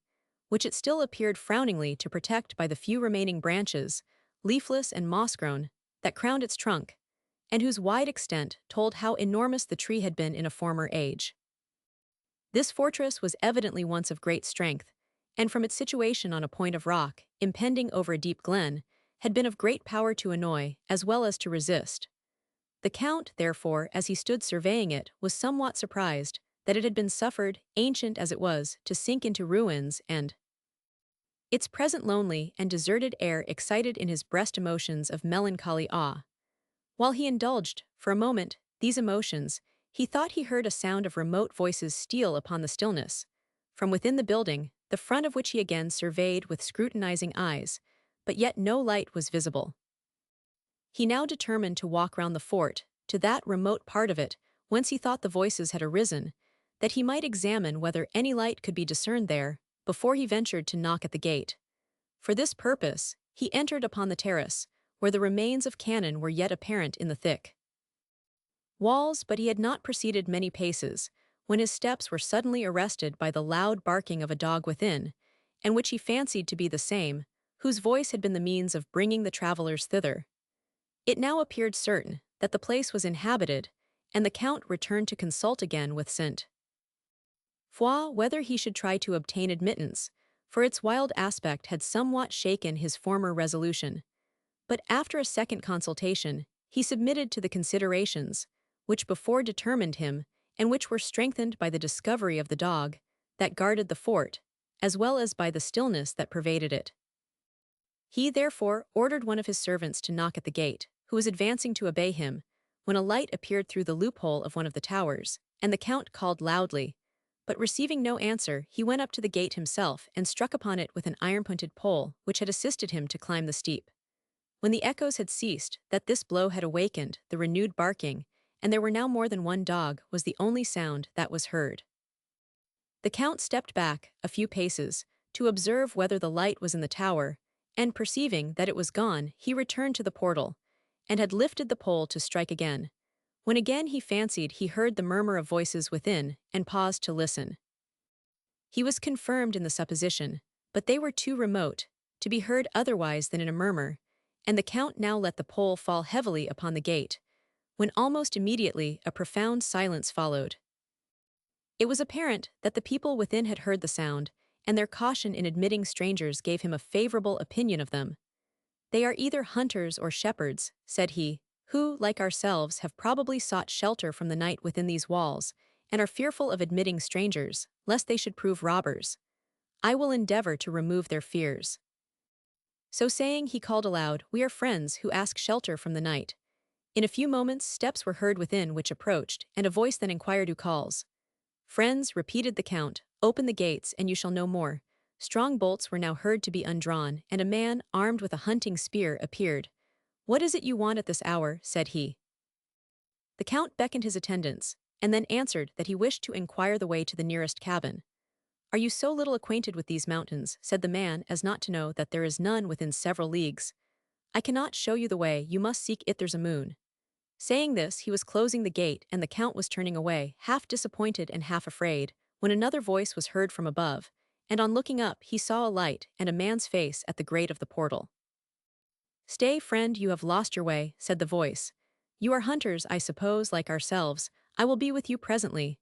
[SPEAKER 1] which it still appeared frowningly to protect by the few remaining branches, leafless and moss-grown, that crowned its trunk, and whose wide extent told how enormous the tree had been in a former age. This fortress was evidently once of great strength, and from its situation on a point of rock, impending over a deep glen, had been of great power to annoy as well as to resist. The Count, therefore, as he stood surveying it, was somewhat surprised that it had been suffered, ancient as it was, to sink into ruins, and its present lonely and deserted air excited in his breast emotions of melancholy awe. While he indulged, for a moment, these emotions, he thought he heard a sound of remote voices steal upon the stillness, from within the building, the front of which he again surveyed with scrutinizing eyes, but yet no light was visible. He now determined to walk round the fort, to that remote part of it, whence he thought the voices had arisen, that he might examine whether any light could be discerned there, before he ventured to knock at the gate. For this purpose, he entered upon the terrace, where the remains of cannon were yet apparent in the thick walls, but he had not proceeded many paces, when his steps were suddenly arrested by the loud barking of a dog within, and which he fancied to be the same, whose voice had been the means of bringing the travelers thither. It now appeared certain that the place was inhabited, and the Count returned to consult again with Saint Foix whether he should try to obtain admittance, for its wild aspect had somewhat shaken his former resolution. But after a second consultation, he submitted to the considerations, which before determined him, and which were strengthened by the discovery of the dog, that guarded the fort, as well as by the stillness that pervaded it. He therefore ordered one of his servants to knock at the gate, who was advancing to obey him, when a light appeared through the loophole of one of the towers, and the Count called loudly. But receiving no answer, he went up to the gate himself and struck upon it with an iron-pointed pole which had assisted him to climb the steep. When the echoes had ceased, that this blow had awakened the renewed barking, and there were now more than one dog, was the only sound that was heard. The Count stepped back a few paces to observe whether the light was in the tower, and perceiving that it was gone, he returned to the portal, and had lifted the pole to strike again, when again he fancied he heard the murmur of voices within, and paused to listen. He was confirmed in the supposition, but they were too remote to be heard otherwise than in a murmur, and the Count now let the pole fall heavily upon the gate, when almost immediately a profound silence followed. It was apparent that the people within had heard the sound, and their caution in admitting strangers gave him a favorable opinion of them. "They are either hunters or shepherds," said he, "who, like ourselves, have probably sought shelter from the night within these walls, and are fearful of admitting strangers, lest they should prove robbers. I will endeavor to remove their fears." So saying, he called aloud, "We are friends who ask shelter from the night." In a few moments steps were heard within which approached, and a voice then inquired, "Who calls?" "Friends," repeated the Count, "open the gates, and you shall know more." Strong bolts were now heard to be undrawn, and a man, armed with a hunting spear, appeared. "What is it you want at this hour?" said he. The Count beckoned his attendants, and then answered that he wished to inquire the way to the nearest cabin. "Are you so little acquainted with these mountains," said the man, "as not to know that there is none within several leagues? I cannot show you the way, you must seek it, there's a moon." Saying this, he was closing the gate, and the Count was turning away, half disappointed and half afraid, when another voice was heard from above, and on looking up he saw a light and a man's face at the grate of the portal. "Stay, friend, you have lost your way," said the voice. "You are hunters, I suppose, like ourselves. I will be with you presently."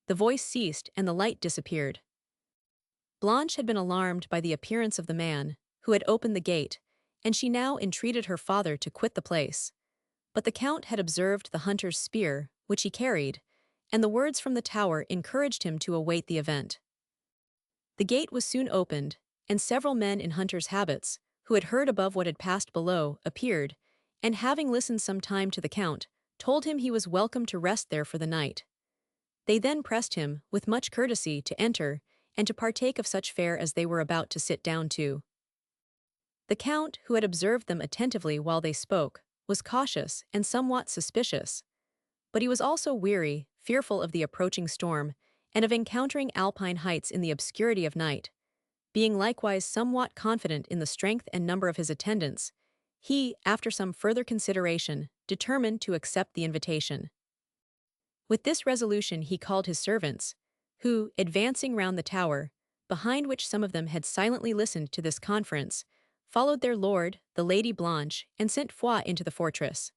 [SPEAKER 1] The voice ceased, and the light disappeared. Blanche had been alarmed by the appearance of the man, who had opened the gate, and she now entreated her father to quit the place. But the Count had observed the hunter's spear, which he carried, and the words from the tower encouraged him to await the event. The gate was soon opened, and several men in hunters' habits, who had heard above what had passed below, appeared, and having listened some time to the Count, told him he was welcome to rest there for the night. They then pressed him, with much courtesy, to enter, and to partake of such fare as they were about to sit down to. The Count, who had observed them attentively while they spoke, was cautious and somewhat suspicious. But he was also weary, fearful of the approaching storm, and of encountering alpine heights in the obscurity of night. Being likewise somewhat confident in the strength and number of his attendants, he, after some further consideration, determined to accept the invitation. With this resolution he called his servants, who, advancing round the tower, behind which some of them had silently listened to this conference, followed their lord, the Lady Blanche, and sent Foy into the fortress.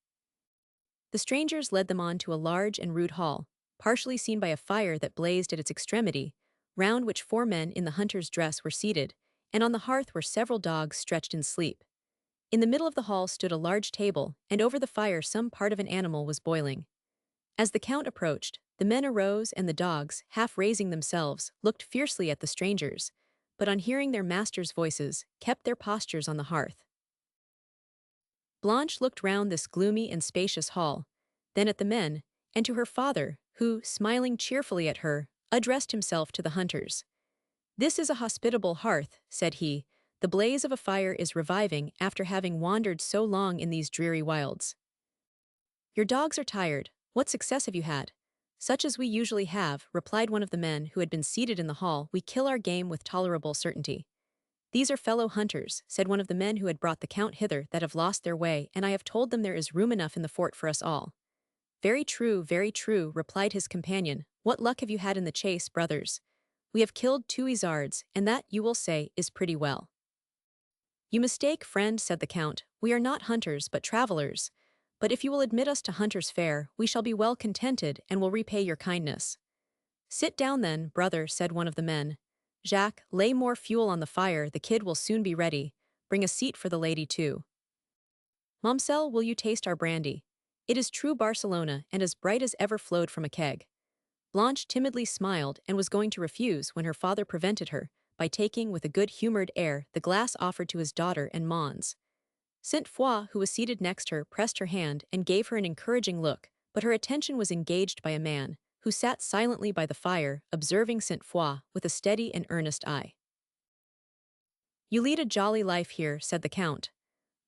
[SPEAKER 1] The strangers led them on to a large and rude hall, partially seen by a fire that blazed at its extremity, round which 4 men in the hunter's dress were seated, and on the hearth were several dogs stretched in sleep. In the middle of the hall stood a large table, and over the fire some part of an animal was boiling. As the Count approached, the men arose, and the dogs, half raising themselves, looked fiercely at the strangers, but on hearing their masters' voices, kept their postures on the hearth. Blanche looked round this gloomy and spacious hall, then at the men, and to her father, who, smiling cheerfully at her, addressed himself to the hunters. "This is a hospitable hearth," said he. "The blaze of a fire is reviving after having wandered so long in these dreary wilds. Your dogs are tired. What success have you had?" "Such as we usually have," replied one of the men who had been seated in the hall. "We kill our game with tolerable certainty." "These are fellow hunters," said one of the men who had brought the Count hither, "that have lost their way, and I have told them there is room enough in the fort for us all." very true," replied his companion. "What luck have you had in the chase, brothers?" "We have killed 2 isards, and that, you will say, is pretty well." "You mistake, friend," said the Count. "We are not hunters, but travelers. But if you will admit us to hunter's fare, we shall be well contented and will repay your kindness." "Sit down then, brother," said one of the men. "Jacques, lay more fuel on the fire, the kid will soon be ready. Bring a seat for the lady too. Momselle, will you taste our brandy? It is true Barcelona, and as bright as ever flowed from a keg." Blanche timidly smiled and was going to refuse when her father prevented her, by taking with a good-humored air the glass offered to his daughter and Mons. Saint Foy, who was seated next her, pressed her hand and gave her an encouraging look, but her attention was engaged by a man, who sat silently by the fire, observing Saint Foy with a steady and earnest eye. "You lead a jolly life here," said the Count.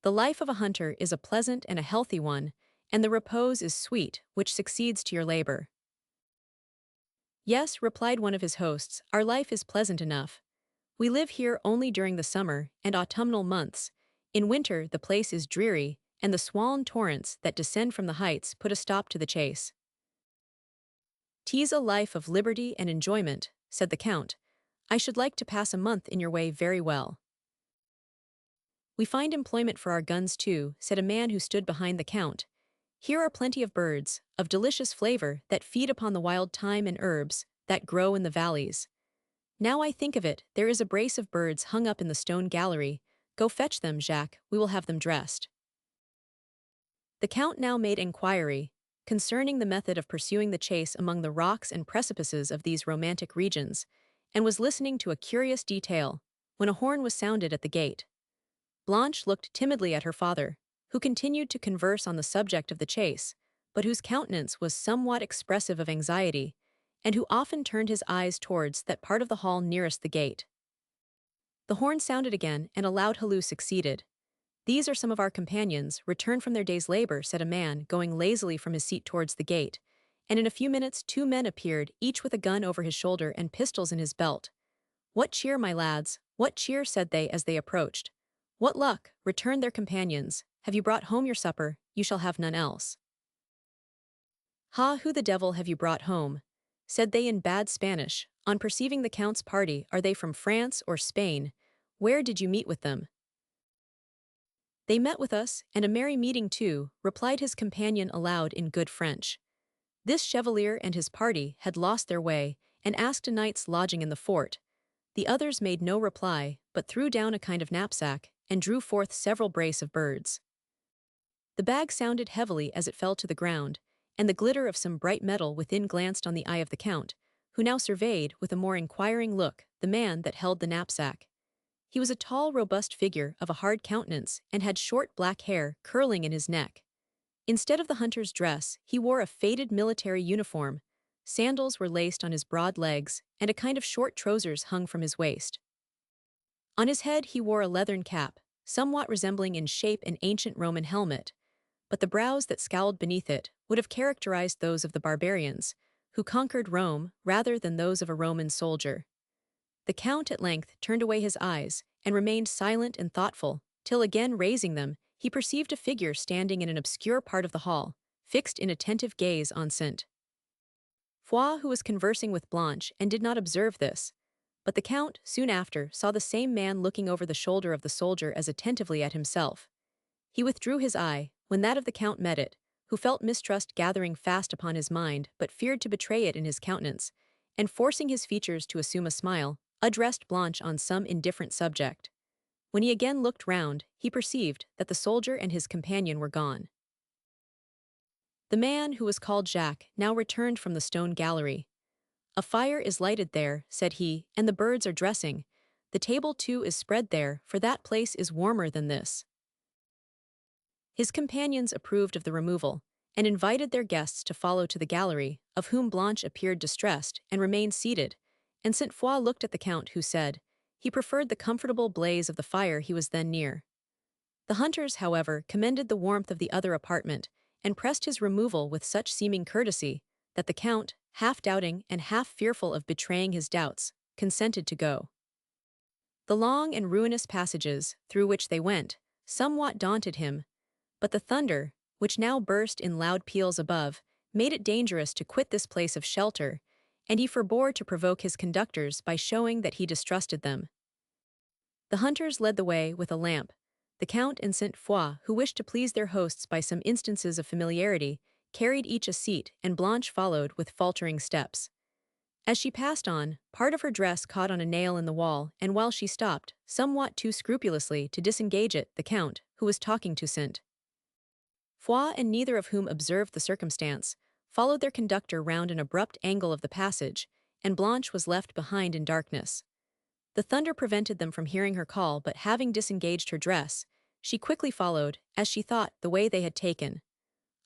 [SPEAKER 1] "The life of a hunter is a pleasant and a healthy one, and the repose is sweet, which succeeds to your labor." "Yes," replied one of his hosts, "our life is pleasant enough. We live here only during the summer and autumnal months. In winter the place is dreary, and the swollen torrents that descend from the heights put a stop to the chase." "'Tis a life of liberty and enjoyment," said the Count. "I should like to pass a month in your way very well." "We find employment for our guns too," said a man who stood behind the Count. "Here are plenty of birds, of delicious flavor, that feed upon the wild thyme and herbs that grow in the valleys. Now I think of it, there is a brace of birds hung up in the stone gallery. Go fetch them, Jacques, we will have them dressed." The Count now made enquiry concerning the method of pursuing the chase among the rocks and precipices of these romantic regions, and was listening to a curious detail, when a horn was sounded at the gate. Blanche looked timidly at her father, who continued to converse on the subject of the chase, but whose countenance was somewhat expressive of anxiety, and who often turned his eyes towards that part of the hall nearest the gate. The horn sounded again, and a loud halloo succeeded. "These are some of our companions, returned from their day's labor," said a man, going lazily from his seat towards the gate, and in a few minutes 2 men appeared, each with a gun over his shoulder and pistols in his belt. "What cheer, my lads? What cheer?" said they as they approached. "What luck?" returned their companions. "Have you brought home your supper? You shall have none else." "Ha, who the devil have you brought home?" said they in bad Spanish. On perceiving the Count's party, "Are they from France or Spain? Where did you meet with them?" "They met with us, and a merry meeting too," replied his companion aloud in good French. This chevalier and his party had lost their way, and asked a night's lodging in the fort. The others made no reply, but threw down a kind of knapsack, and drew forth several brace of birds. The bag sounded heavily as it fell to the ground, and the glitter of some bright metal within glanced on the eye of the Count, who now surveyed, with a more inquiring look, the man that held the knapsack. He was a tall, robust figure of a hard countenance, and had short black hair curling in his neck. Instead of the hunter's dress, he wore a faded military uniform. Sandals were laced on his broad legs, and a kind of short trousers hung from his waist. On his head he wore a leathern cap, somewhat resembling in shape an ancient Roman helmet, but the brows that scowled beneath it would have characterized those of the barbarians, who conquered Rome rather than those of a Roman soldier. The Count at length turned away his eyes, and remained silent and thoughtful, till again raising them, he perceived a figure standing in an obscure part of the hall, fixed in attentive gaze on Saint Foy, who was conversing with Blanche, and did not observe this. But the Count, soon after, saw the same man looking over the shoulder of the soldier as attentively at himself. He withdrew his eye, when that of the Count met it, who felt mistrust gathering fast upon his mind, but feared to betray it in his countenance, and forcing his features to assume a smile, addressed Blanche on some indifferent subject. When he again looked round, he perceived that the soldier and his companion were gone. The man, who was called Jacques, now returned from the stone gallery. "A fire is lighted there," said he, "and the birds are dressing. The table too is spread there, for that place is warmer than this." His companions approved of the removal, and invited their guests to follow to the gallery, of whom Blanche appeared distressed, and remained seated, and Saint Foy looked at the Count, who said he preferred the comfortable blaze of the fire he was then near. The hunters, however, commended the warmth of the other apartment, and pressed his removal with such seeming courtesy, that the Count, half doubting and half fearful of betraying his doubts, consented to go. The long and ruinous passages, through which they went, somewhat daunted him, but the thunder, which now burst in loud peals above, made it dangerous to quit this place of shelter, and he forbore to provoke his conductors by showing that he distrusted them. The hunters led the way with a lamp. The Count and Saint Foy, who wished to please their hosts by some instances of familiarity, carried each a seat, and Blanche followed with faltering steps. As she passed on, part of her dress caught on a nail in the wall, and while she stopped, somewhat too scrupulously to disengage it, the Count, who was talking to Saint Foy, and neither of whom observed the circumstance, followed their conductor round an abrupt angle of the passage, and Blanche was left behind in darkness. The thunder prevented them from hearing her call, but having disengaged her dress, she quickly followed, as she thought, the way they had taken.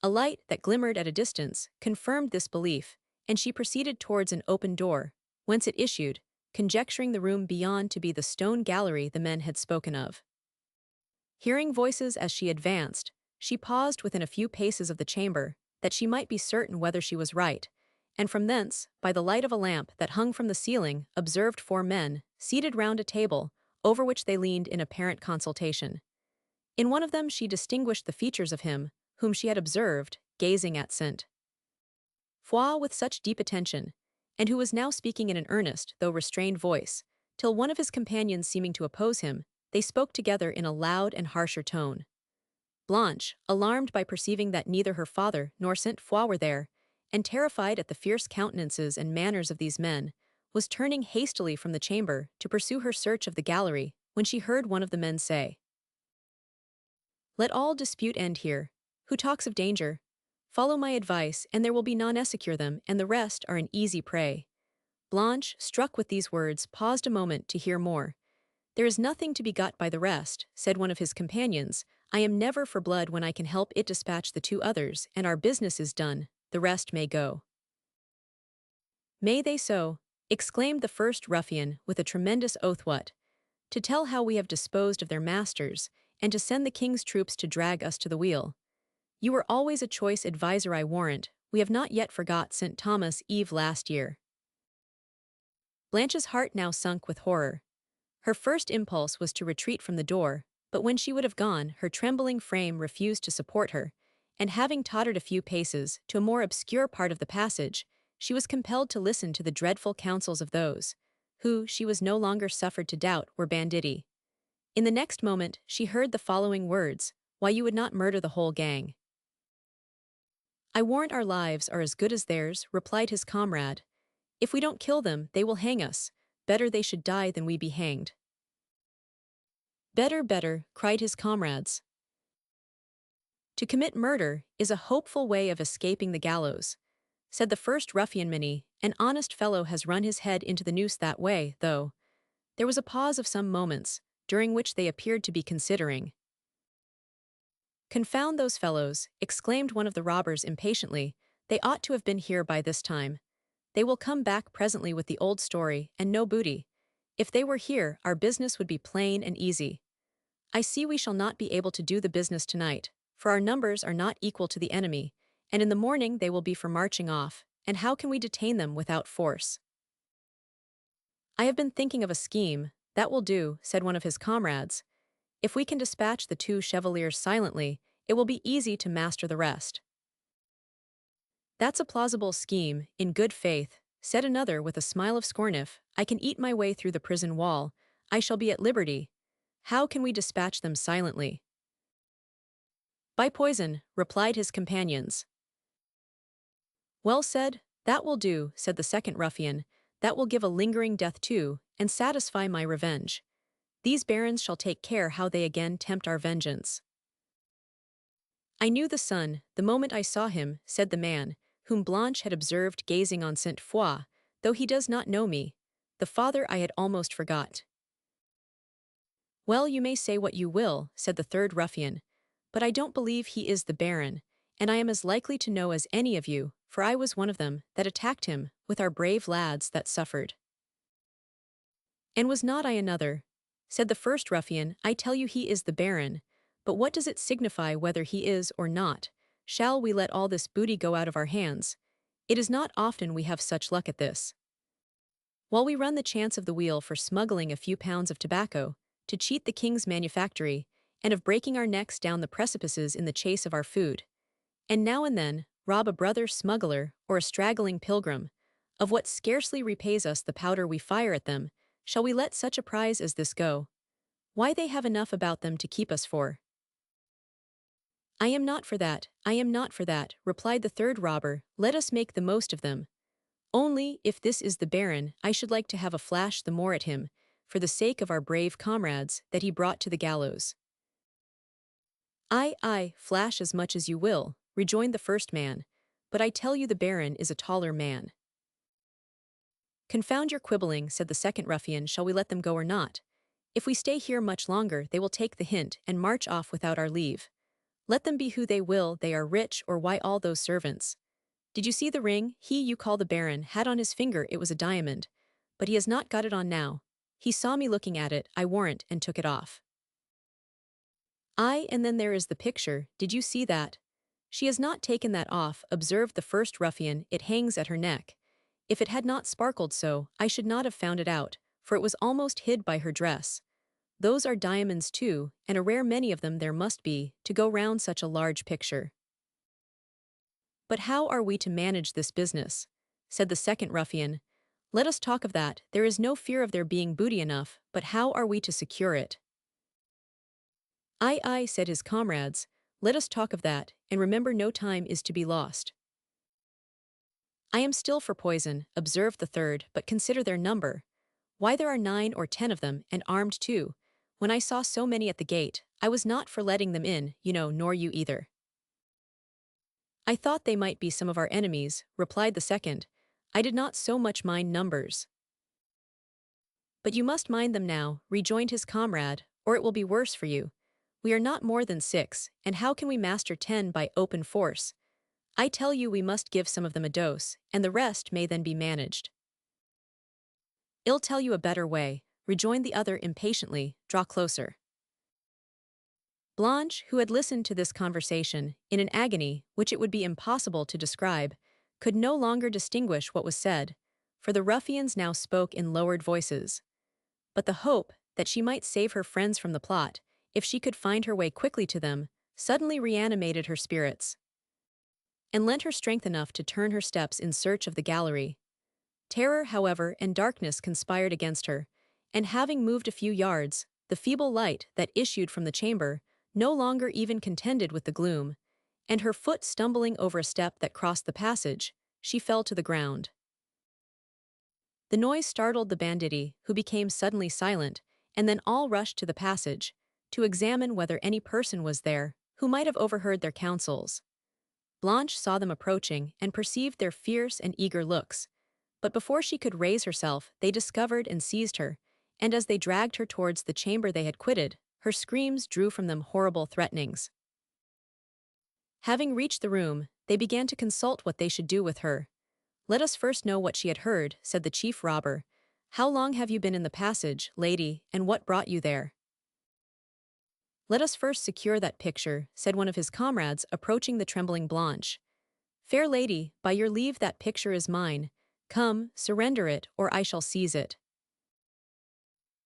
[SPEAKER 1] A light that glimmered at a distance confirmed this belief, and she proceeded towards an open door, whence it issued, conjecturing the room beyond to be the stone gallery the men had spoken of. Hearing voices as she advanced, she paused within a few paces of the chamber, that she might be certain whether she was right, and from thence, by the light of a lamp that hung from the ceiling, observed 4 men, seated round a table, over which they leaned in apparent consultation. In one of them she distinguished the features of him, whom she had observed, gazing at St. Foix with such deep attention, and who was now speaking in an earnest, though restrained voice, till one of his companions seeming to oppose him, they spoke together in a loud and harsher tone. Blanche, alarmed by perceiving that neither her father nor St. Foix were there, and terrified at the fierce countenances and manners of these men, was turning hastily from the chamber to pursue her search of the gallery, when she heard one of the men say, "Let all dispute end here. Who talks of danger? Follow my advice, and there will be none secure them, and the rest are an easy prey." Blanche, struck with these words, paused a moment to hear more. "There is nothing to be got by the rest," said one of his companions. "I am never for blood when I can help it. Dispatch the 2 others, and our business is done, the rest may go." "May they so?" exclaimed the first ruffian with a tremendous oath. "What? To tell how we have disposed of their masters, and to send the king's troops to drag us to the wheel. You were always a choice adviser, I warrant. We have not yet forgot St. Thomas Eve last year." Blanche's heart now sunk with horror. Her first impulse was to retreat from the door, but when she would have gone, her trembling frame refused to support her, and having tottered a few paces to a more obscure part of the passage, she was compelled to listen to the dreadful counsels of those, who, she was no longer suffered to doubt, were banditti. In the next moment, she heard the following words: "Why, you would not murder the whole gang." "I warrant our lives are as good as theirs," replied his comrade. "If we don't kill them, they will hang us. Better they should die than we be hanged." "Better, better," cried his comrades. "To commit murder is a hopeful way of escaping the gallows," said the first ruffian. "Many an honest fellow has run his head into the noose that way, though." There was a pause of some moments, during which they appeared to be considering. "Confound those fellows," exclaimed one of the robbers impatiently. "They ought to have been here by this time. They will come back presently with the old story, and no booty. If they were here, our business would be plain and easy. I see we shall not be able to do the business tonight, for our numbers are not equal to the enemy, and in the morning they will be for marching off, and how can we detain them without force?" "I have been thinking of a scheme. That will do," said one of his comrades. "If we can dispatch the 2 chevaliers silently, it will be easy to master the rest." "That's a plausible scheme, in good faith," said another with a smile of scorn. "If I can eat my way through the prison wall, I shall be at liberty. How can we dispatch them silently?" "By poison," replied his companions. "Well said, that will do," said the second ruffian. "That will give a lingering death too, and satisfy my revenge. These barons shall take care how they again tempt our vengeance." "I knew the son, the moment I saw him," said the man, whom Blanche had observed gazing on St. Foix, "though he does not know me. The father I had almost forgot." "Well, you may say what you will," said the third ruffian, "but I don't believe he is the baron, and I am as likely to know as any of you, for I was one of them that attacked him, with our brave lads that suffered." "And was not I another?" said the first ruffian. "I tell you he is the baron, but what does it signify whether he is or not? Shall we let all this booty go out of our hands? It is not often we have such luck at this. While we run the chance of the wheel for smuggling a few pounds of tobacco, to cheat the king's manufactory, and of breaking our necks down the precipices in the chase of our food, and now and then rob a brother smuggler or a straggling pilgrim, of what scarcely repays us the powder we fire at them, shall we let such a prize as this go? Why, they have enough about them to keep us for." "I am not for that, I am not for that," replied the third robber. "Let us make the most of them. Only, if this is the baron, I should like to have a flash the more at him, for the sake of our brave comrades that he brought to the gallows." "Aye, flash as much as you will," rejoined the first man, "but I tell you the baron is a taller man." "Confound your quibbling," said the second ruffian, "shall we let them go or not? If we stay here much longer, they will take the hint and march off without our leave. Let them be who they will, they are rich, or why all those servants. Did you see the ring he you call the Baron had on his finger? It was a diamond. But he has not got it on now. He saw me looking at it, I warrant, and took it off. Aye, and then there is the picture, did you see that? She has not taken that off, observed the first ruffian, it hangs at her neck. If it had not sparkled so, I should not have found it out, for it was almost hid by her dress. Those are diamonds too, and a rare many of them there must be, to go round such a large picture. But how are we to manage this business? Said the second ruffian. Let us talk of that, there is no fear of there being booty enough, but how are we to secure it? Aye, aye, said his comrades, let us talk of that, and remember no time is to be lost. I am still for poison, observed the third, but consider their number. Why, there are 9 or 10 of them, and armed too. When I saw so many at the gate, I was not for letting them in, you know, nor you either. I thought they might be some of our enemies, replied the second. I did not so much mind numbers. But you must mind them now, rejoined his comrade, or it will be worse for you. We are not more than 6, and how can we master 10 by open force? I tell you we must give some of them a dose, and the rest may then be managed. I'll tell you a better way, rejoined the other impatiently, draw closer. Blanche, who had listened to this conversation, in an agony which it would be impossible to describe, could no longer distinguish what was said, for the ruffians now spoke in lowered voices. But the hope that she might save her friends from the plot, if she could find her way quickly to them, suddenly reanimated her spirits, and lent her strength enough to turn her steps in search of the gallery. Terror, however, and darkness conspired against her, and having moved a few yards, the feeble light that issued from the chamber no longer even contended with the gloom, and her foot stumbling over a step that crossed the passage, she fell to the ground. The noise startled the banditti, who became suddenly silent, and then all rushed to the passage, to examine whether any person was there, who might have overheard their counsels. Blanche saw them approaching, and perceived their fierce and eager looks. But before she could raise herself, they discovered and seized her, and as they dragged her towards the chamber they had quitted, her screams drew from them horrible threatenings. Having reached the room, they began to consult what they should do with her. Let us first know what she had heard, said the chief robber. How long have you been in the passage, lady, and what brought you there? Let us first secure that picture, said one of his comrades, approaching the trembling Blanche. Fair lady, by your leave that picture is mine. Come, surrender it, or I shall seize it.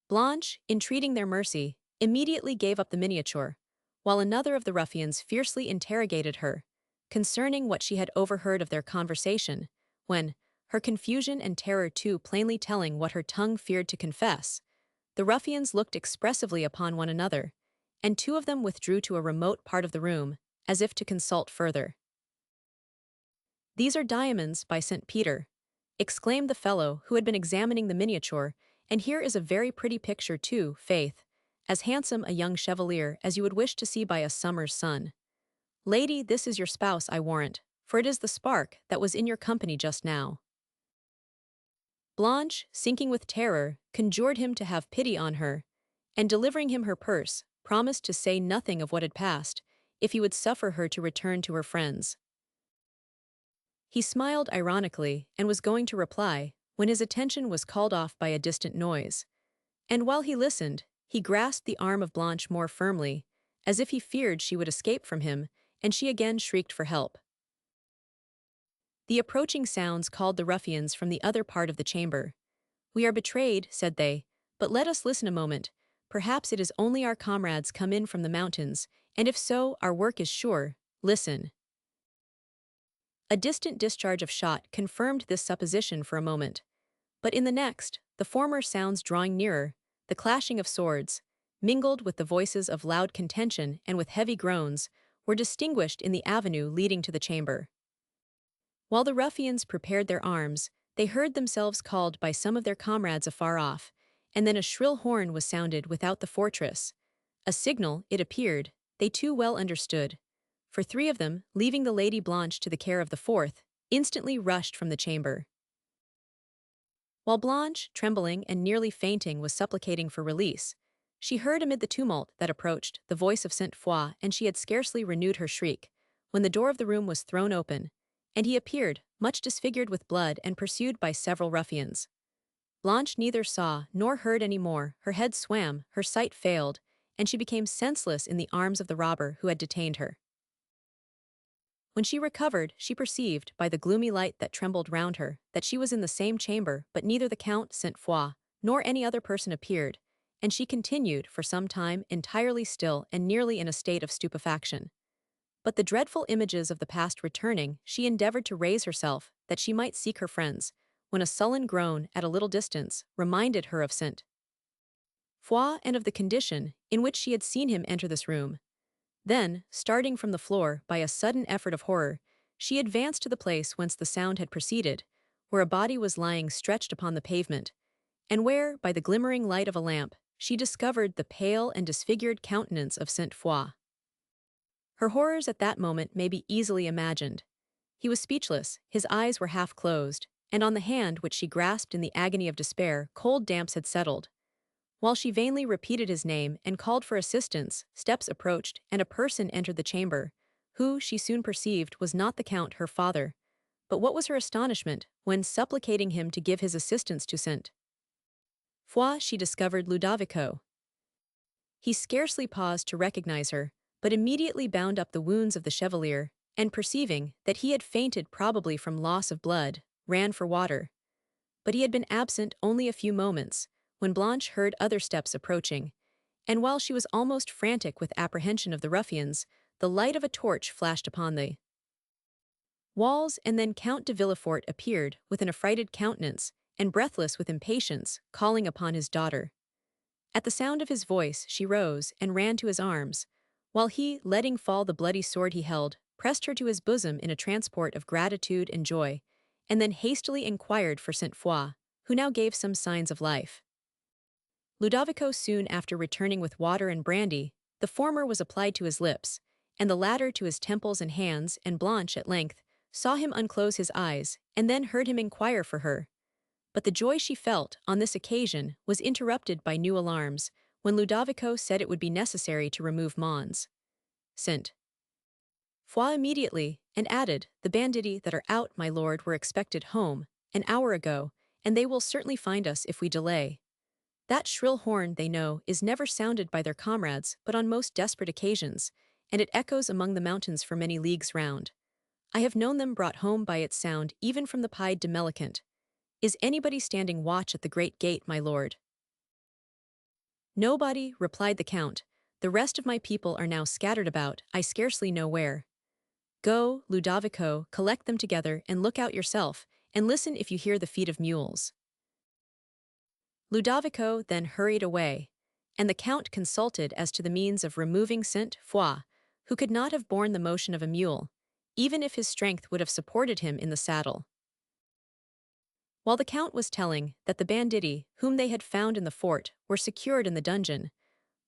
[SPEAKER 1] Blanche, entreating their mercy, immediately gave up the miniature, while another of the ruffians fiercely interrogated her, concerning what she had overheard of their conversation, when, her confusion and terror too plainly telling what her tongue feared to confess, the ruffians looked expressively upon one another, and 2 of them withdrew to a remote part of the room, as if to consult further. These are diamonds, by St. Peter, exclaimed the fellow who had been examining the miniature, and here is a very pretty picture too, faith, as handsome a young chevalier as you would wish to see by a summer's sun. Lady, this is your spouse, I warrant, for it is the spark that was in your company just now. Blanche, sinking with terror, conjured him to have pity on her, and delivering him her purse, promised to say nothing of what had passed, if he would suffer her to return to her friends. He smiled ironically and was going to reply, when his attention was called off by a distant noise. And while he listened, he grasped the arm of Blanche more firmly, as if he feared she would escape from him, and she again shrieked for help. The approaching sounds called the ruffians from the other part of the chamber. We are betrayed, said they, but let us listen a moment. Perhaps it is only our comrades come in from the mountains, and if so, our work is sure. Listen. A distant discharge of shot confirmed this supposition for a moment. But in the next, the former sounds drawing nearer, the clashing of swords, mingled with the voices of loud contention and with heavy groans, were distinguished in the avenue leading to the chamber. While the ruffians prepared their arms, they heard themselves called by some of their comrades afar off, and then a shrill horn was sounded without the fortress. A signal, it appeared, they too well understood, for 3 of them, leaving the Lady Blanche to the care of the 4th, instantly rushed from the chamber. While Blanche, trembling and nearly fainting, was supplicating for release, she heard amid the tumult that approached the voice of Saint Foix, and she had scarcely renewed her shriek, when the door of the room was thrown open, and he appeared, much disfigured with blood and pursued by several ruffians. Blanche neither saw nor heard any more, her head swam, her sight failed, and she became senseless in the arms of the robber who had detained her. When she recovered, she perceived, by the gloomy light that trembled round her, that she was in the same chamber, but neither the Count Saint Foix nor any other person appeared, and she continued, for some time, entirely still and nearly in a state of stupefaction. But the dreadful images of the past returning, she endeavored to raise herself, that she might seek her friends, when a sullen groan, at a little distance, reminded her of Saint Foix and of the condition in which she had seen him enter this room. Then, starting from the floor by a sudden effort of horror, she advanced to the place whence the sound had proceeded, where a body was lying stretched upon the pavement, and where, by the glimmering light of a lamp, she discovered the pale and disfigured countenance of Saint Foix. Her horrors at that moment may be easily imagined. He was speechless, his eyes were half closed, and on the hand which she grasped in the agony of despair cold damps had settled. While she vainly repeated his name and called for assistance, steps approached, and a person entered the chamber, who, she soon perceived, was not the Count, her father. But what was her astonishment, when, supplicating him to give his assistance to Saint Foix, she discovered Ludovico. He scarcely paused to recognize her, but immediately bound up the wounds of the chevalier, and perceiving that he had fainted probably from loss of blood, ran for water. But he had been absent only a few moments, when Blanche heard other steps approaching, and while she was almost frantic with apprehension of the ruffians, the light of a torch flashed upon the walls, and then Count de Villefort appeared, with an affrighted countenance, and breathless with impatience, calling upon his daughter. At the sound of his voice she rose and ran to his arms, while he, letting fall the bloody sword he held, pressed her to his bosom in a transport of gratitude and joy, and then hastily inquired for Saint Foix, who now gave some signs of life. Ludovico soon after returning with water and brandy, the former was applied to his lips, and the latter to his temples and hands, and Blanche, at length, saw him unclose his eyes, and then heard him inquire for her. But the joy she felt, on this occasion, was interrupted by new alarms, when Ludovico said it would be necessary to remove Mons. Saint Foix immediately, and added, "The banditti that are out, my lord, were expected home, an hour ago, and they will certainly find us if we delay. That shrill horn, they know, is never sounded by their comrades but on most desperate occasions, and it echoes among the mountains for many leagues round. I have known them brought home by its sound even from the Pied de Melicant. Is anybody standing watch at the great gate, my lord?" "Nobody," replied the Count. "The rest of my people are now scattered about, I scarcely know where. Go, Ludovico, collect them together, and look out yourself, and listen if you hear the feet of mules." Ludovico then hurried away, and the Count consulted as to the means of removing Saint Foix, who could not have borne the motion of a mule, even if his strength would have supported him in the saddle. While the Count was telling that the banditti, whom they had found in the fort, were secured in the dungeon,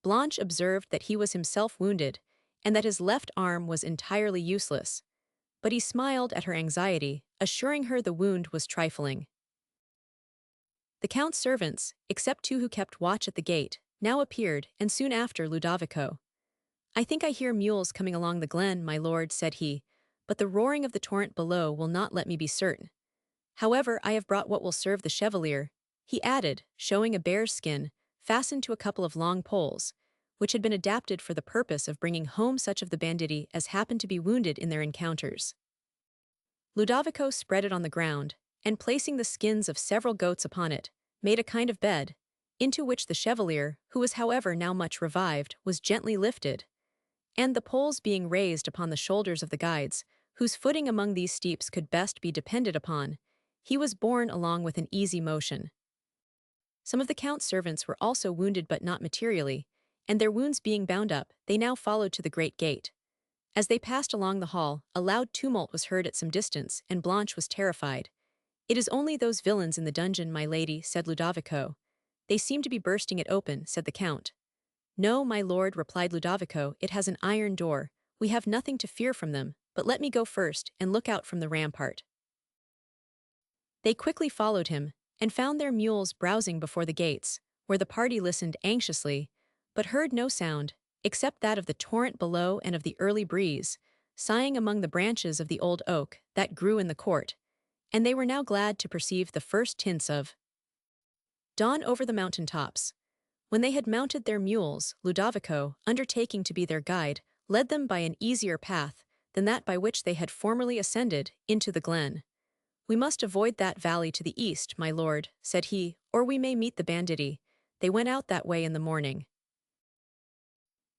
[SPEAKER 1] Blanche observed that he was himself wounded, and that his left arm was entirely useless, but he smiled at her anxiety, assuring her the wound was trifling. The Count's servants, except two who kept watch at the gate, now appeared, and soon after Ludovico. "I think I hear mules coming along the glen, my lord," said he, "but the roaring of the torrent below will not let me be certain. However, I have brought what will serve the chevalier," he added, showing a bear's skin, fastened to a couple of long poles, which had been adapted for the purpose of bringing home such of the banditti as happened to be wounded in their encounters. Ludovico spread it on the ground, and placing the skins of several goats upon it, made a kind of bed, into which the chevalier, who was however now much revived, was gently lifted, and the poles being raised upon the shoulders of the guides, whose footing among these steeps could best be depended upon, he was borne along with an easy motion. Some of the Count's servants were also wounded but not materially, and their wounds being bound up, they now followed to the great gate. As they passed along the hall, a loud tumult was heard at some distance, and Blanche was terrified. "It is only those villains in the dungeon, my lady," said Ludovico. "They seem to be bursting it open," said the Count. "No, my lord," replied Ludovico, "it has an iron door. We have nothing to fear from them, but let me go first, and look out from the rampart." They quickly followed him, and found their mules browsing before the gates, where the party listened anxiously, but heard no sound, except that of the torrent below and of the early breeze, sighing among the branches of the old oak that grew in the court, and they were now glad to perceive the first tints of dawn over the mountain tops. When they had mounted their mules, Ludovico, undertaking to be their guide, led them by an easier path than that by which they had formerly ascended into the glen. "We must avoid that valley to the east, my lord," said he, "or we may meet the banditti. They went out that way in the morning."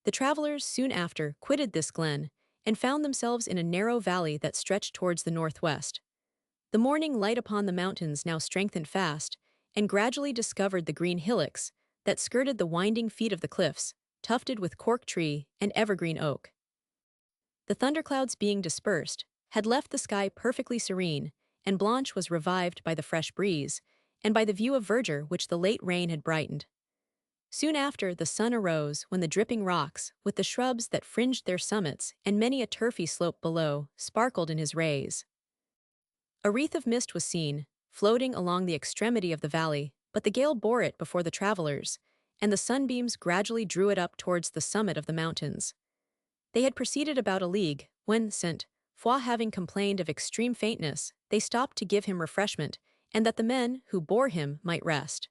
[SPEAKER 1] The travelers soon after quitted this glen, and found themselves in a narrow valley that stretched towards the northwest. The morning light upon the mountains now strengthened fast, and gradually discovered the green hillocks that skirted the winding feet of the cliffs, tufted with cork tree and evergreen oak. The thunderclouds being dispersed, had left the sky perfectly serene, and Blanche was revived by the fresh breeze, and by the view of verdure which the late rain had brightened. Soon after, the sun arose when the dripping rocks, with the shrubs that fringed their summits and many a turfy slope below, sparkled in his rays. A wreath of mist was seen, floating along the extremity of the valley, but the gale bore it before the travelers, and the sunbeams gradually drew it up towards the summit of the mountains. They had proceeded about a league, when St. Foix having complained of extreme faintness, they stopped to give him refreshment, and that the men who bore him might rest.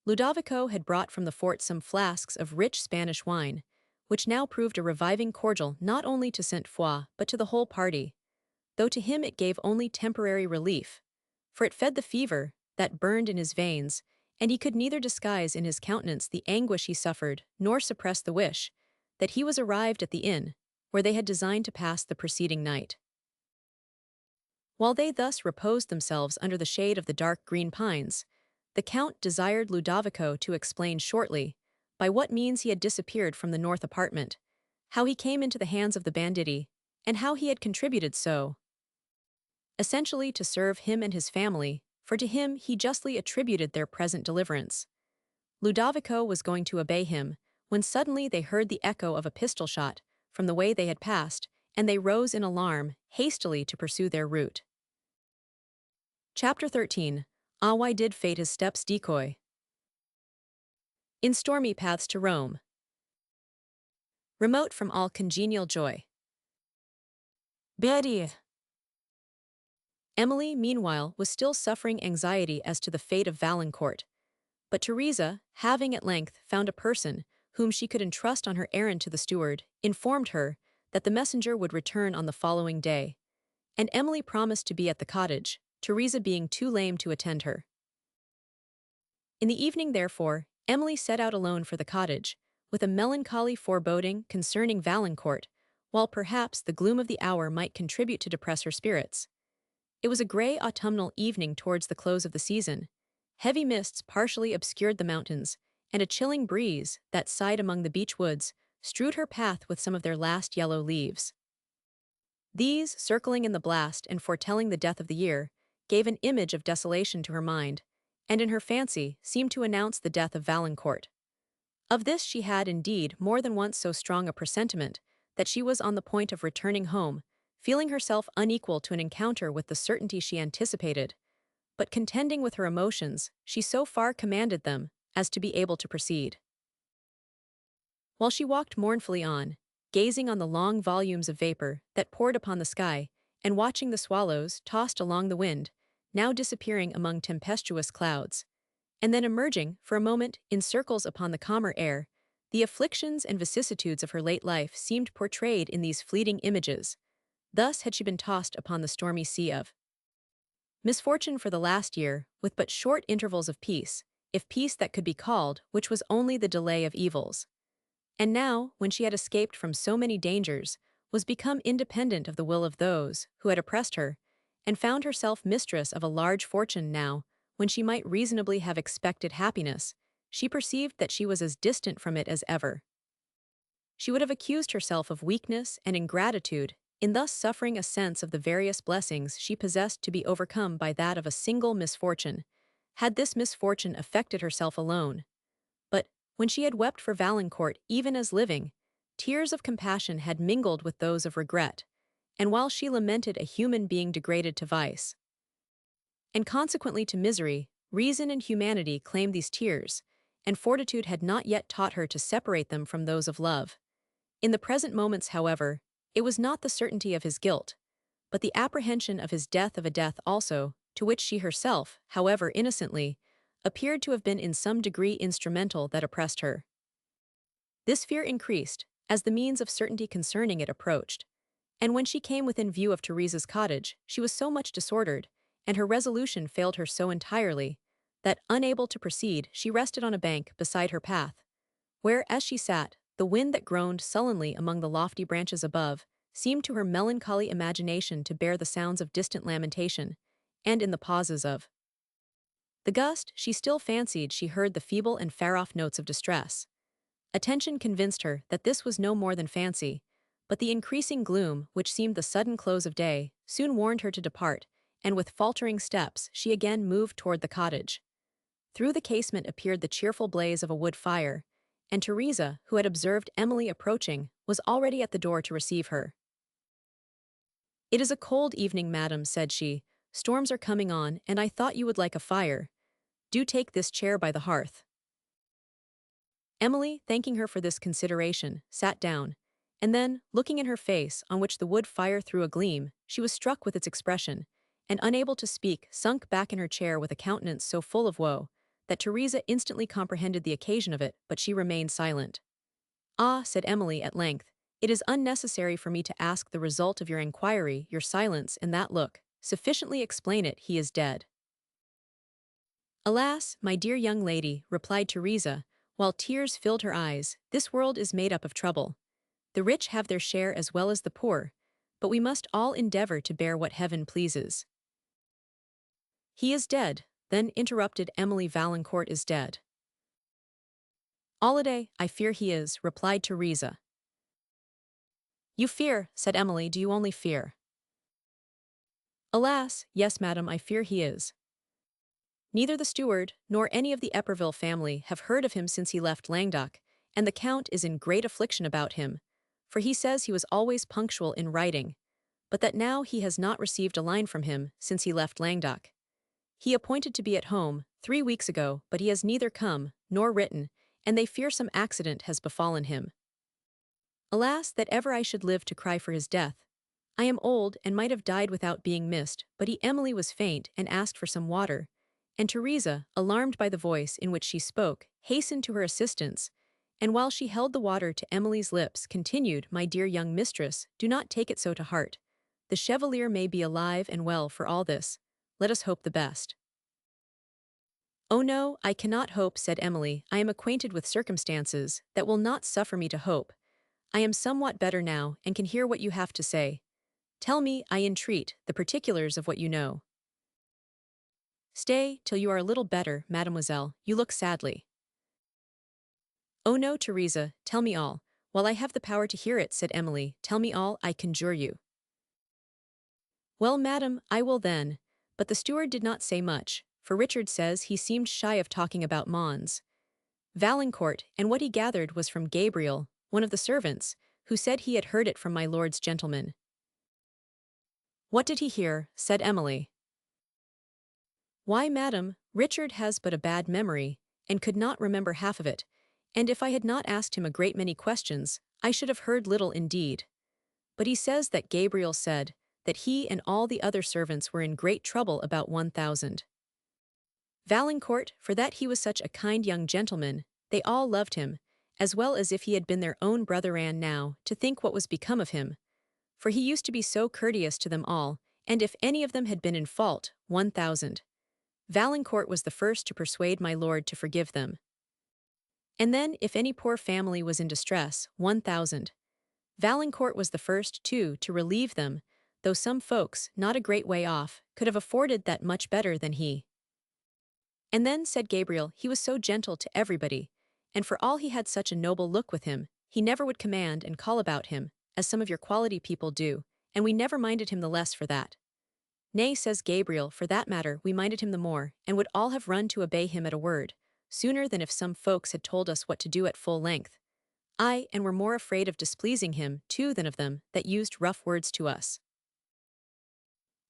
[SPEAKER 1] Ludovico had brought from the fort some flasks of rich Spanish wine, which now proved a reviving cordial not only to St. Foix but to the whole party, though to him it gave only temporary relief, for it fed the fever that burned in his veins, and he could neither disguise in his countenance the anguish he suffered, nor suppress the wish that he was arrived at the inn, where they had designed to pass the preceding night. While they thus reposed themselves under the shade of the dark green pines, the Count desired Ludovico to explain shortly, by what means he had disappeared from the north apartment, how he came into the hands of the banditti, and how he had contributed so essentially to serve him and his family, for to him he justly attributed their present deliverance. Ludovico was going to obey him, when suddenly they heard the echo of a pistol shot from the way they had passed, and they rose in alarm, hastily to pursue their route. Chapter 13. Ah, why did fate his steps decoy? In stormy paths to Rome. Remote from all congenial joy. Betty. Emily, meanwhile, was still suffering anxiety as to the fate of Valancourt, but Teresa, having at length found a person whom she could entrust on her errand to the steward, informed her that the messenger would return on the following day, and Emily promised to be at the cottage, Teresa being too lame to attend her. In the evening, therefore, Emily set out alone for the cottage, with a melancholy foreboding concerning Valancourt, while perhaps the gloom of the hour might contribute to depress her spirits. It was a grey autumnal evening towards the close of the season. Heavy mists partially obscured the mountains, and a chilling breeze that sighed among the beech woods strewed her path with some of their last yellow leaves. These, circling in the blast and foretelling the death of the year, gave an image of desolation to her mind, and in her fancy seemed to announce the death of Valancourt. Of this she had indeed more than once so strong a presentiment that she was on the point of returning home, feeling herself unequal to an encounter with the certainty she anticipated, but contending with her emotions, she so far commanded them as to be able to proceed. While she walked mournfully on, gazing on the long volumes of vapor that poured upon the sky, and watching the swallows tossed along the wind, now disappearing among tempestuous clouds, and then emerging for a moment in circles upon the calmer air, the afflictions and vicissitudes of her late life seemed portrayed in these fleeting images. Thus had she been tossed upon the stormy sea of misfortune for the last year, with but short intervals of peace, if peace that could be called, which was only the delay of evils. And now, when she had escaped from so many dangers, was become independent of the will of those who had oppressed her, and found herself mistress of a large fortune now, when she might reasonably have expected happiness, she perceived that she was as distant from it as ever. She would have accused herself of weakness and ingratitude in thus suffering a sense of the various blessings she possessed to be overcome by that of a single misfortune, had this misfortune affected herself alone. But, when she had wept for Valancourt even as living, tears of compassion had mingled with those of regret, and while she lamented a human being degraded to vice, and consequently to misery, reason and humanity claimed these tears, and fortitude had not yet taught her to separate them from those of love. In the present moments, however, it was not the certainty of his guilt, but the apprehension of his death, of a death also, to which she herself, however innocently, appeared to have been in some degree instrumental, that oppressed her. This fear increased, as the means of certainty concerning it approached, and when she came within view of Teresa's cottage, she was so much disordered, and her resolution failed her so entirely, that, unable to proceed, she rested on a bank beside her path, where, as she sat, the wind that groaned sullenly among the lofty branches above seemed to her melancholy imagination to bear the sounds of distant lamentation, and in the pauses of the gust she still fancied she heard the feeble and far-off notes of distress. Attention convinced her that this was no more than fancy, but the increasing gloom, which seemed the sudden close of day, soon warned her to depart, and with faltering steps she again moved toward the cottage. Through the casement appeared the cheerful blaze of a wood fire, and Teresa, who had observed Emily approaching, was already at the door to receive her. "It is a cold evening, madam," said she. "Storms are coming on, and I thought you would like a fire. Do take this chair by the hearth." Emily, thanking her for this consideration, sat down, and then, looking in her face, on which the wood fire threw a gleam, she was struck with its expression, and unable to speak, sunk back in her chair with a countenance so full of woe, that Teresa instantly comprehended the occasion of it, but she remained silent. "Ah," said Emily at length, "it is unnecessary for me to ask the result of your inquiry. Your silence and that look sufficiently explain it. He is dead." "Alas, my dear young lady," replied Teresa, while tears filled her eyes, "this world is made up of trouble. The rich have their share as well as the poor, but we must all endeavor to bear what heaven pleases." "He is dead," then interrupted Emily. "Valancourt is dead." "Holiday, I fear he is," replied Teresa. "You fear," said Emily, "do you only fear?" "Alas, yes, madam, I fear he is. Neither the steward, nor any of the Eperville family, have heard of him since he left Languedoc, and the Count is in great affliction about him, for he says he was always punctual in writing, but that now he has not received a line from him since he left Languedoc. He appointed to be at home 3 weeks ago, but he has neither come nor written, and they fear some accident has befallen him. Alas, that ever I should live to cry for his death. I am old and might have died without being missed, but Emily was faint and asked for some water, and Teresa, alarmed by the voice in which she spoke, hastened to her assistance, and while she held the water to Emily's lips, continued, "My dear young mistress, do not take it so to heart. The Chevalier may be alive and well for all this. Let us hope the best." "Oh no, I cannot hope," said Emily. "I am acquainted with circumstances that will not suffer me to hope. I am somewhat better now, and can hear what you have to say. Tell me, I entreat, the particulars of what you know." "Stay till you are a little better, mademoiselle, you look sadly." "Oh no, Teresa, tell me all, while I have the power to hear it," said Emily. "Tell me all, I conjure you." "Well, madam, I will then, but the steward did not say much, for Richard says he seemed shy of talking about Mons. Valancourt, and what he gathered was from Gabriel, one of the servants, who said he had heard it from my lord's gentleman." "What did he hear?" said Emily. "Why, madam, Richard has but a bad memory, and could not remember half of it, and if I had not asked him a great many questions, I should have heard little indeed. But he says that Gabriel said that he and all the other servants were in great trouble about 1,000. Valancourt, for that he was such a kind young gentleman, they all loved him, as well as if he had been their own brother. And now, to think what was become of him. For he used to be so courteous to them all, and if any of them had been in fault, 1,000. Valancourt was the first to persuade my lord to forgive them. And then, if any poor family was in distress, 1,000. Valancourt was the first, too, to relieve them, though some folks, not a great way off, could have afforded that much better than he. And then, said Gabriel, he was so gentle to everybody, and for all he had such a noble look with him, he never would command and call about him, as some of your quality people do, and we never minded him the less for that. Nay, says Gabriel, for that matter, we minded him the more, and would all have run to obey him at a word, sooner than if some folks had told us what to do at full length. Aye, and were more afraid of displeasing him, too, than of them that used rough words to us.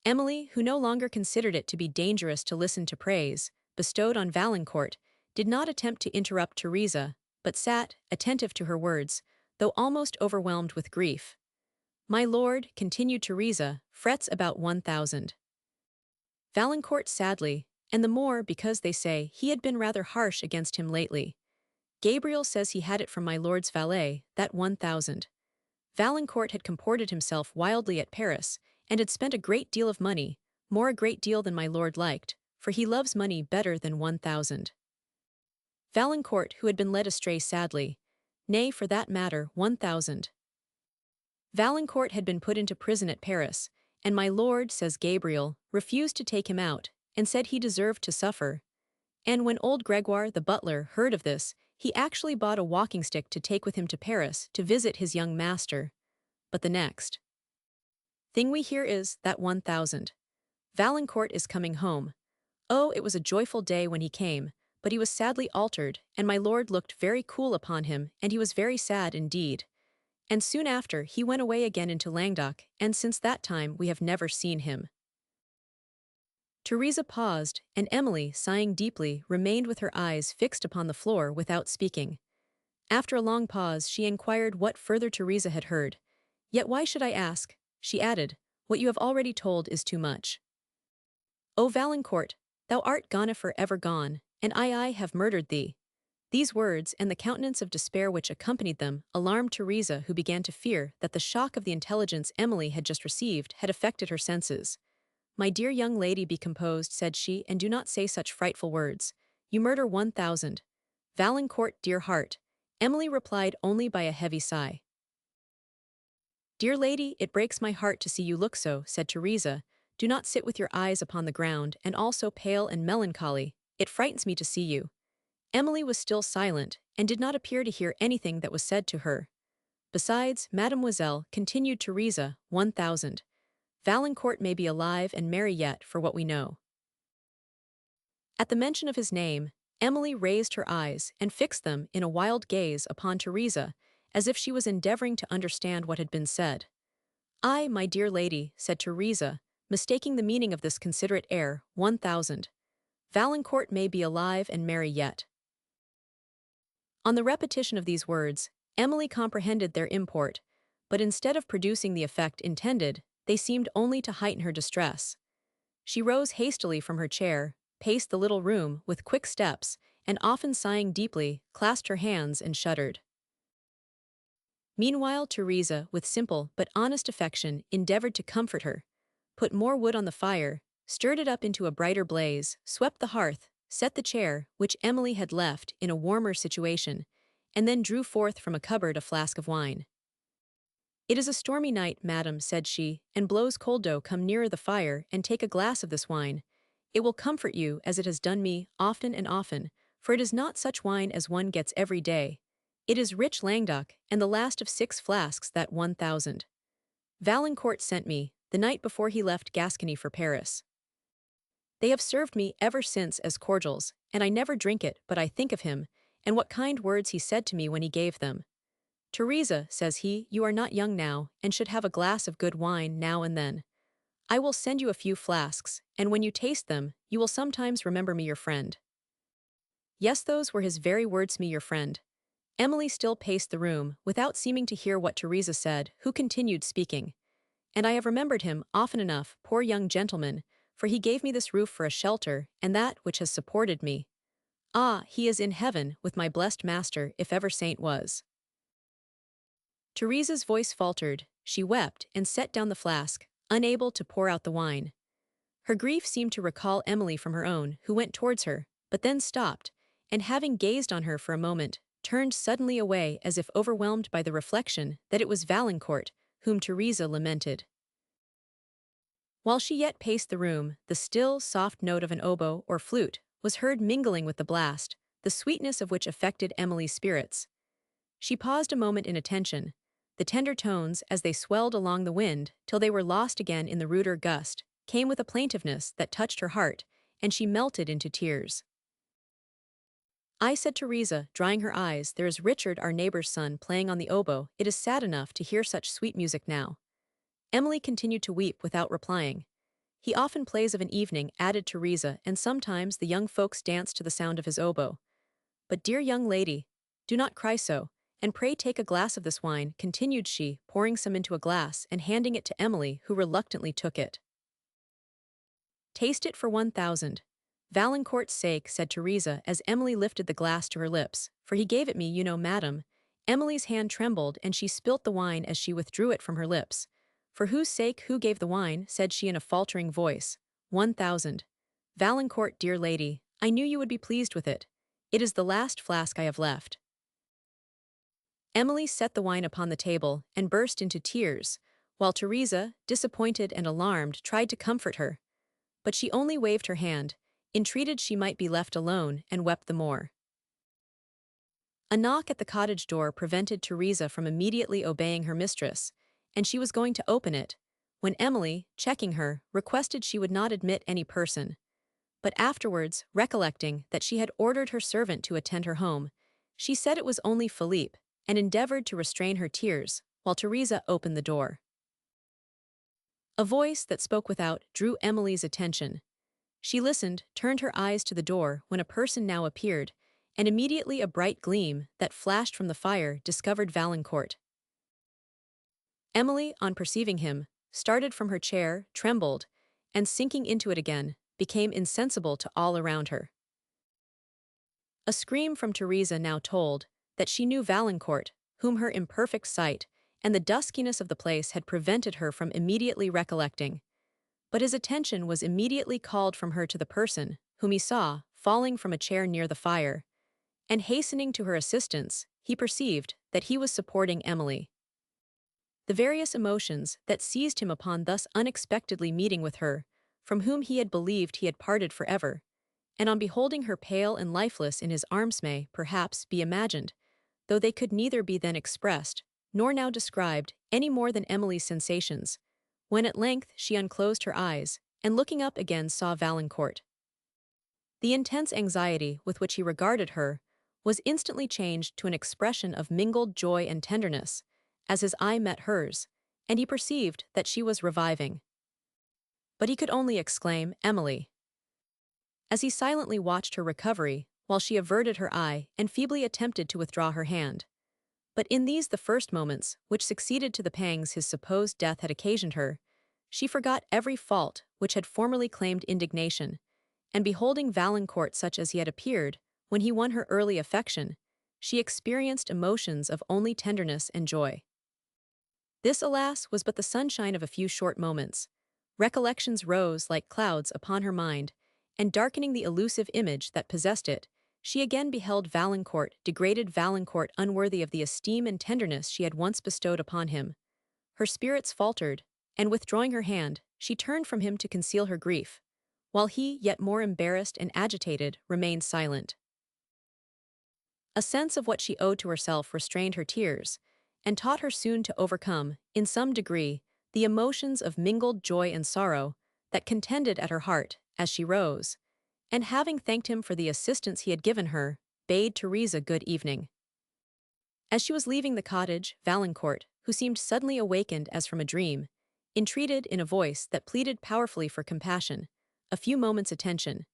[SPEAKER 1] Emily, who no longer considered it to be dangerous to listen to praise, bestowed on Valancourt, did not attempt to interrupt Teresa, but sat, attentive to her words, though almost overwhelmed with grief. "My lord," continued Teresa, "frets about 1,000. Valancourt sadly, and the more because they say he had been rather harsh against him lately. Gabriel says he had it from my lord's valet, that 1,000. Valancourt had comported himself wildly at Paris, and had spent a great deal of money, more a great deal than my lord liked, for he loves money better than 1,000. Valancourt, who had been led astray sadly, nay, for that matter, 1,000. Valancourt had been put into prison at Paris, and my lord, says Gabriel, refused to take him out, and said he deserved to suffer. And when old Gregoire, the butler, heard of this, he actually bought a walking stick to take with him to Paris to visit his young master. But the next thing we hear is that 1,000. Valancourt is coming home. Oh, it was a joyful day when he came, but he was sadly altered, and my lord looked very cool upon him, and he was very sad indeed. And soon after he went away again into Languedoc, and since that time we have never seen him." Teresa paused, and Emily, sighing deeply, remained with her eyes fixed upon the floor without speaking. After a long pause she inquired what further Teresa had heard. "Yet why should I ask?" she added. "What you have already told is too much. O Valancourt, thou art gone for ever gone, and I have murdered thee." These words, and the countenance of despair which accompanied them, alarmed Teresa, who began to fear that the shock of the intelligence Emily had just received had affected her senses. "My dear young lady, be composed," said she, "and do not say such frightful words. You murder 1,000. Valancourt, dear heart." Emily replied only by a heavy sigh. "Dear lady, it breaks my heart to see you look so," said Teresa. "Do not sit with your eyes upon the ground, and also pale and melancholy. It frightens me to see you." Emily was still silent, and did not appear to hear anything that was said to her. "Besides, mademoiselle," continued Teresa, 1,000. Valancourt may be alive and merry yet, for what we know." At the mention of his name, Emily raised her eyes and fixed them in a wild gaze upon Teresa, as if she was endeavoring to understand what had been said. "I, my dear lady," said Teresa, mistaking the meaning of this considerate air, 1,000. Valancourt may be alive and merry yet." On the repetition of these words, Emily comprehended their import, but instead of producing the effect intended, they seemed only to heighten her distress. She rose hastily from her chair, paced the little room with quick steps, and often sighing deeply, clasped her hands and shuddered. Meanwhile Teresa, with simple but honest affection, endeavored to comfort her, put more wood on the fire, stirred it up into a brighter blaze, swept the hearth, set the chair, which Emily had left, in a warmer situation, and then drew forth from a cupboard a flask of wine. "It is a stormy night, madam," said she, "and blows cold. Do come nearer the fire, and take a glass of this wine. It will comfort you, as it has done me, often and often, for it is not such wine as one gets every day. It is rich Languedoc, and the last of 6 flasks, that 1,000. Valancourt sent me, the night before he left Gascony for Paris. They have served me ever since as cordials, and I never drink it, but I think of him, and what kind words he said to me when he gave them. 'Teresa,' says he, 'you are not young now, and should have a glass of good wine now and then. I will send you a few flasks, and when you taste them, you will sometimes remember me your friend.' Yes, those were his very words, me your friend." Emily still paced the room, without seeming to hear what Teresa said, who continued speaking. "And I have remembered him often enough, poor young gentleman, for he gave me this roof for a shelter, and that which has supported me. Ah, he is in heaven, with my blessed master, if ever saint was." Teresa's voice faltered, she wept, and set down the flask, unable to pour out the wine. Her grief seemed to recall Emily from her own, who went towards her, but then stopped, and having gazed on her for a moment, turned suddenly away as if overwhelmed by the reflection that it was Valancourt, whom Teresa lamented. While she yet paced the room, the still, soft note of an oboe or flute was heard mingling with the blast, the sweetness of which affected Emily's spirits. She paused a moment in attention, the tender tones, as they swelled along the wind till they were lost again in the ruder gust, came with a plaintiveness that touched her heart, and she melted into tears. "I," said Teresa, drying her eyes, "there is Richard, our neighbour's son, playing on the oboe. It is sad enough to hear such sweet music now." Emily continued to weep without replying. He often plays of an evening, added Teresa, and sometimes the young folks dance to the sound of his oboe. But dear young lady, do not cry so, and pray take a glass of this wine, continued she, pouring some into a glass and handing it to Emily, who reluctantly took it. Taste it for 1,000. Valancourt's sake, said Teresa, as Emily lifted the glass to her lips, for he gave it me, you know, madam. Emily's hand trembled, and she spilt the wine as she withdrew it from her lips. For whose sake, who gave the wine, said she in a faltering voice. 1,000. Valancourt, dear lady, I knew you would be pleased with it. It is the last flask I have left. Emily set the wine upon the table and burst into tears, while Teresa, disappointed and alarmed, tried to comfort her. But she only waved her hand, entreated she might be left alone, and wept the more. A knock at the cottage door prevented Teresa from immediately obeying her mistress, and she was going to open it, when Emily, checking her, requested she would not admit any person. But afterwards, recollecting that she had ordered her servant to attend her home, she said it was only Philippe, and endeavored to restrain her tears, while Teresa opened the door. A voice that spoke without drew Emily's attention. She listened, turned her eyes to the door when a person now appeared, and immediately a bright gleam that flashed from the fire discovered Valancourt. Emily, on perceiving him, started from her chair, trembled, and sinking into it again, became insensible to all around her. A scream from Teresa now told that she knew Valancourt, whom her imperfect sight and the duskiness of the place had prevented her from immediately recollecting. But his attention was immediately called from her to the person, whom he saw, falling from a chair near the fire, and hastening to her assistance, he perceived that he was supporting Emily. The various emotions that seized him upon thus unexpectedly meeting with her, from whom he had believed he had parted forever, and on beholding her pale and lifeless in his arms may, perhaps, be imagined, though they could neither be then expressed, nor now described, any more than Emily's sensations, when at length she unclosed her eyes, and looking up again saw Valancourt. The intense anxiety with which he regarded her was instantly changed to an expression of mingled joy and tenderness, as his eye met hers, and he perceived that she was reviving. But he could only exclaim, "Emily!" as he silently watched her recovery, while she averted her eye and feebly attempted to withdraw her hand. But in these the first moments, which succeeded to the pangs his supposed death had occasioned her, she forgot every fault which had formerly claimed indignation, and beholding Valancourt such as he had appeared, when he won her early affection, she experienced emotions of only tenderness and joy. This, alas, was but the sunshine of a few short moments. Recollections rose like clouds upon her mind, and darkening the elusive image that possessed it, she again beheld Valancourt, degraded Valancourt unworthy of the esteem and tenderness she had once bestowed upon him. Her spirits faltered, and withdrawing her hand, she turned from him to conceal her grief, while he, yet more embarrassed and agitated, remained silent. A sense of what she owed to herself restrained her tears, and taught her soon to overcome, in some degree, the emotions of mingled joy and sorrow that contended at her heart as she rose, and having thanked him for the assistance he had given her, bade Teresa good evening. As she was leaving the cottage, Valancourt, who seemed suddenly awakened as from a dream, entreated in a voice that pleaded powerfully for compassion, a few moments' attention.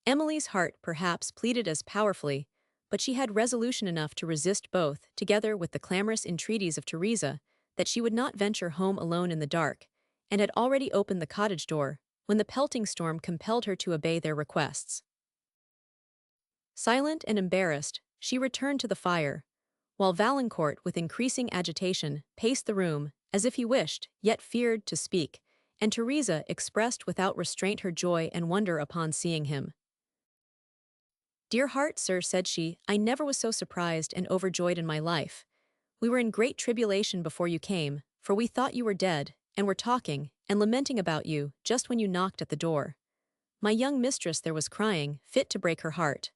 [SPEAKER 1] Emily's heart perhaps pleaded as powerfully, but she had resolution enough to resist both, together with the clamorous entreaties of Teresa, that she would not venture home alone in the dark, and had already opened the cottage door, when the pelting storm compelled her to obey their requests. Silent and embarrassed, she returned to the fire, while Valancourt, with increasing agitation, paced the room, as if he wished, yet feared, to speak, and Teresa expressed without restraint her joy and wonder upon seeing him. "Dear heart, sir," said she, "I never was so surprised and overjoyed in my life. We were in great tribulation before you came, for we thought you were dead, and were talking, and lamenting about you, just when you knocked at the door. My young mistress there was crying, fit to break her heart."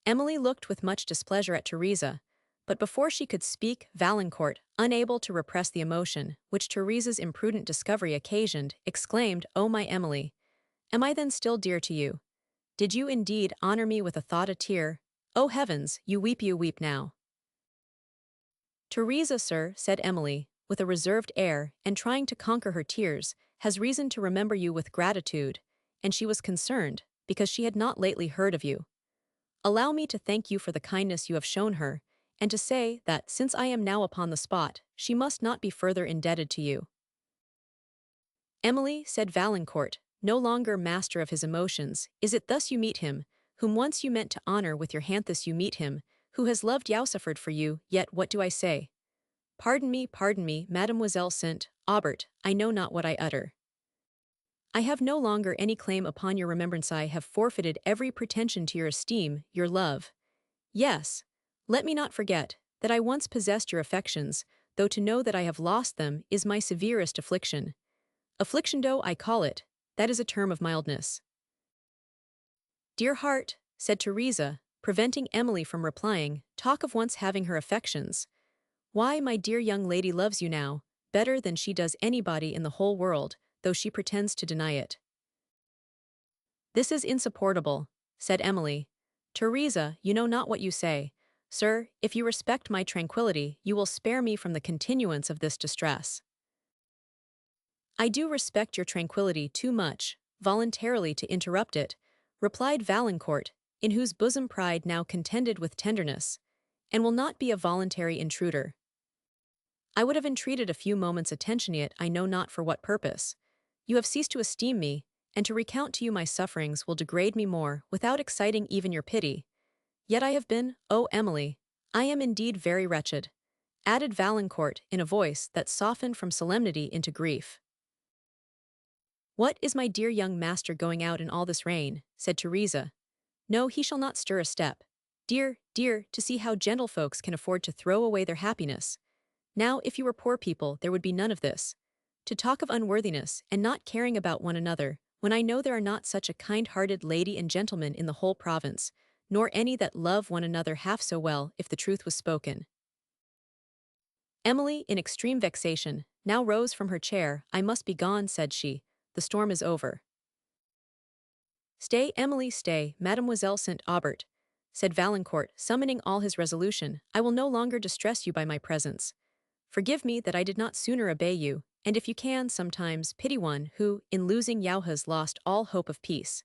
[SPEAKER 1] Emily looked with much displeasure at Teresa, but before she could speak, Valancourt, unable to repress the emotion which Teresa's imprudent discovery occasioned, exclaimed, "Oh, my Emily! Am I then still dear to you? Did you indeed honor me with a thought, a tear? Oh heavens, you weep now." "Teresa, sir," said Emily, with a reserved air, and trying to conquer her tears, has reason to remember you with gratitude, and she was concerned, because she had not lately heard of you. Allow me to thank you for the kindness you have shown her, and to say that, since I am now upon the spot, she must not be further indebted to you. Emily, said Valancourt, no longer master of his emotions, is it thus you meet him, whom once you meant to honor with your hand? Thus you meet him, who has loved Yausiford for you, yet what do I say? Pardon me, Mademoiselle St. Aubert, I know not what I utter. I have no longer any claim upon your remembrance. I have forfeited every pretension to your esteem, your love. Yes, let me not forget that I once possessed your affections, though to know that I have lost them is my severest affliction. Afflictiondo I call it, that is a term of mildness. Dear heart, said Teresa, preventing Emily from replying, talk of once having her affections. Why, my dear young lady loves you now, better than she does anybody in the whole world, though she pretends to deny it. This is insupportable, said Emily. Teresa, you know not what you say. Sir, if you respect my tranquillity, you will spare me from the continuance of this distress. I do respect your tranquillity too much, voluntarily to interrupt it, replied Valancourt, in whose bosom pride now contended with tenderness, and will not be a voluntary intruder. I would have entreated a few moments' attention, yet I know not for what purpose. You have ceased to esteem me, and to recount to you my sufferings will degrade me more, without exciting even your pity. Yet I have been, oh Emily, I am indeed very wretched, added Valancourt in a voice that softened from solemnity into grief. What is my dear young master going out in all this rain? Said Teresa. No, he shall not stir a step. Dear, to see how gentlefolks can afford to throw away their happiness. Now, if you were poor people, there would be none of this. To talk of unworthiness, and not caring about one another, when I know there are not such a kind-hearted lady and gentleman in the whole province, nor any that love one another half so well, if the truth was spoken. Emily, in extreme vexation, now rose from her chair. I must be gone, said she. The storm is over. Stay, Emily, stay, Mademoiselle St. Aubert, said Valancourt, summoning all his resolution. I will no longer distress you by my presence. Forgive me that I did not sooner obey you, and if you can, sometimes, pity one who, in losing you has lost all hope of peace.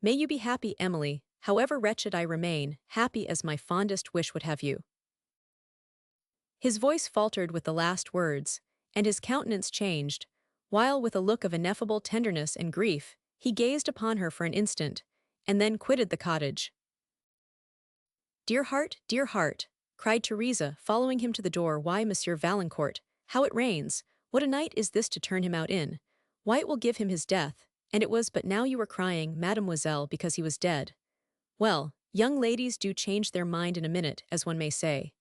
[SPEAKER 1] May you be happy, Emily, however wretched I remain, happy as my fondest wish would have you. His voice faltered with the last words, and his countenance changed, while with a look of ineffable tenderness and grief, he gazed upon her for an instant, and then quitted the cottage. Dear heart, cried Teresa, following him to the door. Why, Monsieur Valancourt, how it rains! What a night is this to turn him out in! Why, it will give him his death, and it was but now you were crying, mademoiselle, because he was dead. Well, young ladies do change their mind in a minute, as one may say.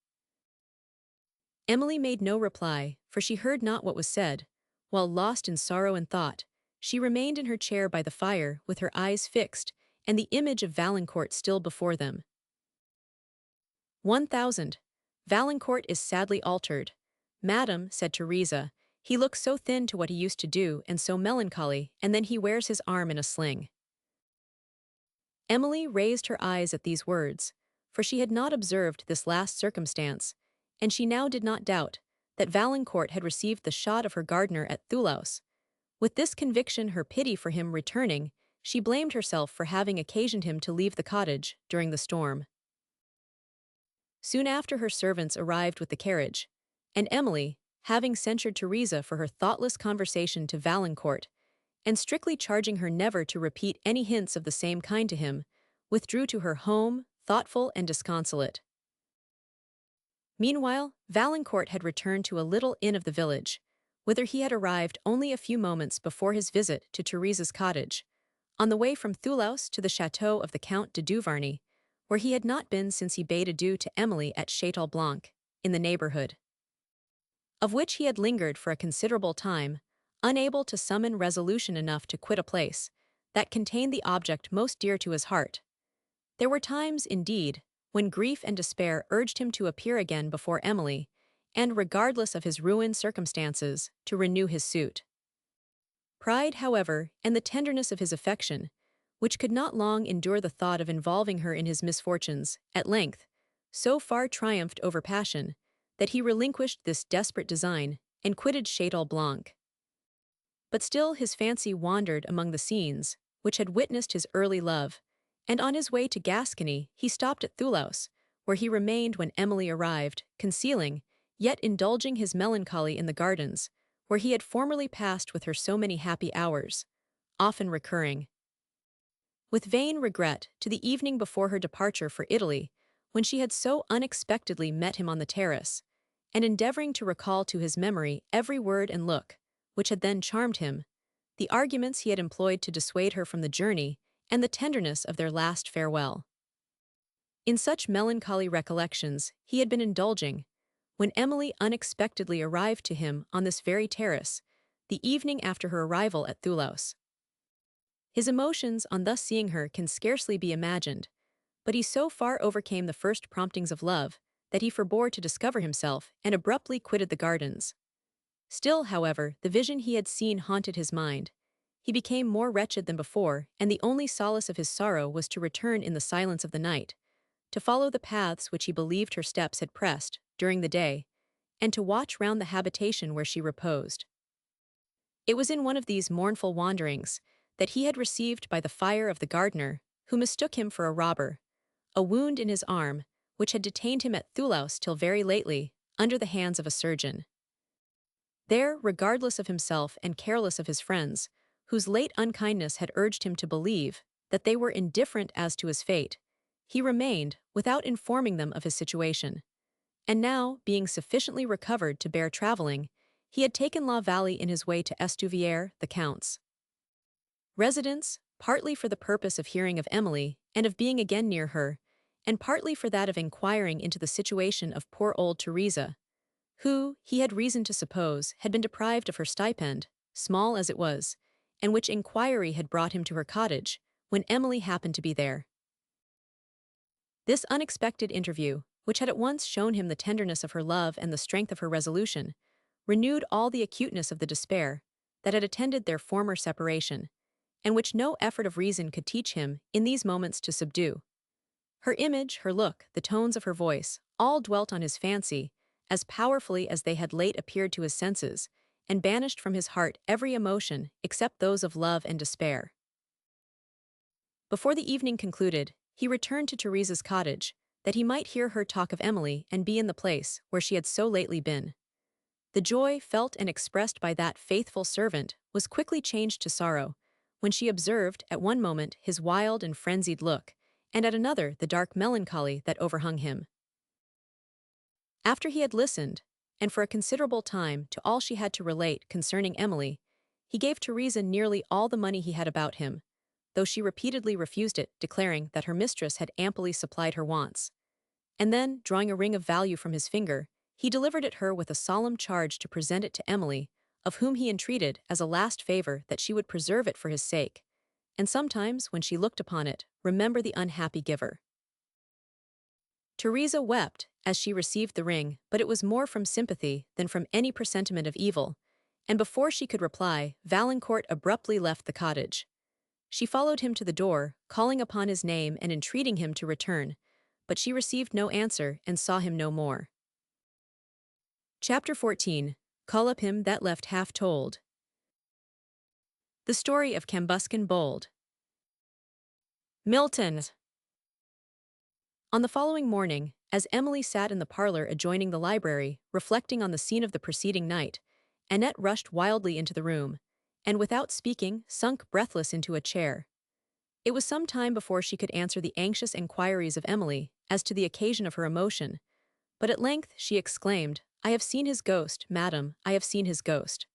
[SPEAKER 1] Emily made no reply, for she heard not what was said, while lost in sorrow and thought, she remained in her chair by the fire, with her eyes fixed, and the image of Valancourt still before them. 1000. Valancourt is sadly altered. Madam, said Teresa, he looks so thin to what he used to do, and so melancholy, and then he wears his arm in a sling. Emily raised her eyes at these words, for she had not observed this last circumstance, and she now did not doubt that Valancourt had received the shot of her gardener at Thoulouse. With this conviction, her pity for him returning, she blamed herself for having occasioned him to leave the cottage during the storm. Soon after, her servants arrived with the carriage, and Emily, having censured Teresa for her thoughtless conversation to Valancourt, and strictly charging her never to repeat any hints of the same kind to him, withdrew to her home, thoughtful and disconsolate. Meanwhile, Valancourt had returned to a little inn of the village, whither he had arrived only a few moments before his visit to Teresa's cottage, on the way from Thoulouse to the château of the Count de Duvarney, where he had not been since he bade adieu to Emily at Château Blanc, in the neighbourhood, of which he had lingered for a considerable time, unable to summon resolution enough to quit a place that contained the object most dear to his heart. There were times, indeed, when grief and despair urged him to appear again before Emily, and, regardless of his ruined circumstances, to renew his suit. Pride, however, and the tenderness of his affection, which could not long endure the thought of involving her in his misfortunes, at length, so far triumphed over passion, that he relinquished this desperate design, and quitted Château Blanc. But still his fancy wandered among the scenes, which had witnessed his early love, and on his way to Gascony he stopped at Thoulouse, where he remained when Emily arrived, concealing, yet indulging his melancholy in the gardens, where he had formerly passed with her so many happy hours, often recurring, with vain regret, to the evening before her departure for Italy, when she had so unexpectedly met him on the terrace, and endeavoring to recall to his memory every word and look, which had then charmed him, the arguments he had employed to dissuade her from the journey, and the tenderness of their last farewell. In such melancholy recollections he had been indulging, when Emily unexpectedly arrived to him on this very terrace, the evening after her arrival at Thoulouse. His emotions on thus seeing her can scarcely be imagined, but he so far overcame the first promptings of love that he forbore to discover himself and abruptly quitted the gardens. Still, however, the vision he had seen haunted his mind. He became more wretched than before, and the only solace of his sorrow was to return in the silence of the night, to follow the paths which he believed her steps had pressed during the day, and to watch round the habitation where she reposed. It was in one of these mournful wanderings that he had received by the fire of the gardener, who mistook him for a robber, a wound in his arm, which had detained him at Thoulouse till very lately, under the hands of a surgeon. There, regardless of himself and careless of his friends, whose late unkindness had urged him to believe that they were indifferent as to his fate, he remained, without informing them of his situation. And now, being sufficiently recovered to bear travelling, he had taken La Vallée in his way to Estuvière, the Count's residence, partly for the purpose of hearing of Emily and of being again near her, and partly for that of inquiring into the situation of poor old Teresa, who, he had reason to suppose, had been deprived of her stipend, small as it was, and which inquiry had brought him to her cottage, when Emily happened to be there. This unexpected interview, which had at once shown him the tenderness of her love and the strength of her resolution, renewed all the acuteness of the despair that had attended their former separation, and which no effort of reason could teach him in these moments to subdue. Her image, her look, the tones of her voice, all dwelt on his fancy, as powerfully as they had late appeared to his senses, and banished from his heart every emotion except those of love and despair. Before the evening concluded, he returned to Teresa's cottage, that he might hear her talk of Emily and be in the place where she had so lately been. The joy felt and expressed by that faithful servant was quickly changed to sorrow, when she observed at one moment his wild and frenzied look, and at another the dark melancholy that overhung him. After he had listened, and for a considerable time, to all she had to relate concerning Emily, he gave Teresa nearly all the money he had about him, though she repeatedly refused it, declaring that her mistress had amply supplied her wants. And then, drawing a ring of value from his finger, he delivered it her with a solemn charge to present it to Emily, of whom he entreated, as a last favor, that she would preserve it for his sake, and sometimes, when she looked upon it, remember the unhappy giver. Teresa wept as she received the ring, but it was more from sympathy than from any presentiment of evil, and before she could reply, Valancourt abruptly left the cottage. She followed him to the door, calling upon his name and entreating him to return, but she received no answer and saw him no more. Chapter 14. Call up him that left half told. The story of Cambuscan Bold. Milton. On the following morning, as Emily sat in the parlor adjoining the library, reflecting on the scene of the preceding night, Annette rushed wildly into the room, and without speaking, sunk breathless into a chair. It was some time before she could answer the anxious enquiries of Emily as to the occasion of her emotion, but at length she exclaimed, "I have seen his ghost, madam, I have seen his ghost."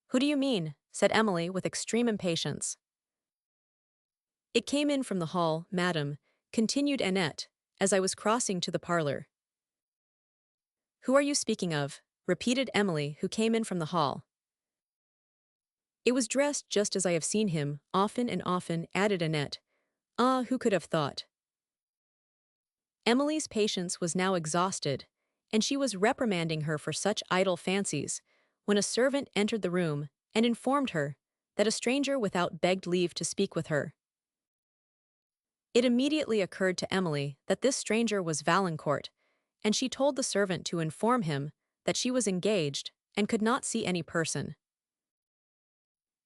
[SPEAKER 1] "Who do you mean?" said Emily with extreme impatience. "It came in from the hall, madam," continued Annette, "as I was crossing to the parlor." "Who are you speaking of?" repeated Emily, who came in from the hall. "It was dressed just as I have seen him, often and often," added Annette. "Ah, who could have thought?" Emily's patience was now exhausted, and she was reprimanding her for such idle fancies, when a servant entered the room and informed her that a stranger without begged leave to speak with her. It immediately occurred to Emily that this stranger was Valancourt, and she told the servant to inform him that she was engaged and could not see any person.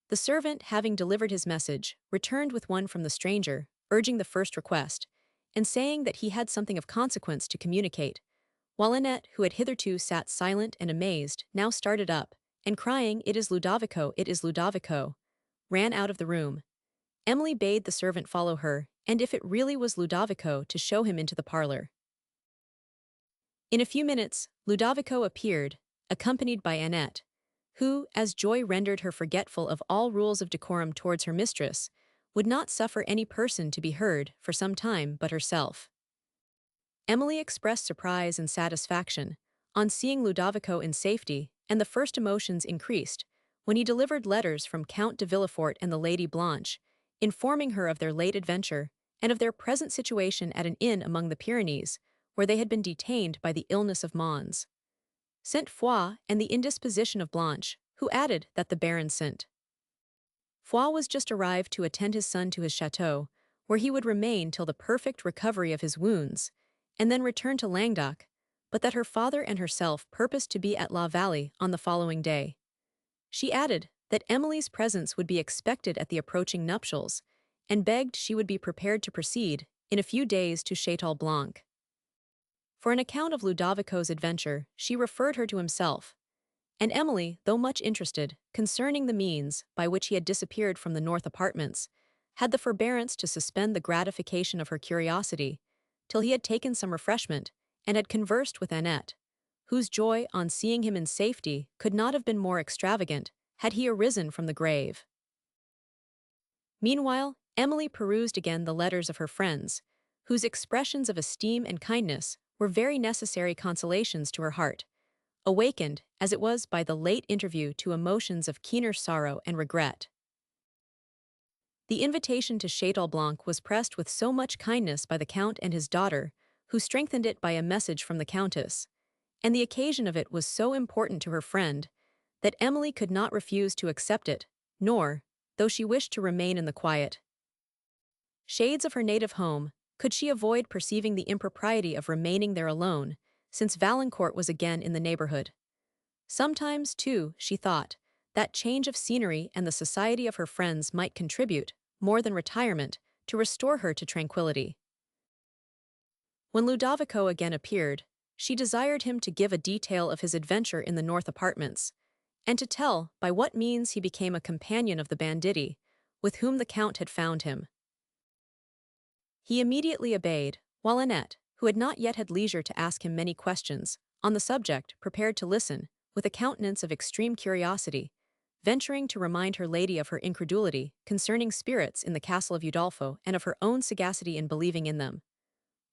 [SPEAKER 1] The servant, having delivered his message, returned with one from the stranger, urging the first request, and saying that he had something of consequence to communicate, while Annette, who had hitherto sat silent and amazed, now started up, and crying, "It is Ludovico, it is Ludovico," ran out of the room. Emily bade the servant follow her, and if it really was Ludovico, to show him into the parlor. In a few minutes, Ludovico appeared, accompanied by Annette, who, as joy rendered her forgetful of all rules of decorum towards her mistress, would not suffer any person to be heard, for some time, but herself. Emily expressed surprise and satisfaction on seeing Ludovico in safety, and the first emotions increased when he delivered letters from Count de Villefort and the Lady Blanche, informing her of their late adventure and of their present situation at an inn among the Pyrenees, where they had been detained by the illness of Mons Sainte-Foy and the indisposition of Blanche, who added that the Baron Sainte-Foy was just arrived to attend his son to his château, where he would remain till the perfect recovery of his wounds, and then return to Languedoc, but that her father and herself purposed to be at La Vallée on the following day. She added that Emily's presence would be expected at the approaching nuptials, and begged she would be prepared to proceed, in a few days, to Château Blanc. For an account of Ludovico's adventure, she referred her to himself, and Emily, though much interested concerning the means by which he had disappeared from the north apartments, had the forbearance to suspend the gratification of her curiosity, till he had taken some refreshment, and had conversed with Annette, whose joy on seeing him in safety could not have been more extravagant, had he arisen from the grave. Meanwhile, Emily perused again the letters of her friends, whose expressions of esteem and kindness were very necessary consolations to her heart, awakened, as it was by the late interview, to emotions of keener sorrow and regret. The invitation to Château Blanc was pressed with so much kindness by the Count and his daughter, who strengthened it by a message from the Countess, and the occasion of it was so important to her friend, that Emily could not refuse to accept it, nor, though she wished to remain in the quiet shades of her native home, could she avoid perceiving the impropriety of remaining there alone, since Valancourt was again in the neighbourhood. Sometimes, too, she thought, that change of scenery and the society of her friends might contribute, more than retirement, to restore her to tranquillity. When Ludovico again appeared, she desired him to give a detail of his adventure in the north apartments, and to tell by what means he became a companion of the banditti, with whom the Count had found him. He immediately obeyed, while Annette, who had not yet had leisure to ask him many questions on the subject, prepared to listen, with a countenance of extreme curiosity, venturing to remind her lady of her incredulity concerning spirits in the Castle of Udolpho and of her own sagacity in believing in them,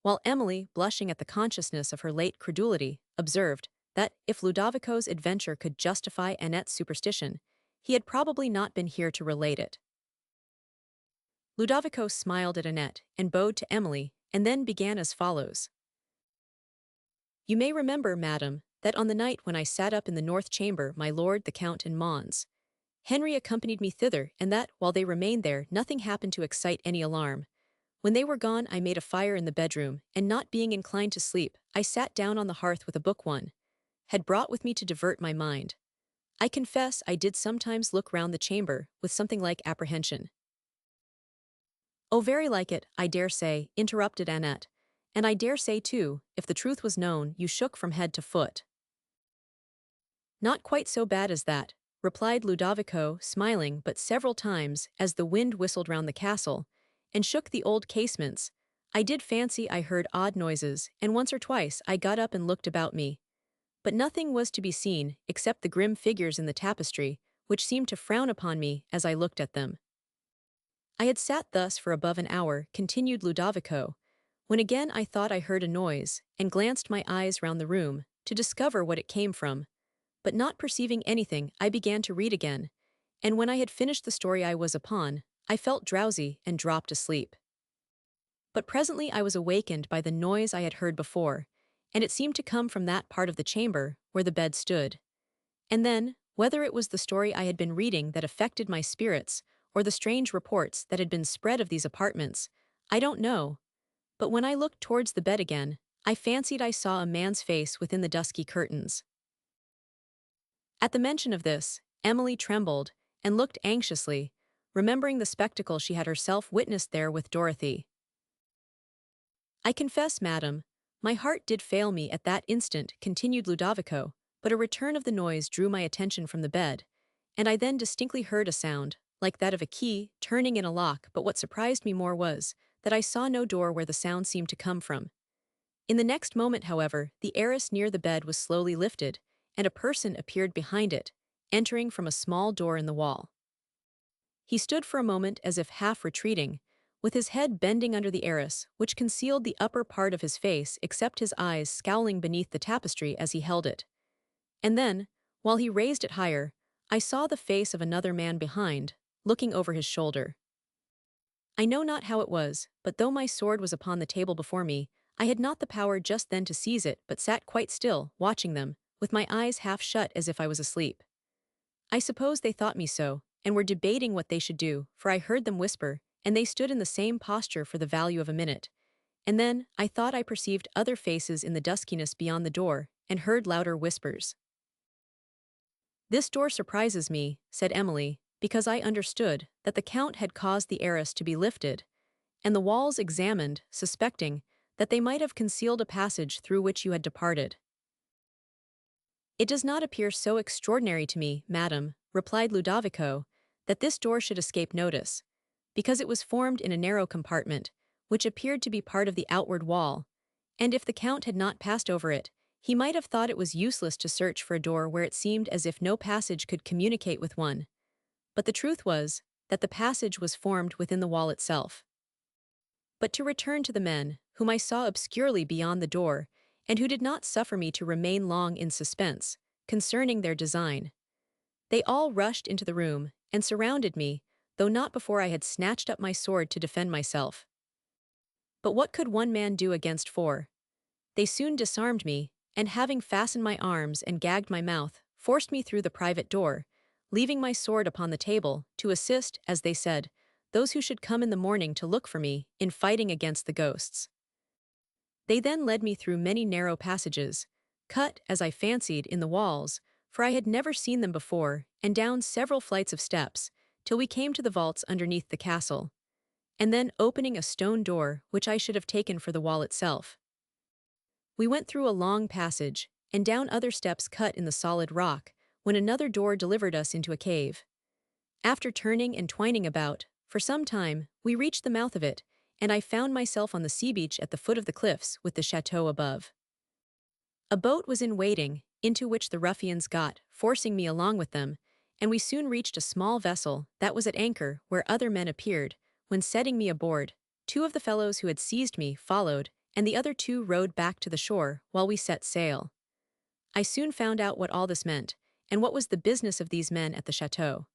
[SPEAKER 1] while Emily, blushing at the consciousness of her late credulity, observed that, if Ludovico's adventure could justify Annette's superstition, he had probably not been here to relate it. Ludovico smiled at Annette and bowed to Emily, and then began as follows. "You may remember, madam, that on the night when I sat up in the north chamber, my lord, the Count, and Mons Henry accompanied me thither, and that, while they remained there, nothing happened to excite any alarm. When they were gone, I made a fire in the bedroom, and not being inclined to sleep, I sat down on the hearth with a book one had brought with me to divert my mind. I confess I did sometimes look round the chamber, with something like apprehension." "Oh, very like it, I dare say," interrupted Annette, "and I dare say, too, if the truth was known, you shook from head to foot." "Not quite so bad as that," replied Ludovico, smiling but several times, as the wind whistled round the castle, and shook the old casements. "I did fancy I heard odd noises, and once or twice I got up and looked about me. But nothing was to be seen, except the grim figures in the tapestry, which seemed to frown upon me as I looked at them." "I had sat thus for above an hour," continued Ludovico, "when again I thought I heard a noise, and glanced my eyes round the room, to discover what it came from. But not perceiving anything, I began to read again, and when I had finished the story I was upon, I felt drowsy and dropped asleep. But presently I was awakened by the noise I had heard before, and it seemed to come from that part of the chamber where the bed stood. And then, whether it was the story I had been reading that affected my spirits, or the strange reports that had been spread of these apartments, I don't know, but when I looked towards the bed again, I fancied I saw a man's face within the dusky curtains." At the mention of this, Emily trembled, and looked anxiously, remembering the spectacle she had herself witnessed there with Dorothy. "I confess, madam, my heart did fail me at that instant," continued Ludovico, "but a return of the noise drew my attention from the bed, and I then distinctly heard a sound, like that of a key, turning in a lock, but what surprised me more was, that I saw no door where the sound seemed to come from. In the next moment, however, the arras near the bed was slowly lifted, and a person appeared behind it, entering from a small door in the wall. He stood for a moment as if half retreating, with his head bending under the arras, which concealed the upper part of his face except his eyes scowling beneath the tapestry as he held it. And then, while he raised it higher, I saw the face of another man behind, looking over his shoulder. I know not how it was, but though my sword was upon the table before me, I had not the power just then to seize it, but sat quite still, watching them, with my eyes half shut as if I was asleep. I suppose they thought me so, and were debating what they should do, for I heard them whisper, and they stood in the same posture for the value of a minute. And then, I thought I perceived other faces in the duskiness beyond the door, and heard louder whispers. "This door surprises me," said Emily, "because I understood that the Count had caused the arras to be lifted, and the walls examined, suspecting that they might have concealed a passage through which you had departed." "It does not appear so extraordinary to me, madam," replied Ludovico, "that this door should escape notice, because it was formed in a narrow compartment, which appeared to be part of the outward wall, and if the Count had not passed over it, he might have thought it was useless to search for a door where it seemed as if no passage could communicate with one. But the truth was, that the passage was formed within the wall itself. But to return to the men, whom I saw obscurely beyond the door, and who did not suffer me to remain long in suspense, concerning their design. They all rushed into the room, and surrounded me, though not before I had snatched up my sword to defend myself. But what could one man do against four? They soon disarmed me, and having fastened my arms and gagged my mouth, forced me through the private door, leaving my sword upon the table, to assist, as they said, those who should come in the morning to look for me, in fighting against the ghosts. They then led me through many narrow passages, cut, as I fancied, in the walls, for I had never seen them before, and down several flights of steps, till we came to the vaults underneath the castle, and then opening a stone door which I should have taken for the wall itself. We went through a long passage, and down other steps cut in the solid rock, when another door delivered us into a cave. After turning and twining about, for some time, we reached the mouth of it, and I found myself on the sea beach at the foot of the cliffs with the château above. A boat was in waiting, into which the ruffians got, forcing me along with them, and we soon reached a small vessel that was at anchor where other men appeared, when setting me aboard, two of the fellows who had seized me followed, and the other two rowed back to the shore while we set sail. I soon found out what all this meant, and what was the business of these men at the château.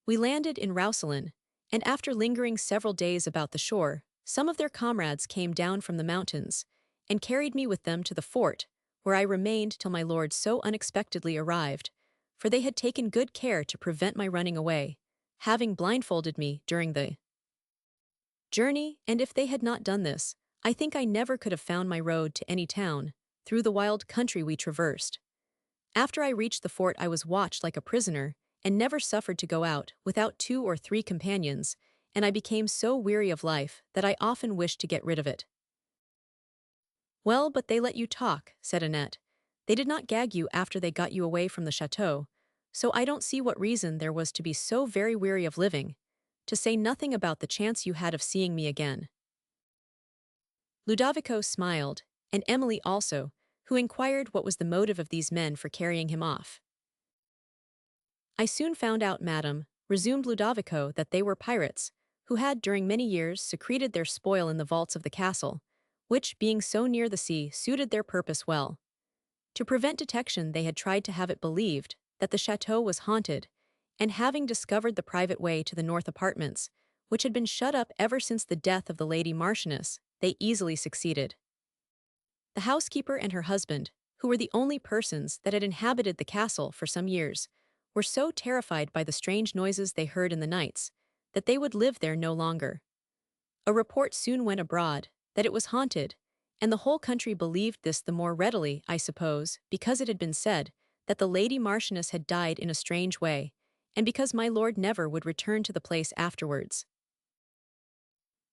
[SPEAKER 1] We landed in Roussillon, and after lingering several days about the shore, some of their comrades came down from the mountains, and carried me with them to the fort, where I remained till my lord so unexpectedly arrived, for they had taken good care to prevent my running away, having blindfolded me during the journey, and if they had not done this, I think I never could have found my road to any town, through the wild country we traversed. After I reached the fort I was watched like a prisoner, and never suffered to go out without 2 or 3 companions, and I became so weary of life that I often wished to get rid of it. "Well, but they let you talk," said Annette. "They did not gag you after they got you away from the château, so I don't see what reason there was to be so very weary of living, to say nothing about the chance you had of seeing me again." Ludovico smiled, and Emily also, who inquired what was the motive of these men for carrying him off. "I soon found out, madam," resumed Ludovico, "that they were pirates, who had during many years secreted their spoil in the vaults of the castle, which, being so near the sea, suited their purpose well. To prevent detection they had tried to have it believed that the château was haunted, and having discovered the private way to the north apartments, which had been shut up ever since the death of the Lady Marchioness, they easily succeeded. The housekeeper and her husband, who were the only persons that had inhabited the castle for some years, were so terrified by the strange noises they heard in the nights, that they would live there no longer. A report soon went abroad that it was haunted, and the whole country believed this the more readily, I suppose, because it had been said that the Lady Marchioness had died in a strange way, and because my lord never would return to the place afterwards.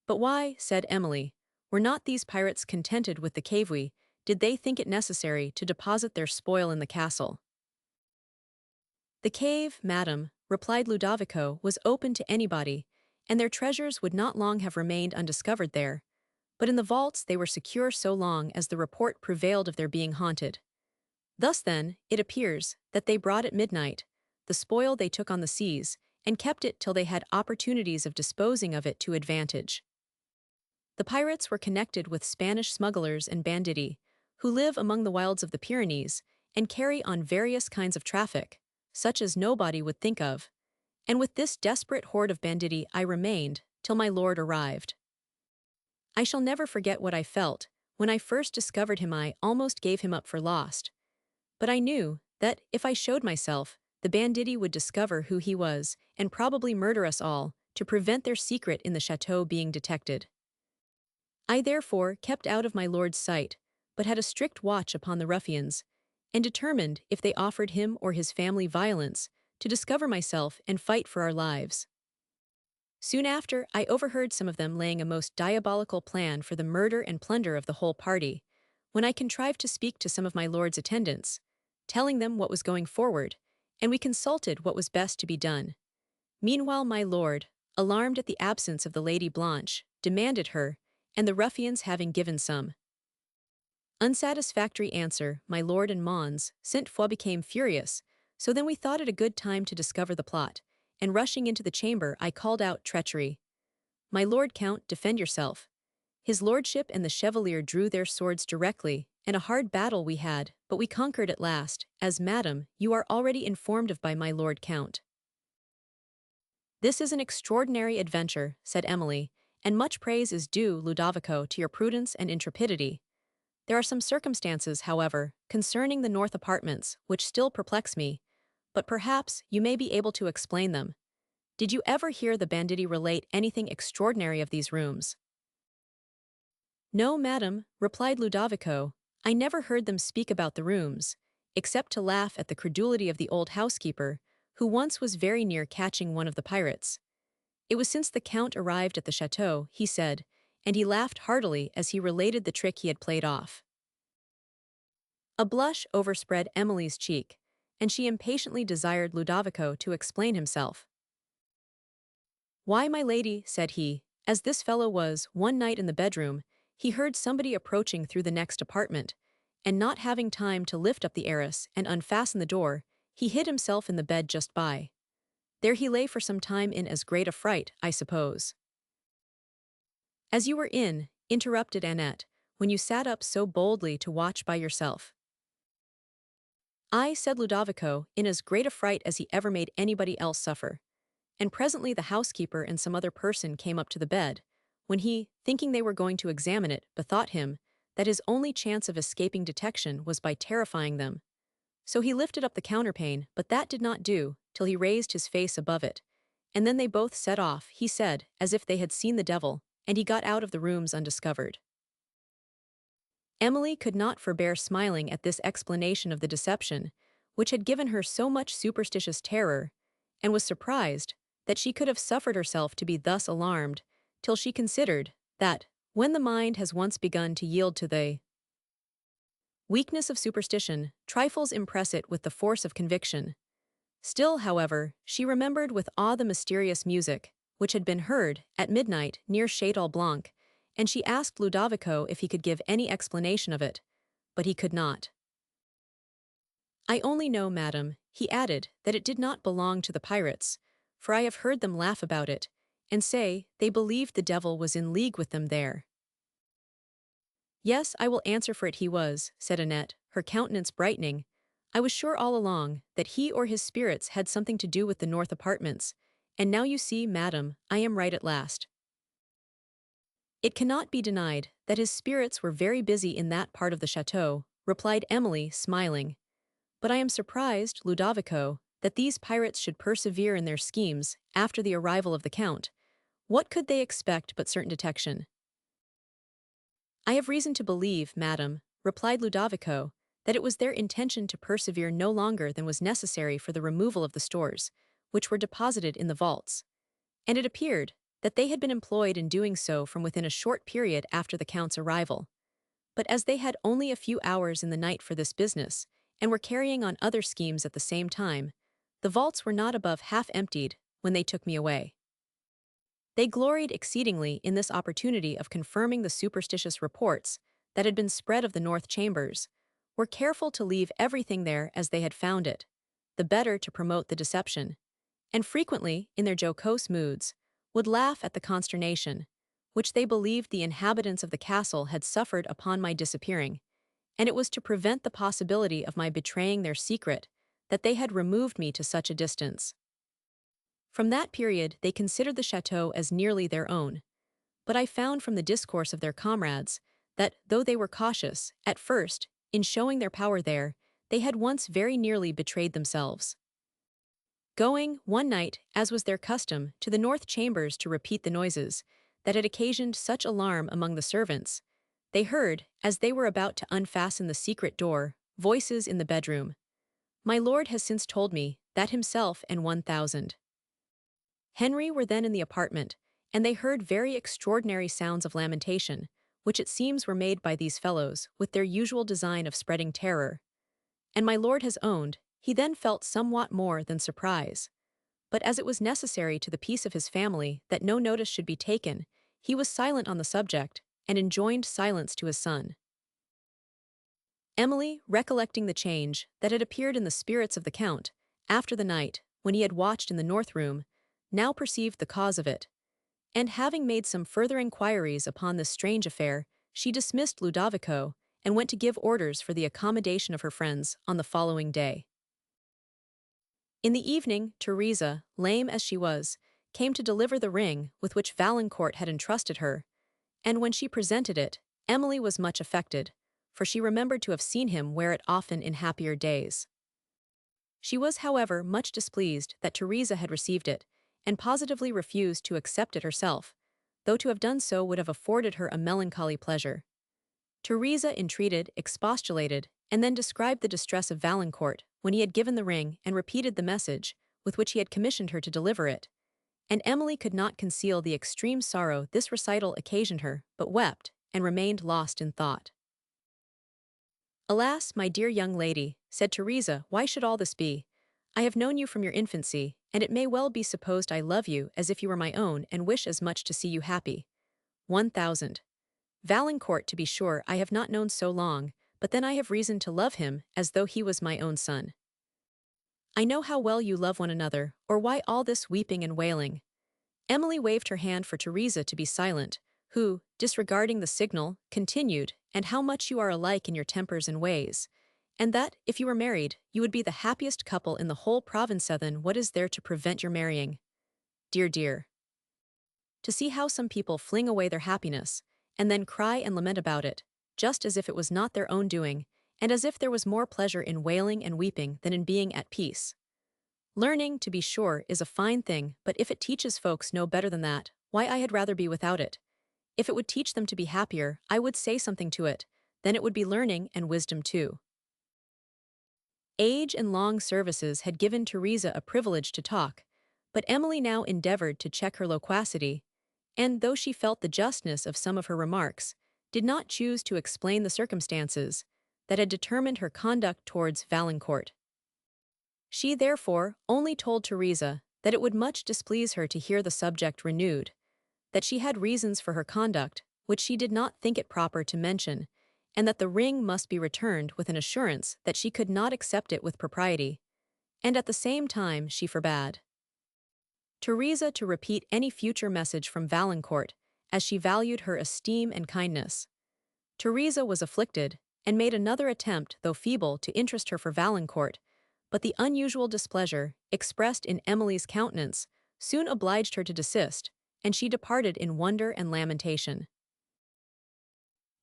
[SPEAKER 1] But why, said Emily, were not these pirates contented with the cavee, did they think it necessary to deposit their spoil in the castle? The cave, madam, replied Ludovico, was open to anybody, and their treasures would not long have remained undiscovered there, but in the vaults they were secure so long as the report prevailed of their being haunted. Thus then, it appears, that they brought at midnight the spoil they took on the seas, and kept it till they had opportunities of disposing of it to advantage. The pirates were connected with Spanish smugglers and banditti, who live among the wilds of the Pyrenees, and carry on various kinds of traffic, such as nobody would think of, and with this desperate horde of banditti I remained, till my lord arrived. I shall never forget what I felt. When I first discovered him I almost gave him up for lost. But I knew that, if I showed myself, the banditti would discover who he was, and probably murder us all, to prevent their secret in the château being detected. I therefore kept out of my lord's sight, but had a strict watch upon the ruffians, and determined, if they offered him or his family violence, to discover myself and fight for our lives. Soon after, I overheard some of them laying a most diabolical plan for the murder and plunder of the whole party, when I contrived to speak to some of my lord's attendants, telling them what was going forward, and we consulted what was best to be done. Meanwhile my lord, alarmed at the absence of the Lady Blanche, demanded her, and the ruffians having given some unsatisfactory answer, my lord and Mons, Saint Foy became furious, so then we thought it a good time to discover the plot, and rushing into the chamber I called out treachery. My lord Count, defend yourself. His lordship and the chevalier drew their swords directly, and a hard battle we had, but we conquered at last, as, madam, you are already informed of by my lord Count. This is an extraordinary adventure, said Emily, and much praise is due, Ludovico, to your prudence and intrepidity. There are some circumstances, however, concerning the north apartments, which still perplex me, but perhaps you may be able to explain them. Did you ever hear the banditti relate anything extraordinary of these rooms? No, madam, replied Ludovico, I never heard them speak about the rooms, except to laugh at the credulity of the old housekeeper, who once was very near catching one of the pirates. It was since the Count arrived at the château, he said, and he laughed heartily as he related the trick he had played off. A blush overspread Emily's cheek, and she impatiently desired Ludovico to explain himself. Why, my lady, said he, as this fellow was, one night in the bedroom, he heard somebody approaching through the next apartment, and not having time to lift up the heiress and unfasten the door, he hid himself in the bed just by. There he lay for some time in as great a fright, I suppose. As you were in, interrupted Annette, when you sat up so boldly to watch by yourself. I, said Ludovico, in as great a fright as he ever made anybody else suffer. And presently the housekeeper and some other person came up to the bed, when he, thinking they were going to examine it, bethought him that his only chance of escaping detection was by terrifying them. So he lifted up the counterpane, but that did not do, till he raised his face above it, and then they both set off, he said, as if they had seen the devil, and he got out of the rooms undiscovered. Emily could not forbear smiling at this explanation of the deception, which had given her so much superstitious terror, and was surprised that she could have suffered herself to be thus alarmed, till she considered that, when the mind has once begun to yield to the weakness of superstition, trifles impress it with the force of conviction. Still, however, she remembered with awe the mysterious music, which had been heard, at midnight, near Château Blanc, and she asked Ludovico if he could give any explanation of it, but he could not. I only know, madam, he added, that it did not belong to the pirates, for I have heard them laugh about it, and say they believed the devil was in league with them there. Yes, I will answer for it he was, said Annette, her countenance brightening. I was sure all along that he or his spirits had something to do with the north apartments, and now you see, madam, I am right at last. It cannot be denied that his spirits were very busy in that part of the château, replied Emily, smiling. But I am surprised, Ludovico, that these pirates should persevere in their schemes after the arrival of the Count. What could they expect but certain detection? I have reason to believe, madam, replied Ludovico, that it was their intention to persevere no longer than was necessary for the removal of the stores, which were deposited in the vaults, and it appeared that they had been employed in doing so from within a short period after the Count's arrival. But as they had only a few hours in the night for this business, and were carrying on other schemes at the same time, the vaults were not above half emptied when they took me away. They gloried exceedingly in this opportunity of confirming the superstitious reports that had been spread of the north chambers, were careful to leave everything there as they had found it, the better to promote the deception, and frequently, in their jocose moods, would laugh at the consternation, which they believed the inhabitants of the castle had suffered upon my disappearing, and it was to prevent the possibility of my betraying their secret that they had removed me to such a distance. From that period they considered the château as nearly their own, but I found from the discourse of their comrades that, though they were cautious, at first, in showing their power there, they had once very nearly betrayed themselves. Going, one night, as was their custom, to the north chambers to repeat the noises that had occasioned such alarm among the servants, they heard, as they were about to unfasten the secret door, voices in the bedroom. My lord has since told me that himself and 1,000 Henry were then in the apartment, and they heard very extraordinary sounds of lamentation, which it seems were made by these fellows with their usual design of spreading terror. And my lord has owned, he then felt somewhat more than surprise. But as it was necessary to the peace of his family that no notice should be taken, he was silent on the subject, and enjoined silence to his son. Emily, recollecting the change that had appeared in the spirits of the Count, after the night when he had watched in the north room, now perceived the cause of it, and having made some further inquiries upon this strange affair, she dismissed Ludovico, and went to give orders for the accommodation of her friends on the following day. In the evening, Teresa, lame as she was, came to deliver the ring with which Valancourt had entrusted her, and when she presented it, Emily was much affected, for she remembered to have seen him wear it often in happier days. She was, however, much displeased that Teresa had received it, and positively refused to accept it herself, though to have done so would have afforded her a melancholy pleasure. Teresa entreated, expostulated, and then described the distress of Valancourt when he had given the ring and repeated the message with which he had commissioned her to deliver it, and Emily could not conceal the extreme sorrow this recital occasioned her, but wept, and remained lost in thought. "Alas, my dear young lady," said Teresa, "why should all this be? I have known you from your infancy, and it may well be supposed I love you as if you were my own and wish as much to see you happy. 1,000. Valancourt, to be sure, I have not known so long, but then I have reason to love him as though he was my own son. I know how well you love one another, or why all this weeping and wailing." Emily waved her hand for Teresa to be silent, who, disregarding the signal, continued, "And how much you are alike in your tempers and ways, and that, if you were married, you would be the happiest couple in the whole province. Then what is there to prevent your marrying? Dear, dear. To see how some people fling away their happiness, and then cry and lament about it, just as if it was not their own doing, and as if there was more pleasure in wailing and weeping than in being at peace. Learning, to be sure, is a fine thing, but if it teaches folks no better than that, why I had rather be without it. If it would teach them to be happier, I would say something to it, then it would be learning and wisdom too." Age and long services had given Teresa a privilege to talk, but Emily now endeavored to check her loquacity, and though she felt the justness of some of her remarks, did not choose to explain the circumstances that had determined her conduct towards Valancourt. She therefore only told Teresa that it would much displease her to hear the subject renewed, that she had reasons for her conduct which she did not think it proper to mention, and that the ring must be returned with an assurance that she could not accept it with propriety, and at the same time she forbade Teresa to repeat any future message from Valancourt, as she valued her esteem and kindness. Teresa was afflicted, and made another attempt, though feeble, to interest her for Valancourt, but the unusual displeasure, expressed in Emily's countenance, soon obliged her to desist, and she departed in wonder and lamentation.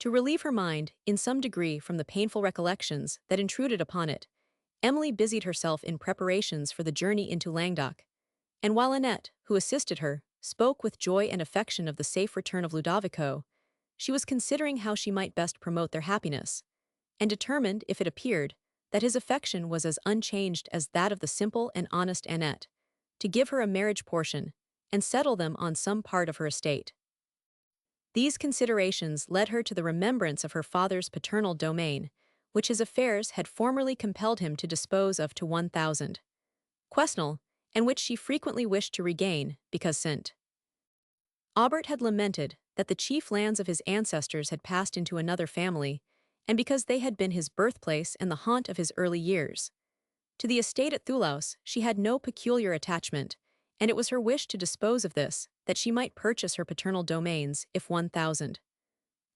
[SPEAKER 1] To relieve her mind, in some degree, from the painful recollections that intruded upon it, Emily busied herself in preparations for the journey into Languedoc, and while Annette, who assisted her, spoke with joy and affection of the safe return of Ludovico, she was considering how she might best promote their happiness, and determined, if it appeared, that his affection was as unchanged as that of the simple and honest Annette, to give her a marriage portion and settle them on some part of her estate. These considerations led her to the remembrance of her father's paternal domain, which his affairs had formerly compelled him to dispose of to 1,000 Quesnel, and which she frequently wished to regain, because St. Aubert had lamented that the chief lands of his ancestors had passed into another family, and because they had been his birthplace and the haunt of his early years. To the estate at Thoulouse she had no peculiar attachment, and it was her wish to dispose of this, that she might purchase her paternal domains if 1,000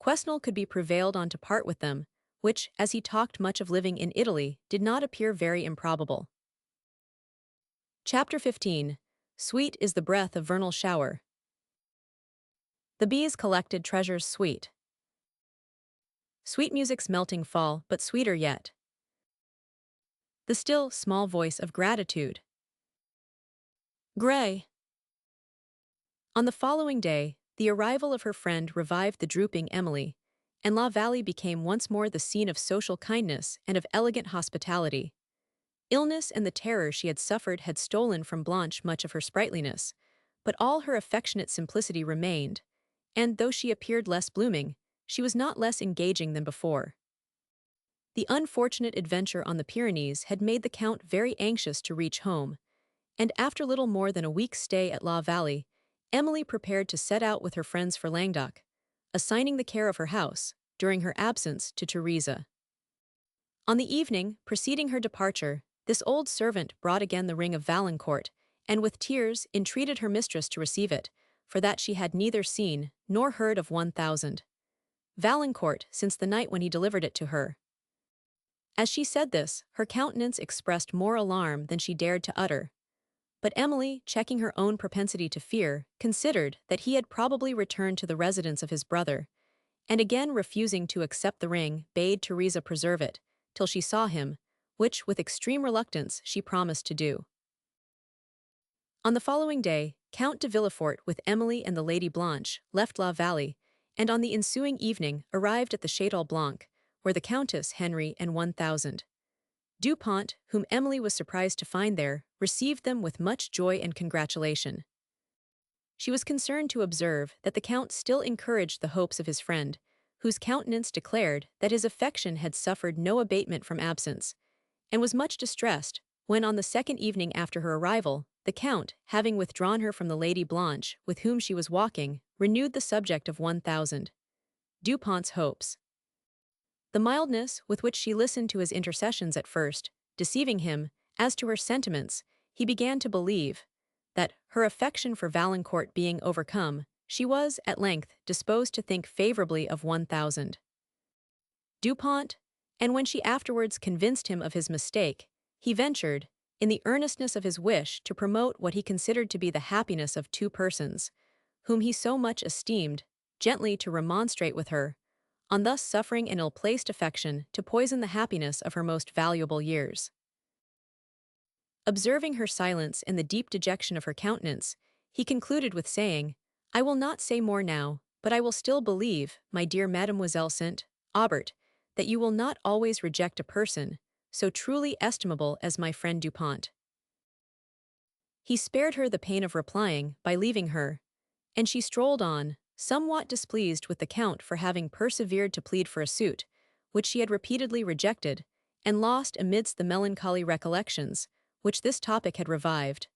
[SPEAKER 1] Quesnel could be prevailed on to part with them, which, as he talked much of living in Italy, did not appear very improbable. Chapter 15. Sweet is the breath of vernal shower. The bees collected treasures sweet. Sweet music's melting fall, but sweeter yet. The still, small voice of gratitude. Gray. On the following day, the arrival of her friend revived the drooping Emily, and La Vallée became once more the scene of social kindness and of elegant hospitality. Illness and the terror she had suffered had stolen from Blanche much of her sprightliness, but all her affectionate simplicity remained, and though she appeared less blooming, she was not less engaging than before. The unfortunate adventure on the Pyrenees had made the Count very anxious to reach home, and after little more than a week's stay at La Vallée, Emily prepared to set out with her friends for Languedoc, assigning the care of her house, during her absence, to Theresa. On the evening preceding her departure, this old servant brought again the ring of Valancourt, and with tears entreated her mistress to receive it, for that she had neither seen nor heard of 1,000 Valancourt since the night when he delivered it to her. As she said this, her countenance expressed more alarm than she dared to utter. But Emily, checking her own propensity to fear, considered that he had probably returned to the residence of his brother, and again refusing to accept the ring, bade Theresa preserve it, till she saw him, which, with extreme reluctance, she promised to do. On the following day, Count de Villefort with Emily and the Lady Blanche left La Vallée, and on the ensuing evening arrived at the Château Blanc, where the Countess, Henry, and 1,000 Dupont, whom Emily was surprised to find there, received them with much joy and congratulation. She was concerned to observe that the Count still encouraged the hopes of his friend, whose countenance declared that his affection had suffered no abatement from absence, and was much distressed when, on the second evening after her arrival, the Count, having withdrawn her from the Lady Blanche, with whom she was walking, renewed the subject of 1,000 Dupont's hopes. The mildness with which she listened to his intercessions at first, deceiving him, as to her sentiments, he began to believe that, her affection for Valancourt being overcome, she was, at length, disposed to think favourably of 1,000 Dupont, and when she afterwards convinced him of his mistake, he ventured, in the earnestness of his wish to promote what he considered to be the happiness of two persons, whom he so much esteemed, gently to remonstrate with her, on thus suffering an ill-placed affection to poison the happiness of her most valuable years. Observing her silence and the deep dejection of her countenance, he concluded with saying, "I will not say more now, but I will still believe, my dear Mademoiselle St. Aubert, that you will not always reject a person so truly estimable as my friend Dupont." He spared her the pain of replying by leaving her, and she strolled on, somewhat displeased with the Count for having persevered to plead for a suit, which she had repeatedly rejected, and lost amidst the melancholy recollections, which this topic had revived,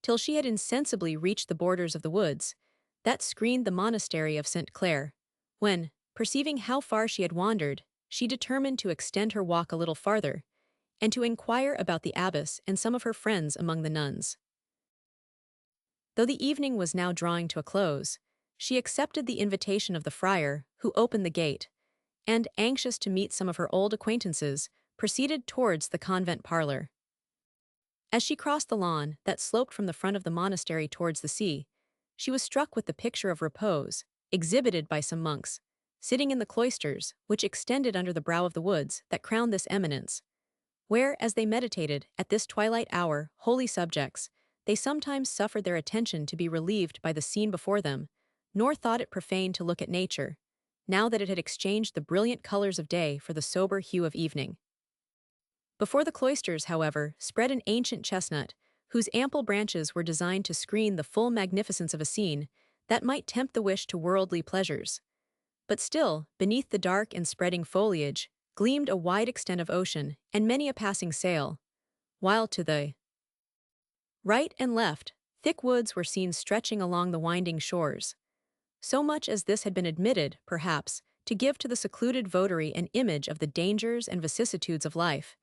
[SPEAKER 1] till she had insensibly reached the borders of the woods, that screened the monastery of St. Claire, when, perceiving how far she had wandered, she determined to extend her walk a little farther, and to inquire about the abbess and some of her friends among the nuns. Though the evening was now drawing to a close, she accepted the invitation of the friar, who opened the gate, and, anxious to meet some of her old acquaintances, proceeded towards the convent parlor. As she crossed the lawn that sloped from the front of the monastery towards the sea, she was struck with the picture of repose, exhibited by some monks, sitting in the cloisters, which extended under the brow of the woods that crowned this eminence, where, as they meditated, at this twilight hour, holy subjects, they sometimes suffered their attention to be relieved by the scene before them, nor thought it profane to look at nature, now that it had exchanged the brilliant colors of day for the sober hue of evening. Before the cloisters, however, spread an ancient chestnut, whose ample branches were designed to screen the full magnificence of a scene that might tempt the wish to worldly pleasures. But still, beneath the dark and spreading foliage, gleamed a wide extent of ocean and many a passing sail, while to the right and left, thick woods were seen stretching along the winding shores. So much as this had been admitted, perhaps, to give to the secluded votary an image of the dangers and vicissitudes of life,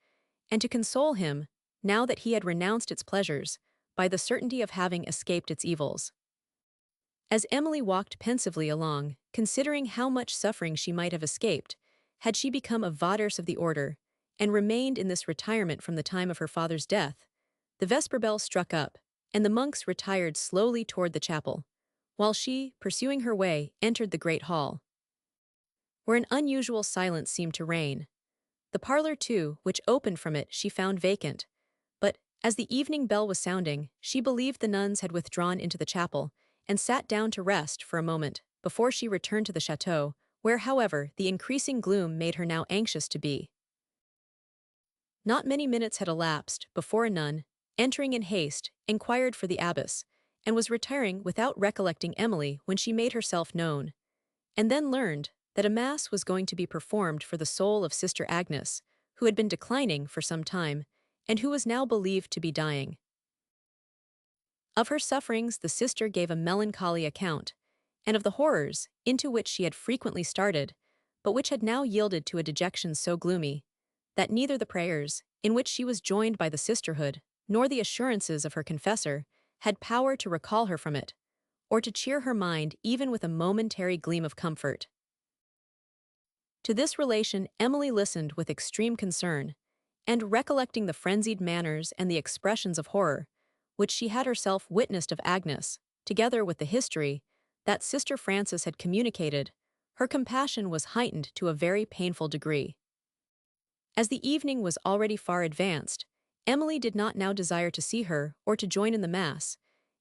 [SPEAKER 1] and to console him, now that he had renounced its pleasures, by the certainty of having escaped its evils. As Emily walked pensively along, considering how much suffering she might have escaped, had she become a votaress of the order, and remained in this retirement from the time of her father's death, the vesper bell struck up, and the monks retired slowly toward the chapel, while she, pursuing her way, entered the great hall, where an unusual silence seemed to reign. The parlor, too, which opened from it, she found vacant, but, as the evening bell was sounding, she believed the nuns had withdrawn into the chapel, and sat down to rest for a moment, before she returned to the château, where, however, the increasing gloom made her now anxious to be. Not many minutes had elapsed before a nun, entering in haste, inquired for the abbess, and was retiring without recollecting Emily when she made herself known, and then learned that a mass was going to be performed for the soul of Sister Agnes, who had been declining for some time, and who was now believed to be dying. Of her sufferings the sister gave a melancholy account, and of the horrors into which she had frequently started, but which had now yielded to a dejection so gloomy, that neither the prayers, in which she was joined by the sisterhood, nor the assurances of her confessor, had power to recall her from it, or to cheer her mind even with a momentary gleam of comfort. To this relation Emily listened with extreme concern, and recollecting the frenzied manners and the expressions of horror, which she had herself witnessed of Agnes, together with the history that Sister Frances had communicated, her compassion was heightened to a very painful degree. As the evening was already far advanced, Emily did not now desire to see her or to join in the mass,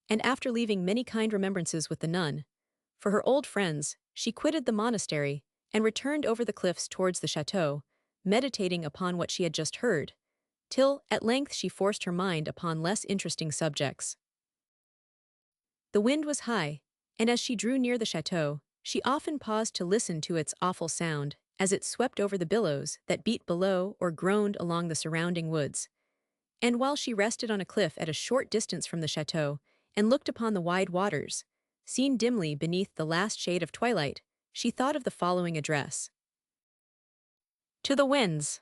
[SPEAKER 1] and after leaving many kind remembrances with the nun, for her old friends, she quitted the monastery and returned over the cliffs towards the château, meditating upon what she had just heard, till at length she forced her mind upon less interesting subjects. The wind was high, and as she drew near the château, she often paused to listen to its awful sound as it swept over the billows that beat below or groaned along the surrounding woods. And while she rested on a cliff at a short distance from the château and looked upon the wide waters, seen dimly beneath the last shade of twilight, she thought of the following address. To the winds.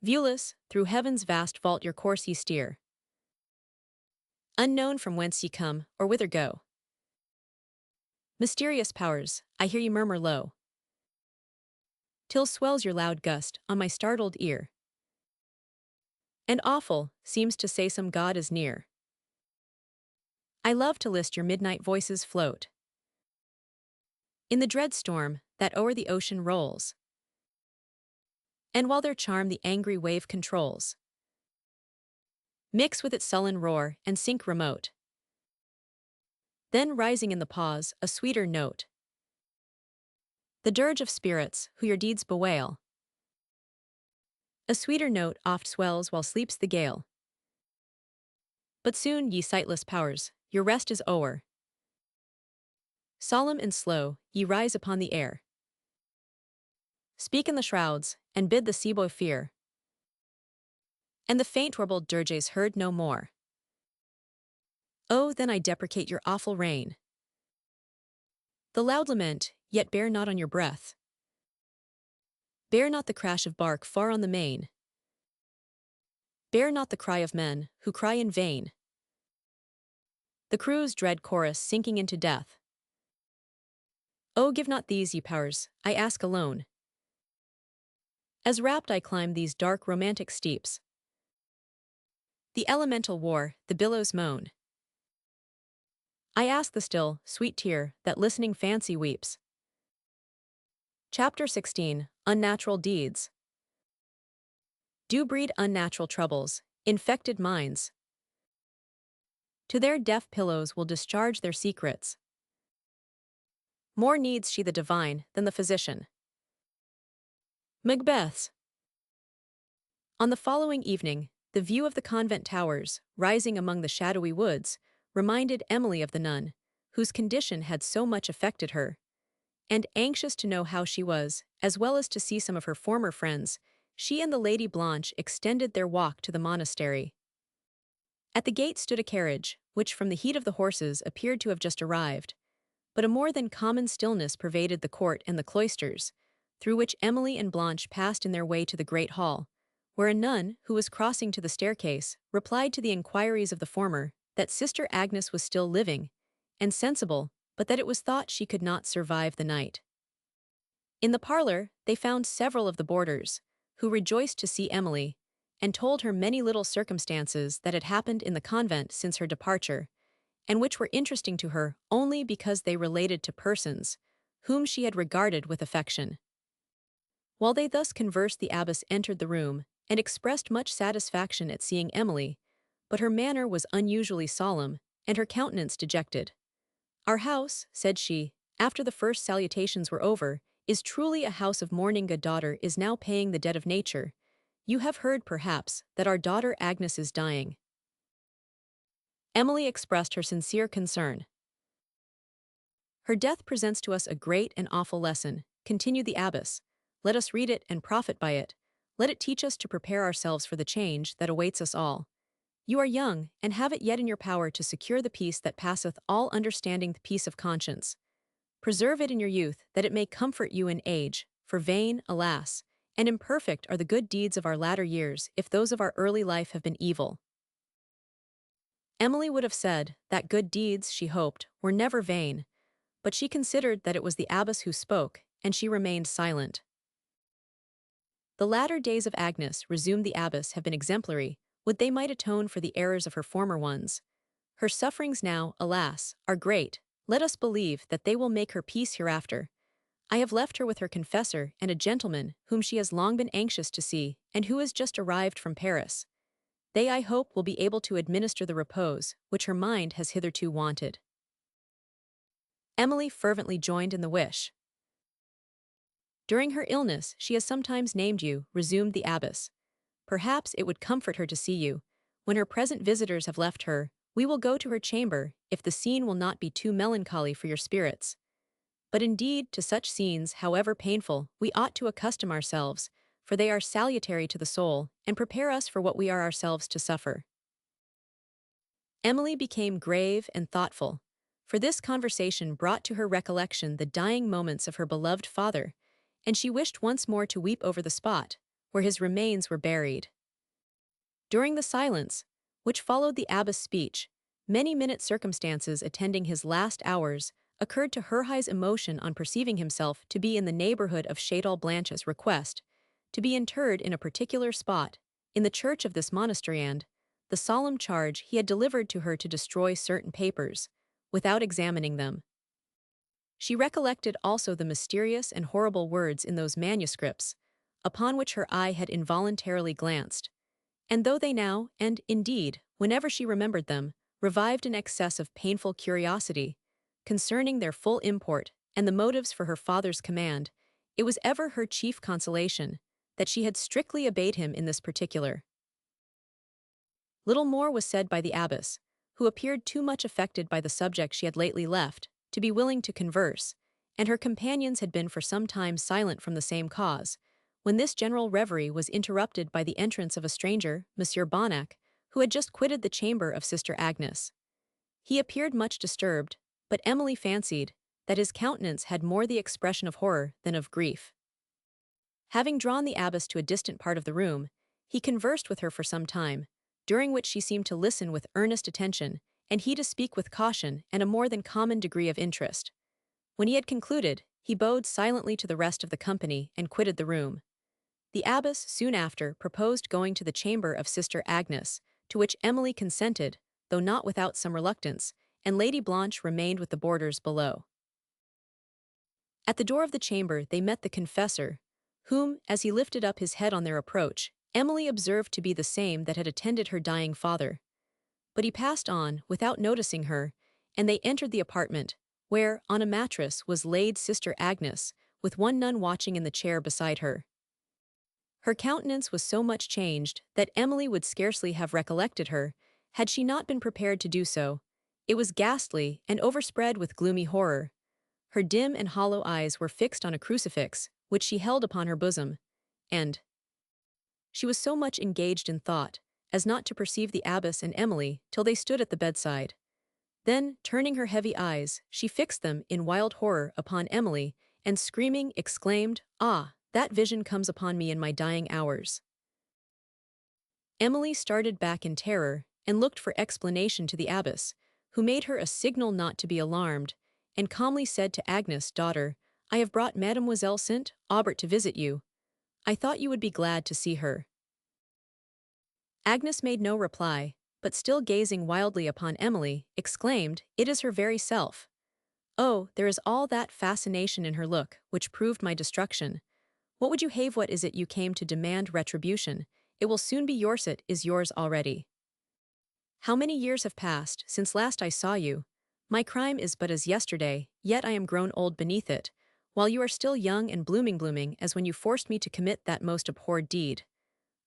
[SPEAKER 1] Viewless, through heaven's vast vault your course ye steer, unknown from whence ye come, or whither go. Mysterious powers, I hear ye murmur low, till swells your loud gust on my startled ear. And awful, seems to say some god is near. I love to list your midnight voices float in the dread storm that o'er the ocean rolls, and while their charm the angry wave controls, mix with its sullen roar and sink remote, then rising in the pause a sweeter note, the dirge of spirits who your deeds bewail. A sweeter note oft swells while sleeps the gale. But soon, ye sightless powers, your rest is o'er. Solemn and slow, ye rise upon the air. Speak in the shrouds, and bid the sea boy fear. And the faint warbled dirges heard no more. Oh, then I deprecate your awful reign. The loud lament, yet bear not on your breath. Bear not the crash of bark far on the main. Bear not the cry of men, who cry in vain. The crew's dread chorus sinking into death. Oh, give not these, ye powers, I ask alone. As rapt I climb these dark romantic steeps. The elemental war, the billows moan. I ask the still, sweet tear that listening fancy weeps. Chapter 16, Unnatural Deeds. Do breed unnatural troubles, infected minds. To their deaf pillows will discharge their secrets. More needs she the divine than the physician. Macbeth's. On the following evening, The view of the convent towers, rising among the shadowy woods, reminded Emily of the nun, whose condition had so much affected her. And anxious to know how she was, as well as to see some of her former friends, she and the Lady Blanche extended their walk to the monastery. At the gate stood a carriage, which from the heat of the horses appeared to have just arrived, but a more than common stillness pervaded the court and the cloisters, through which Emily and Blanche passed in their way to the great hall, where a nun, who was crossing to the staircase, replied to the inquiries of the former that Sister Agnes was still living and sensible, but that it was thought she could not survive the night. In the parlor, they found several of the boarders, who rejoiced to see Emily, and told her many little circumstances that had happened in the convent since her departure, and which were interesting to her only because they related to persons whom she had regarded with affection. While they thus conversed, the abbess entered the room and expressed much satisfaction at seeing Emily, but her manner was unusually solemn, and her countenance dejected. "Our house," said she, after the first salutations were over, "is truly a house of mourning. Good daughter is now paying the debt of nature. You have heard, perhaps, that our daughter Agnes is dying." Emily expressed her sincere concern. "Her death presents to us a great and awful lesson," continued the abbess. "Let us read it and profit by it. Let it teach us to prepare ourselves for the change that awaits us all. You are young, and have it yet in your power to secure the peace that passeth all understanding, the peace of conscience. Preserve it in your youth, that it may comfort you in age, for vain, alas, and imperfect are the good deeds of our latter years, if those of our early life have been evil." Emily would have said that good deeds, she hoped, were never vain, but she considered that it was the abbess who spoke, and she remained silent. "The latter days of Agnes," resumed the abbess, "have been exemplary, would they might atone for the errors of her former ones. Her sufferings now, alas, are great. Let us believe that they will make her peace hereafter. I have left her with her confessor and a gentleman whom she has long been anxious to see, and who is just arrived from Paris. They, I hope, will be able to administer the repose which her mind has hitherto wanted." Emily fervently joined in the wish. "During her illness she has sometimes named you," resumed the abbess. "Perhaps it would comfort her to see you. When her present visitors have left her, we will go to her chamber, if the scene will not be too melancholy for your spirits. But indeed, to such scenes, however painful, we ought to accustom ourselves, for they are salutary to the soul, and prepare us for what we are ourselves to suffer." Emily became grave and thoughtful, for this conversation brought to her recollection the dying moments of her beloved father, and she wished once more to weep over the spot where his remains were buried. During the silence, which followed the abbess' speech, many minute circumstances attending his last hours occurred to her high's emotion on perceiving himself to be in the neighborhood of Château Blanche's request, to be interred in a particular spot, in the church of this monastery, and the solemn charge he had delivered to her to destroy certain papers, without examining them. She recollected also the mysterious and horrible words in those manuscripts, upon which her eye had involuntarily glanced, and though they now, and indeed, whenever she remembered them, revived an excess of painful curiosity concerning their full import and the motives for her father's command, it was ever her chief consolation that she had strictly obeyed him in this particular. Little more was said by the abbess, who appeared too much affected by the subject she had lately left to be willing to converse, and her companions had been for some time silent from the same cause, when this general reverie was interrupted by the entrance of a stranger, Monsieur Bonnac, who had just quitted the chamber of Sister Agnes. He appeared much disturbed, but Emily fancied that his countenance had more the expression of horror than of grief. Having drawn the abbess to a distant part of the room, he conversed with her for some time, during which she seemed to listen with earnest attention, and he to speak with caution and a more than common degree of interest. When he had concluded, he bowed silently to the rest of the company and quitted the room. The abbess soon after proposed going to the chamber of Sister Agnes, to which Emily consented, though not without some reluctance, and Lady Blanche remained with the boarders below. At the door of the chamber they met the confessor, whom, as he lifted up his head on their approach, Emily observed to be the same that had attended her dying father. But he passed on, without noticing her, and they entered the apartment, where, on a mattress, was laid Sister Agnes, with one nun watching in the chair beside her. Her countenance was so much changed that Emily would scarcely have recollected her, had she not been prepared to do so. It was ghastly and overspread with gloomy horror. Her dim and hollow eyes were fixed on a crucifix, which she held upon her bosom, and she was so much engaged in thought as not to perceive the abbess and Emily till they stood at the bedside. Then, turning her heavy eyes, she fixed them in wild horror upon Emily, and screaming, exclaimed, "Ah, that vision comes upon me in my dying hours." Emily started back in terror, and looked for explanation to the abbess, who made her a signal not to be alarmed, and calmly said to Agnes, "Daughter, I have brought Mademoiselle St. Aubert to visit you. I thought you would be glad to see her." Agnes made no reply, but still gazing wildly upon Emily, exclaimed, "It is her very self. Oh, there is all that fascination in her look, which proved my destruction. What would you have? What is it you came to demand retribution? It will soon be yours. It is yours already. How many years have passed since last I saw you? My crime is but as yesterday, yet I am grown old beneath it, while you are still young and blooming as when you forced me to commit that most abhorred deed.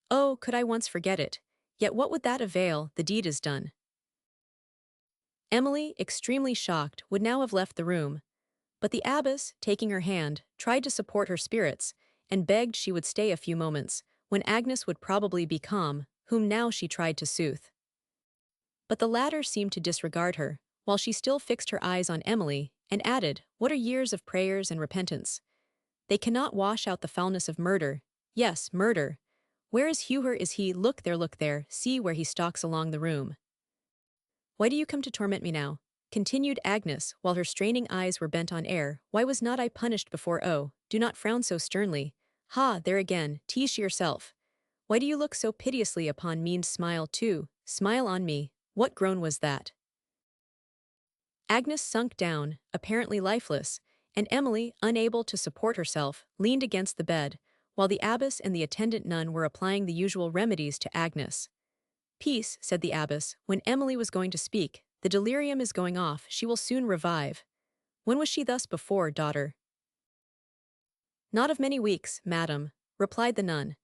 [SPEAKER 1] Oh, could I once forget it, yet what would that avail? The deed is done." Emily, extremely shocked, would now have left the room, but the abbess, taking her hand, tried to support her spirits, and begged she would stay a few moments, when Agnes would probably be calm, whom now she tried to soothe. But the latter seemed to disregard her, while she still fixed her eyes on Emily, and added, "What are years of prayers and repentance? They cannot wash out the foulness of murder. Yes, murder. Where is Hugh? Is he? Look there, see where he stalks along the room. Why do you come to torment me now?" continued Agnes, while her straining eyes were bent on air. "Why was not I punished before? Oh, do not frown so sternly. Ha, there again, tease yourself. Why do you look so piteously upon me? Smile too, smile on me. What groan was that?" Agnes sunk down, apparently lifeless, and Emily, unable to support herself, leaned against the bed, while the abbess and the attendant nun were applying the usual remedies to Agnes. "Peace," said the abbess, when Emily was going to speak. "The delirium is going off, she will soon revive. When was she thus before, daughter?" "Not of many weeks, madam," replied the nun,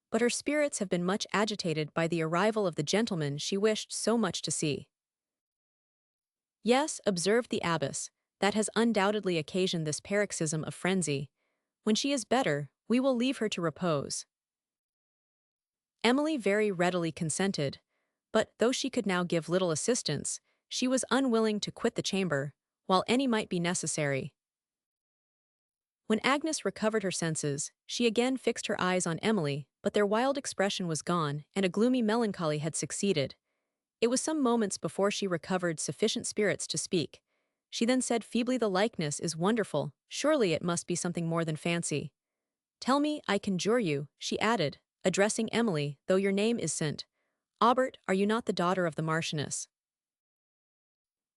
[SPEAKER 1] "but her spirits have been much agitated by the arrival of the gentleman she wished so much to see." "Yes," observed the abbess, "that has undoubtedly occasioned this paroxysm of frenzy. When she is better, we will leave her to repose." Emily very readily consented, but though she could now give little assistance, she was unwilling to quit the chamber, while any might be necessary. When Agnes recovered her senses, she again fixed her eyes on Emily, but their wild expression was gone, and a gloomy melancholy had succeeded. It was some moments before she recovered sufficient spirits to speak. She then said feebly, "The likeness is wonderful, surely it must be something more than fancy. Tell me, I conjure you," she added, addressing Emily, "though your name is St. Aubert, are you not the daughter of the Marchioness?"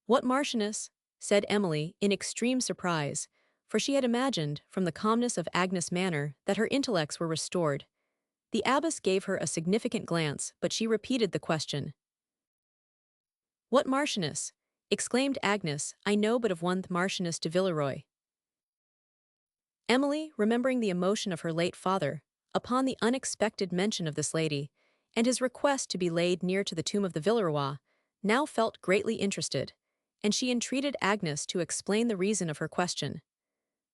[SPEAKER 1] "What Marchioness?" said Emily, in extreme surprise, for she had imagined, from the calmness of Agnes' manner, that her intellects were restored. The abbess gave her a significant glance, but she repeated the question. "What Marchioness?" exclaimed Agnes. "I know but of one Marchioness de Villeroy." Emily, remembering the emotion of her late father, upon the unexpected mention of this lady, and his request to be laid near to the tomb of the Villerois, now felt greatly interested, and she entreated Agnes to explain the reason of her question.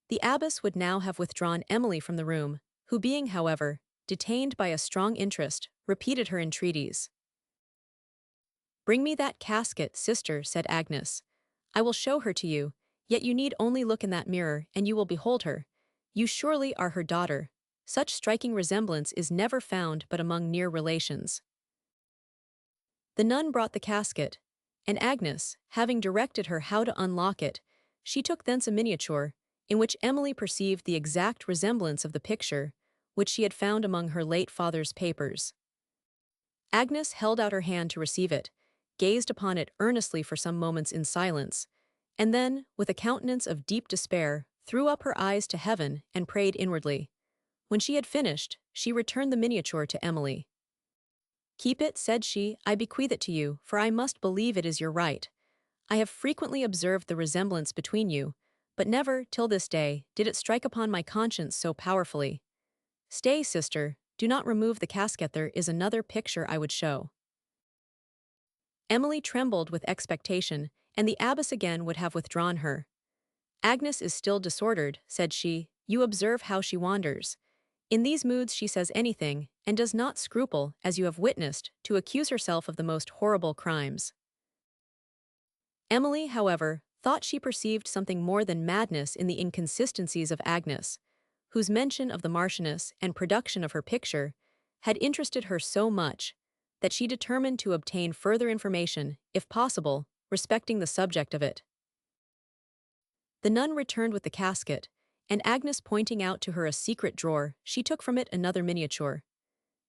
[SPEAKER 1] The abbess would now have withdrawn Emily from the room, who being, however, detained by a strong interest, repeated her entreaties. "Bring me that casket, sister," said Agnes. "I will show her to you, yet you need only look in that mirror, and you will behold her. You surely are her daughter. Such striking resemblance is never found but among near relations." The nun brought the casket, and Agnes, having directed her how to unlock it, she took thence a miniature, in which Emily perceived the exact resemblance of the picture, which she had found among her late father's papers. Agnes held out her hand to receive it, gazed upon it earnestly for some moments in silence, and then, with a countenance of deep despair, threw up her eyes to heaven and prayed inwardly. When she had finished, she returned the miniature to Emily. "Keep it," said she, "I bequeath it to you, for I must believe it is your right. I have frequently observed the resemblance between you, but never, till this day, did it strike upon my conscience so powerfully. Stay, sister, do not remove the casket, there is another picture I would show." Emily trembled with expectation, and the abbess again would have withdrawn her. "Agnes is still disordered," said she. "You observe how she wanders. In these moods she says anything, and does not scruple, as you have witnessed, to accuse herself of the most horrible crimes." Emily, however, thought she perceived something more than madness in the inconsistencies of Agnes, whose mention of the Marchioness and production of her picture had interested her so much that she determined to obtain further information, if possible, respecting the subject of it. The nun returned with the casket, and Agnes pointing out to her a secret drawer, she took from it another miniature.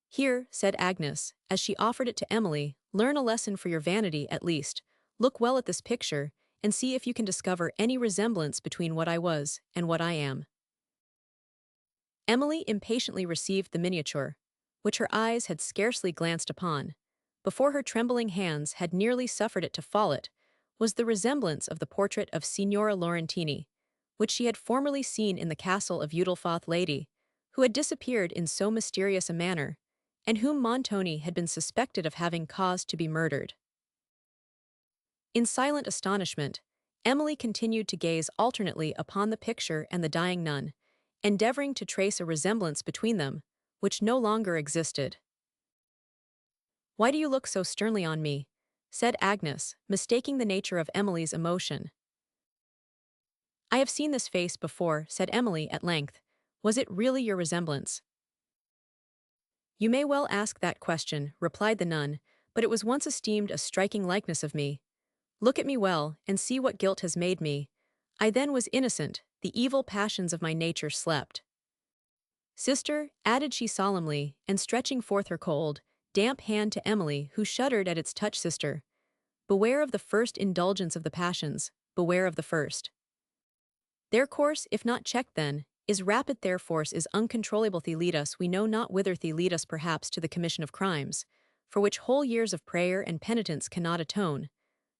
[SPEAKER 1] "Here," said Agnes, as she offered it to Emily, "learn a lesson for your vanity at least. Look well at this picture, and see if you can discover any resemblance between what I was and what I am." Emily impatiently received the miniature, which her eyes had scarcely glanced upon. Before her trembling hands had nearly suffered it to fall, it was the resemblance of the portrait of Signora Laurentini, which she had formerly seen in the Castle of Udolpho lady, who had disappeared in so mysterious a manner, and whom Montoni had been suspected of having caused to be murdered. In silent astonishment, Emily continued to gaze alternately upon the picture and the dying nun, endeavoring to trace a resemblance between them, which no longer existed. "Why do you look so sternly on me?" said Agnes, mistaking the nature of Emily's emotion. "I have seen this face before," said Emily at length. "Was it really your resemblance?" "You may well ask that question," replied the nun, "but it was once esteemed a striking likeness of me. Look at me well, and see what guilt has made me. I then was innocent, the evil passions of my nature slept. Sister," added she solemnly, and stretching forth her cold, damp hand to Emily, who shuddered at its touch, "sister, beware of the first indulgence of the passions, beware of the first. Their course, if not checked then, is rapid, their force is uncontrollable. They lead us, we know not whither. They lead us perhaps to the commission of crimes, for which whole years of prayer and penitence cannot atone.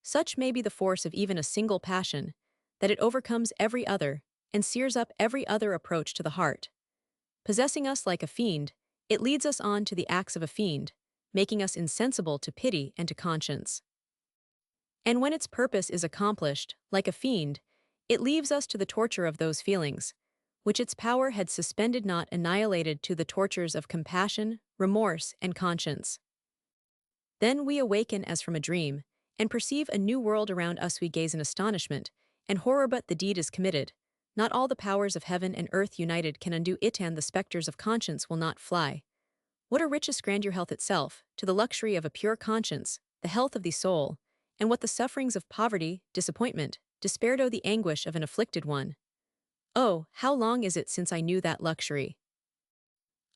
[SPEAKER 1] Such may be the force of even a single passion, that it overcomes every other, and sears up every other approach to the heart. Possessing us like a fiend, it leads us on to the acts of a fiend, making us insensible to pity and to conscience. And when its purpose is accomplished, like a fiend, it leaves us to the torture of those feelings, which its power had suspended, not annihilated, to the tortures of compassion, remorse, and conscience. Then we awaken as from a dream, and perceive a new world around us. We gaze in astonishment and horror, but the deed is committed. Not all the powers of heaven and earth united can undo it, and the spectres of conscience will not fly. What a richest grandeur health itself, to the luxury of a pure conscience, the health of the soul, and what the sufferings of poverty, disappointment, despair, do the anguish of an afflicted one. Oh, how long is it since I knew that luxury!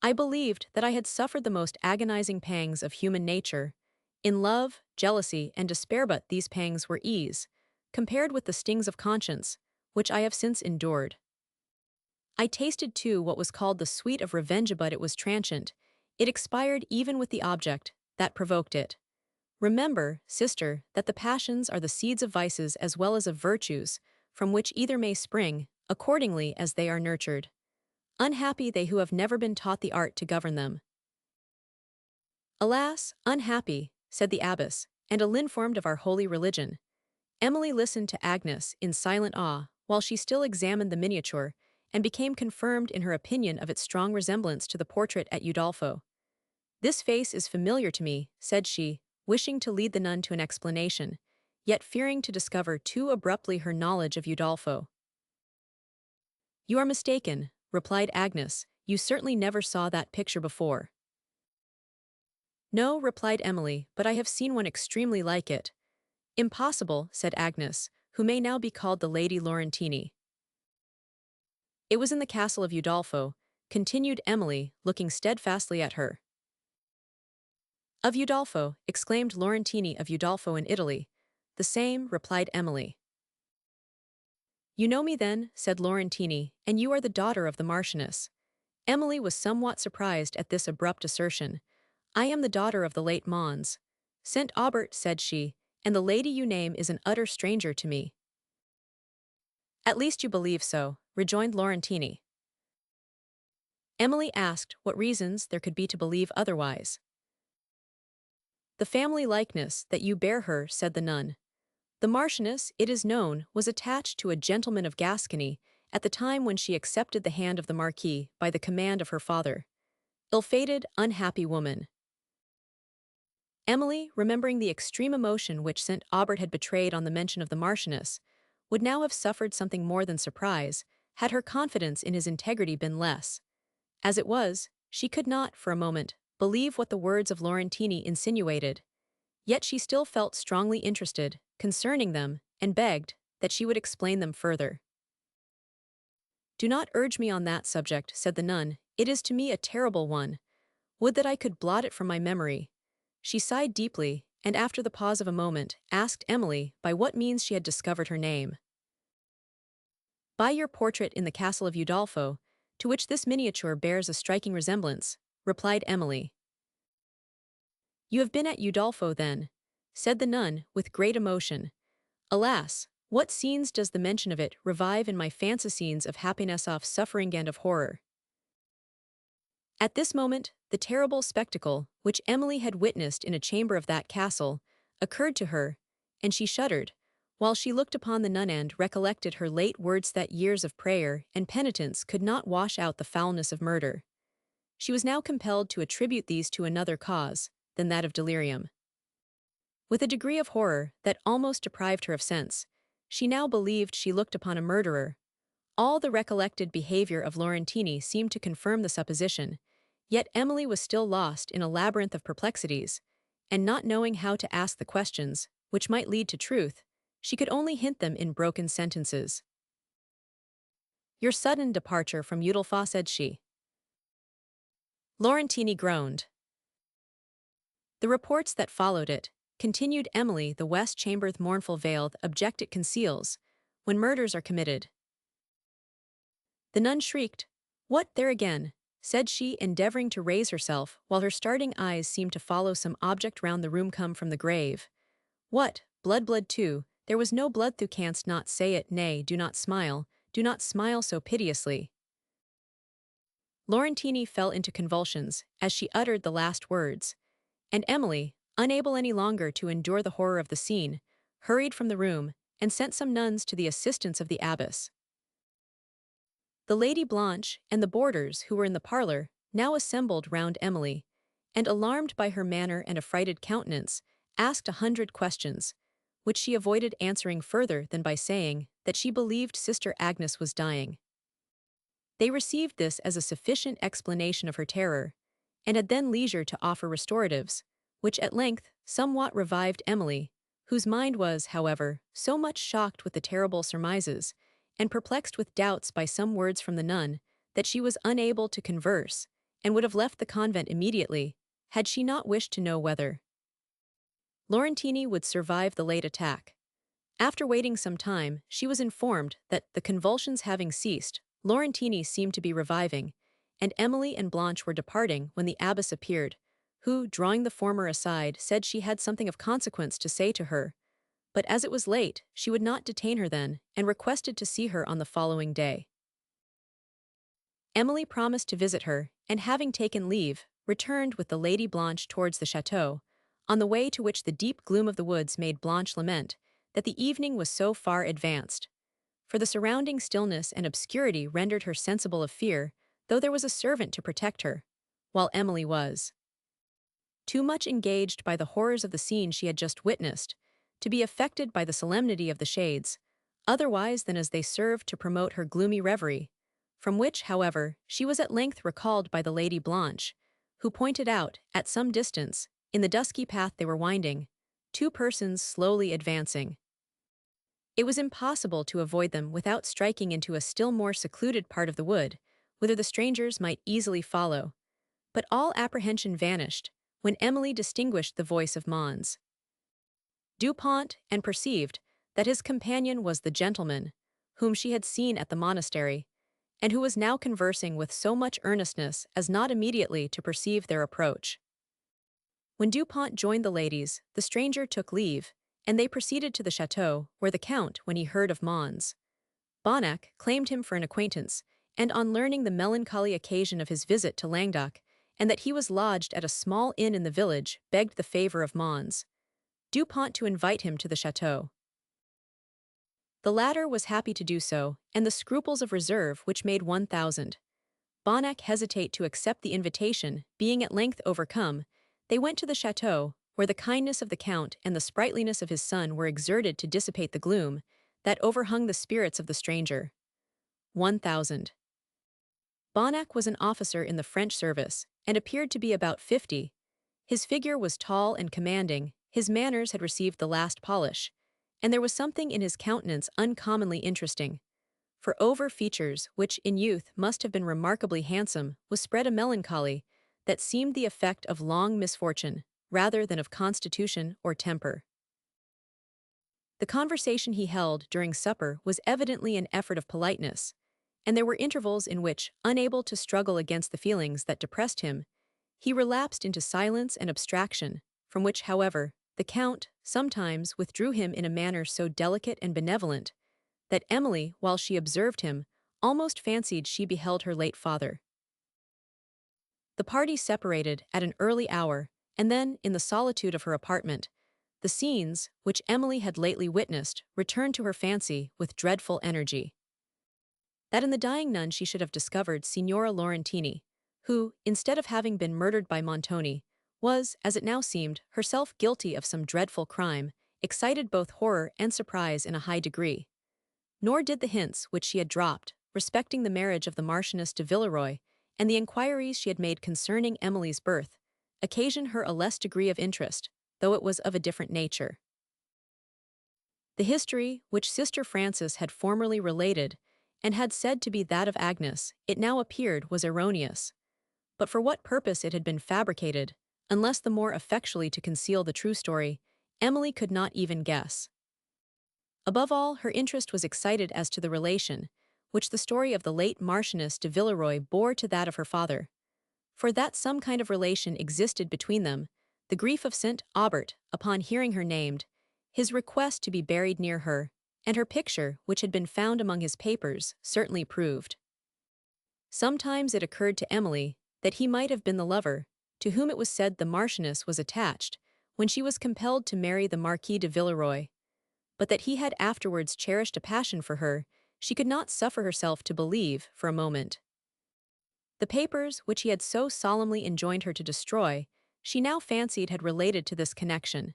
[SPEAKER 1] I believed that I had suffered the most agonizing pangs of human nature, in love, jealousy, and despair, but these pangs were ease, compared with the stings of conscience, which I have since endured. I tasted too what was called the sweet of revenge, but it was transient. It expired even with the object that provoked it. Remember, sister, that the passions are the seeds of vices as well as of virtues, from which either may spring, accordingly as they are nurtured. Unhappy they who have never been taught the art to govern them." "Alas, unhappy," said the abbess, "and ill-informed of our holy religion." Emily listened to Agnes in silent awe, while she still examined the miniature, and became confirmed in her opinion of its strong resemblance to the portrait at Udolpho. "This face is familiar to me," said she, wishing to lead the nun to an explanation, yet fearing to discover too abruptly her knowledge of Udolpho. "You are mistaken," replied Agnes. "You certainly never saw that picture before." "No," replied Emily, "but I have seen one extremely like it." "Impossible," said Agnes, who may now be called the Lady Laurentini. "It was in the Castle of Udolpho," continued Emily, looking steadfastly at her. "Of Udolpho," exclaimed Laurentini. "Of Udolpho in Italy." "The same," replied Emily. "You know me then," said Laurentini, "and you are the daughter of the Marchioness." Emily was somewhat surprised at this abrupt assertion. "I am the daughter of the late Mons. Saint Aubert," said she, "and the lady you name is an utter stranger to me." "At least you believe so," rejoined Laurentini. Emily asked what reasons there could be to believe otherwise. "The family likeness that you bear her," said the nun. "The Marchioness, it is known, was attached to a gentleman of Gascony at the time when she accepted the hand of the Marquis by the command of her father. Ill-fated, unhappy woman." Emily, remembering the extreme emotion which St. Aubert had betrayed on the mention of the Marchioness, would now have suffered something more than surprise, had her confidence in his integrity been less. As it was, she could not, for a moment, believe what the words of Laurentini insinuated. Yet she still felt strongly interested concerning them, and begged that she would explain them further. "Do not urge me on that subject," said the nun. "It is to me a terrible one. Would that I could blot it from my memory." She sighed deeply, and after the pause of a moment, asked Emily by what means she had discovered her name. "By your portrait in the Castle of Udolpho, to which this miniature bears a striking resemblance," replied Emily. "You have been at Udolpho, then?" said the nun, with great emotion. "Alas, what scenes does the mention of it revive in my fancy, scenes of happiness, of suffering, and of horror." At this moment, the terrible spectacle, which Emily had witnessed in a chamber of that castle, occurred to her, and she shuddered, while she looked upon the nun and recollected her late words that years of prayer and penitence could not wash out the foulness of murder. She was now compelled to attribute these to another cause than that of delirium. With a degree of horror that almost deprived her of sense, she now believed she looked upon a murderer. All the recollected behavior of Laurentini seemed to confirm the supposition, yet Emily was still lost in a labyrinth of perplexities, and not knowing how to ask the questions, which might lead to truth, she could only hint them in broken sentences. "Your sudden departure from Udolpho," said she. Laurentini groaned. "The reports that followed it," continued Emily, "the west chamber mournful veiled object it conceals, when murders are committed." The nun shrieked. "What, there again?" said she, endeavoring to raise herself, while her starting eyes seemed to follow some object round the room come from the grave. "What, blood too? There was no blood, thou canst not say it, nay, do not smile so piteously." Laurentini fell into convulsions as she uttered the last words, and Emily, unable any longer to endure the horror of the scene, hurried from the room and sent some nuns to the assistance of the abbess. The Lady Blanche and the boarders who were in the parlour now assembled round Emily, and alarmed by her manner and affrighted countenance, asked 100 questions, which she avoided answering further than by saying that she believed Sister Agnes was dying. They received this as a sufficient explanation of her terror, and had then leisure to offer restoratives, which at length somewhat revived Emily, whose mind was, however, so much shocked with the terrible surmises, and perplexed with doubts by some words from the nun, that she was unable to converse, and would have left the convent immediately, had she not wished to know whether Laurentini would survive the late attack. After waiting some time, she was informed that, the convulsions having ceased, Laurentini seemed to be reviving, and Emily and Blanche were departing when the abbess appeared, who, drawing the former aside, said she had something of consequence to say to her, but as it was late, she would not detain her then, and requested to see her on the following day. Emily promised to visit her, and having taken leave, returned with the Lady Blanche towards the château, on the way to which the deep gloom of the woods made Blanche lament that the evening was so far advanced, for the surrounding stillness and obscurity rendered her sensible of fear, though there was a servant to protect her, while Emily was too much engaged by the horrors of the scene she had just witnessed to be affected by the solemnity of the shades, otherwise than as they served to promote her gloomy reverie, from which, however, she was at length recalled by the Lady Blanche, who pointed out, at some distance, in the dusky path they were winding, 2 persons slowly advancing. It was impossible to avoid them without striking into a still more secluded part of the wood, whither the strangers might easily follow. But all apprehension vanished when Emily distinguished the voice of Mons Dupont, and perceived that his companion was the gentleman whom she had seen at the monastery, and who was now conversing with so much earnestness as not immediately to perceive their approach. When Dupont joined the ladies, the stranger took leave, and they proceeded to the château, where the Count, when he heard of Mons Bonnac, claimed him for an acquaintance, and on learning the melancholy occasion of his visit to Languedoc, and that he was lodged at a small inn in the village, begged the favor of Mons Dupont to invite him to the château. The latter was happy to do so, and the scruples of reserve which made 1,000 Bonnac hesitate to accept the invitation, being at length overcome, they went to the château, where the kindness of the count and the sprightliness of his son were exerted to dissipate the gloom that overhung the spirits of the stranger. 1,000 Bonnac was an officer in the French service, and appeared to be about 50. His figure was tall and commanding, his manners had received the last polish, and there was something in his countenance uncommonly interesting. For over features, which in youth must have been remarkably handsome, was spread a melancholy that seemed the effect of long misfortune, rather than of constitution or temper. The conversation he held during supper was evidently an effort of politeness, and there were intervals in which, unable to struggle against the feelings that depressed him, he relapsed into silence and abstraction, from which, however, the Count sometimes withdrew him in a manner so delicate and benevolent that Emily, while she observed him, almost fancied she beheld her late father. The party separated at an early hour, and then, in the solitude of her apartment, the scenes, which Emily had lately witnessed, returned to her fancy with dreadful energy. That in the dying nun she should have discovered Signora Laurentini, who, instead of having been murdered by Montoni, was, as it now seemed, herself guilty of some dreadful crime, excited both horror and surprise in a high degree. Nor did the hints which she had dropped, respecting the marriage of the Marchioness de Villeroy, and the inquiries she had made concerning Emily's birth, occasion her a less degree of interest, though it was of a different nature. The history, which Sister Frances had formerly related, and had said to be that of Agnes, it now appeared was erroneous. But for what purpose it had been fabricated, unless the more effectually to conceal the true story, Emily could not even guess. Above all, her interest was excited as to the relation which the story of the late Marchioness de Villeroy bore to that of her father. For that some kind of relation existed between them, the grief of St. Aubert, upon hearing her named, his request to be buried near her, and her picture, which had been found among his papers, certainly proved. Sometimes it occurred to Emily that he might have been the lover, to whom it was said the Marchioness was attached, when she was compelled to marry the Marquis de Villeroy. But that he had afterwards cherished a passion for her, she could not suffer herself to believe for a moment. The papers, which he had so solemnly enjoined her to destroy, she now fancied had related to this connection,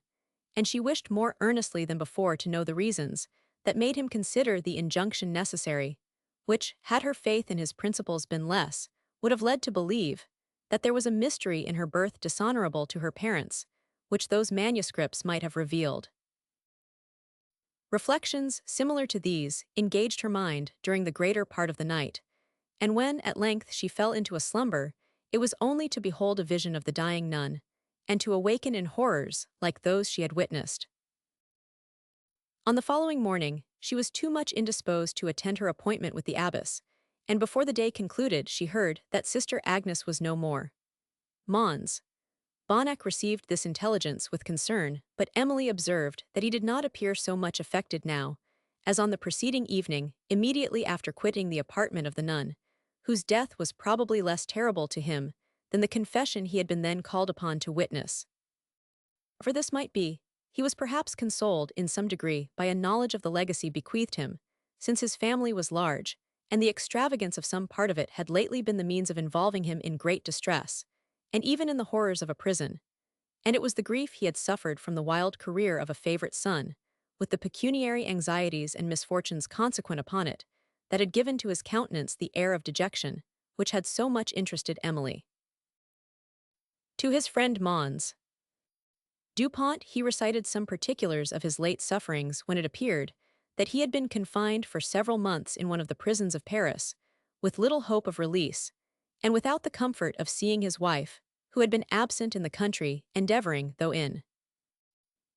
[SPEAKER 1] and she wished more earnestly than before to know the reasons that made him consider the injunction necessary, which, had her faith in his principles been less, would have led to believe that there was a mystery in her birth dishonorable to her parents, which those manuscripts might have revealed. Reflections similar to these engaged her mind during the greater part of the night, and when at length she fell into a slumber, it was only to behold a vision of the dying nun, and to awaken in horrors like those she had witnessed. On the following morning, she was too much indisposed to attend her appointment with the abbess, and before the day concluded she heard that Sister Agnes was no more. Mons Bonnac received this intelligence with concern, but Emily observed that he did not appear so much affected now, as on the preceding evening, immediately after quitting the apartment of the nun, whose death was probably less terrible to him than the confession he had been then called upon to witness. For this might be, he was perhaps consoled in some degree by a knowledge of the legacy bequeathed him, since his family was large, and the extravagance of some part of it had lately been the means of involving him in great distress, and even in the horrors of a prison, and it was the grief he had suffered from the wild career of a favorite son, with the pecuniary anxieties and misfortunes consequent upon it, that had given to his countenance the air of dejection, which had so much interested Emily. To his friend Mons Dupont he recited some particulars of his late sufferings when it appeared that he had been confined for several months in one of the prisons of Paris, with little hope of release, and without the comfort of seeing his wife, who had been absent in the country, endeavoring, though in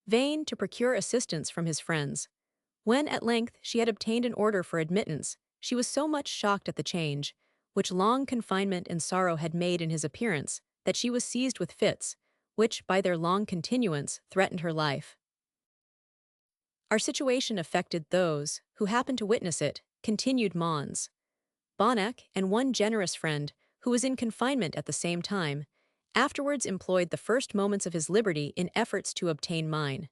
[SPEAKER 1] vain, to procure assistance from his friends. When at length she had obtained an order for admittance, she was so much shocked at the change, which long confinement and sorrow had made in his appearance, that she was seized with fits, which, by their long continuance, threatened her life. Our situation affected those who happened to witness it, continued Mons. Bonnac, and one generous friend, who was in confinement at the same time, afterwards employed the first moments of his liberty in efforts to obtain mine.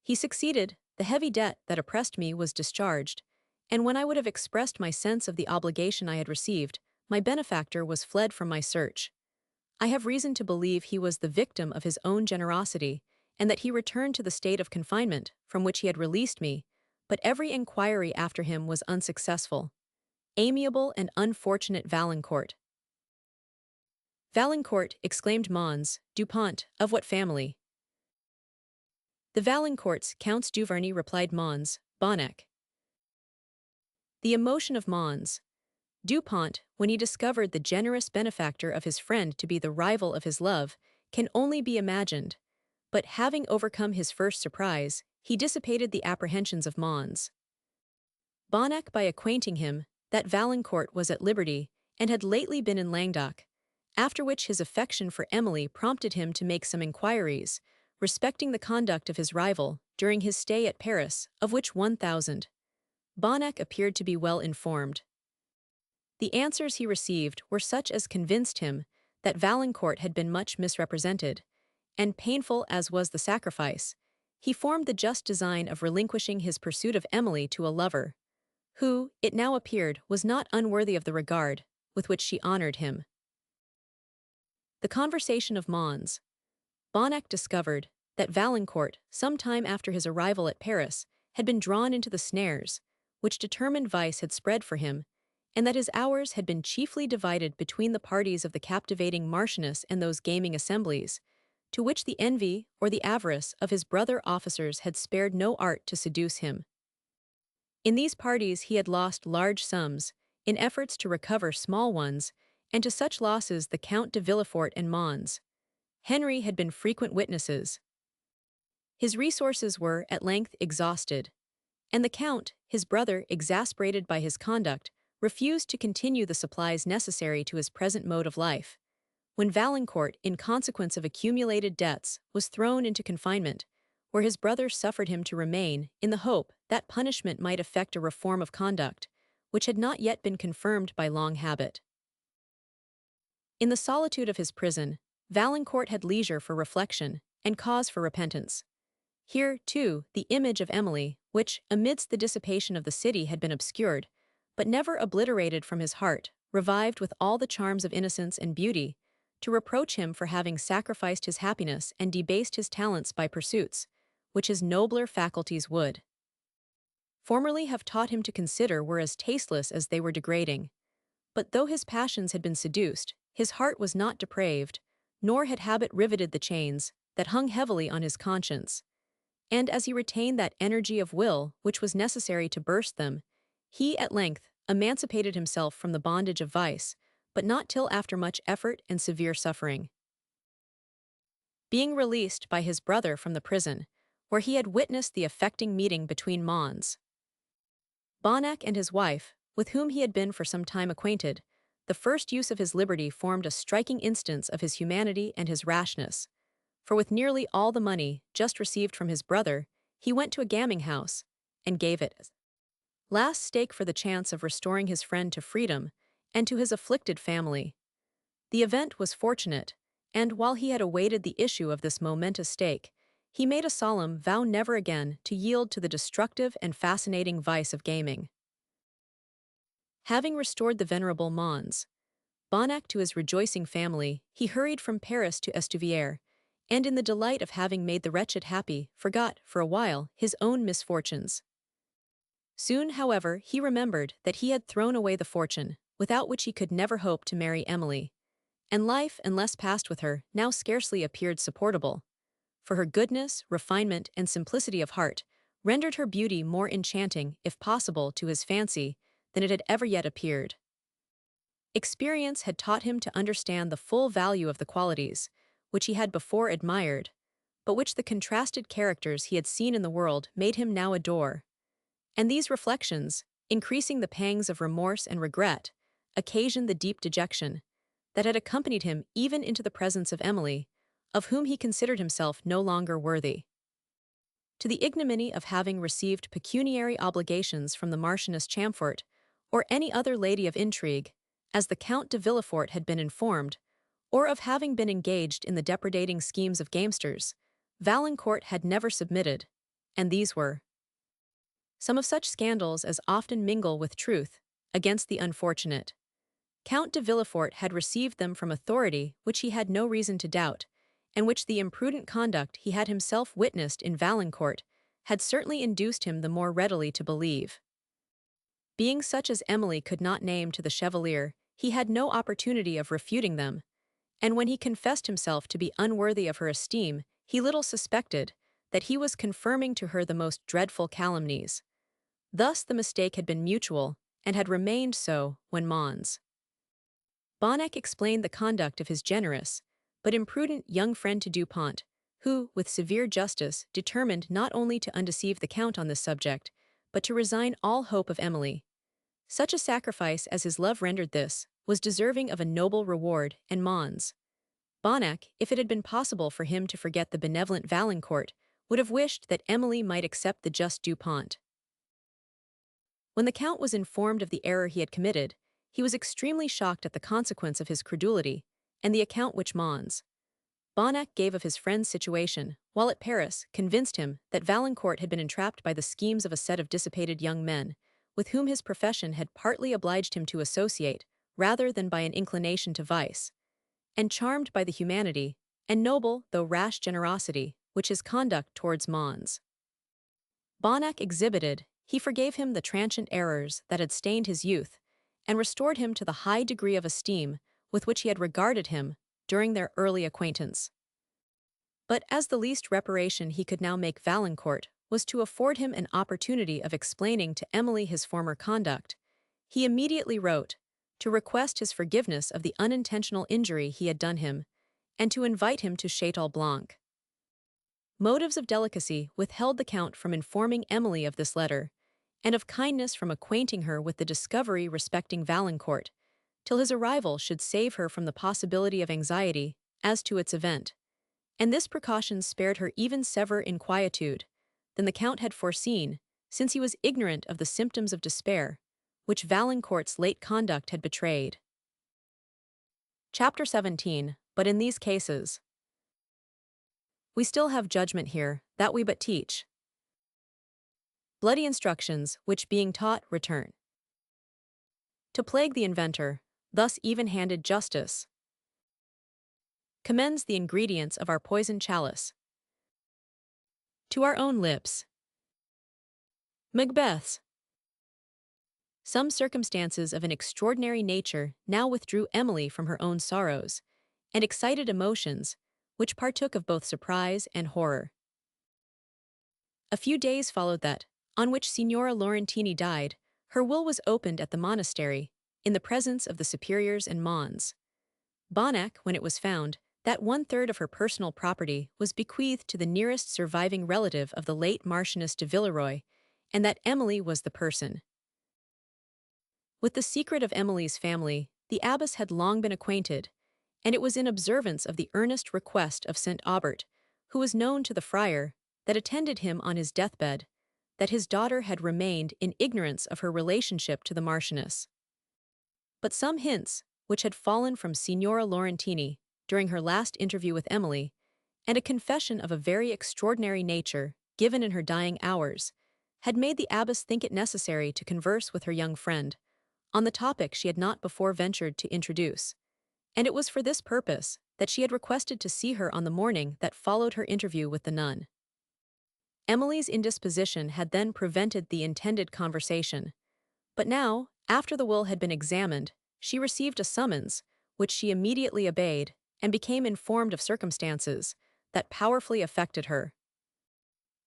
[SPEAKER 1] He succeeded, the heavy debt that oppressed me was discharged, and when I would have expressed my sense of the obligation I had received, my benefactor was fled from my search. I have reason to believe he was the victim of his own generosity, and that he returned to the state of confinement from which he had released me, but every inquiry after him was unsuccessful. Amiable and unfortunate Valancourt. Valancourt, exclaimed Mons, Dupont, of what family? The Valancourts, Counts Duverney, replied Mons, Bonnac. The emotion of Mons. Dupont, when he discovered the generous benefactor of his friend to be the rival of his love, can only be imagined, but having overcome his first surprise, he dissipated the apprehensions of Mons. Bonnac, by acquainting him that Valancourt was at liberty, and had lately been in Languedoc, after which his affection for Emily prompted him to make some inquiries respecting the conduct of his rival during his stay at Paris, of which 1,000. Bonnac appeared to be well informed. The answers he received were such as convinced him that Valancourt had been much misrepresented, and painful as was the sacrifice, he formed the just design of relinquishing his pursuit of Emily to a lover, who, it now appeared, was not unworthy of the regard with which she honored him. The conversation of Mons. Bonnac discovered that Valancourt, some time after his arrival at Paris, had been drawn into the snares which determined vice had spread for him, and that his hours had been chiefly divided between the parties of the captivating Marchioness and those gaming assemblies, to which the envy or the avarice of his brother officers had spared no art to seduce him. In these parties he had lost large sums, in efforts to recover small ones, and to such losses the Count de Villefort and Mons Henry had been frequent witnesses. His resources were, at length, exhausted, and the Count, his brother, exasperated by his conduct, refused to continue the supplies necessary to his present mode of life. When Valancourt, in consequence of accumulated debts, was thrown into confinement, where his brother suffered him to remain, in the hope that punishment might effect a reform of conduct, which had not yet been confirmed by long habit. In the solitude of his prison, Valancourt had leisure for reflection, and cause for repentance. Here, too, the image of Emily, which, amidst the dissipation of the city, had been obscured, but never obliterated from his heart, revived with all the charms of innocence and beauty, to reproach him for having sacrificed his happiness and debased his talents by pursuits, which his nobler faculties would formerly have taught him to consider were as tasteless as they were degrading. But though his passions had been seduced, his heart was not depraved, nor had habit riveted the chains that hung heavily on his conscience. And as he retained that energy of will which was necessary to burst them, he at length emancipated himself from the bondage of vice, but not till after much effort and severe suffering. Being released by his brother from the prison, where he had witnessed the affecting meeting between Mons Bonnac and his wife, with whom he had been for some time acquainted, the first use of his liberty formed a striking instance of his humanity and his rashness. For with nearly all the money just received from his brother, he went to a gaming house, and gave it as last stake for the chance of restoring his friend to freedom, and to his afflicted family. The event was fortunate, and while he had awaited the issue of this momentous stake, he made a solemn vow never again to yield to the destructive and fascinating vice of gaming. Having restored the venerable Mons Bonnac to his rejoicing family, he hurried from Paris to Estuvière, and in the delight of having made the wretched happy, forgot, for a while, his own misfortunes. Soon, however, he remembered that he had thrown away the fortune, without which he could never hope to marry Emily, and life, unless passed with her, now scarcely appeared supportable, for her goodness, refinement, and simplicity of heart rendered her beauty more enchanting, if possible, to his fancy, than it had ever yet appeared. Experience had taught him to understand the full value of the qualities, which he had before admired, but which the contrasted characters he had seen in the world made him now adore. And these reflections, increasing the pangs of remorse and regret, occasioned the deep dejection that had accompanied him even into the presence of Emily, of whom he considered himself no longer worthy. To the ignominy of having received pecuniary obligations from the Marchioness Champfort, or any other lady of intrigue, as the Count de Villefort had been informed, or of having been engaged in the depredating schemes of gamesters, Valancourt had never submitted, and these were some of such scandals as often mingle with truth against the unfortunate. Count de Villefort had received them from authority which he had no reason to doubt, and which the imprudent conduct he had himself witnessed in Valancourt had certainly induced him the more readily to believe. Being such as Emily could not name to the Chevalier, he had no opportunity of refuting them, and when he confessed himself to be unworthy of her esteem, he little suspected that he was confirming to her the most dreadful calumnies. Thus the mistake had been mutual, and had remained so when Mons. Bonnac explained the conduct of his generous, but imprudent young friend to Dupont, who, with severe justice, determined not only to undeceive the Count on this subject, but to resign all hope of Emily. Such a sacrifice as his love rendered this, was deserving of a noble reward, and Mons. Bonnac, if it had been possible for him to forget the benevolent Valancourt, would have wished that Emily might accept the just Dupont. When the Count was informed of the error he had committed, he was extremely shocked at the consequence of his credulity, and the account which Mons. Bonnac gave of his friend's situation, while at Paris, convinced him that Valancourt had been entrapped by the schemes of a set of dissipated young men, with whom his profession had partly obliged him to associate, rather than by an inclination to vice, and charmed by the humanity, and noble though rash generosity, which his conduct towards Mons. Bonnac exhibited, he forgave him the transient errors that had stained his youth, and restored him to the high degree of esteem with which he had regarded him during their early acquaintance. But as the least reparation he could now make Valancourt was to afford him an opportunity of explaining to Emily his former conduct, he immediately wrote, to request his forgiveness of the unintentional injury he had done him, and to invite him to Château Blanc. Motives of delicacy withheld the Count from informing Emily of this letter, and of kindness from acquainting her with the discovery respecting Valancourt, till his arrival should save her from the possibility of anxiety as to its event. And this precaution spared her even severer inquietude than the Count had foreseen, since he was ignorant of the symptoms of despair, which Valancourt's late conduct had betrayed. Chapter 17. But in these cases, we still have judgment here, that we but teach. Bloody instructions, which being taught, return. To plague the inventor, thus even-handed justice commends the ingredients of our poisoned chalice to our own lips. Macbeth's. Some circumstances of an extraordinary nature now withdrew Emily from her own sorrows, and excited emotions, which partook of both surprise and horror. A few days followed that, on which Signora Laurentini died, her will was opened at the monastery, in the presence of the superiors and Mons. Bonnac, when it was found, that 1/3 of her personal property was bequeathed to the nearest surviving relative of the late Marchioness de Villeroy, and that Emily was the person. With the secret of Emily's family, the abbess had long been acquainted, and it was in observance of the earnest request of St. Aubert, who was known to the friar, that attended him on his deathbed, that his daughter had remained in ignorance of her relationship to the Marchioness. But some hints, which had fallen from Signora Laurentini during her last interview with Emily, and a confession of a very extraordinary nature, given in her dying hours, had made the abbess think it necessary to converse with her young friend on the topic she had not before ventured to introduce, and it was for this purpose that she had requested to see her on the morning that followed her interview with the nun. Emily's indisposition had then prevented the intended conversation, but now, after the will had been examined, she received a summons, which she immediately obeyed, and became informed of circumstances that powerfully affected her.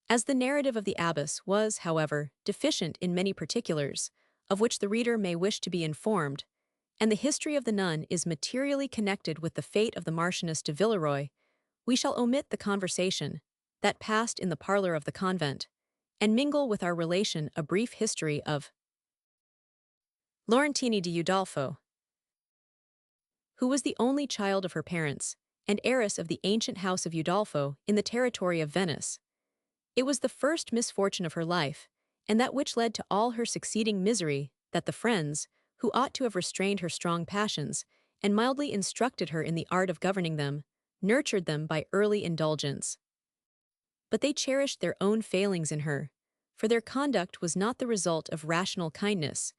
[SPEAKER 1] As the narrative of the abbess was, however, deficient in many particulars, of which the reader may wish to be informed, and the history of the nun is materially connected with the fate of the Marchioness de Villeroy, we shall omit the conversation that passed in the parlor of the convent, and mingle with our relation a brief history of Laurentini de Udolpho, who was the only child of her parents, and heiress of the ancient house of Udolpho in the territory of Venice. It was the first misfortune of her life, and that which led to all her succeeding misery, that the friends, who ought to have restrained her strong passions, and mildly instructed her in the art of governing them, nurtured them by early indulgence. But they cherished their own failings in her, for their conduct was not the result of rational kindness,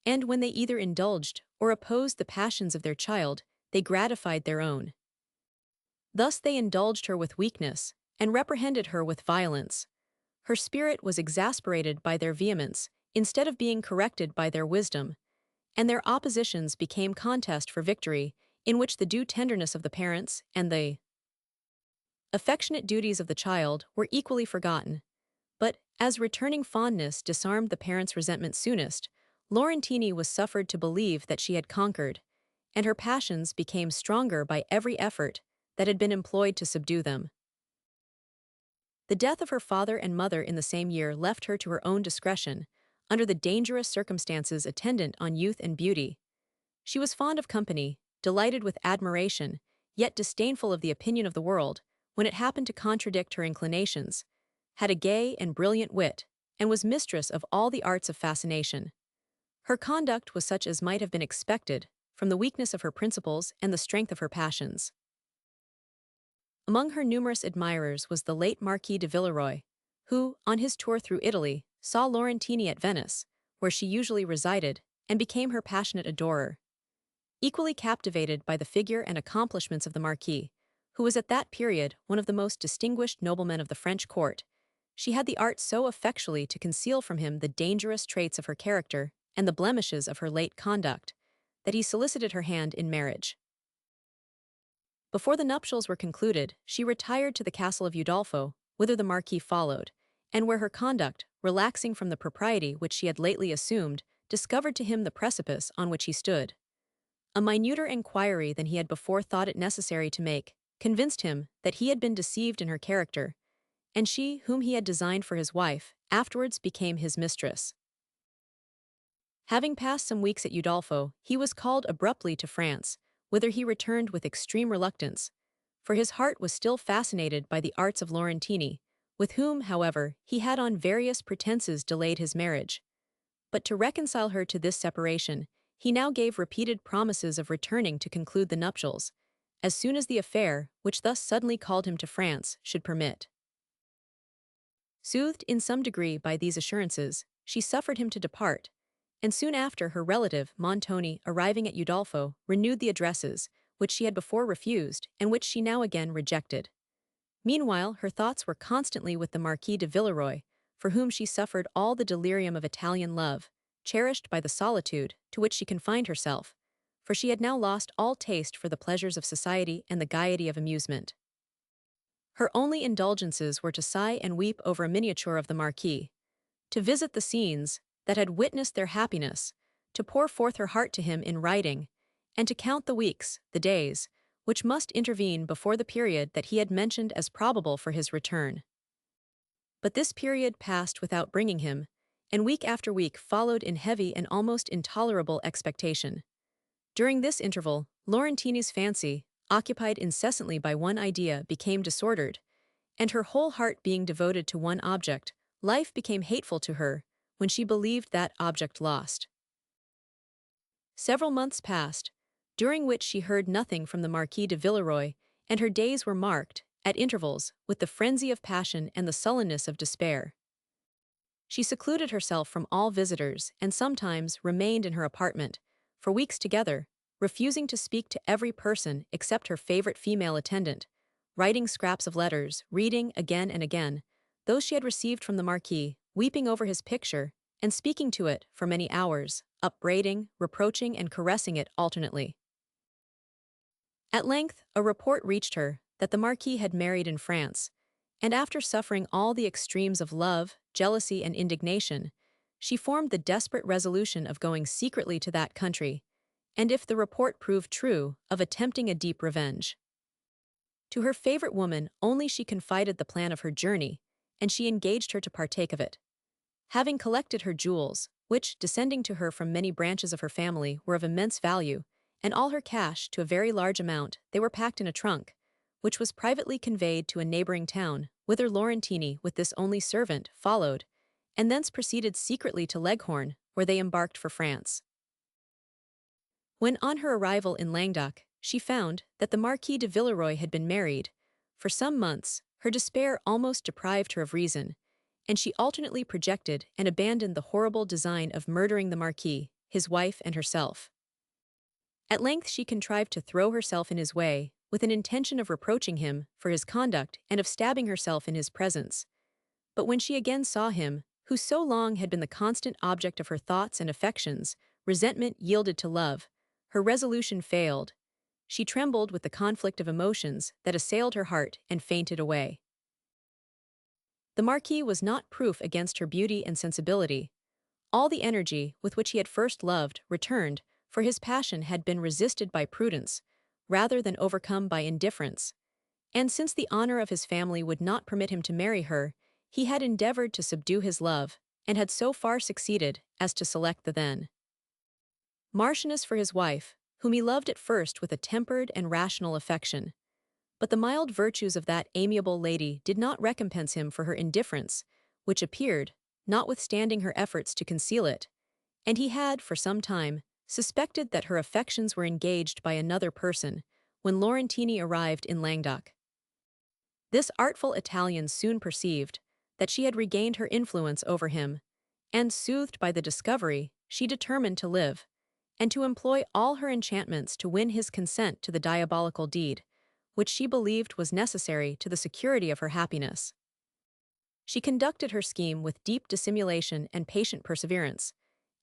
[SPEAKER 1] and when they either indulged or opposed the passions of their child, they gratified their own. Thus they indulged her with weakness, and reprehended her with violence. Her spirit was exasperated by their vehemence, instead of being corrected by their wisdom, and their oppositions became contest for victory, in which the due tenderness of the parents and the affectionate duties of the child were equally forgotten. But, as returning fondness disarmed the parents' resentment soonest, Laurentini was suffered to believe that she had conquered, and her passions became stronger by every effort that had been employed to subdue them. The death of her father and mother in the same year left her to her own discretion, under the dangerous circumstances attendant on youth and beauty. She was fond of company, delighted with admiration, yet disdainful of the opinion of the world, when it happened to contradict her inclinations, had a gay and brilliant wit, and was mistress of all the arts of fascination. Her conduct was such as might have been expected, from the weakness of her principles and the strength of her passions. Among her numerous admirers was the late Marquis de Villeroi, who, on his tour through Italy, saw Laurentini at Venice, where she usually resided, and became her passionate adorer. Equally captivated by the figure and accomplishments of the Marquis, who was at that period one of the most distinguished noblemen of the French court, she had the art so effectually to conceal from him the dangerous traits of her character and the blemishes of her late conduct, that he solicited her hand in marriage. Before the nuptials were concluded, she retired to the Castle of Udolpho, whither the Marquis followed, and where her conduct, relaxing from the propriety which she had lately assumed, discovered to him the precipice on which he stood. A minuter inquiry than he had before thought it necessary to make convinced him that he had been deceived in her character, and she, whom he had designed for his wife, afterwards became his mistress. Having passed some weeks at Udolpho, he was called abruptly to France, whither he returned with extreme reluctance, for his heart was still fascinated by the arts of Laurentini, with whom, however, he had on various pretenses delayed his marriage. But to reconcile her to this separation, he now gave repeated promises of returning to conclude the nuptials, as soon as the affair, which thus suddenly called him to France, should permit. Soothed in some degree by these assurances, she suffered him to depart, and soon after her relative, Montoni, arriving at Udolpho, renewed the addresses, which she had before refused, and which she now again rejected. Meanwhile, her thoughts were constantly with the Marquis de Villeroi, for whom she suffered all the delirium of Italian love, cherished by the solitude to which she confined herself, for she had now lost all taste for the pleasures of society and the gaiety of amusement. Her only indulgences were to sigh and weep over a miniature of the Marquis, to visit the scenes that had witnessed their happiness, to pour forth her heart to him in writing, and to count the weeks, the days, which must intervene before the period that he had mentioned as probable for his return. But this period passed without bringing him, and week after week followed in heavy and almost intolerable expectation. During this interval, Laurentini's fancy, occupied incessantly by one idea, became disordered, and her whole heart being devoted to one object, life became hateful to her, when she believed that object lost. Several months passed, during which she heard nothing from the Marquis de Villeroi, and her days were marked, at intervals, with the frenzy of passion and the sullenness of despair. She secluded herself from all visitors and sometimes remained in her apartment, for weeks together, refusing to speak to every person except her favorite female attendant, writing scraps of letters, reading again and again those she had received from the Marquis, weeping over his picture, and speaking to it for many hours, upbraiding, reproaching, and caressing it alternately. At length, a report reached her that the Marquis had married in France, and after suffering all the extremes of love, jealousy, and indignation, she formed the desperate resolution of going secretly to that country, and if the report proved true, of attempting a deep revenge. To her favorite woman only she confided the plan of her journey, and she engaged her to partake of it. Having collected her jewels, which, descending to her from many branches of her family, were of immense value, and all her cash to a very large amount, they were packed in a trunk, which was privately conveyed to a neighboring town, whither Laurentini, with this only servant, followed, and thence proceeded secretly to Leghorn, where they embarked for France. When on her arrival in Languedoc, she found that the Marquis de Villeroy had been married. For some months, her despair almost deprived her of reason, and she alternately projected and abandoned the horrible design of murdering the Marquis, his wife, and herself. At length she contrived to throw herself in his way, with an intention of reproaching him for his conduct and of stabbing herself in his presence. But when she again saw him, who so long had been the constant object of her thoughts and affections, resentment yielded to love, her resolution failed. She trembled with the conflict of emotions that assailed her heart and fainted away. The Marquis was not proof against her beauty and sensibility. All the energy with which he had first loved returned, for his passion had been resisted by prudence, rather than overcome by indifference. And since the honor of his family would not permit him to marry her, he had endeavored to subdue his love, and had so far succeeded as to select the then Marchioness for his wife, whom he loved at first with a tempered and rational affection. But the mild virtues of that amiable lady did not recompense him for her indifference, which appeared, notwithstanding her efforts to conceal it, and he had, for some time, suspected that her affections were engaged by another person, when Laurentini arrived in Languedoc. This artful Italian soon perceived that she had regained her influence over him, and, soothed by the discovery, she determined to live, and to employ all her enchantments to win his consent to the diabolical deed, which she believed was necessary to the security of her happiness. She conducted her scheme with deep dissimulation and patient perseverance,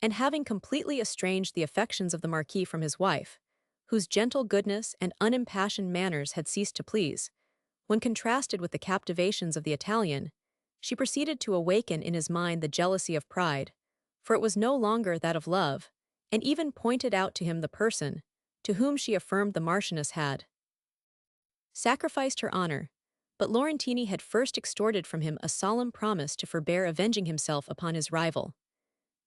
[SPEAKER 1] and having completely estranged the affections of the Marquis from his wife, whose gentle goodness and unimpassioned manners had ceased to please, when contrasted with the captivations of the Italian, she proceeded to awaken in his mind the jealousy of pride, for it was no longer that of love, and even pointed out to him the person, to whom she affirmed the Marchioness had sacrificed her honor. But Laurentini had first extorted from him a solemn promise to forbear avenging himself upon his rival.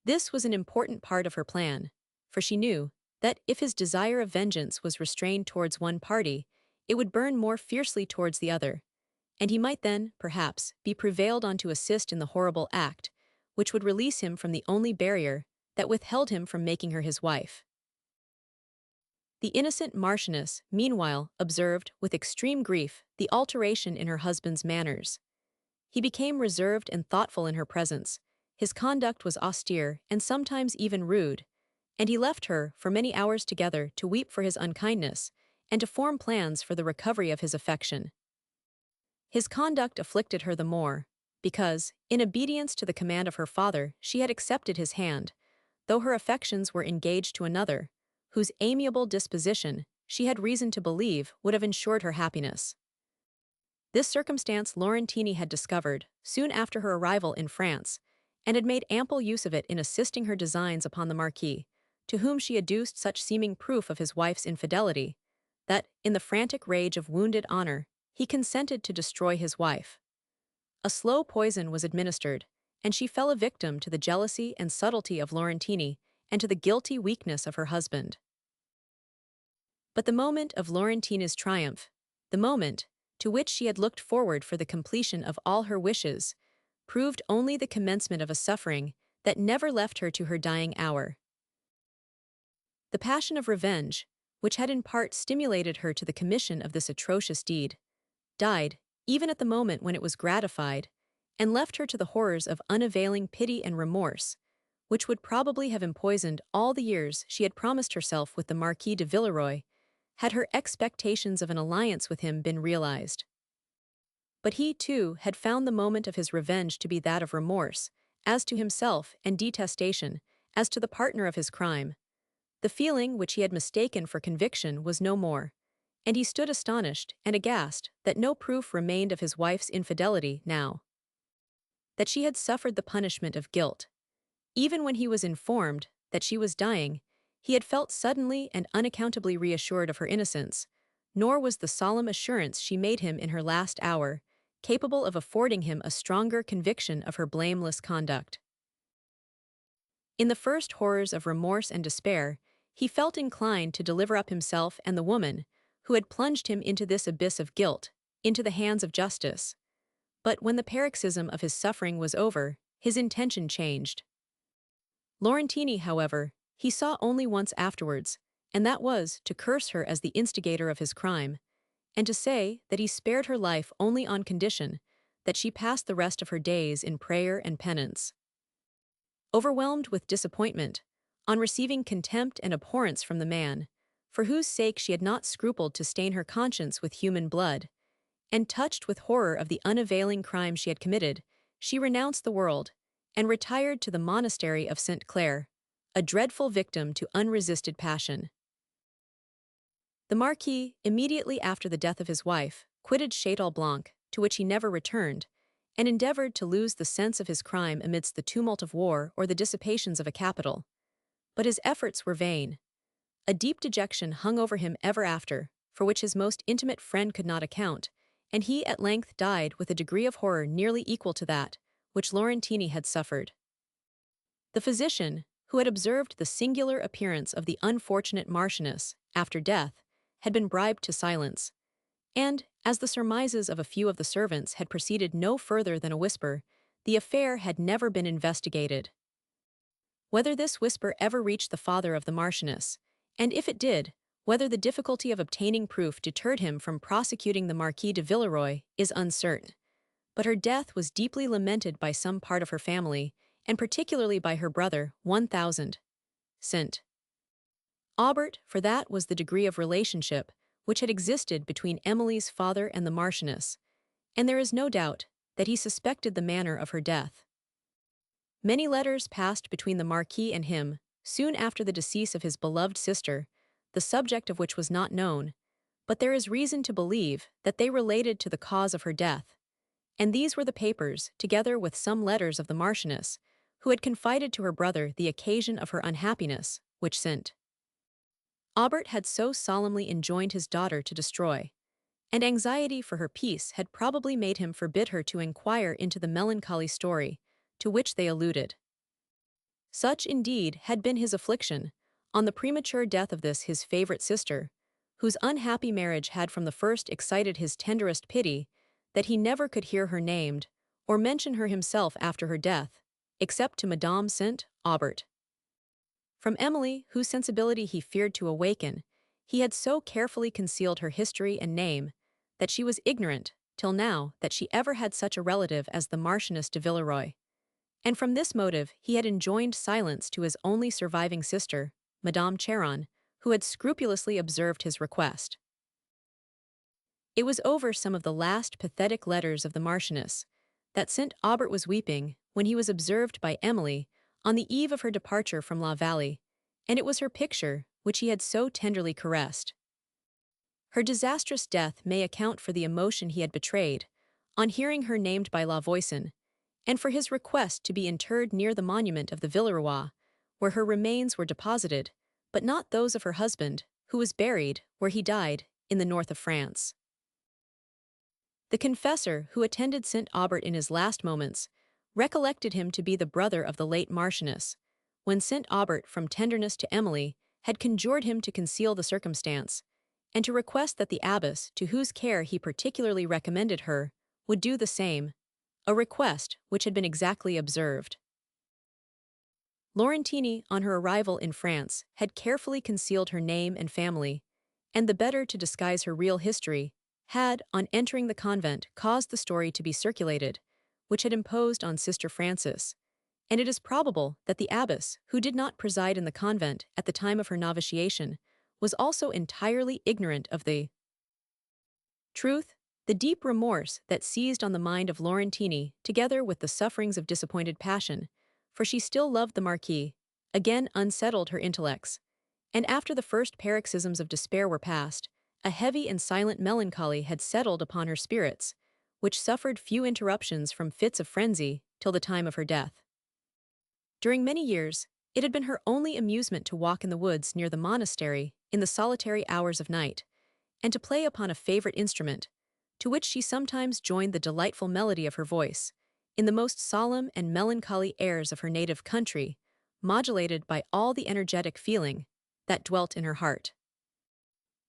[SPEAKER 1] This was an important part of her plan, for she knew that if his desire of vengeance was restrained towards one party, it would burn more fiercely towards the other, and he might then, perhaps, be prevailed on to assist in the horrible act, which would release him from the only barrier that withheld him from making her his wife. The innocent Marchioness, meanwhile, observed, with extreme grief, the alteration in her husband's manners. He became reserved and thoughtful in her presence, his conduct was austere and sometimes even rude, and he left her, for many hours together, to weep for his unkindness, and to form plans for the recovery of his affection. His conduct afflicted her the more, because, in obedience to the command of her father, she had accepted his hand, though her affections were engaged to another, whose amiable disposition, she had reason to believe, would have ensured her happiness. This circumstance Laurentini had discovered, soon after her arrival in France, and had made ample use of it in assisting her designs upon the Marquis, to whom she adduced such seeming proof of his wife's infidelity, that, in the frantic rage of wounded honor, he consented to destroy his wife. A slow poison was administered, and she fell a victim to the jealousy and subtlety of Laurentini and to the guilty weakness of her husband. But the moment of Laurentini's triumph, the moment to which she had looked forward for the completion of all her wishes, proved only the commencement of a suffering that never left her to her dying hour. The passion of revenge, which had in part stimulated her to the commission of this atrocious deed, died, even at the moment when it was gratified, and left her to the horrors of unavailing pity and remorse, which would probably have empoisoned all the years she had promised herself with the Marquis de Villeroy, had her expectations of an alliance with him been realized. But he, too, had found the moment of his revenge to be that of remorse, as to himself, and detestation, as to the partner of his crime. The feeling which he had mistaken for conviction was no more, and he stood astonished and aghast that no proof remained of his wife's infidelity now, that she had suffered the punishment of guilt. Even when he was informed that she was dying, he had felt suddenly and unaccountably reassured of her innocence, nor was the solemn assurance she made him in her last hour capable of affording him a stronger conviction of her blameless conduct. In the first horrors of remorse and despair, he felt inclined to deliver up himself and the woman, who had plunged him into this abyss of guilt, into the hands of justice. But when the paroxysm of his suffering was over, his intention changed. Laurentini, however, he saw only once afterwards, and that was to curse her as the instigator of his crime, and to say that he spared her life only on condition that she passed the rest of her days in prayer and penance. Overwhelmed with disappointment, on receiving contempt and abhorrence from the man, for whose sake she had not scrupled to stain her conscience with human blood, and touched with horror of the unavailing crime she had committed, she renounced the world, and retired to the monastery of St. Clare, a dreadful victim to unresisted passion. The Marquis, immediately after the death of his wife, quitted Château Blanc, to which he never returned, and endeavored to lose the sense of his crime amidst the tumult of war or the dissipations of a capital. But his efforts were vain. A deep dejection hung over him ever after, for which his most intimate friend could not account, and he at length died with a degree of horror nearly equal to that which Laurentini had suffered. The physician, who had observed the singular appearance of the unfortunate Marchioness after death, had been bribed to silence, and, as the surmises of a few of the servants had proceeded no further than a whisper, the affair had never been investigated. Whether this whisper ever reached the father of the Marchioness, and if it did, whether the difficulty of obtaining proof deterred him from prosecuting the Marquis de Villeroy, is uncertain. But her death was deeply lamented by some part of her family, and particularly by her brother, 1000. St. Aubert, for that was the degree of relationship which had existed between Emily's father and the Marchioness, and there is no doubt that he suspected the manner of her death. Many letters passed between the Marquis and him, soon after the decease of his beloved sister, the subject of which was not known, but there is reason to believe that they related to the cause of her death, and these were the papers, together with some letters of the Marchioness, who had confided to her brother the occasion of her unhappiness, which St. Aubert had so solemnly enjoined his daughter to destroy, and anxiety for her peace had probably made him forbid her to inquire into the melancholy story to which they alluded. Such, indeed, had been his affliction, on the premature death of this his favorite sister, whose unhappy marriage had from the first excited his tenderest pity, that he never could hear her named, or mention her himself after her death, except to Madame St. Aubert. From Emily, whose sensibility he feared to awaken, he had so carefully concealed her history and name, that she was ignorant, till now, that she ever had such a relative as the Marchioness de Villeroy. And from this motive he had enjoined silence to his only surviving sister, Madame Charon, who had scrupulously observed his request. It was over some of the last pathetic letters of the Marchioness that St. Aubert was weeping when he was observed by Emily on the eve of her departure from La Vallée, and it was her picture which he had so tenderly caressed. Her disastrous death may account for the emotion he had betrayed on hearing her named by La Voisin, and for his request to be interred near the monument of the Villeroy, where her remains were deposited, but not those of her husband, who was buried, where he died, in the north of France. The confessor who attended St. Aubert in his last moments recollected him to be the brother of the late Marchioness, when St. Aubert, from tenderness to Emily, had conjured him to conceal the circumstance, and to request that the abbess, to whose care he particularly recommended her, would do the same, a request which had been exactly observed. Laurentini, on her arrival in France, had carefully concealed her name and family, and the better to disguise her real history, had, on entering the convent, caused the story to be circulated, which had imposed on Sister Frances, and it is probable that the abbess, who did not preside in the convent at the time of her novitiation, was also entirely ignorant of the truth. The deep remorse that seized on the mind of Laurentini, together with the sufferings of disappointed passion, for she still loved the Marquis, again unsettled her intellects, and after the first paroxysms of despair were past, a heavy and silent melancholy had settled upon her spirits, which suffered few interruptions from fits of frenzy till the time of her death. During many years, it had been her only amusement to walk in the woods near the monastery in the solitary hours of night, and to play upon a favorite instrument, to which she sometimes joined the delightful melody of her voice, in the most solemn and melancholy airs of her native country, modulated by all the energetic feeling that dwelt in her heart.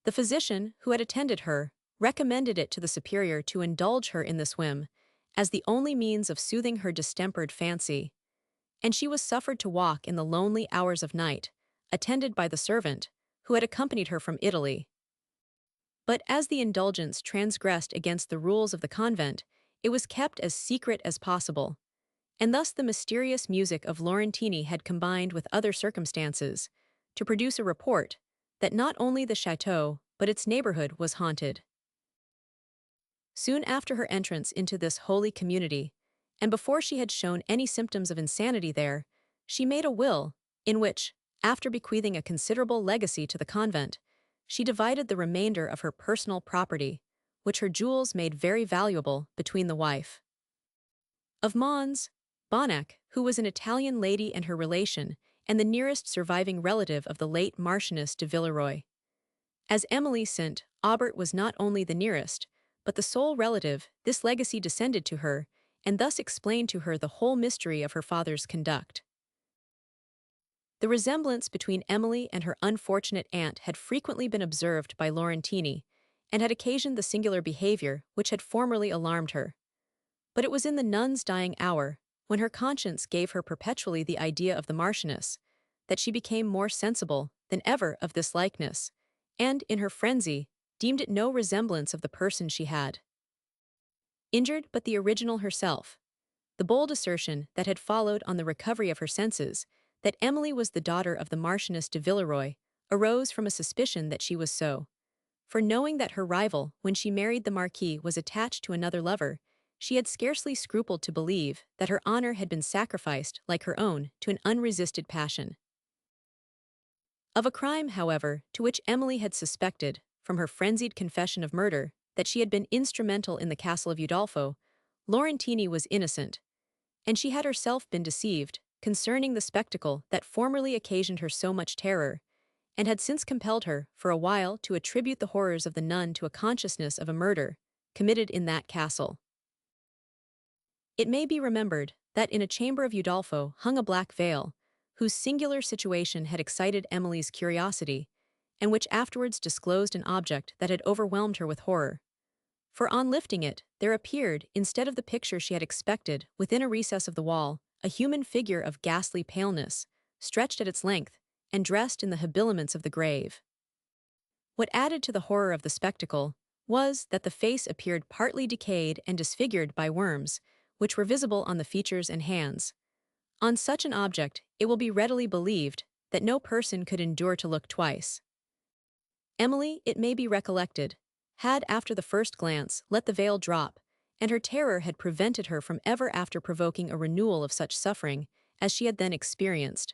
[SPEAKER 1] The physician who had attended her recommended it to the superior to indulge her in this whim, as the only means of soothing her distempered fancy, and she was suffered to walk in the lonely hours of night, attended by the servant, who had accompanied her from Italy. But as the indulgence transgressed against the rules of the convent, it was kept as secret as possible, and thus the mysterious music of Laurentini had combined with other circumstances to produce a report that not only the château but its neighborhood was haunted. Soon after her entrance into this holy community, and before she had shown any symptoms of insanity there, she made a will, in which, after bequeathing a considerable legacy to the convent, she divided the remainder of her personal property, which her jewels made very valuable, between the wife of Mons, Bonnac, who was an Italian lady and her relation, and the nearest surviving relative of the late Marchioness de Villeroy. As Emily St. Aubert was not only the nearest, but the sole relative, this legacy descended to her, and thus explained to her the whole mystery of her father's conduct. The resemblance between Emily and her unfortunate aunt had frequently been observed by Laurentini, and had occasioned the singular behavior which had formerly alarmed her. But it was in the nun's dying hour, when her conscience gave her perpetually the idea of the Marchioness, that she became more sensible than ever of this likeness, and, in her frenzy, deemed it no resemblance of the person she had injured but the original herself. The bold assertion that had followed on the recovery of her senses, that Emily was the daughter of the Marchioness de Villeroy, arose from a suspicion that she was so. For knowing that her rival, when she married the Marquis, was attached to another lover, she had scarcely scrupled to believe that her honor had been sacrificed, like her own, to an unresisted passion. Of a crime, however, to which Emily had suspected, from her frenzied confession of murder, that she had been instrumental in the Castle of Udolpho, Laurentini was innocent, and she had herself been deceived concerning the spectacle that formerly occasioned her so much terror, and had since compelled her, for a while, to attribute the horrors of the nun to a consciousness of a murder committed in that castle. It may be remembered that in a chamber of Udolpho hung a black veil, whose singular situation had excited Emily's curiosity, and which afterwards disclosed an object that had overwhelmed her with horror. For on lifting it, there appeared, instead of the picture she had expected, within a recess of the wall, a human figure of ghastly paleness, stretched at its length, and dressed in the habiliments of the grave. What added to the horror of the spectacle was that the face appeared partly decayed and disfigured by worms, which were visible on the features and hands. On such an object, it will be readily believed that no person could endure to look twice. Emily, it may be recollected, had after the first glance let the veil drop, and her terror had prevented her from ever after provoking a renewal of such suffering as she had then experienced.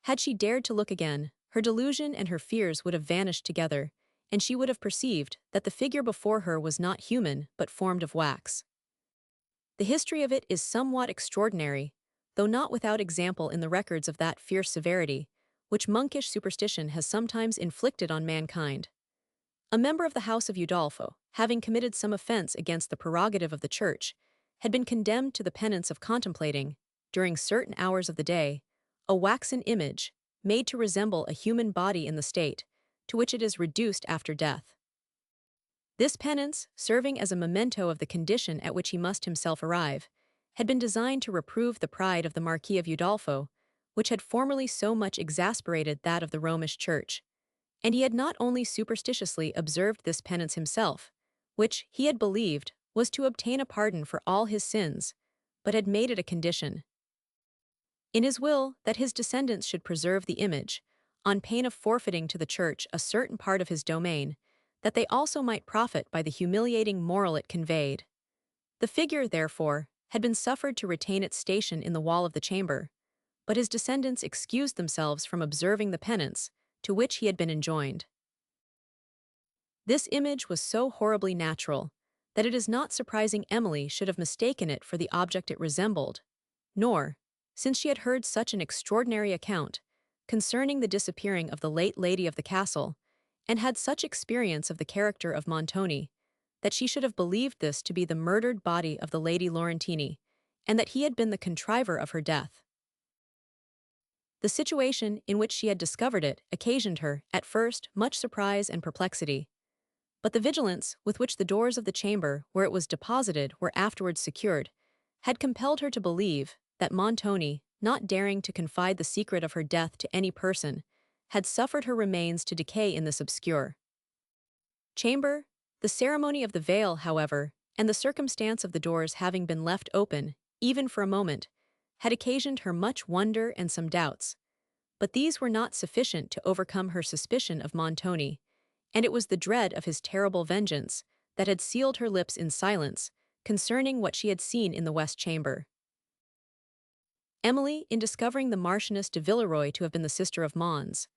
[SPEAKER 1] Had she dared to look again, her delusion and her fears would have vanished together, and she would have perceived that the figure before her was not human but formed of wax. The history of it is somewhat extraordinary, though not without example in the records of that fierce severity which monkish superstition has sometimes inflicted on mankind. A member of the house of Udolpho, having committed some offense against the prerogative of the Church, had been condemned to the penance of contemplating, during certain hours of the day, a waxen image, made to resemble a human body in the state to which it is reduced after death. This penance, serving as a memento of the condition at which he must himself arrive, had been designed to reprove the pride of the Marquis of Udolpho, which had formerly so much exasperated that of the Romish Church, and he had not only superstitiously observed this penance himself, which, he had believed, was to obtain a pardon for all his sins, but had made it a condition in his will that his descendants should preserve the image, on pain of forfeiting to the Church a certain part of his domain, that they also might profit by the humiliating moral it conveyed. The figure, therefore, had been suffered to retain its station in the wall of the chamber, but his descendants excused themselves from observing the penance to which he had been enjoined. This image was so horribly natural that it is not surprising Emily should have mistaken it for the object it resembled, nor, since she had heard such an extraordinary account concerning the disappearing of the late lady of the castle, and had such experience of the character of Montoni, that she should have believed this to be the murdered body of the Lady Laurentini, and that he had been the contriver of her death. The situation in which she had discovered it occasioned her, at first, much surprise and perplexity, but the vigilance with which the doors of the chamber where it was deposited were afterwards secured had compelled her to believe that Montoni, not daring to confide the secret of her death to any person, had suffered her remains to decay in this obscure chamber. The ceremony of the veil, however, and the circumstance of the doors having been left open, even for a moment, had occasioned her much wonder and some doubts. But these were not sufficient to overcome her suspicion of Montoni, and it was the dread of his terrible vengeance that had sealed her lips in silence concerning what she had seen in the west chamber. Emily, in discovering the Marchioness de Villeroy to have been the sister of Mons,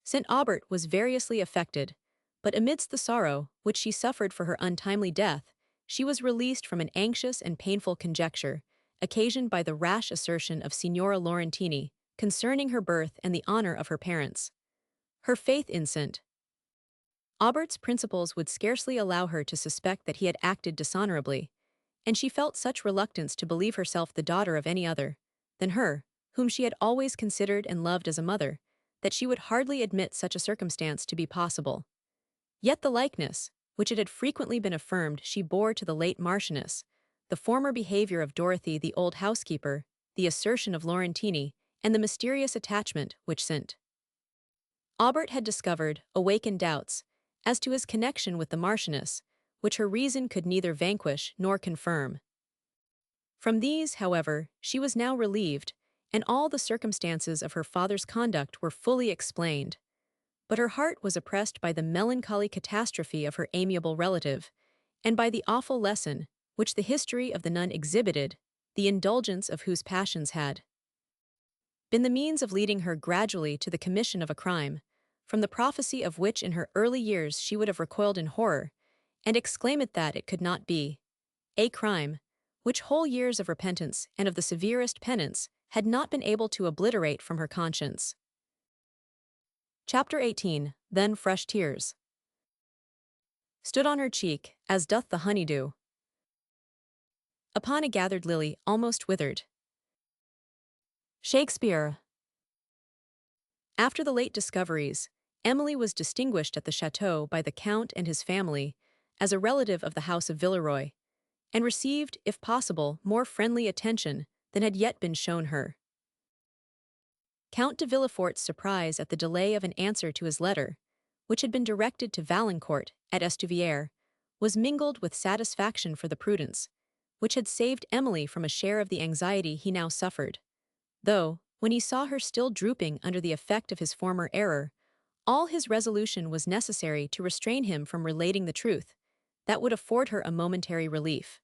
[SPEAKER 1] St. Aubert was variously affected, but amidst the sorrow which she suffered for her untimely death, she was released from an anxious and painful conjecture, occasioned by the rash assertion of Signora Laurentini concerning her birth and the honor of her parents. Her faith in St. Aubert's principles would scarcely allow her to suspect that he had acted dishonorably, and she felt such reluctance to believe herself the daughter of any other than her, whom she had always considered and loved as a mother, that she would hardly admit such a circumstance to be possible. Yet the likeness, which it had frequently been affirmed she bore to the late Marchioness, the former behavior of Dorothy the old housekeeper, the assertion of Laurentini, and the mysterious attachment which St. Aubert had discovered, awakened doubts as to his connection with the Marchioness, which her reason could neither vanquish nor confirm. From these, however, she was now relieved, and all the circumstances of her father's conduct were fully explained. But her heart was oppressed by the melancholy catastrophe of her amiable relative, and by the awful lesson which the history of the nun exhibited, the indulgence of whose passions had been the means of leading her gradually to the commission of a crime, from the prophecy of which in her early years she would have recoiled in horror, and exclaimed that it could not be a crime, which whole years of repentance and of the severest penance had not been able to obliterate from her conscience. Chapter 18. Then fresh tears stood on her cheek, as doth the honeydew upon a gathered lily almost withered. Shakespeare. After the late discoveries, Emily was distinguished at the château by the Count and his family as a relative of the house of Villeroy, and received, if possible, more friendly attention than had yet been shown her. Count de Villefort's surprise at the delay of an answer to his letter, which had been directed to Valancourt at Estuvière, was mingled with satisfaction for the prudence, which had saved Emily from a share of the anxiety he now suffered, though, when he saw her still drooping under the effect of his former error, all his resolution was necessary to restrain him from relating the truth, that would afford her a momentary relief.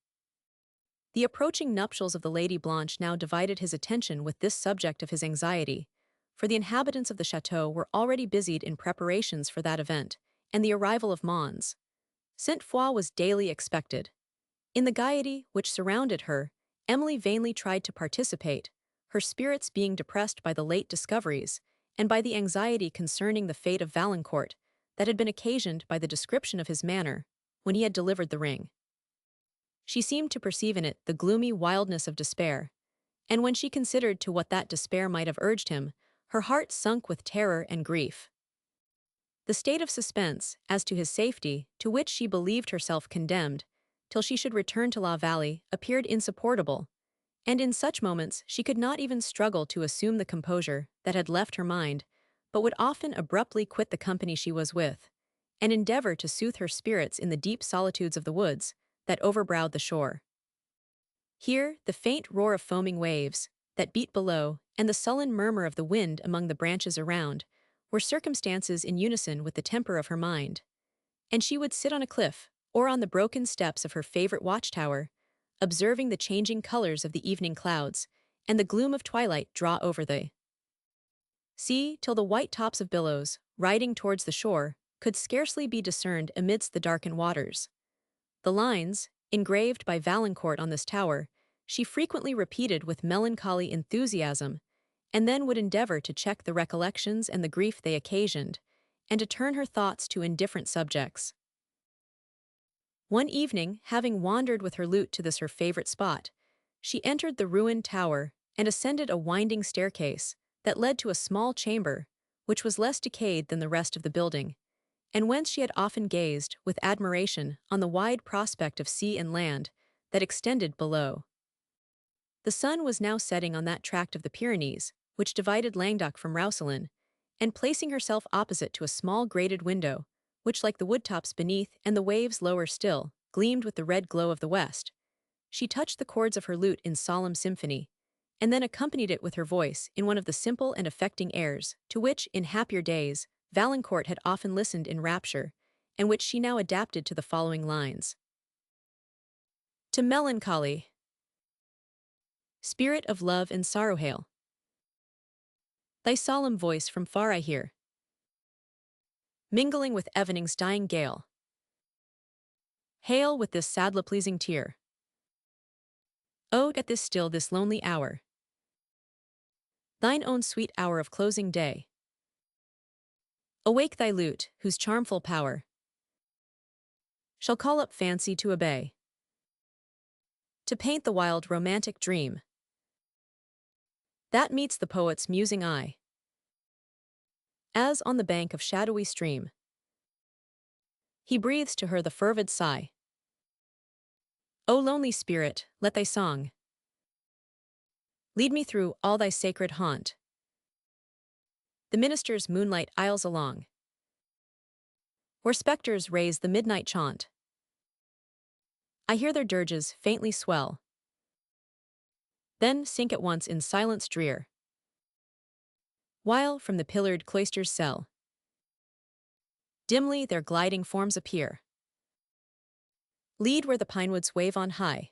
[SPEAKER 1] The approaching nuptials of the Lady Blanche now divided his attention with this subject of his anxiety, for the inhabitants of the château were already busied in preparations for that event, and the arrival of Mons. Saint Foix was daily expected. In the gaiety which surrounded her, Emily vainly tried to participate, her spirits being depressed by the late discoveries, and by the anxiety concerning the fate of Valancourt, that had been occasioned by the description of his manner, when he had delivered the ring. She seemed to perceive in it the gloomy wildness of despair, and when she considered to what that despair might have urged him, her heart sunk with terror and grief. The state of suspense, as to his safety, to which she believed herself condemned, till she should return to La Vallée, appeared insupportable, and in such moments she could not even struggle to assume the composure that had left her mind, but would often abruptly quit the company she was with, and endeavor to soothe her spirits in the deep solitudes of the woods that overbrowed the shore. Here, the faint roar of foaming waves that beat below, and the sullen murmur of the wind among the branches around, were circumstances in unison with the temper of her mind, and she would sit on a cliff, or on the broken steps of her favorite watchtower, observing the changing colors of the evening clouds, and the gloom of twilight draw over the sea, till the white tops of billows, riding towards the shore, could scarcely be discerned amidst the darkened waters. The lines, engraved by Valancourt on this tower, she frequently repeated with melancholy enthusiasm, and then would endeavor to check the recollections and the grief they occasioned, and to turn her thoughts to indifferent subjects. One evening, having wandered with her lute to this her favorite spot, she entered the ruined tower and ascended a winding staircase that led to a small chamber, which was less decayed than the rest of the building, and whence she had often gazed with admiration on the wide prospect of sea and land that extended below. The sun was now setting on that tract of the Pyrenees, which divided Languedoc from Roussillon, and placing herself opposite to a small grated window, which, like the woodtops beneath and the waves lower still, gleamed with the red glow of the west, she touched the chords of her lute in solemn symphony, and then accompanied it with her voice in one of the simple and affecting airs, to which, in happier days, Valancourt had often listened in rapture, and which she now adapted to the following lines. To melancholy, spirit of love and sorrow, hail. Thy solemn voice from far I hear, mingling with evening's dying gale. Hail with this sadly pleasing tear. Oh, at this still, this lonely hour, thine own sweet hour of closing day. Awake thy lute, whose charmful power shall call up fancy to obey, to paint the wild romantic dream that meets the poet's musing eye, as on the bank of shadowy stream he breathes to her the fervid sigh. O lonely spirit, let thy song lead me through all thy sacred haunt, the minister's moonlight aisles along, where spectres raise the midnight chaunt. I hear their dirges faintly swell, then sink at once in silence drear, while from the pillared cloister's cell dimly their gliding forms appear, lead where the pinewoods wave on high,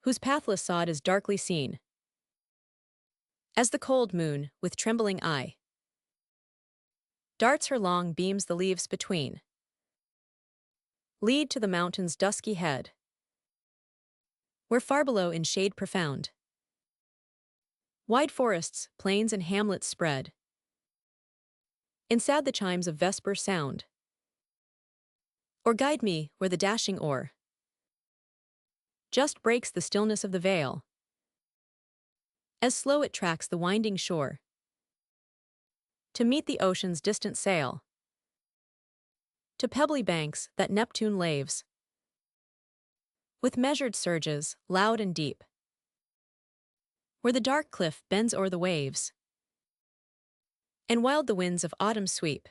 [SPEAKER 1] whose pathless sod is darkly seen, as the cold moon, with trembling eye, darts her long beams the leaves between, lead to the mountain's dusky head, where far below in shade profound, wide forests, plains and hamlets spread, and sad the chimes of vesper sound. Or guide me where the dashing oar just breaks the stillness of the vale, as slow it tracks the winding shore, to meet the ocean's distant sail, to pebbly banks that Neptune laves, with measured surges, loud and deep, where the dark cliff bends o'er the waves, and wild the winds of autumn sweep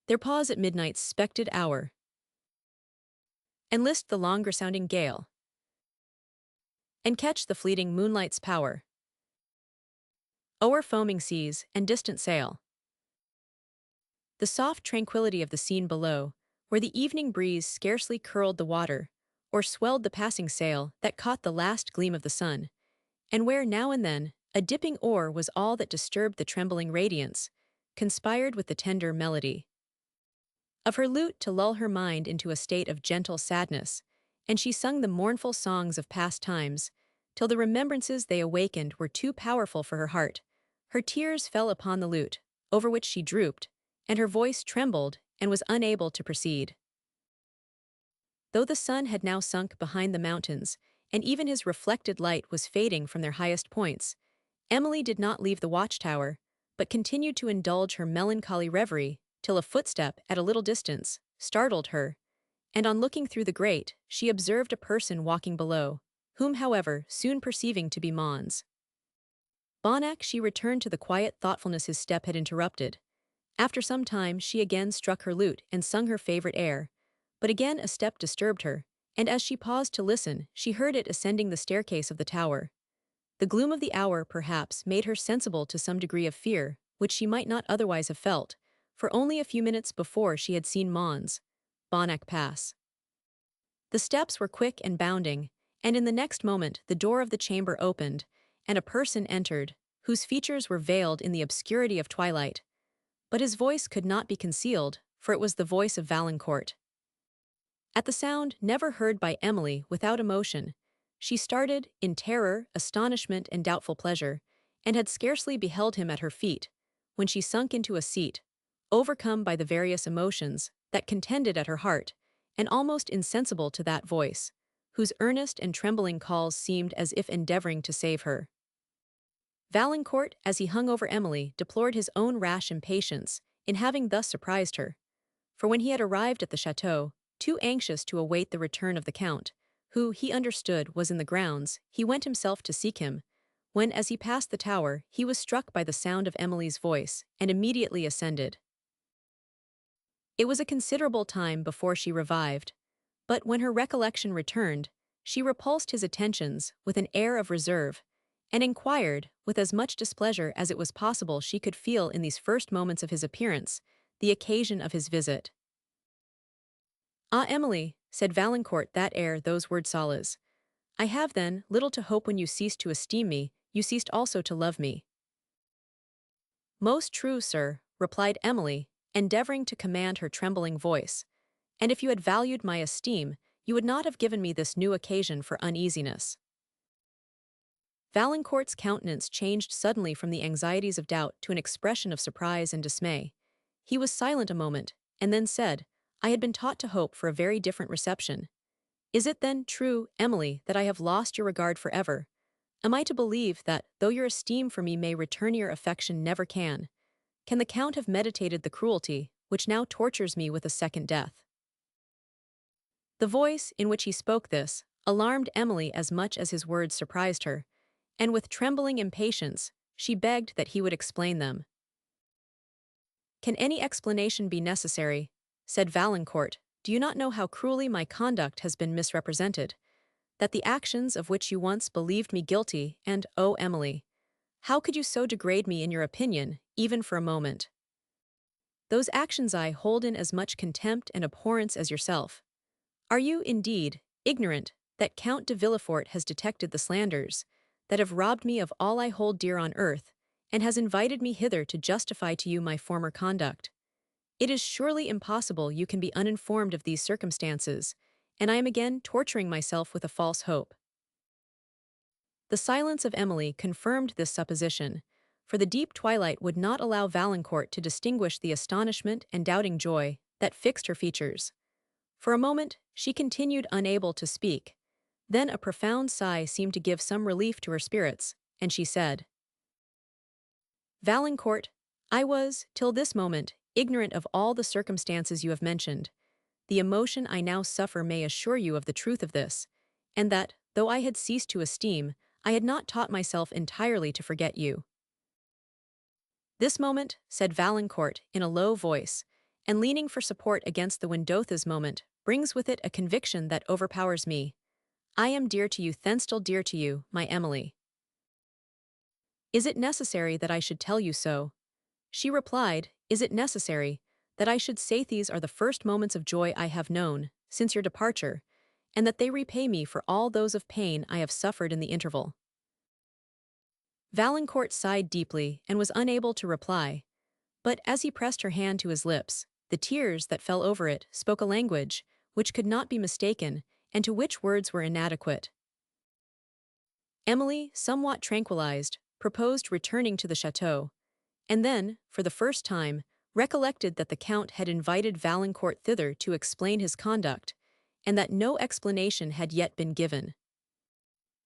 [SPEAKER 1] their pause at midnight's spected hour, and list the longer-sounding gale, and catch the fleeting moonlight's power o'er foaming seas and distant sail. The soft tranquility of the scene below, where the evening breeze scarcely curled the water, or swelled the passing sail that caught the last gleam of the sun, and where now and then a dipping oar was all that disturbed the trembling radiance, conspired with the tender melody of her lute to lull her mind into a state of gentle sadness, and she sung the mournful songs of past times, till the remembrances they awakened were too powerful for her heart. Her tears fell upon the lute, over which she drooped, and her voice trembled and was unable to proceed. Though the sun had now sunk behind the mountains, and even his reflected light was fading from their highest points, Emily did not leave the watchtower, but continued to indulge her melancholy reverie, till a footstep at a little distance startled her, and on looking through the grate, she observed a person walking below, whom, however, soon perceiving to be Mons Bonnac, she returned to the quiet thoughtfulness his step had interrupted. After some time she again struck her lute and sung her favorite air, but again a step disturbed her, and as she paused to listen, she heard it ascending the staircase of the tower. The gloom of the hour, perhaps, made her sensible to some degree of fear, which she might not otherwise have felt, for only a few minutes before she had seen Mons Bonnac pass. The steps were quick and bounding, and in the next moment the door of the chamber opened, and a person entered, whose features were veiled in the obscurity of twilight. But his voice could not be concealed, for it was the voice of Valancourt. At the sound, never heard by Emily without emotion, she started, in terror, astonishment, and doubtful pleasure, and had scarcely beheld him at her feet, when she sunk into a seat, overcome by the various emotions that contended at her heart, and almost insensible to that voice, whose earnest and trembling calls seemed as if endeavoring to save her. Valancourt, as he hung over Emily, deplored his own rash impatience in having thus surprised her, for when he had arrived at the château, too anxious to await the return of the Count, who, he understood, was in the grounds, he went himself to seek him, when, as he passed the tower, he was struck by the sound of Emily's voice, and immediately ascended. It was a considerable time before she revived, but when her recollection returned, she repulsed his attentions with an air of reserve, and inquired, with as much displeasure as it was possible she could feel in these first moments of his appearance, the occasion of his visit. "Ah, Emily," said Valancourt that ere those words solace, "I have, then, little to hope when you ceased to esteem me, you ceased also to love me." "Most true, sir," replied Emily, endeavouring to command her trembling voice, "and if you had valued my esteem, you would not have given me this new occasion for uneasiness." Valancourt's countenance changed suddenly from the anxieties of doubt to an expression of surprise and dismay. He was silent a moment, and then said, "I had been taught to hope for a very different reception. Is it then true, Emily, that I have lost your regard forever? Am I to believe that, though your esteem for me may return, your affection never can? Can the Count have meditated the cruelty, which now tortures me with a second death?" The voice in which he spoke this alarmed Emily as much as his words surprised her, and with trembling impatience, she begged that he would explain them. "Can any explanation be necessary?" said Valancourt. "Do you not know how cruelly my conduct has been misrepresented? That the actions of which you once believed me guilty, and, oh, Emily, how could you so degrade me in your opinion, even for a moment? Those actions I hold in as much contempt and abhorrence as yourself. Are you, indeed, ignorant that Count de Villefort has detected the slanders that have robbed me of all I hold dear on earth, and has invited me hither to justify to you my former conduct? It is surely impossible you can be uninformed of these circumstances, and I am again torturing myself with a false hope." The silence of Emily confirmed this supposition, for the deep twilight would not allow Valancourt to distinguish the astonishment and doubting joy that fixed her features. For a moment, she continued unable to speak. Then a profound sigh seemed to give some relief to her spirits, and she said, "Valancourt, I was, till this moment, ignorant of all the circumstances you have mentioned. The emotion I now suffer may assure you of the truth of this, and that, though I had ceased to esteem, I had not taught myself entirely to forget you." "This moment," said Valancourt in a low voice, and leaning for support against the window, "this moment brings with it a conviction that overpowers me. I am dear to you, then still dear to you, my Emily." "Is it necessary that I should tell you so?" She replied, "Is it necessary that I should say these are the first moments of joy I have known, since your departure, and that they repay me for all those of pain I have suffered in the interval?" Valancourt sighed deeply and was unable to reply, but as he pressed her hand to his lips, the tears that fell over it spoke a language which could not be mistaken and to which words were inadequate. Emily, somewhat tranquilized, proposed returning to the château, and then, for the first time, recollected that the Count had invited Valancourt thither to explain his conduct, and that no explanation had yet been given.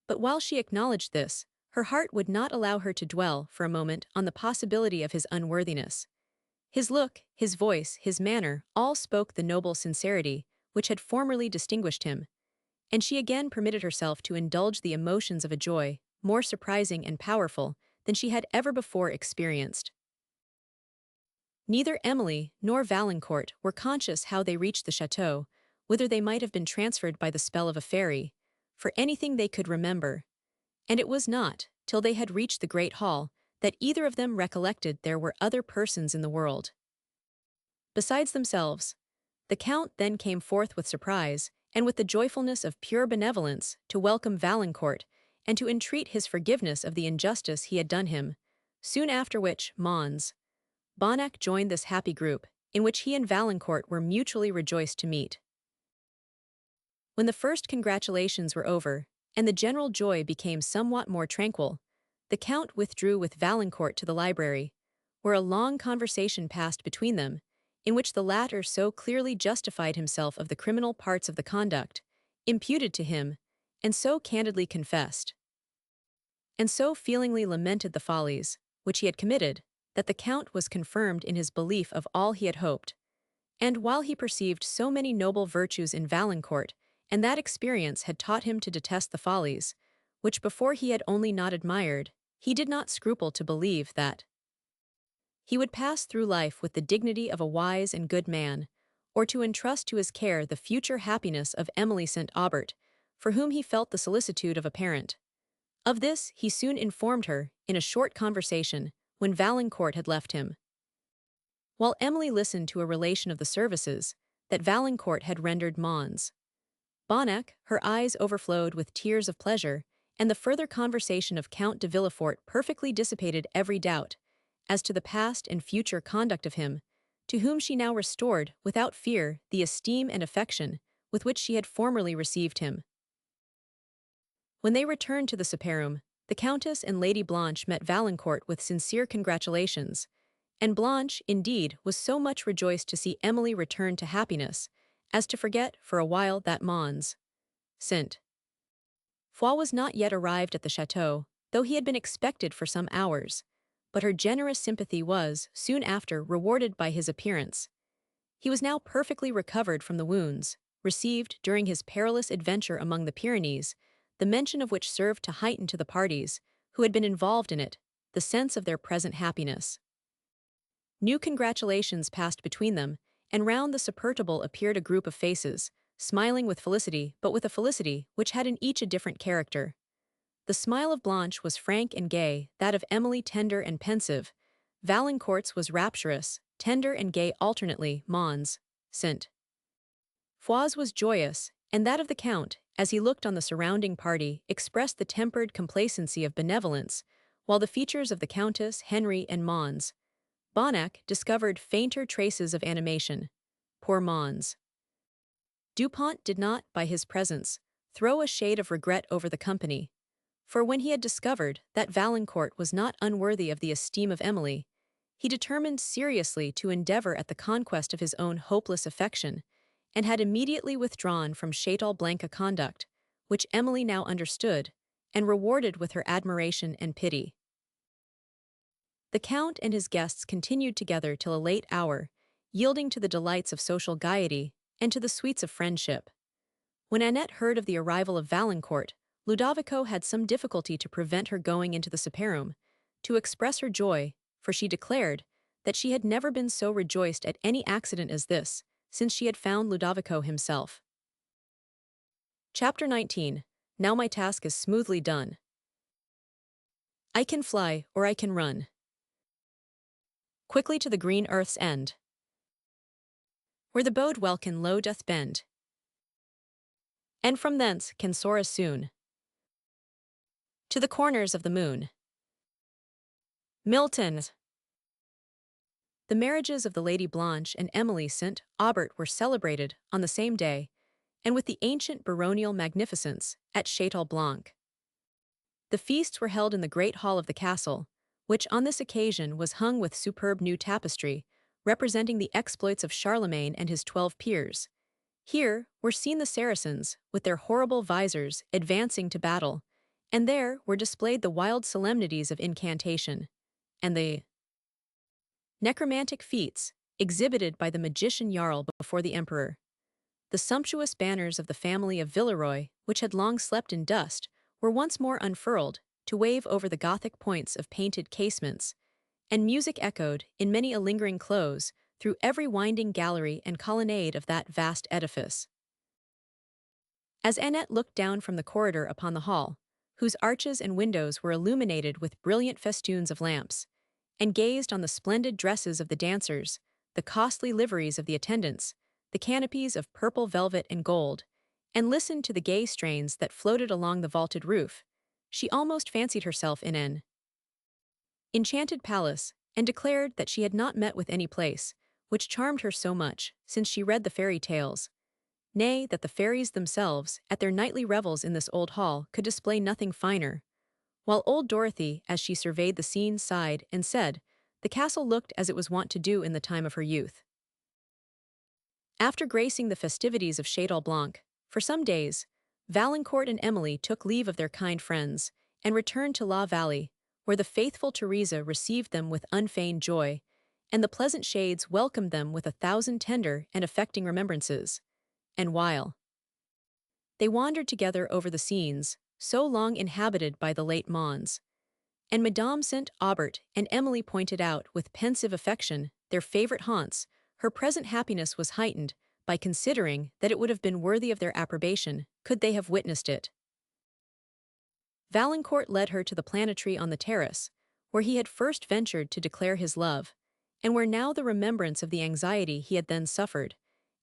[SPEAKER 1] But while she acknowledged this, her heart would not allow her to dwell, for a moment, on the possibility of his unworthiness. His look, his voice, his manner, all spoke the noble sincerity which had formerly distinguished him, and she again permitted herself to indulge the emotions of a joy more surprising and powerful than she had ever before experienced. Neither Emily nor Valancourt were conscious how they reached the château, whither they might have been transferred by the spell of a fairy, for anything they could remember, and it was not till they had reached the great hall that either of them recollected there were other persons in the world besides themselves. The Count then came forth with surprise, and with the joyfulness of pure benevolence, to welcome Valancourt, and to entreat his forgiveness of the injustice he had done him, soon after which Mons. Bonnac joined this happy group, in which he and Valancourt were mutually rejoiced to meet. When the first congratulations were over, and the general joy became somewhat more tranquil, the Count withdrew with Valancourt to the library, where a long conversation passed between them, in which the latter so clearly justified himself of the criminal parts of the conduct imputed to him, and so candidly confessed, and so feelingly lamented the follies which he had committed, that the Count was confirmed in his belief of all he had hoped, and while he perceived so many noble virtues in Valancourt, and that experience had taught him to detest the follies, which before he had only not admired. He did not scruple to believe that he would pass through life with the dignity of a wise and good man, or to entrust to his care the future happiness of Emily St. Aubert, for whom he felt the solicitude of a parent. Of this he soon informed her, in a short conversation, when Valancourt had left him. While Emily listened to a relation of the services that Valancourt had rendered Mons. Bonnac, her eyes overflowed with tears of pleasure, and the further conversation of Count de Villefort perfectly dissipated every doubt as to the past and future conduct of him, to whom she now restored, without fear, the esteem and affection with which she had formerly received him. When they returned to the Superum, the Countess and Lady Blanche met Valancourt with sincere congratulations, and Blanche, indeed, was so much rejoiced to see Emily return to happiness, as to forget, for a while, that Mons. St. Foix was not yet arrived at the château, though he had been expected for some hours, but her generous sympathy was, soon after, rewarded by his appearance. He was now perfectly recovered from the wounds received during his perilous adventure among the Pyrenees, the mention of which served to heighten to the parties, who had been involved in it, the sense of their present happiness. New congratulations passed between them, and round the supertable appeared a group of faces, smiling with felicity, but with a felicity which had in each a different character. The smile of Blanche was frank and gay, that of Emily tender and pensive. Valancourt's was rapturous, tender and gay alternately. Mons. St. Foix's was joyous, and that of the Count, as he looked on the surrounding party, expressed the tempered complacency of benevolence, while the features of the Countess, Henry, and Mons. Bonnac discovered fainter traces of animation. Poor Mons. Dupont did not, by his presence, throw a shade of regret over the company, for when he had discovered that Valancourt was not unworthy of the esteem of Emily, he determined seriously to endeavour at the conquest of his own hopeless affection, and had immediately withdrawn from Château a conduct, which Emily now understood, and rewarded with her admiration and pity. The Count and his guests continued together till a late hour, yielding to the delights of social gaiety and to the sweets of friendship. When Annette heard of the arrival of Valancourt, Ludovico had some difficulty to prevent her going into the Superum, to express her joy, for she declared that she had never been so rejoiced at any accident as this, since she had found Ludovico himself. Chapter 19. Now my task is smoothly done. I can fly, or I can run quickly to the green earth's end, where the bowed welkin low doth bend, and from thence can soar as soon to the corners of the moon. Milton. The marriages of the Lady Blanche and Emily St. Aubert were celebrated on the same day, and with the ancient baronial magnificence, at Château Blanc. The feasts were held in the great hall of the castle, which on this occasion was hung with superb new tapestry, representing the exploits of Charlemagne and his 12 peers. Here were seen the Saracens, with their horrible visors, advancing to battle, and there were displayed the wild solemnities of incantation, and the necromantic feats exhibited by the magician Jarl before the emperor. The sumptuous banners of the family of Villeroy, which had long slept in dust, were once more unfurled, to wave over the Gothic points of painted casements, and music echoed, in many a lingering close, through every winding gallery and colonnade of that vast edifice. As Annette looked down from the corridor upon the hall, whose arches and windows were illuminated with brilliant festoons of lamps, and gazed on the splendid dresses of the dancers, the costly liveries of the attendants, the canopies of purple velvet and gold, and listened to the gay strains that floated along the vaulted roof, she almost fancied herself in an enchanted palace, and declared that she had not met with any place which charmed her so much since she read the fairy tales. Nay, that the fairies themselves, at their nightly revels in this old hall, could display nothing finer. While old Dorothy, as she surveyed the scene, sighed and said, the castle looked as it was wont to do in the time of her youth. After gracing the festivities of Château Blanc, for some days, Valancourt and Emily took leave of their kind friends, and returned to La Vallée, where the faithful Teresa received them with unfeigned joy, and the pleasant shades welcomed them with 1,000 tender and affecting remembrances. And while they wandered together over the scenes, so long inhabited by the late Mons. And Madame St. Aubert and Emily pointed out with pensive affection their favorite haunts. Her present happiness was heightened by considering that it would have been worthy of their approbation could they have witnessed it. Valancourt led her to the planetry on the terrace, where he had first ventured to declare his love, and where now the remembrance of the anxiety he had then suffered,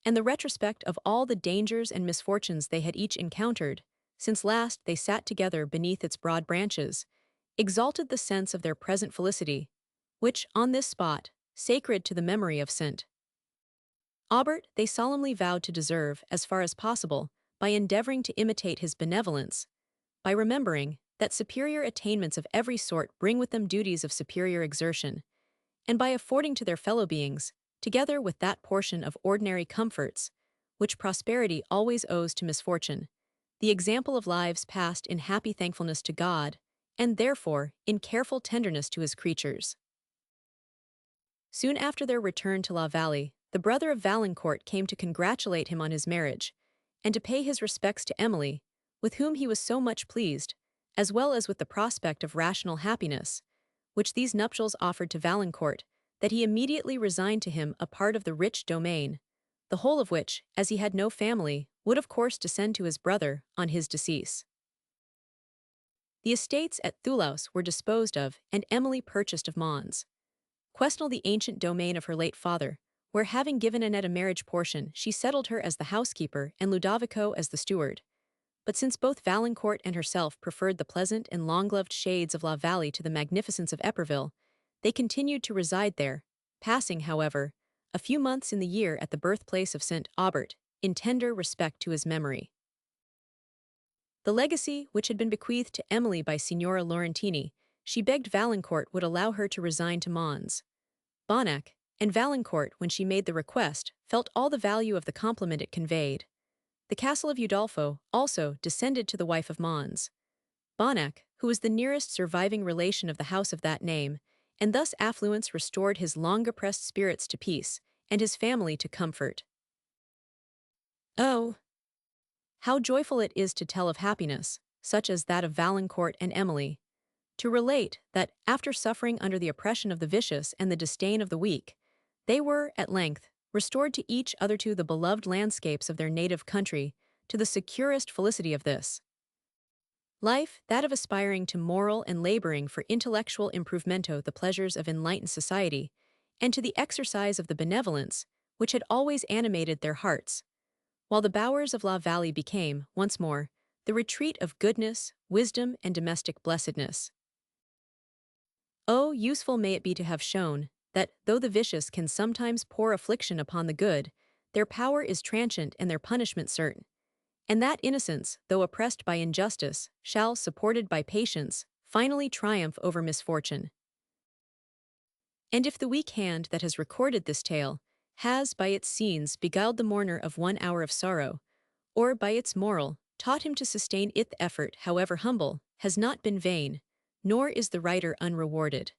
[SPEAKER 1] and the retrospect of all the dangers and misfortunes they had each encountered, since last they sat together beneath its broad branches, exalted the sense of their present felicity, which, on this spot, sacred to the memory of St. Aubert, they solemnly vowed to deserve as far as possible by endeavoring to imitate his benevolence, by remembering that superior attainments of every sort bring with them duties of superior exertion, and by affording to their fellow beings, together with that portion of ordinary comforts, which prosperity always owes to misfortune, the example of lives passed in happy thankfulness to God, and therefore in careful tenderness to his creatures. Soon after their return to La Vallée, the brother of Valancourt came to congratulate him on his marriage, and to pay his respects to Emily, with whom he was so much pleased, as well as with the prospect of rational happiness, which these nuptials offered to Valancourt, that he immediately resigned to him a part of the rich domain, the whole of which, as he had no family, would of course descend to his brother on his decease. The estates at Thoulouse were disposed of, and Emily purchased of Mons. Quesnel the ancient domain of her late father, where having given Annette a marriage portion, she settled her as the housekeeper and Ludovico as the steward. But since both Valancourt and herself preferred the pleasant and long-loved shades of La Vallée to the magnificence of Eperville, they continued to reside there, passing, however, a few months in the year at the birthplace of St. Aubert, in tender respect to his memory. The legacy, which had been bequeathed to Emily by Signora Laurentini, she begged Valancourt would allow her to resign to Mons. Bonnac, and Valancourt, when she made the request, felt all the value of the compliment it conveyed. The Castle of Udolpho, also, descended to the wife of Mons. Bonnac, who was the nearest surviving relation of the house of that name, and thus affluence restored his long-oppressed spirits to peace, and his family to comfort. Oh, how joyful it is to tell of happiness, such as that of Valancourt and Emily, to relate that, after suffering under the oppression of the vicious and the disdain of the weak, they were, at length, restored to each other to the beloved landscapes of their native country, to the securest felicity of this life, that of aspiring to moral and laboring for intellectual improvemento, the pleasures of enlightened society, and to the exercise of the benevolence which had always animated their hearts, while the bowers of La Vallée became, once more, the retreat of goodness, wisdom, and domestic blessedness. Oh, useful may it be to have shown that, though the vicious can sometimes pour affliction upon the good, their power is transient and their punishment certain, and that innocence, though oppressed by injustice, shall, supported by patience, finally triumph over misfortune. And if the weak hand that has recorded this tale has, by its scenes, beguiled the mourner of 1 hour of sorrow, or, by its moral, taught him to sustain it, the effort, however humble, has not been vain, nor is the writer unrewarded.